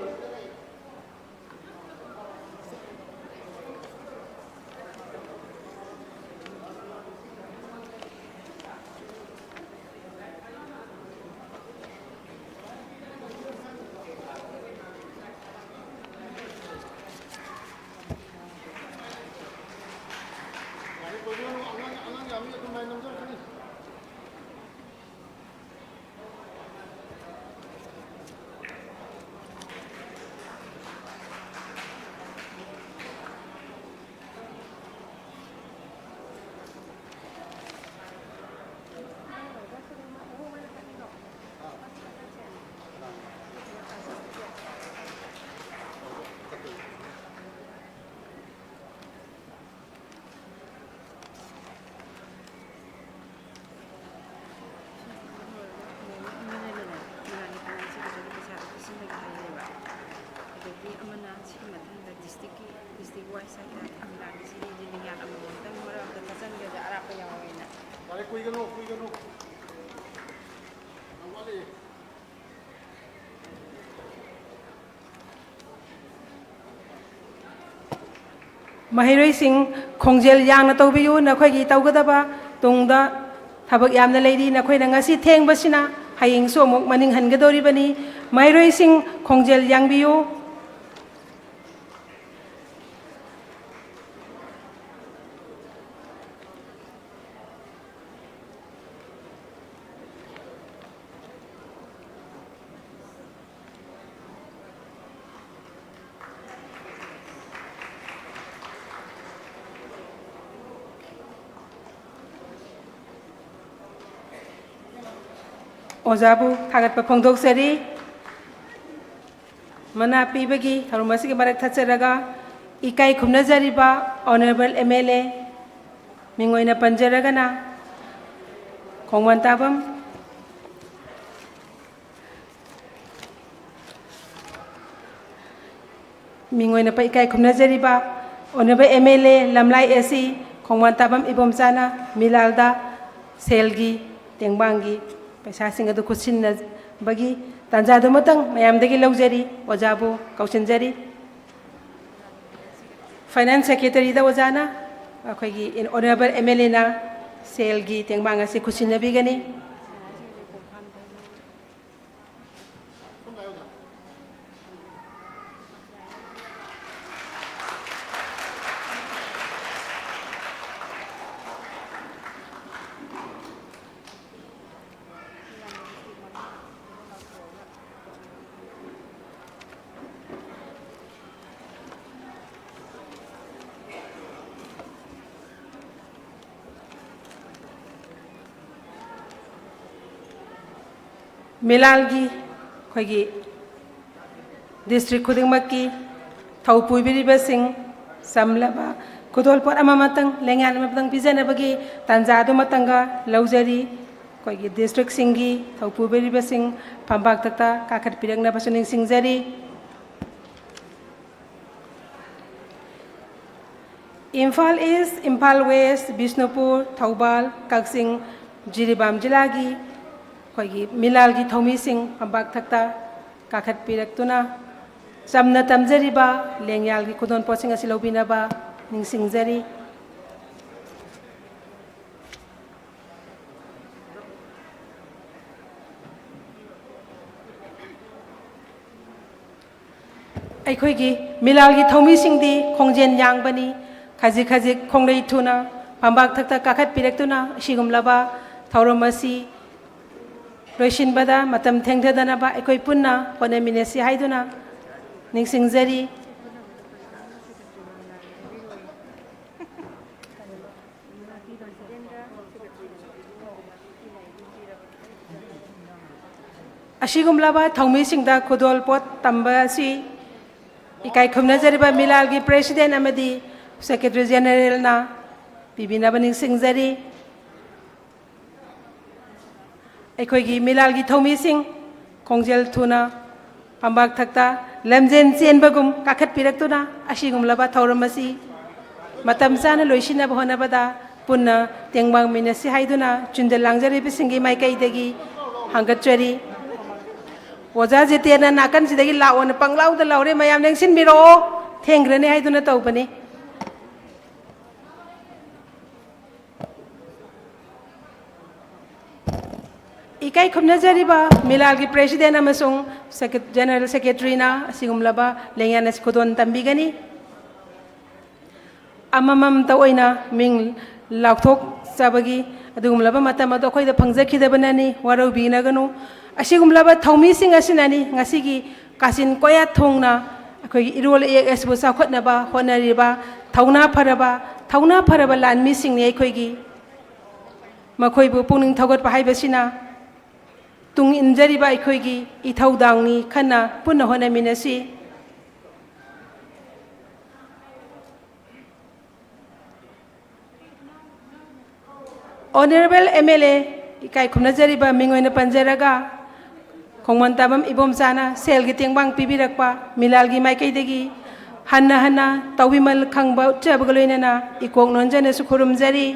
ꯃꯍꯩꯔꯣꯏꯁꯤꯡ ꯈꯣꯡꯖꯦꯜ ꯌꯥꯡꯅ ꯇꯧꯕꯤꯌꯨ ꯅꯈꯣꯏꯒꯤ ꯇꯧꯒꯗꯕ ꯇꯨꯡꯗ ꯊꯕꯛ ꯌꯥꯝꯅ ꯂꯩꯔꯤ ꯅꯈꯣꯏꯅ ꯉꯁꯤ ꯊꯦꯡꯕꯁꯤꯅ ꯍꯌꯦꯡꯁꯨ ꯑꯃꯨꯛ ꯃꯅꯤꯡ ꯍꯟꯒꯗꯧꯔꯤꯕꯅꯤ ꯃꯍꯩꯔꯣꯏꯁꯤꯡ ꯈꯣꯡꯖꯦꯜ ꯌꯥꯡꯕꯤꯌꯨ ओजाबु थागतप फोंदोक्चरी मना पीबगी थरुम असिगे मरक थचरगा इकाई खुमनजरिबा ऑनरेबल एमएलए मिंगोइना पंजरगना खोंगवन ताबम मिंगोइना प इकाई खुमनजरिबा ऑनरेबल एमएलए लमलाई एसी खोंगवन ताबम इबोमचाना मिलालदा सेलगी तेंगबांगी पैसा सिंह अदु खुसिन बगी तंजादु मतंग मयामदगी लौजरी ओजाबु कौशनजरी फाइनेंस सेक्रेटरी दा ओजाना अखोगी ऑनरेबल एमएलए ना सेलगी तेंगबांग असे खुसिनबिगनी मिलालगी खोगी डिस्ट्रिक्ट खुदिंगमक्की थौपुइबिरिबसिंग समलबा खुदोलपोट अममतंग लेंगान अममतंग पिजनबगी तंजादु मतंगा लौजरी खोगी डिस्ट्रिक्ट सिंगी थौपुइबिरिबसिंग फंबाक तक्ता काखत पिरंगनबसु निंगसिंगजरी Imphal east Imphal waste Bishnupur Thoubal Kakching Jiribam जिलागी खोगी मिलालगी थौमीसिंग फंबाक थक्ता काखत पिरक्तुना चमना तमजरीबा लेंयालगी खुदोन possessing असि लौबिनबा निंगसिंगजरी अखोगी मिलालगी थौमीसिंगदी खोंजेन यांगबनी खजिक खजिक खोंगलई थुना फंबाक थक्ता काखत पिरक्तुना सिगुमलबा थौरमसी लोइसिनबदा मतम थेंगथदनबा अखोई पुन्ना होनेमिनेसी हाइदुना निंगसिंगजरी असिगुमलबा थौमीसिंगदा खुदोल पोट तंबासी इकाई खुमनजरिबा मिलालगी प्रेसिडेंट अमदी सेक्रेटरी जनरल ना पिबिनबा निंगसिंगजरी अखोगी मिलालगी थौमीसिंग खोंजेल थुना फंबाक थक्ता लमजेन चेनबगुम काखत पिरक्तुना असिगुमलबा थौरमसी मतम चाना लोइसिनब होनबदा पुन्ना तेंगबांग मिनसी हाइदुना चुंदल लांगजरिबिसिंगी माइकैदगी हांगतचरी ओजा जितेना नाकन सिदगी लाओन पंगलाउद लाउरे मयाम नेंगसिनबिरो थेंग्रने हाइदुना तौबनी इकाई खुमनजरिबा मिलालगी प्रेसिडेंट अमसुंग जनरल सेक्रेटरी ना असिगुमलबा लेंयान असि खुदोन तंबिगनी अममम तओइना मिंग लाउथोक सबगी अदुगुमलबा मतम अदो अखोइदा फंगजखिदबनानी वारौबिनगनु असिगुमलबा थौमीसिंग असिनानी ngasiगी कासिन कोया थोंगना अखोई इरोल एएसबु साखोतनबा होनरिबा थौना फरबा लानमिसिंगनि अखोइगी मखोइबु पुनिंग थौगतपा हाइबसिना तुंग इंजरीबा अखोइगी इथौदांगनी खन्ना पुन्ना होनमिनसी ऑनरेबल एमएलए इकाई खुमनजरीबा मिंगोइना पंजरगा खोंगमन ताबम इबोमचाना सेलगी तेंगबांग पिबिरकपा मिलालगी माइकैदगी हन्ना हन्ना तौबिमल खंगबा उच्चबगलोइना इकोक नोंजनेसु खुरुमजरी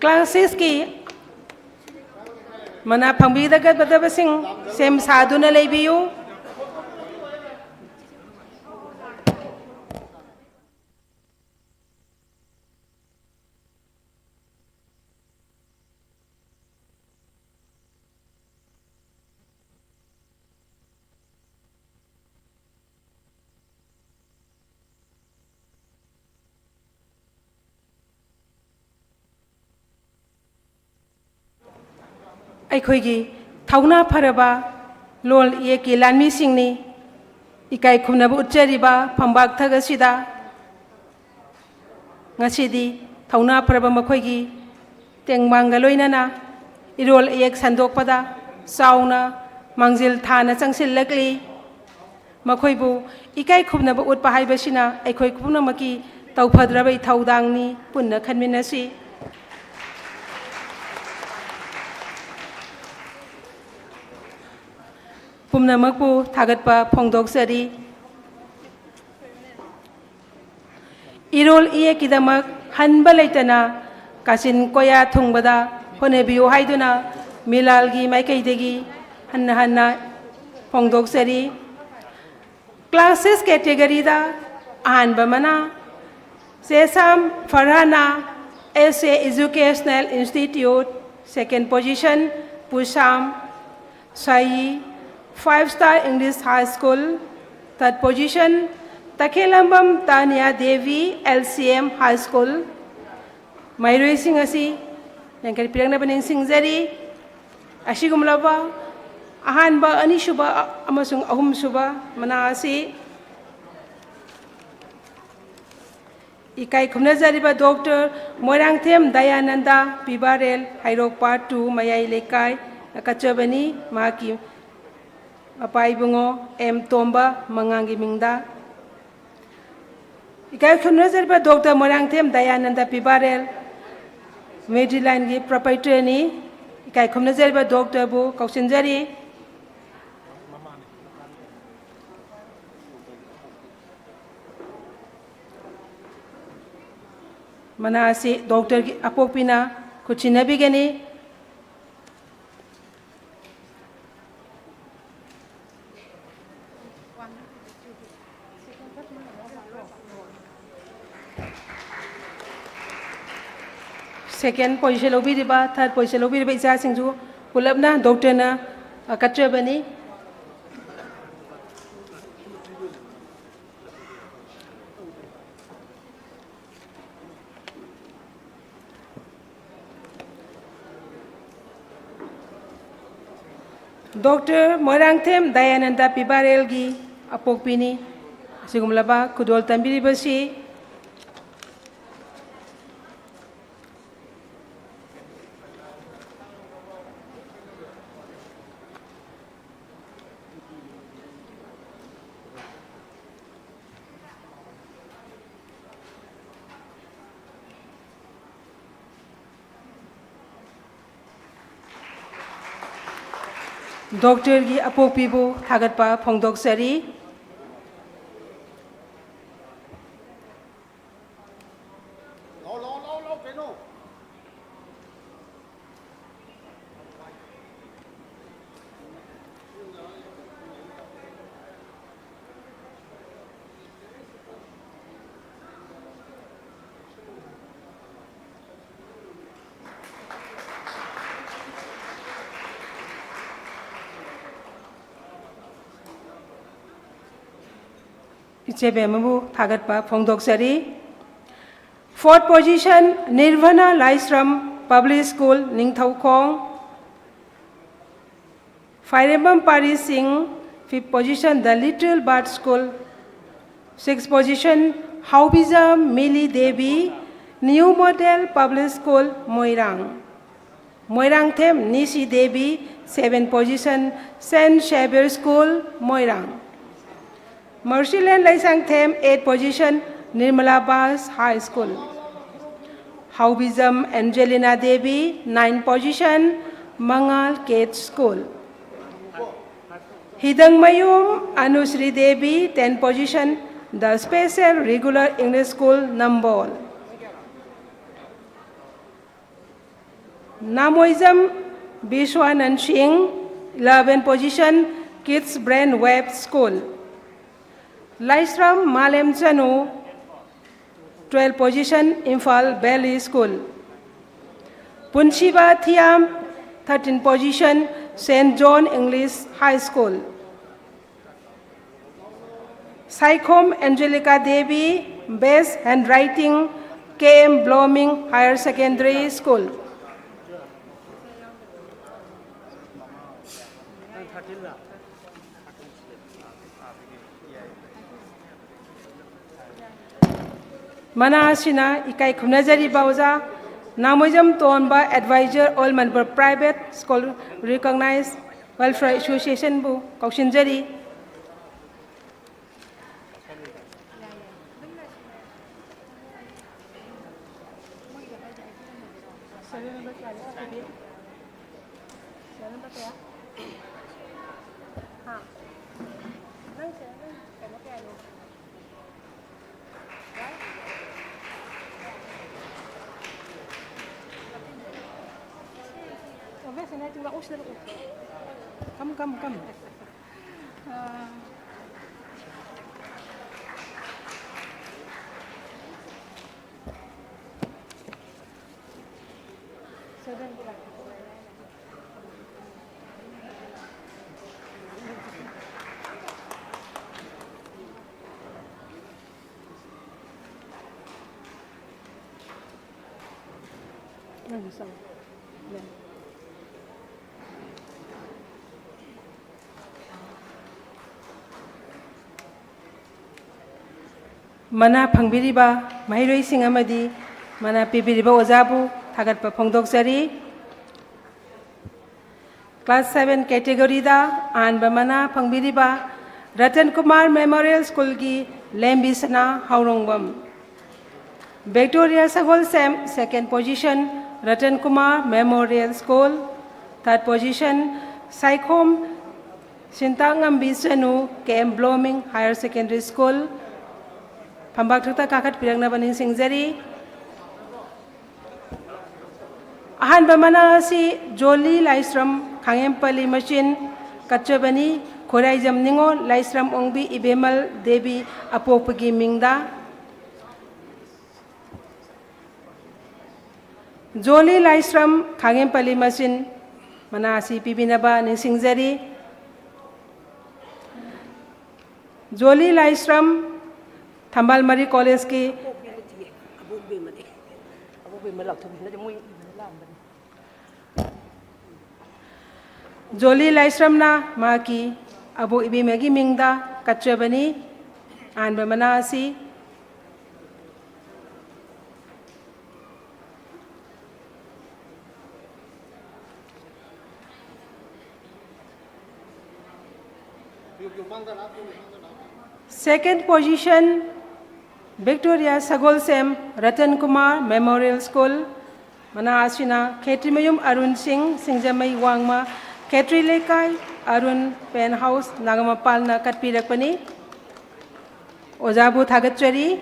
क्लास 6 की मना फंबीदगदबसिंग सेम सादुना लेबियु अखोगी थौना फरबा लोल ये की लानमी सिंगनी इकाई खुनब उच्चरिबा फंबाग थगसिदा ngасidi थौना फरबा मखोगी तेंगमांगा लोइनाना इरोल एक संदोकपदा साउना मांजिल थाना चंगसिललकली मखोइबु इकाई खुनब उटपा हाइबसिना अखोइ पुनमकी तौफद्रबै थौदांगनी पुन्ना खनमिनसी पुमनमकपु थागतपा फोंदोकसरी इरोल इए किदमक हनबा लेतना कासिन कोया थुंगबदा होनेबियो हाइदुना मिलालगी माइकैदेगी हन्ना हन्ना फोंदोकसरी क्लासेस कैटेगरी दा अहानबा मना सेसाम Farhana S A educational institute second position पुशाम Sai 5-star English High School, third position, Takelambam Tanya Devi LCM High School. Mayroy sing asi, yang kali pirang na baning sing zari, asi gumlaba, ahan ba ani shuba amasung ahum shuba mana asi. Ikai kumna zari ba Dr. Morang Them Dayananda Pibarel Hairok Part 2 Mayay Lekay nakachabani maki Apai bungo M Tomba mangangi mingda ikai khunrazar ba Dr. Morang Them Dayananda Pibarel Medline gi proprietor ni ikai khunrazar ba Dr. bu kausinjari manasi Dr. gi apopina kuchina bigani second position lobiriba third position lobiriba isa singju pulapna doctor na katrabani Dr. Morang Them Dayananda Pibarel gi apokpini sigumlaba kudol tambiribasi Doctor gi apokpibu thagatpa phongdoksari Ichebemabu thagatpa phongdoksari fourth position Nirvana Laisram Public School Ningthaukhong Fairembam Pari Singh fifth position The Little Bird School sixth position Haubiza Mili Devi New Model Public School Moirang Them Nisi Devi seventh position Saint Xavier School Moirang Mercyland Laisang Them 8th position Nirmala Bas High School Haubizam Angelina Devi 9th position Mangal Kate School Hidang Mayum Anusri Devi 10th position The Special Regular English School Nambol Namoizam Bishwanand Singh, 11 position, Kids Brain Web School. Laisram Malem Chanu, 12 position, Imphal Valley School. Punshiba Thiam, 13 position, St. John English High School. Saikom Angelica Devi, Best Handwriting, KM Blooming Higher Secondary School. Mana asina ikai khunajari bauza Namoizam Tonba Advisor All Manipur Private School Recognized Welfare Association bu kaushinjari. Come. Mana Pangbiriba, Mahiroi Singamadi, Mana Pibiriba Ozabu, Tagat Pongdoksari. Class 7 category da, and Bamana Pangbiriba, Ratan Kumar Memorial School ki Lembisana Haurongbam. Victoria Sagol Sam, 2nd position, Ratan Kumar Memorial School. 3rd position, Saikom Sintangam Bisanu, KM Blooming Higher Secondary School. Pambak Thakta Kakat Pirangna Baning Singjari. Ahan Bamana si Joli Laisram Kangempali Machine Kachabani Korai Jamningo Laisram Ongbi Ibemal Devi Apopagi Mingda. Joli Laisram Kangempali Machine Manasi Pibinaba Ninsingjari. Joli Laisram Thambal Mari College ki Joli Laisram na maki Abu Ibi Megi Mingda Kachabani and Bamanasi Second position, Victoria Sagol Sem Ratan Kumar Memorial School. Mana asina Khetri Mayum Arun Singh Singjamai Wangma Khetri Lekai Arun Pen House Nagamapal na Katpirakpani. Ozabu Thagatchari.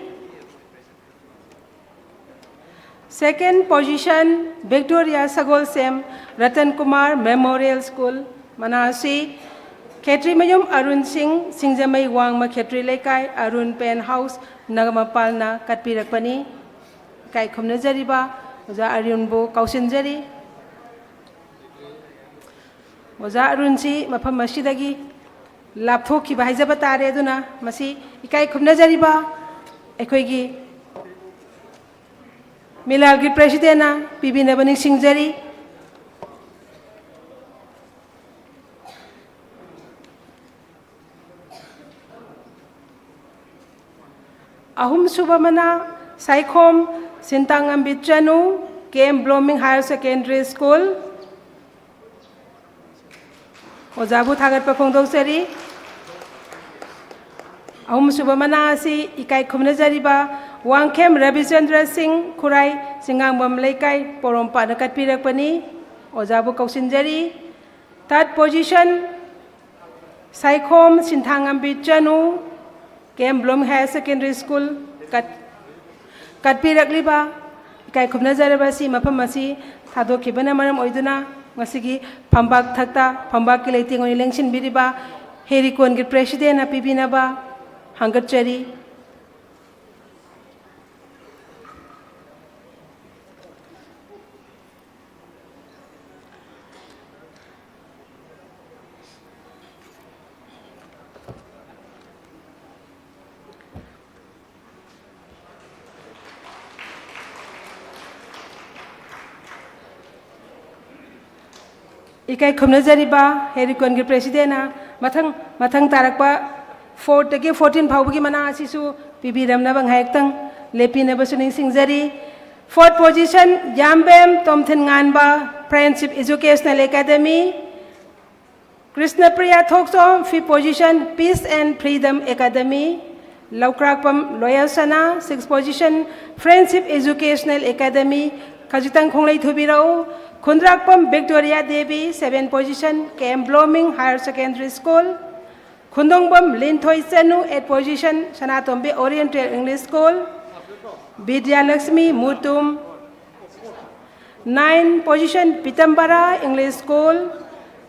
Second position, Victoria Sagol Sem Ratan Kumar Memorial School. Mana asi Khetri Mayum Arun Singh Singjamai Wangma Khetri Lekai Arun Pen House Nagamapal na Katpirakpani. Kai Khumnajariba Oza Arun Bo Kausinjari. Oza Arun si Mapam Mashidagi Laphoki Bahizaba Duna Masi Ikai Khumnajariba Ekoigi Milalgi Presidena Pibinabani Singjari. Ahum Subamana, Saikom, Sintangam Bichanu, KM Blooming Higher Secondary School. Ozabu Thagat Papongdoksari. Ahum Subamana si Ikai Khumnajariba, Wangkem Rabichandra Singh, Kurai, Singangam Laikai, Porompa Nakatpirakpani, Ozabu Kausinjari. 3rd position, Saikom, Sintangam Bichanu, KM Blooming Higher Secondary School Katpirakliba इकाई खुमनजरबसी मफम असी थादोखिबना मरम ओइदुना ngasi phambak thakta phambak ki leiting oni election biriba herikon gi president apibina ba hangatchari इकाई खुमनजरीबा हेरिकॉन के president मथंग तारकपा 4 तक 14 फाउबगी मना असिसु पिबिरमनबा हायक्तंग लेपिनबसु निंसिंगजरी 4th पोजीशन यामबेम तोमथन nganba friendship educational academy Krishnapriya Thoksom 5th position peace and freedom academy Laukrakpam Loyal Sana 6th position friendship educational academy खजितंग खोंगलै थुबिराओ Khundrakpam Victoria Devi 7th position केम blooming higher secondary school Khundongbam Linthoi Chanu 8th position Sanatombi oriental English school Vidyalakshmi Mutum 9th position Pitambara English school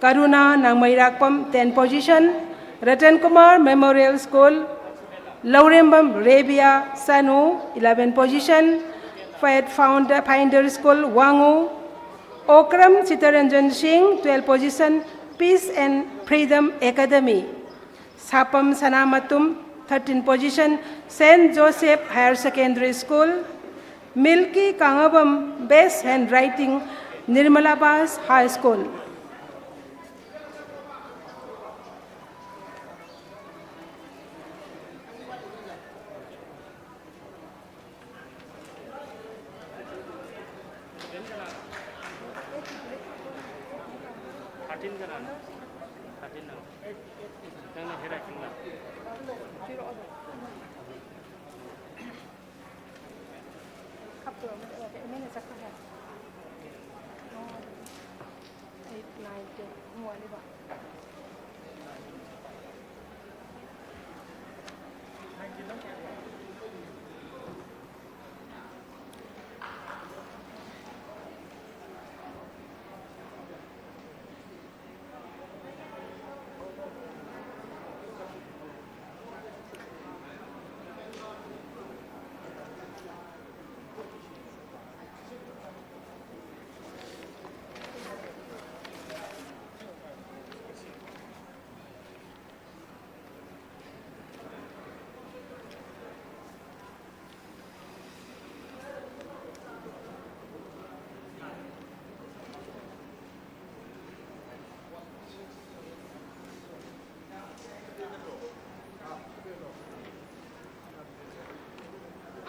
Karuna नांगमैराकपम 10th position Ratan Kumar memorial school लौरेंबम रेबिया सनु 11th position path finder school वांगू Okram Chittaranjan Singh 12th position peace and freedom academy Sapam सनामतुम 13th position saint Joseph higher secondary school Milky Kangbam best hand writing निर्मलाबास high school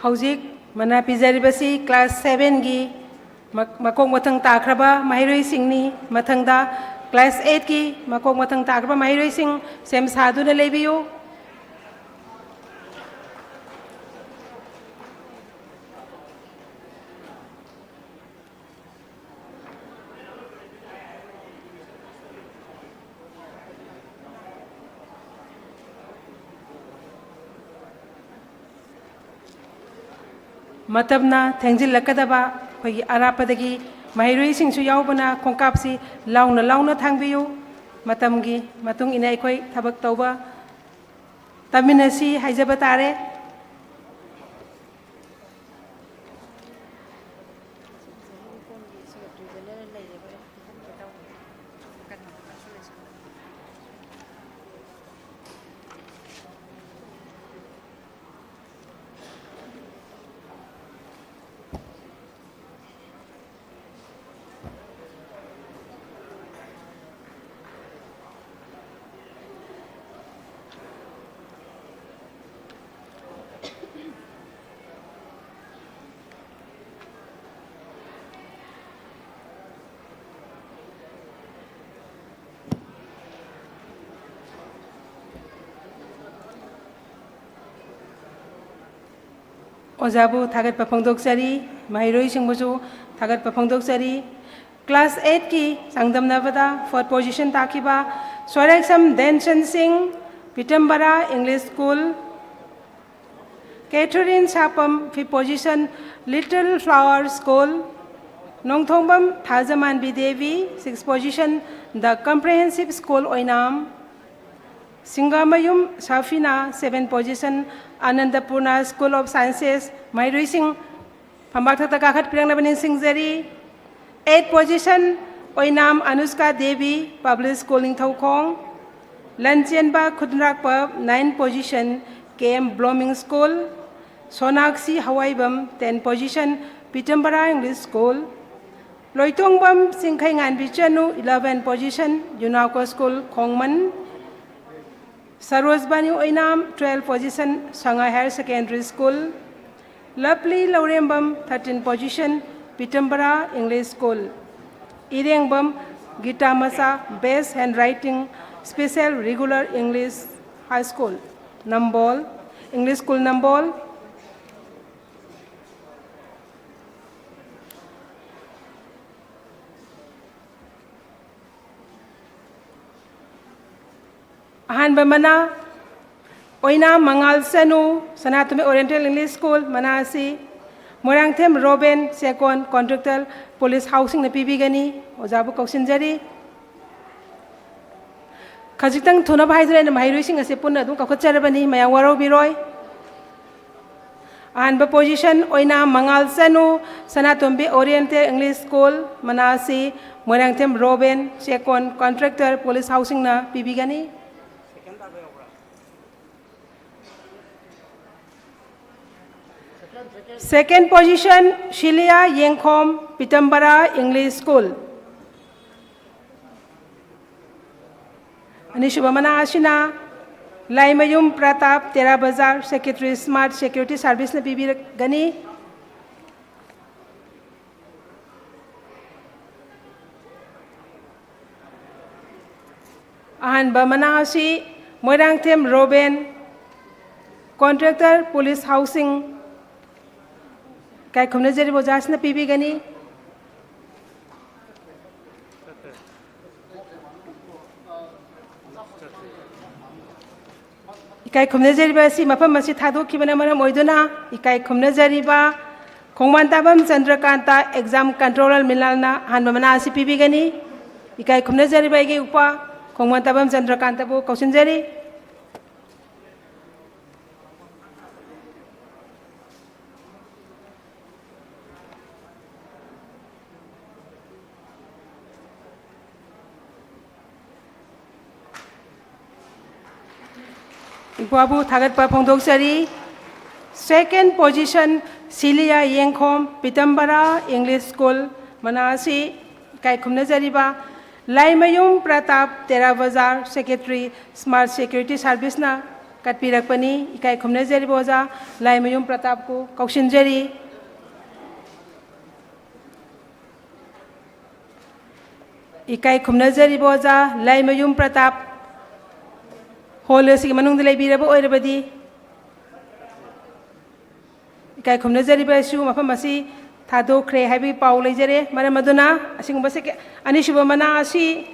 हौजिक मना पिजरिबसी class 7 गी मकोक मथंग ताख्रबा माहिरोई सिंगनी मथंगदा क्लास 8 की मकोक मथंग ताख्रबा माहिरोई सिंग सेम साधुना लेबियो मतबना थेंजिल लकदबा खोई अरापदगी माहिरोई सिंगसु यावबना खोंकापसी लाउना लाउना थांबियो मतमगी मतुंग इना अखोई थबक तौबा तमिनसी हाइजबा तारे ओजाबु थागत पफंगदोक्सरी माहिरोई सिंगबुसु थागत पफंगदोक्सरी क्लास 8 की संगदमनबदा 4th पोजीशन ताकिबा सोरेक्सम Denson Singh Pitambara English school Catherine Sapam, 5th position, Little Flower School. Nongthongbam Thazaman B. Devi, 6th position, The Comprehensive School, Oinam. Singamayum Shafina, 7th position, Anandapurna School of Sciences, Mairui Singh, Pambakta Kakat Piranglabanin Singhzari. 8th position, Oinam Anuska Devi, Public School in Thokong. Lanchianba Khudrakpa, 9th position, KM Blooming School. Sonakshi Hawaibam, 10th position, Pitambara English School. Loitongbam Singkhaingan Bichanu, 11th position, Junako School, Khongman. Sarosbani Oinam, 12th position, Shanghai Higher Secondary School. Lovely Laurembam, 13th position, Pitambara English School. Irengbam, Gita Masa, Best Handwriting, Special Regular English High School. Nambol, English School Nambol. Ahanba mana Oinam Mangal Sanu, Sanatumi Oriental English School, Manasi. Morangthem Robin, second contractor, Police Housing na pibigani, Ozabu Koksinjari. Kajitang Tuna Bhaidu and Mahirusing as a Puna, Kakocharabani, Mayawaro Biroi. Ahanba position, Oinam Mangal Sanu, Sanatumbi Oriental English School, Manasi. Morangthem Robin, second contractor, Police Housing na pibigani. Second position, Shilia Yengkhom, Pitambara English School. Anishubamana Ashina, Laimayum Pratap, Tera Bazar, Secretary Smart Security Service na Bibi Gani. Ahan Bamanashi, Moirangthem Robin, Contractor, Police Housing. Kai khumna jari bojas na pibi gani ikai khumna jari ba si mapam masi thado khibana maram oiduna ikai khumna jari ba khongmantabam Chandrakanta exam controller milalna hanba mana si pibi gani ikai khumna jari ba ge upa khongmantabam Chandrakanta bo kausin jari Babu Thagat Papongdok Sari. Second position, Silia Yengkhom, Pitambara English School, Manasi, Kai Khumna Jariba. Laimayum Pratap, Tera Bazar, Secretary, Smart Security Service na, Katpirakpani, Kai Khumna Jariboza, Laimayum Pratap ko, Kaukshin Jari. Ikai Khumna Jariboza, Laimayum Pratap, Hole si manung dilay birabo oy rabadi ikai khumna jari ba su mafam masi thado khre haibi paw lei jare mara maduna asing base ani shuba mana asi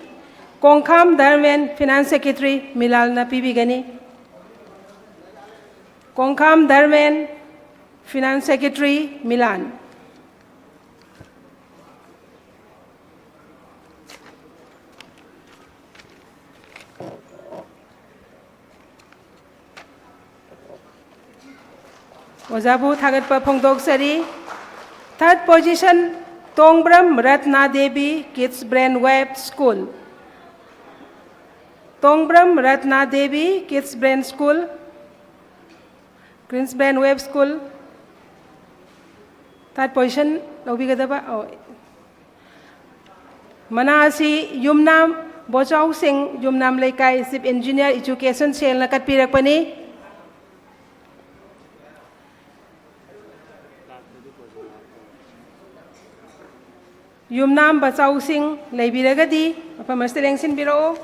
Kongkham Dharmen Finance Secretary Milal na pibi gani Kongkham Dharmen Finance Secretary Milan Ozabu Thagat Papongdok Sari. Third position, Tongbram Ratna Devi Kids Brain Web School. Tongbram Ratna Devi Kids Brain School. Kids Brain Web School. Third position, Lobigadaba. Manasi Yumnam Bochau Singh Yumnam Laikai Sip Engineer Education Sale Nakat Pirakpani. Yumnam Bachau Singh Laibiragadi, Pamaster Lengsin Biro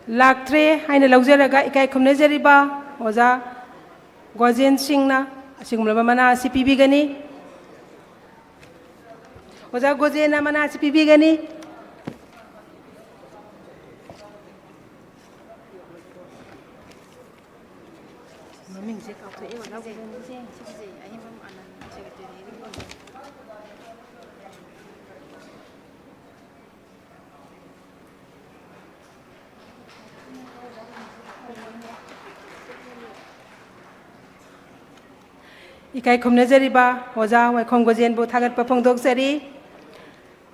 Laktre, Haina Lauzeraga, Ikai Kumnezeriba, Oza Gozen Singna, Singlamana Sipi Bigani Oza Gozena Mana Sipi Bigani Ikai khumnajariba Oja Waikhom Gojenbu Thagatpa Phongdoksari.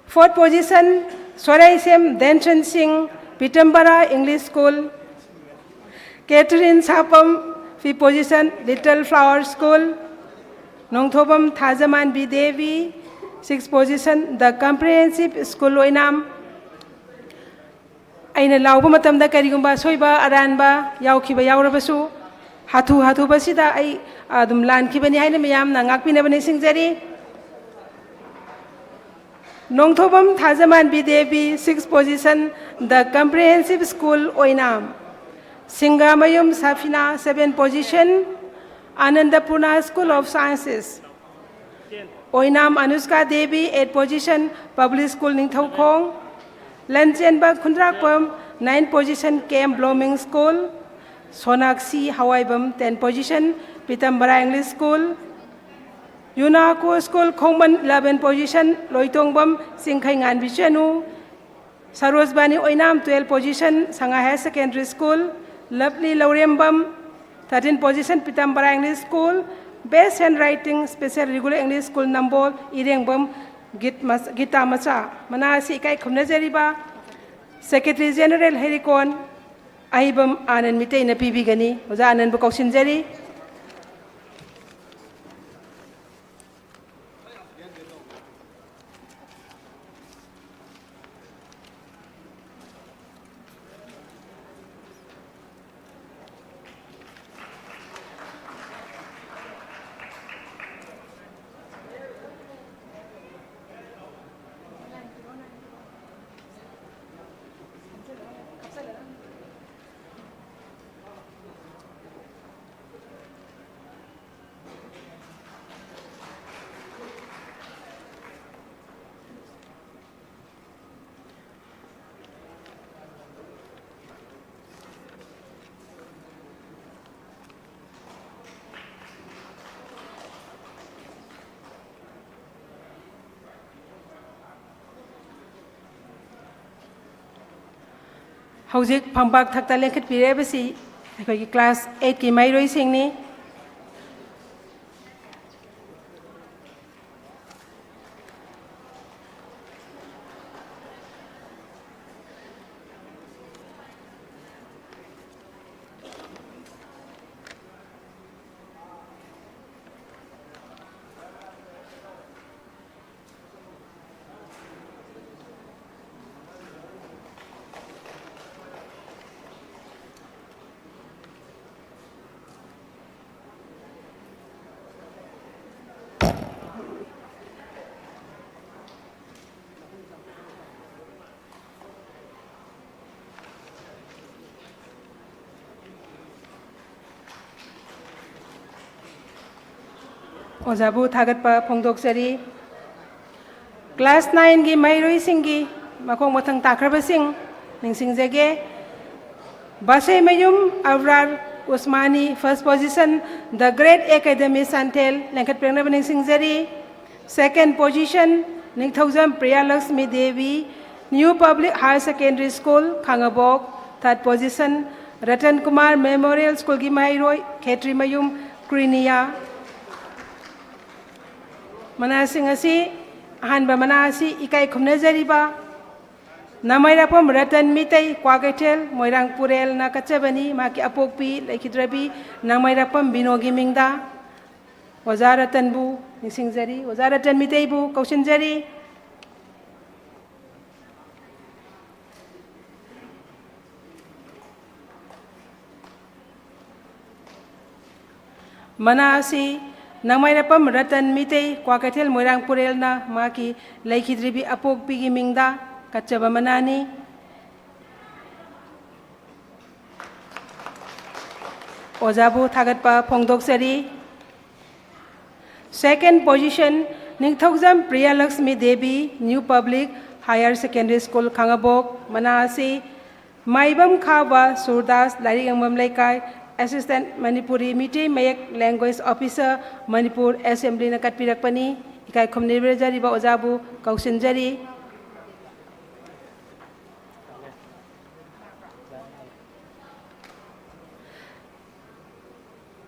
Fourth position, Sorai Sem Denchen Singh, Pitambara English School. Catherine Sapam, fifth position, Little Flower School. Nongthobam Thajaman B. Devi, sixth position, The Comprehensive School Oinam. Aina lauba matamda karigumba soiba aranba yaukhiba yaurabasu hathu hathu basida ai adum lan khibani haina mayam na ngakpina bani singjari. Nongthobam Thajaman B. Devi, sixth position, The Comprehensive School Oinam. Singamayum Safina, seventh position, Anandapurna School of Sciences. Oinam Anushka Devi, eighth position, Public School Ningthaukhong. Lanchenba Khundrakpam, ninth position, KM Blooming School. Sonakshi Hawaibam, 10th position, Pitambara English School. Yunako School Khongman, 11th position, Loitongbam Singkhaingan Vishanu. Sarosbani Oinam, 12th position, Sangha Secondary School. Lovely Laurembam, 13th position, Pitambara English School. Best Handwriting, Special Regular English School Nambol, Irengbam, Gita Macha. Manasi Ikai Khumnajariba, Secretary General Herikon, Ahibam Anand Mitay na Pibigani, Oja Anand Bukausinjari. Hauzik Pambak Thakta Lengkhat Pirebasi, class 8 ki Mairoi Singni. Ojabu Thagatpa Phongdoksari. Class 9 gi Mairoi Singgi, Makong Matang Takraba Singh, Ningsingjage. Basay Mayum Avrar Usmani, first position, The Great Academy Santel, Lengkhat Prengnaba Ningsingjari. Second position, Ningthaujam Priya Lakshmi Devi, New Public Higher Secondary School, Khangabok. Third position, Ratan Kumar Memorial School gi Mairoi, Khetri Mayum, Krinia. Manasing asi, Hanba Manasi, Ikai Khumnajariba, Namairapam Ratan Mitay, Kwagatel, Moirang Purel, Nakachabani, Maki Apokpi, Lakidrabi, Namairapam Binogi Mingda, Wazaratan Bu, Nisingzari, Wazaratan Mitay Bu, Kaushinjari. Manasi, Namairapam Ratan Mitay, Kwakatel Moirang Purel na Maki, Laikidribi Apok Pigi Mingda, Kachaba Manani. Ojabu Thagatpa Phongdoksari. Second position, Ningthaujam Priya Lakshmi Devi, New Public Higher Secondary School, Khangabok, Manasi. Maibam Khaba Surdas, Lari Angmam Laikai, Assistant Manipuri Meeting Mayak Language Officer Manipur Assembly na katpirakpani ikai khomnibere ba ojabu kausinjari.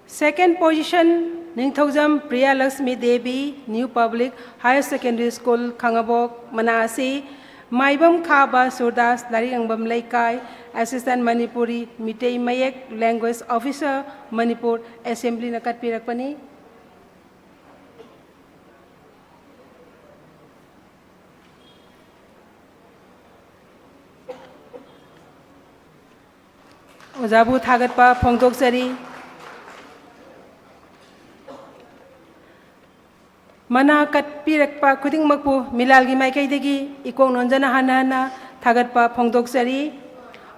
Second position Ningthaujam Priya Lakshmi Devi New Public Higher Secondary School Khangabok Manasi Maibam Khaba Surdas Lariangbam Laikai Assistant Manipuri Mitei Mayek Language Officer Manipur Assembly na katpirakpani. Ojabu thagatpa phongdoksari. Mana katpirakpa khudingmakpu milalgi maikaidagi ikong nonjana hana thagatpa phongdoksari.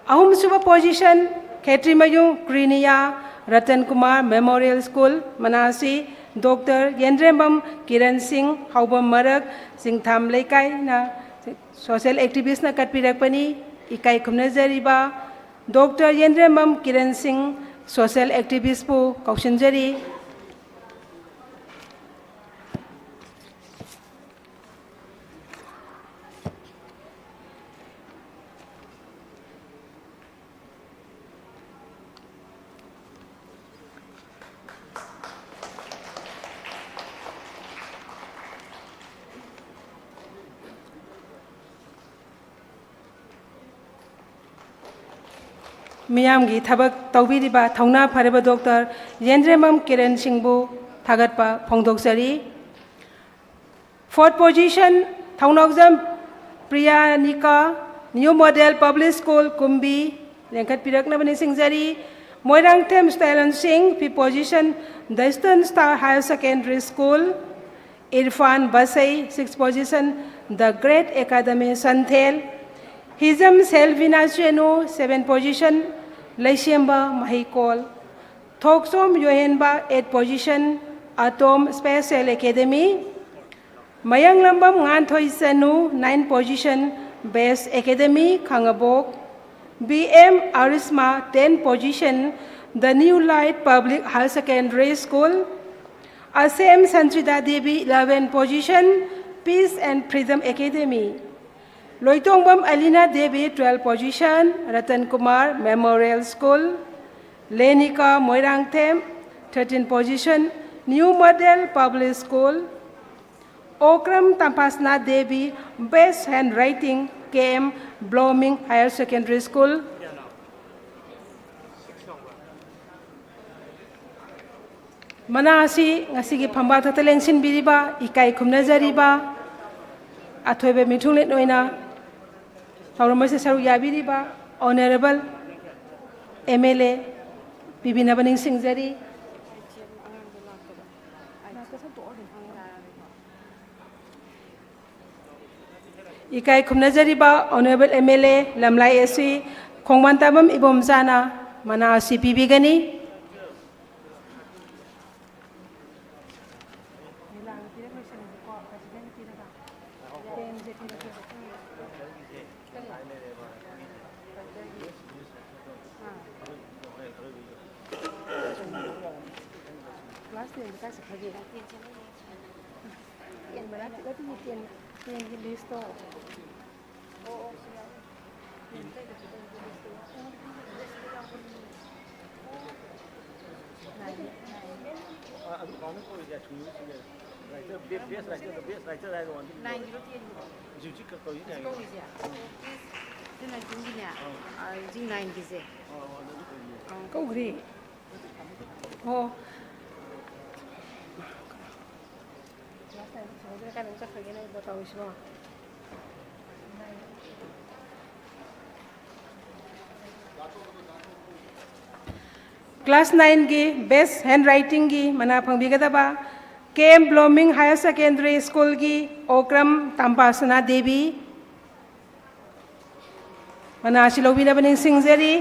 Ahum suba position Khetrimayung Krinia Ratan Kumar Memorial School Manasi Dr. Yendrembam Kiran Singh Haubam Marak Singtham Laikai na social activist na katpirakpani ikai khumnajariba Dr. Yendrembam Kiran Singh social activist pu kausinjari. Miyamgi thabak tawbiriba thauna phareba Dr. Yendrembam Kiran Singhbu thagatpa phongdoksari. Fourth position Thaunaujam Priya Nika New Model Public School Kumbi lengkat piraknabani singjari. Moirangthem Stalin Singh fifth position The Eastern Star Higher Secondary School. Irfan Basai sixth position The Great Academy Santhel. Hizam Selvina Chenu seventh position Laishemba Mahikol. Thoksom Yohenba 8th position Atom Special Academy. Mayang Lambam Nganthoi Senu 9th position Best Academy Khangabok. BM Arisma 10th position The New Light Public Higher Secondary School. ASM Santrida Devi 11th position Peace and Freedom Academy. Loitongbam Alina Devi 12th position Ratan Kumar Memorial School. Lenika Moirangthem 13th position New Model Public School. Okram Tampasna Devi Best Handwriting KM Blooming Higher Secondary School. Manasi ngasigi phamba thataleng sinbiriba ikai khumnajariba athoibe mithunglet noina Tauramase saru yabiriba Honorable MLA Bibina Baning Singjari. Ikai khumnajariba Honorable MLA Lamlai SC Khongmantabam Ibomjana Manasi pibigani. Kau gri. Oh. Class 9 की Best Handwriting की मना फंगबिगदबा KM Blooming Higher Secondary School की Okram Tampasana Devi मना शिलोबिना बनिंग सिंगजरी.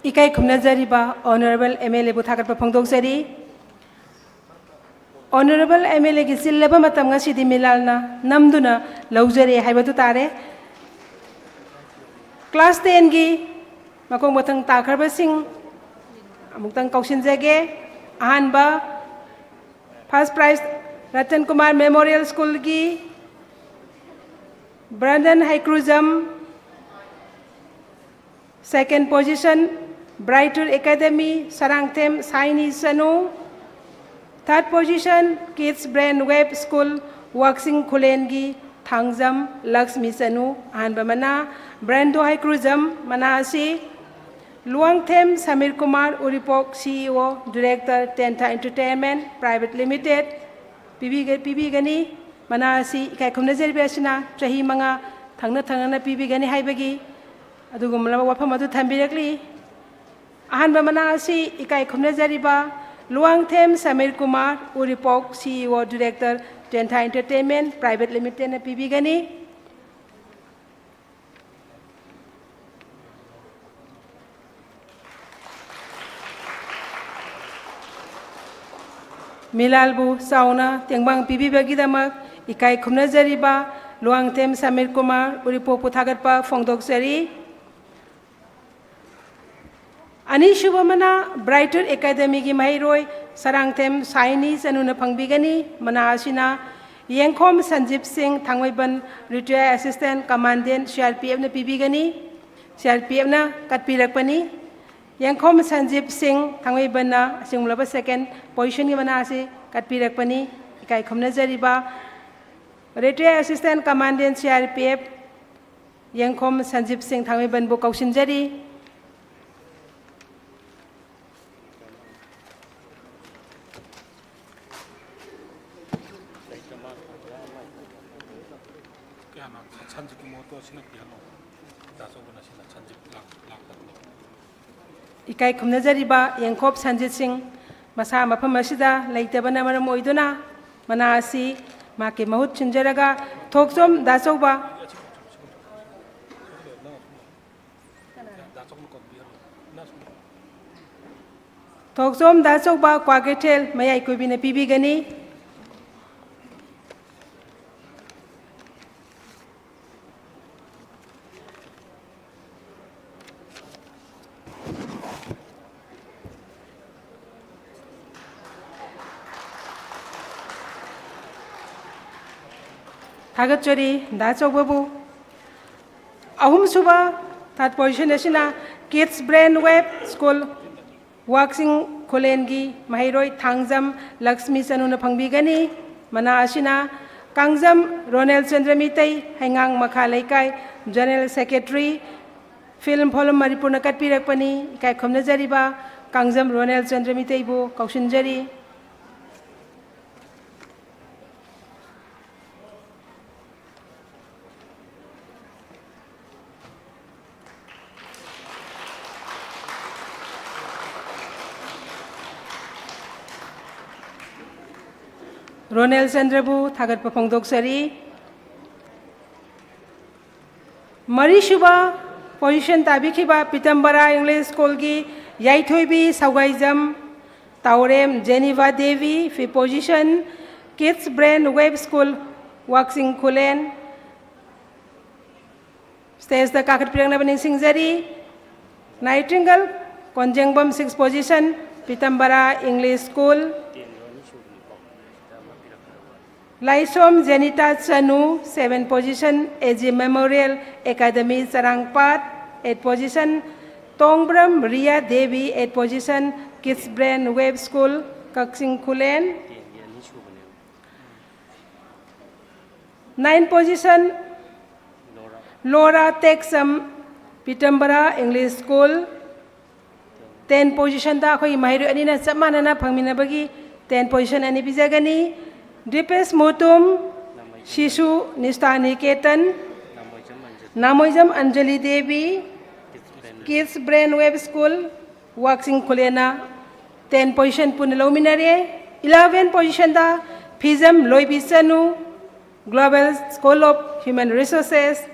इकाई खुमनजरीबा honourable MLA बु थागत फोंदोकजरी honourable MLA की सिल्लबा मतम ngasiदी मिलालना नमदुना लौजरे हाइबदु तारे क्लास 10 की मकोंग मथंग ताखरबसिंग अमुक्तंग कौशिनजगे अहानबा first prize Ratan Kumar memorial school की Brandon Heikrujam second position brighter academy Sarangthem Saini Sanu third position kids brain wave school वाक्सिंग खुलेनगी थांगजम लक्ष्मी सनु अहानबा मना ब्रेंडो हाइक्रूजम मनासी Luwangthem Sameer Kumar Uripok CEO director Tentha entertainment private limited पीबीगनी मनासी इकाई खुमनजरीबेसिना चही मंगा थंगना पीबीगनी हाइबगी अदुगुमलबा वाफम अदु थंबिरकली अहानबा मनासी इकाई खुमनजरीबा Luwangthem Sameer Kumar Uripok CEO director Tentha entertainment private limited ने पीबीगनी मिलालबु साउना तेंबांग पीबीबगीदमक इकाई खुमनजरीबा लुआंगथेम समीर कुमार उरिपोक पुथागतपा फोंदोकजरी अनिशुबमना ब्राइटर एकेडमी की महिरोय सरांगथेम साइनी सनुना फंगबिगनी मना असिना येंखोम संजीव सिंह थांगोइबन रिटायर असिस्टेंट कमांडेंट CRPF ने पीबीगनी CRPF ना कटपीरकपनी येंखोम संजीव सिंह थांगोइबना सिंगलबा सेकेंड पोजीशन की मना से कटपीरकपनी इकाई खुमनजरीबा retire assistant commandant CRPF Yengkhom Sanjeev Singh थांगोइबन बु कौशिनजरी इकाई खुमनजरीबा येंखोप संजीत सिंह मसा मफम असिदा लेइतबना मरम ओइदुना मनासी माके महुत छिंजरगा थोकसोम दासौबा थोकसोम दासौबा क्वागेथेल मयाई कुबिने पीबीगनी थागतचरी दाचौबबु अहुम सुबा थर्ड पोजीशन असिना किड्स ब्रेन वेब स्कूल वाक्सिंग खुलेनगी महिरोय थांगजम लक्ष्मी सनुना फंगबिगनी मना असिना Kangjam Ronel Chandra Meitei Heingang Makha Leikai general secretary film forum Manipur कटपीरकपनी इकाई खुमनजरीबा कांगजम रोनेल चंद्र मितैबु कौशिनजरी रोनेल चंद्रबु थागत फोंदोकजरी मरीसुबा पोजीशन ताबिखिबा पीतम्बरा इंग्लिश स्कूल की याइथोइबी सौगाइजम ताउरेम जेनिवा देवी फि position kids brain wave school वाक्सिंग खुलेन स्टेज द काकट पिरंगना निंसिंगजरी Nightingale Konjengbam 6 position Pitambara English school Laishom Jenita Chanu 7 position A G memorial academy सरंगपाट 8 position Tongbram Riya Devi 8 position kids brain wave school Kakching Khullen 9 position लोरा टेक्सम पीतम्बरा इंग्लिश स्कूल 10 पोजीशन दा अखोई महिरु अनिना चमानना फंगमिनबगी 10 पोजीशन अनि बिजगनी Dipesh Mutum Shishu Nishtha Niketan Namoijam Anjali Devi kids brain wave school वाक्सिंग खुलेना 10 पोजीशन पुन लौमिनरे 11 पोजीशन दा फिजम लोइबिसनु global school of human resources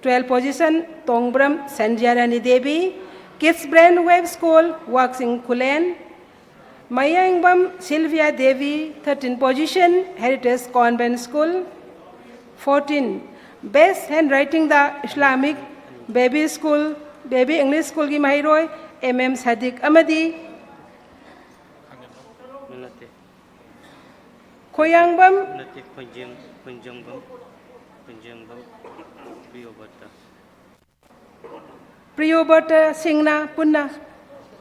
12 position Tongbram Sanjayarani Devi Kids Brainwave School, Waxing Kulen. Mayangbam Sylvia Devi, 13 position, Heritage Convent School. 14. Best Handwriting the Islamic Baby School, Baby English School ki Mahiroi, MM Sadiq Amadi. Koyangbam Priyobata Singna Punna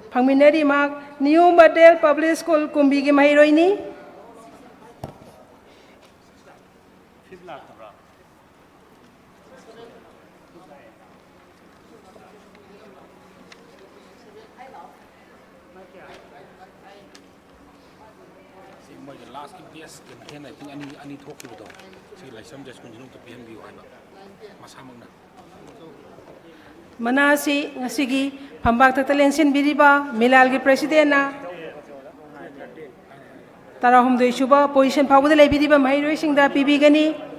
Pangminari Mark New Model Public School Kumbi ki Mahiroi ni. Manasi ngasigi pambak tatalensin biriba Milalgi President na tarahum doi suba position pawuda lai biriba mahiroi singda pibigani.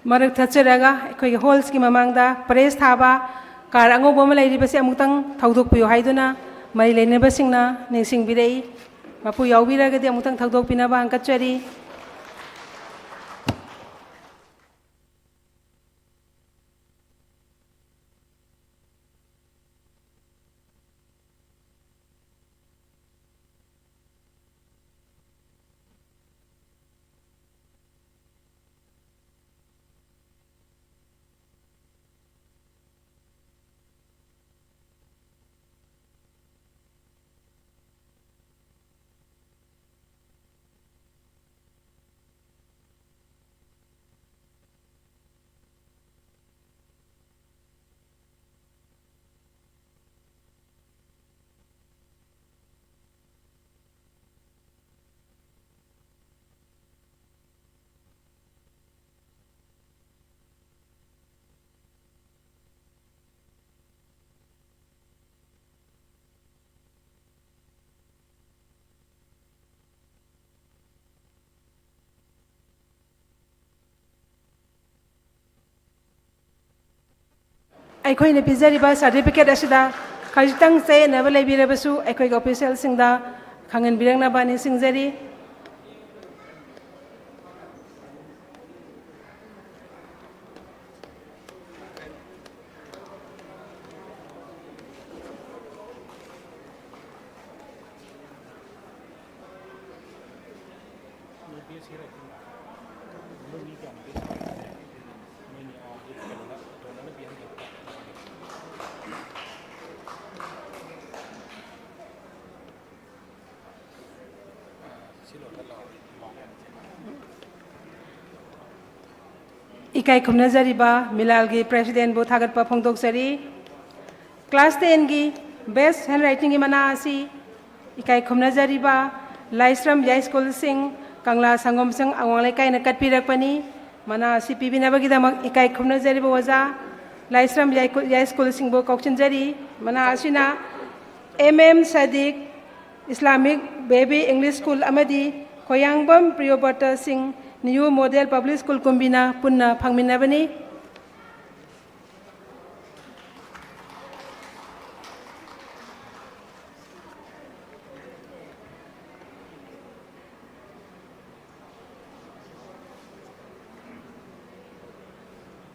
Marak Tatcheraga, Koi Halls ki Mamangda, Praise Thaba, Karango Bomala Ribasi Amutang, Tauduk Pio Haiduna, Marile Nebasingna, Ningsing Bidei, Mapu Yawira, the Amutang Taudok Pinaba and Kachari. ꯑꯩꯈꯣꯏꯅ ꯄꯤꯖꯔꯤꯕ certificate ꯑꯁꯤꯗ ꯈꯖꯤꯛꯇꯪ ꯆꯌꯦꯠꯅꯕ ꯂꯩꯕꯤꯔꯕꯁꯨ ꯑꯩꯈꯣꯏꯒꯤ ꯑꯣꯐꯤꯁꯤꯌꯦꯜꯁꯤꯡꯗ ꯈꯪꯍꯟꯕꯤꯔꯛꯅꯕ ꯅꯤꯡꯁꯤꯡꯖꯔꯤ꯫ इकाई खुमनजरीबा मिलाल की president बो थागत फोंदोक सरी क्लास 10 की बेस्ट हैंड राइटिंग की मना आसी इकाई खुमनजरीबा लाइस्रम याई स्कूल सिंह कंगला संगम सिंह अंगवाले काई न कटपीरकपनी मना आसी पीबीनबगीदमक इकाई खुमनजरीबा वजा लाइस्रम याई स्कूल सिंह बो कौचनजरी मना आसीना MM Sadiq Islamic baby English school अमदी Khoyangbam Priyobrata Singh new model public school कुंबिना पुन्ना फंगमिनबनी।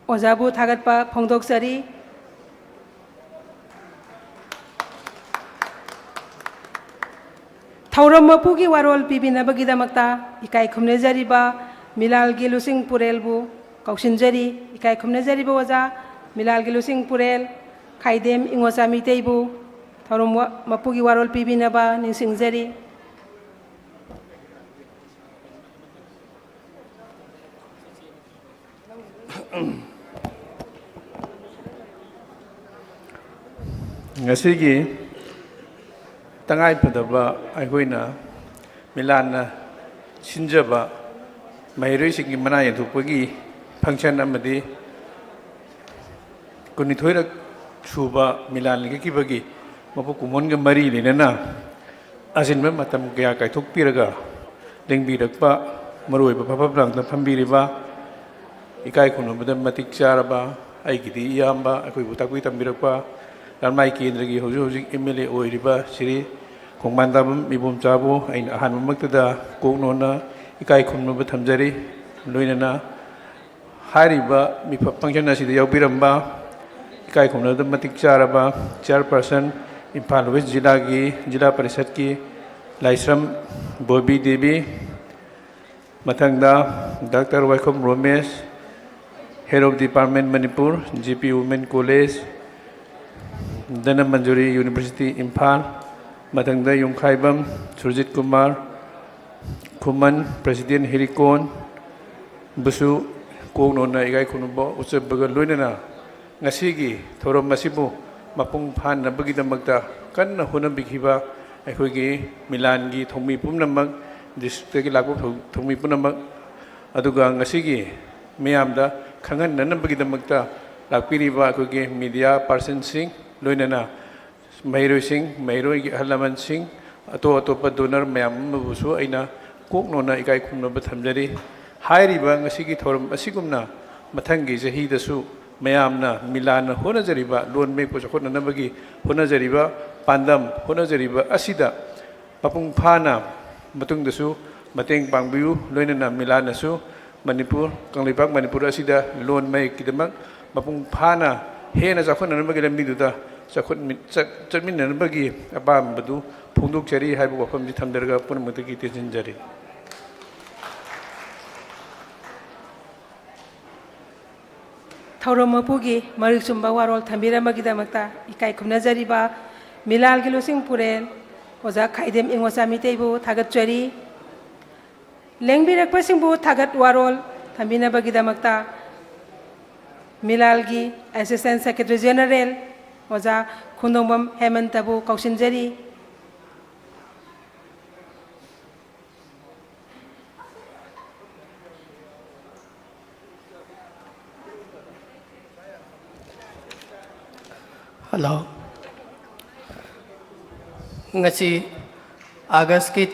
ꯑꯣꯖꯥꯕꯨ ꯊꯥꯒꯠꯄ ꯐꯣꯡꯗꯣꯛꯆꯔꯤ꯫ ꯊꯧꯔꯝ ꯃꯄꯨꯒꯤ ꯋꯥꯔꯣꯜ ꯄꯤꯕꯤꯅꯕꯒꯤꯗꯃꯛꯇ ꯏꯀꯥꯏ ꯈꯨꯝꯅꯖꯔꯤꯕ ꯃꯤꯂꯥꯜꯒꯤ ꯂꯨꯆꯤꯡ ꯄꯨꯔꯦꯜꯕꯨ ꯀꯧꯁꯤꯟꯖꯔꯤ꯫ ꯏꯀꯥꯏ ꯈꯨꯝꯅꯖꯔꯤꯕ ꯑꯣꯖꯥ ꯃꯤꯂꯥꯜꯒꯤ ꯂꯨꯆꯤꯡ ꯄꯨꯔꯦꯜ ꯈꯥꯏꯗꯦꯝ ꯏꯉꯣꯆꯥ ꯃꯤꯇꯩꯕꯨ ꯊꯧꯔꯝ ꯃꯄꯨꯒꯤ ꯋꯥꯔꯣꯜ ꯄꯤꯕꯤꯅꯕ ꯅꯤꯡꯁꯤꯡꯖꯔꯤ꯫ ngasi tangai padaba aikoina milanna sinjaba mairoi singi mana yadupagi function amadi kunithoira suba milan ki bagi mapu kumon ga mari linana asinba matam kaya kaithok piraga lengbirakpa maroi ba phaplang na phambiriba ikai khunubada matik charaba aigidi yamba akoi butakui tambirakpa lamai kendrigi hojik MLA oiriba siri khongmandabam ibum chabu ain ahanmaktada koknona ikai khunubba thamjari loinana hariba mi function asida yaubiramba ikai khunubda matik charaba chairperson Imphal West Jila Parishad ki Laisram Bobby Devi mathangda Dr. Waikhom Romesh Head of Department Manipur GP Women College Dana Manjuri University Imphal mathangda Yungkhaibam Surjit Kumar Kuman President Hirikon Busu Kognona ikai khunubba utsabbaga loinana ngasigi thorom masibu mapung phan nabagidamagta kanna honabikhiba aikogi milangi thongmi pumnamak district ki lakbu thongmi punamak aduga ngasigi miyamda khangan nanabagidamagta lakpiriba aikogi media person sing loinana mairoi sing mairoi gi halaman sing atopa donor mayam busu aina koknona ikai khumnaba thamjari hairiba ngasigi thorom asigumna mathangi jahi dasu mayamna milana honajariba lon me ko chokona nabagi honajariba pandam honajariba asida papung phana matung dasu mateng pangbiu loinana milana su manipur kanglipak manipur asida lon me kidamak mapung phana hena chakhona nabagi lambi duda chakmin nabagi abam badu phungduk chari haibu wafamji thamdarga punamutagi tejinjari Thauram mapugi marik sumba warol thambiramagidamakta ikai khumnajariba milalgi losing purel oja khaidem ingosa miteibu thagatchari lengbirak pasingbu thagat warol thambinabagidamakta milalgi assistant secretary general oja khundongbam hemantabu kausinjari Hello. Ngasi August ki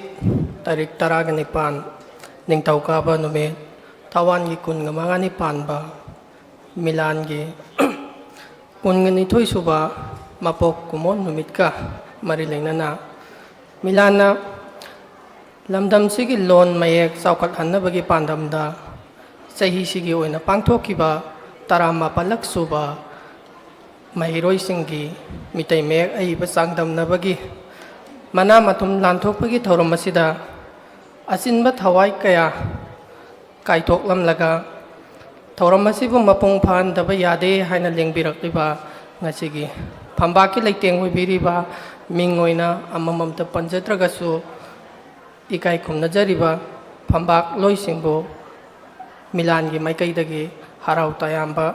tarik taraganipan ning taukaba nume tawan gi kun ngamangani panba Milan gi kun ngani thoi suba mapok kumon numit ka marilengnana Milana lamdam sigi lon mayek saukhat hanna bagi pandamda sahi sigi oina pangthokiba tarama palak suba Mahiroi singgi mitai mek ai pasang dam nabagi mana matum lanthok pagi thorom masida asin ba thawai kaya kaitok lam laga thorom masibu mapung phan daba yade haina lengbirak liba ngasigi phamba ki leiteng hoi biriba mingoina amamam ta panjatraga su ikai khumna jariba phambak loi singbo Milan gi maikai dagi harau tayamba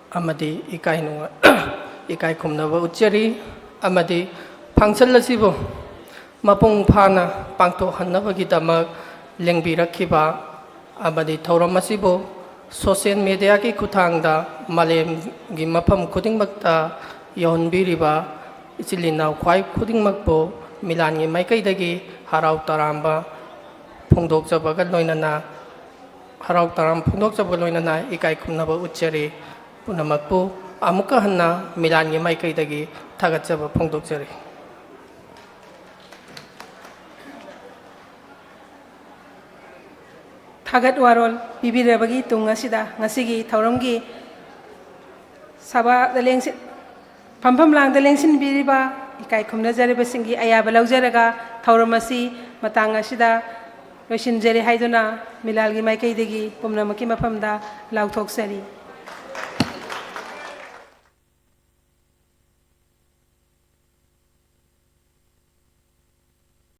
amadi ikai nunga ikai khumnaba uchari amadi function lasibo mapung phana pangtho hannabagi damak lengbirakhiba amadi thoram asibo social media ki kuthangda malem gi mafam khudingmakta yonbiriba ichilina khwai khudingmakbo Milan gi maikai dagi harau taramba phongdok jabaga loinana harau taram phongdok jabaga loinana ikai khumnaba uchari punamakpu amuka hanna Milan gi maikai dagi thagatjaba phongdokjari thagat warol pibirabagi tunga sida ngasigi thauramgi Saba Pampam lang lengsin biriba ikai khumnajaribasingi ayaba laujaraga thauramasi matang asida loisinjari haiduna milalgi maikaidagi pumnamaki mafamda lauthok sari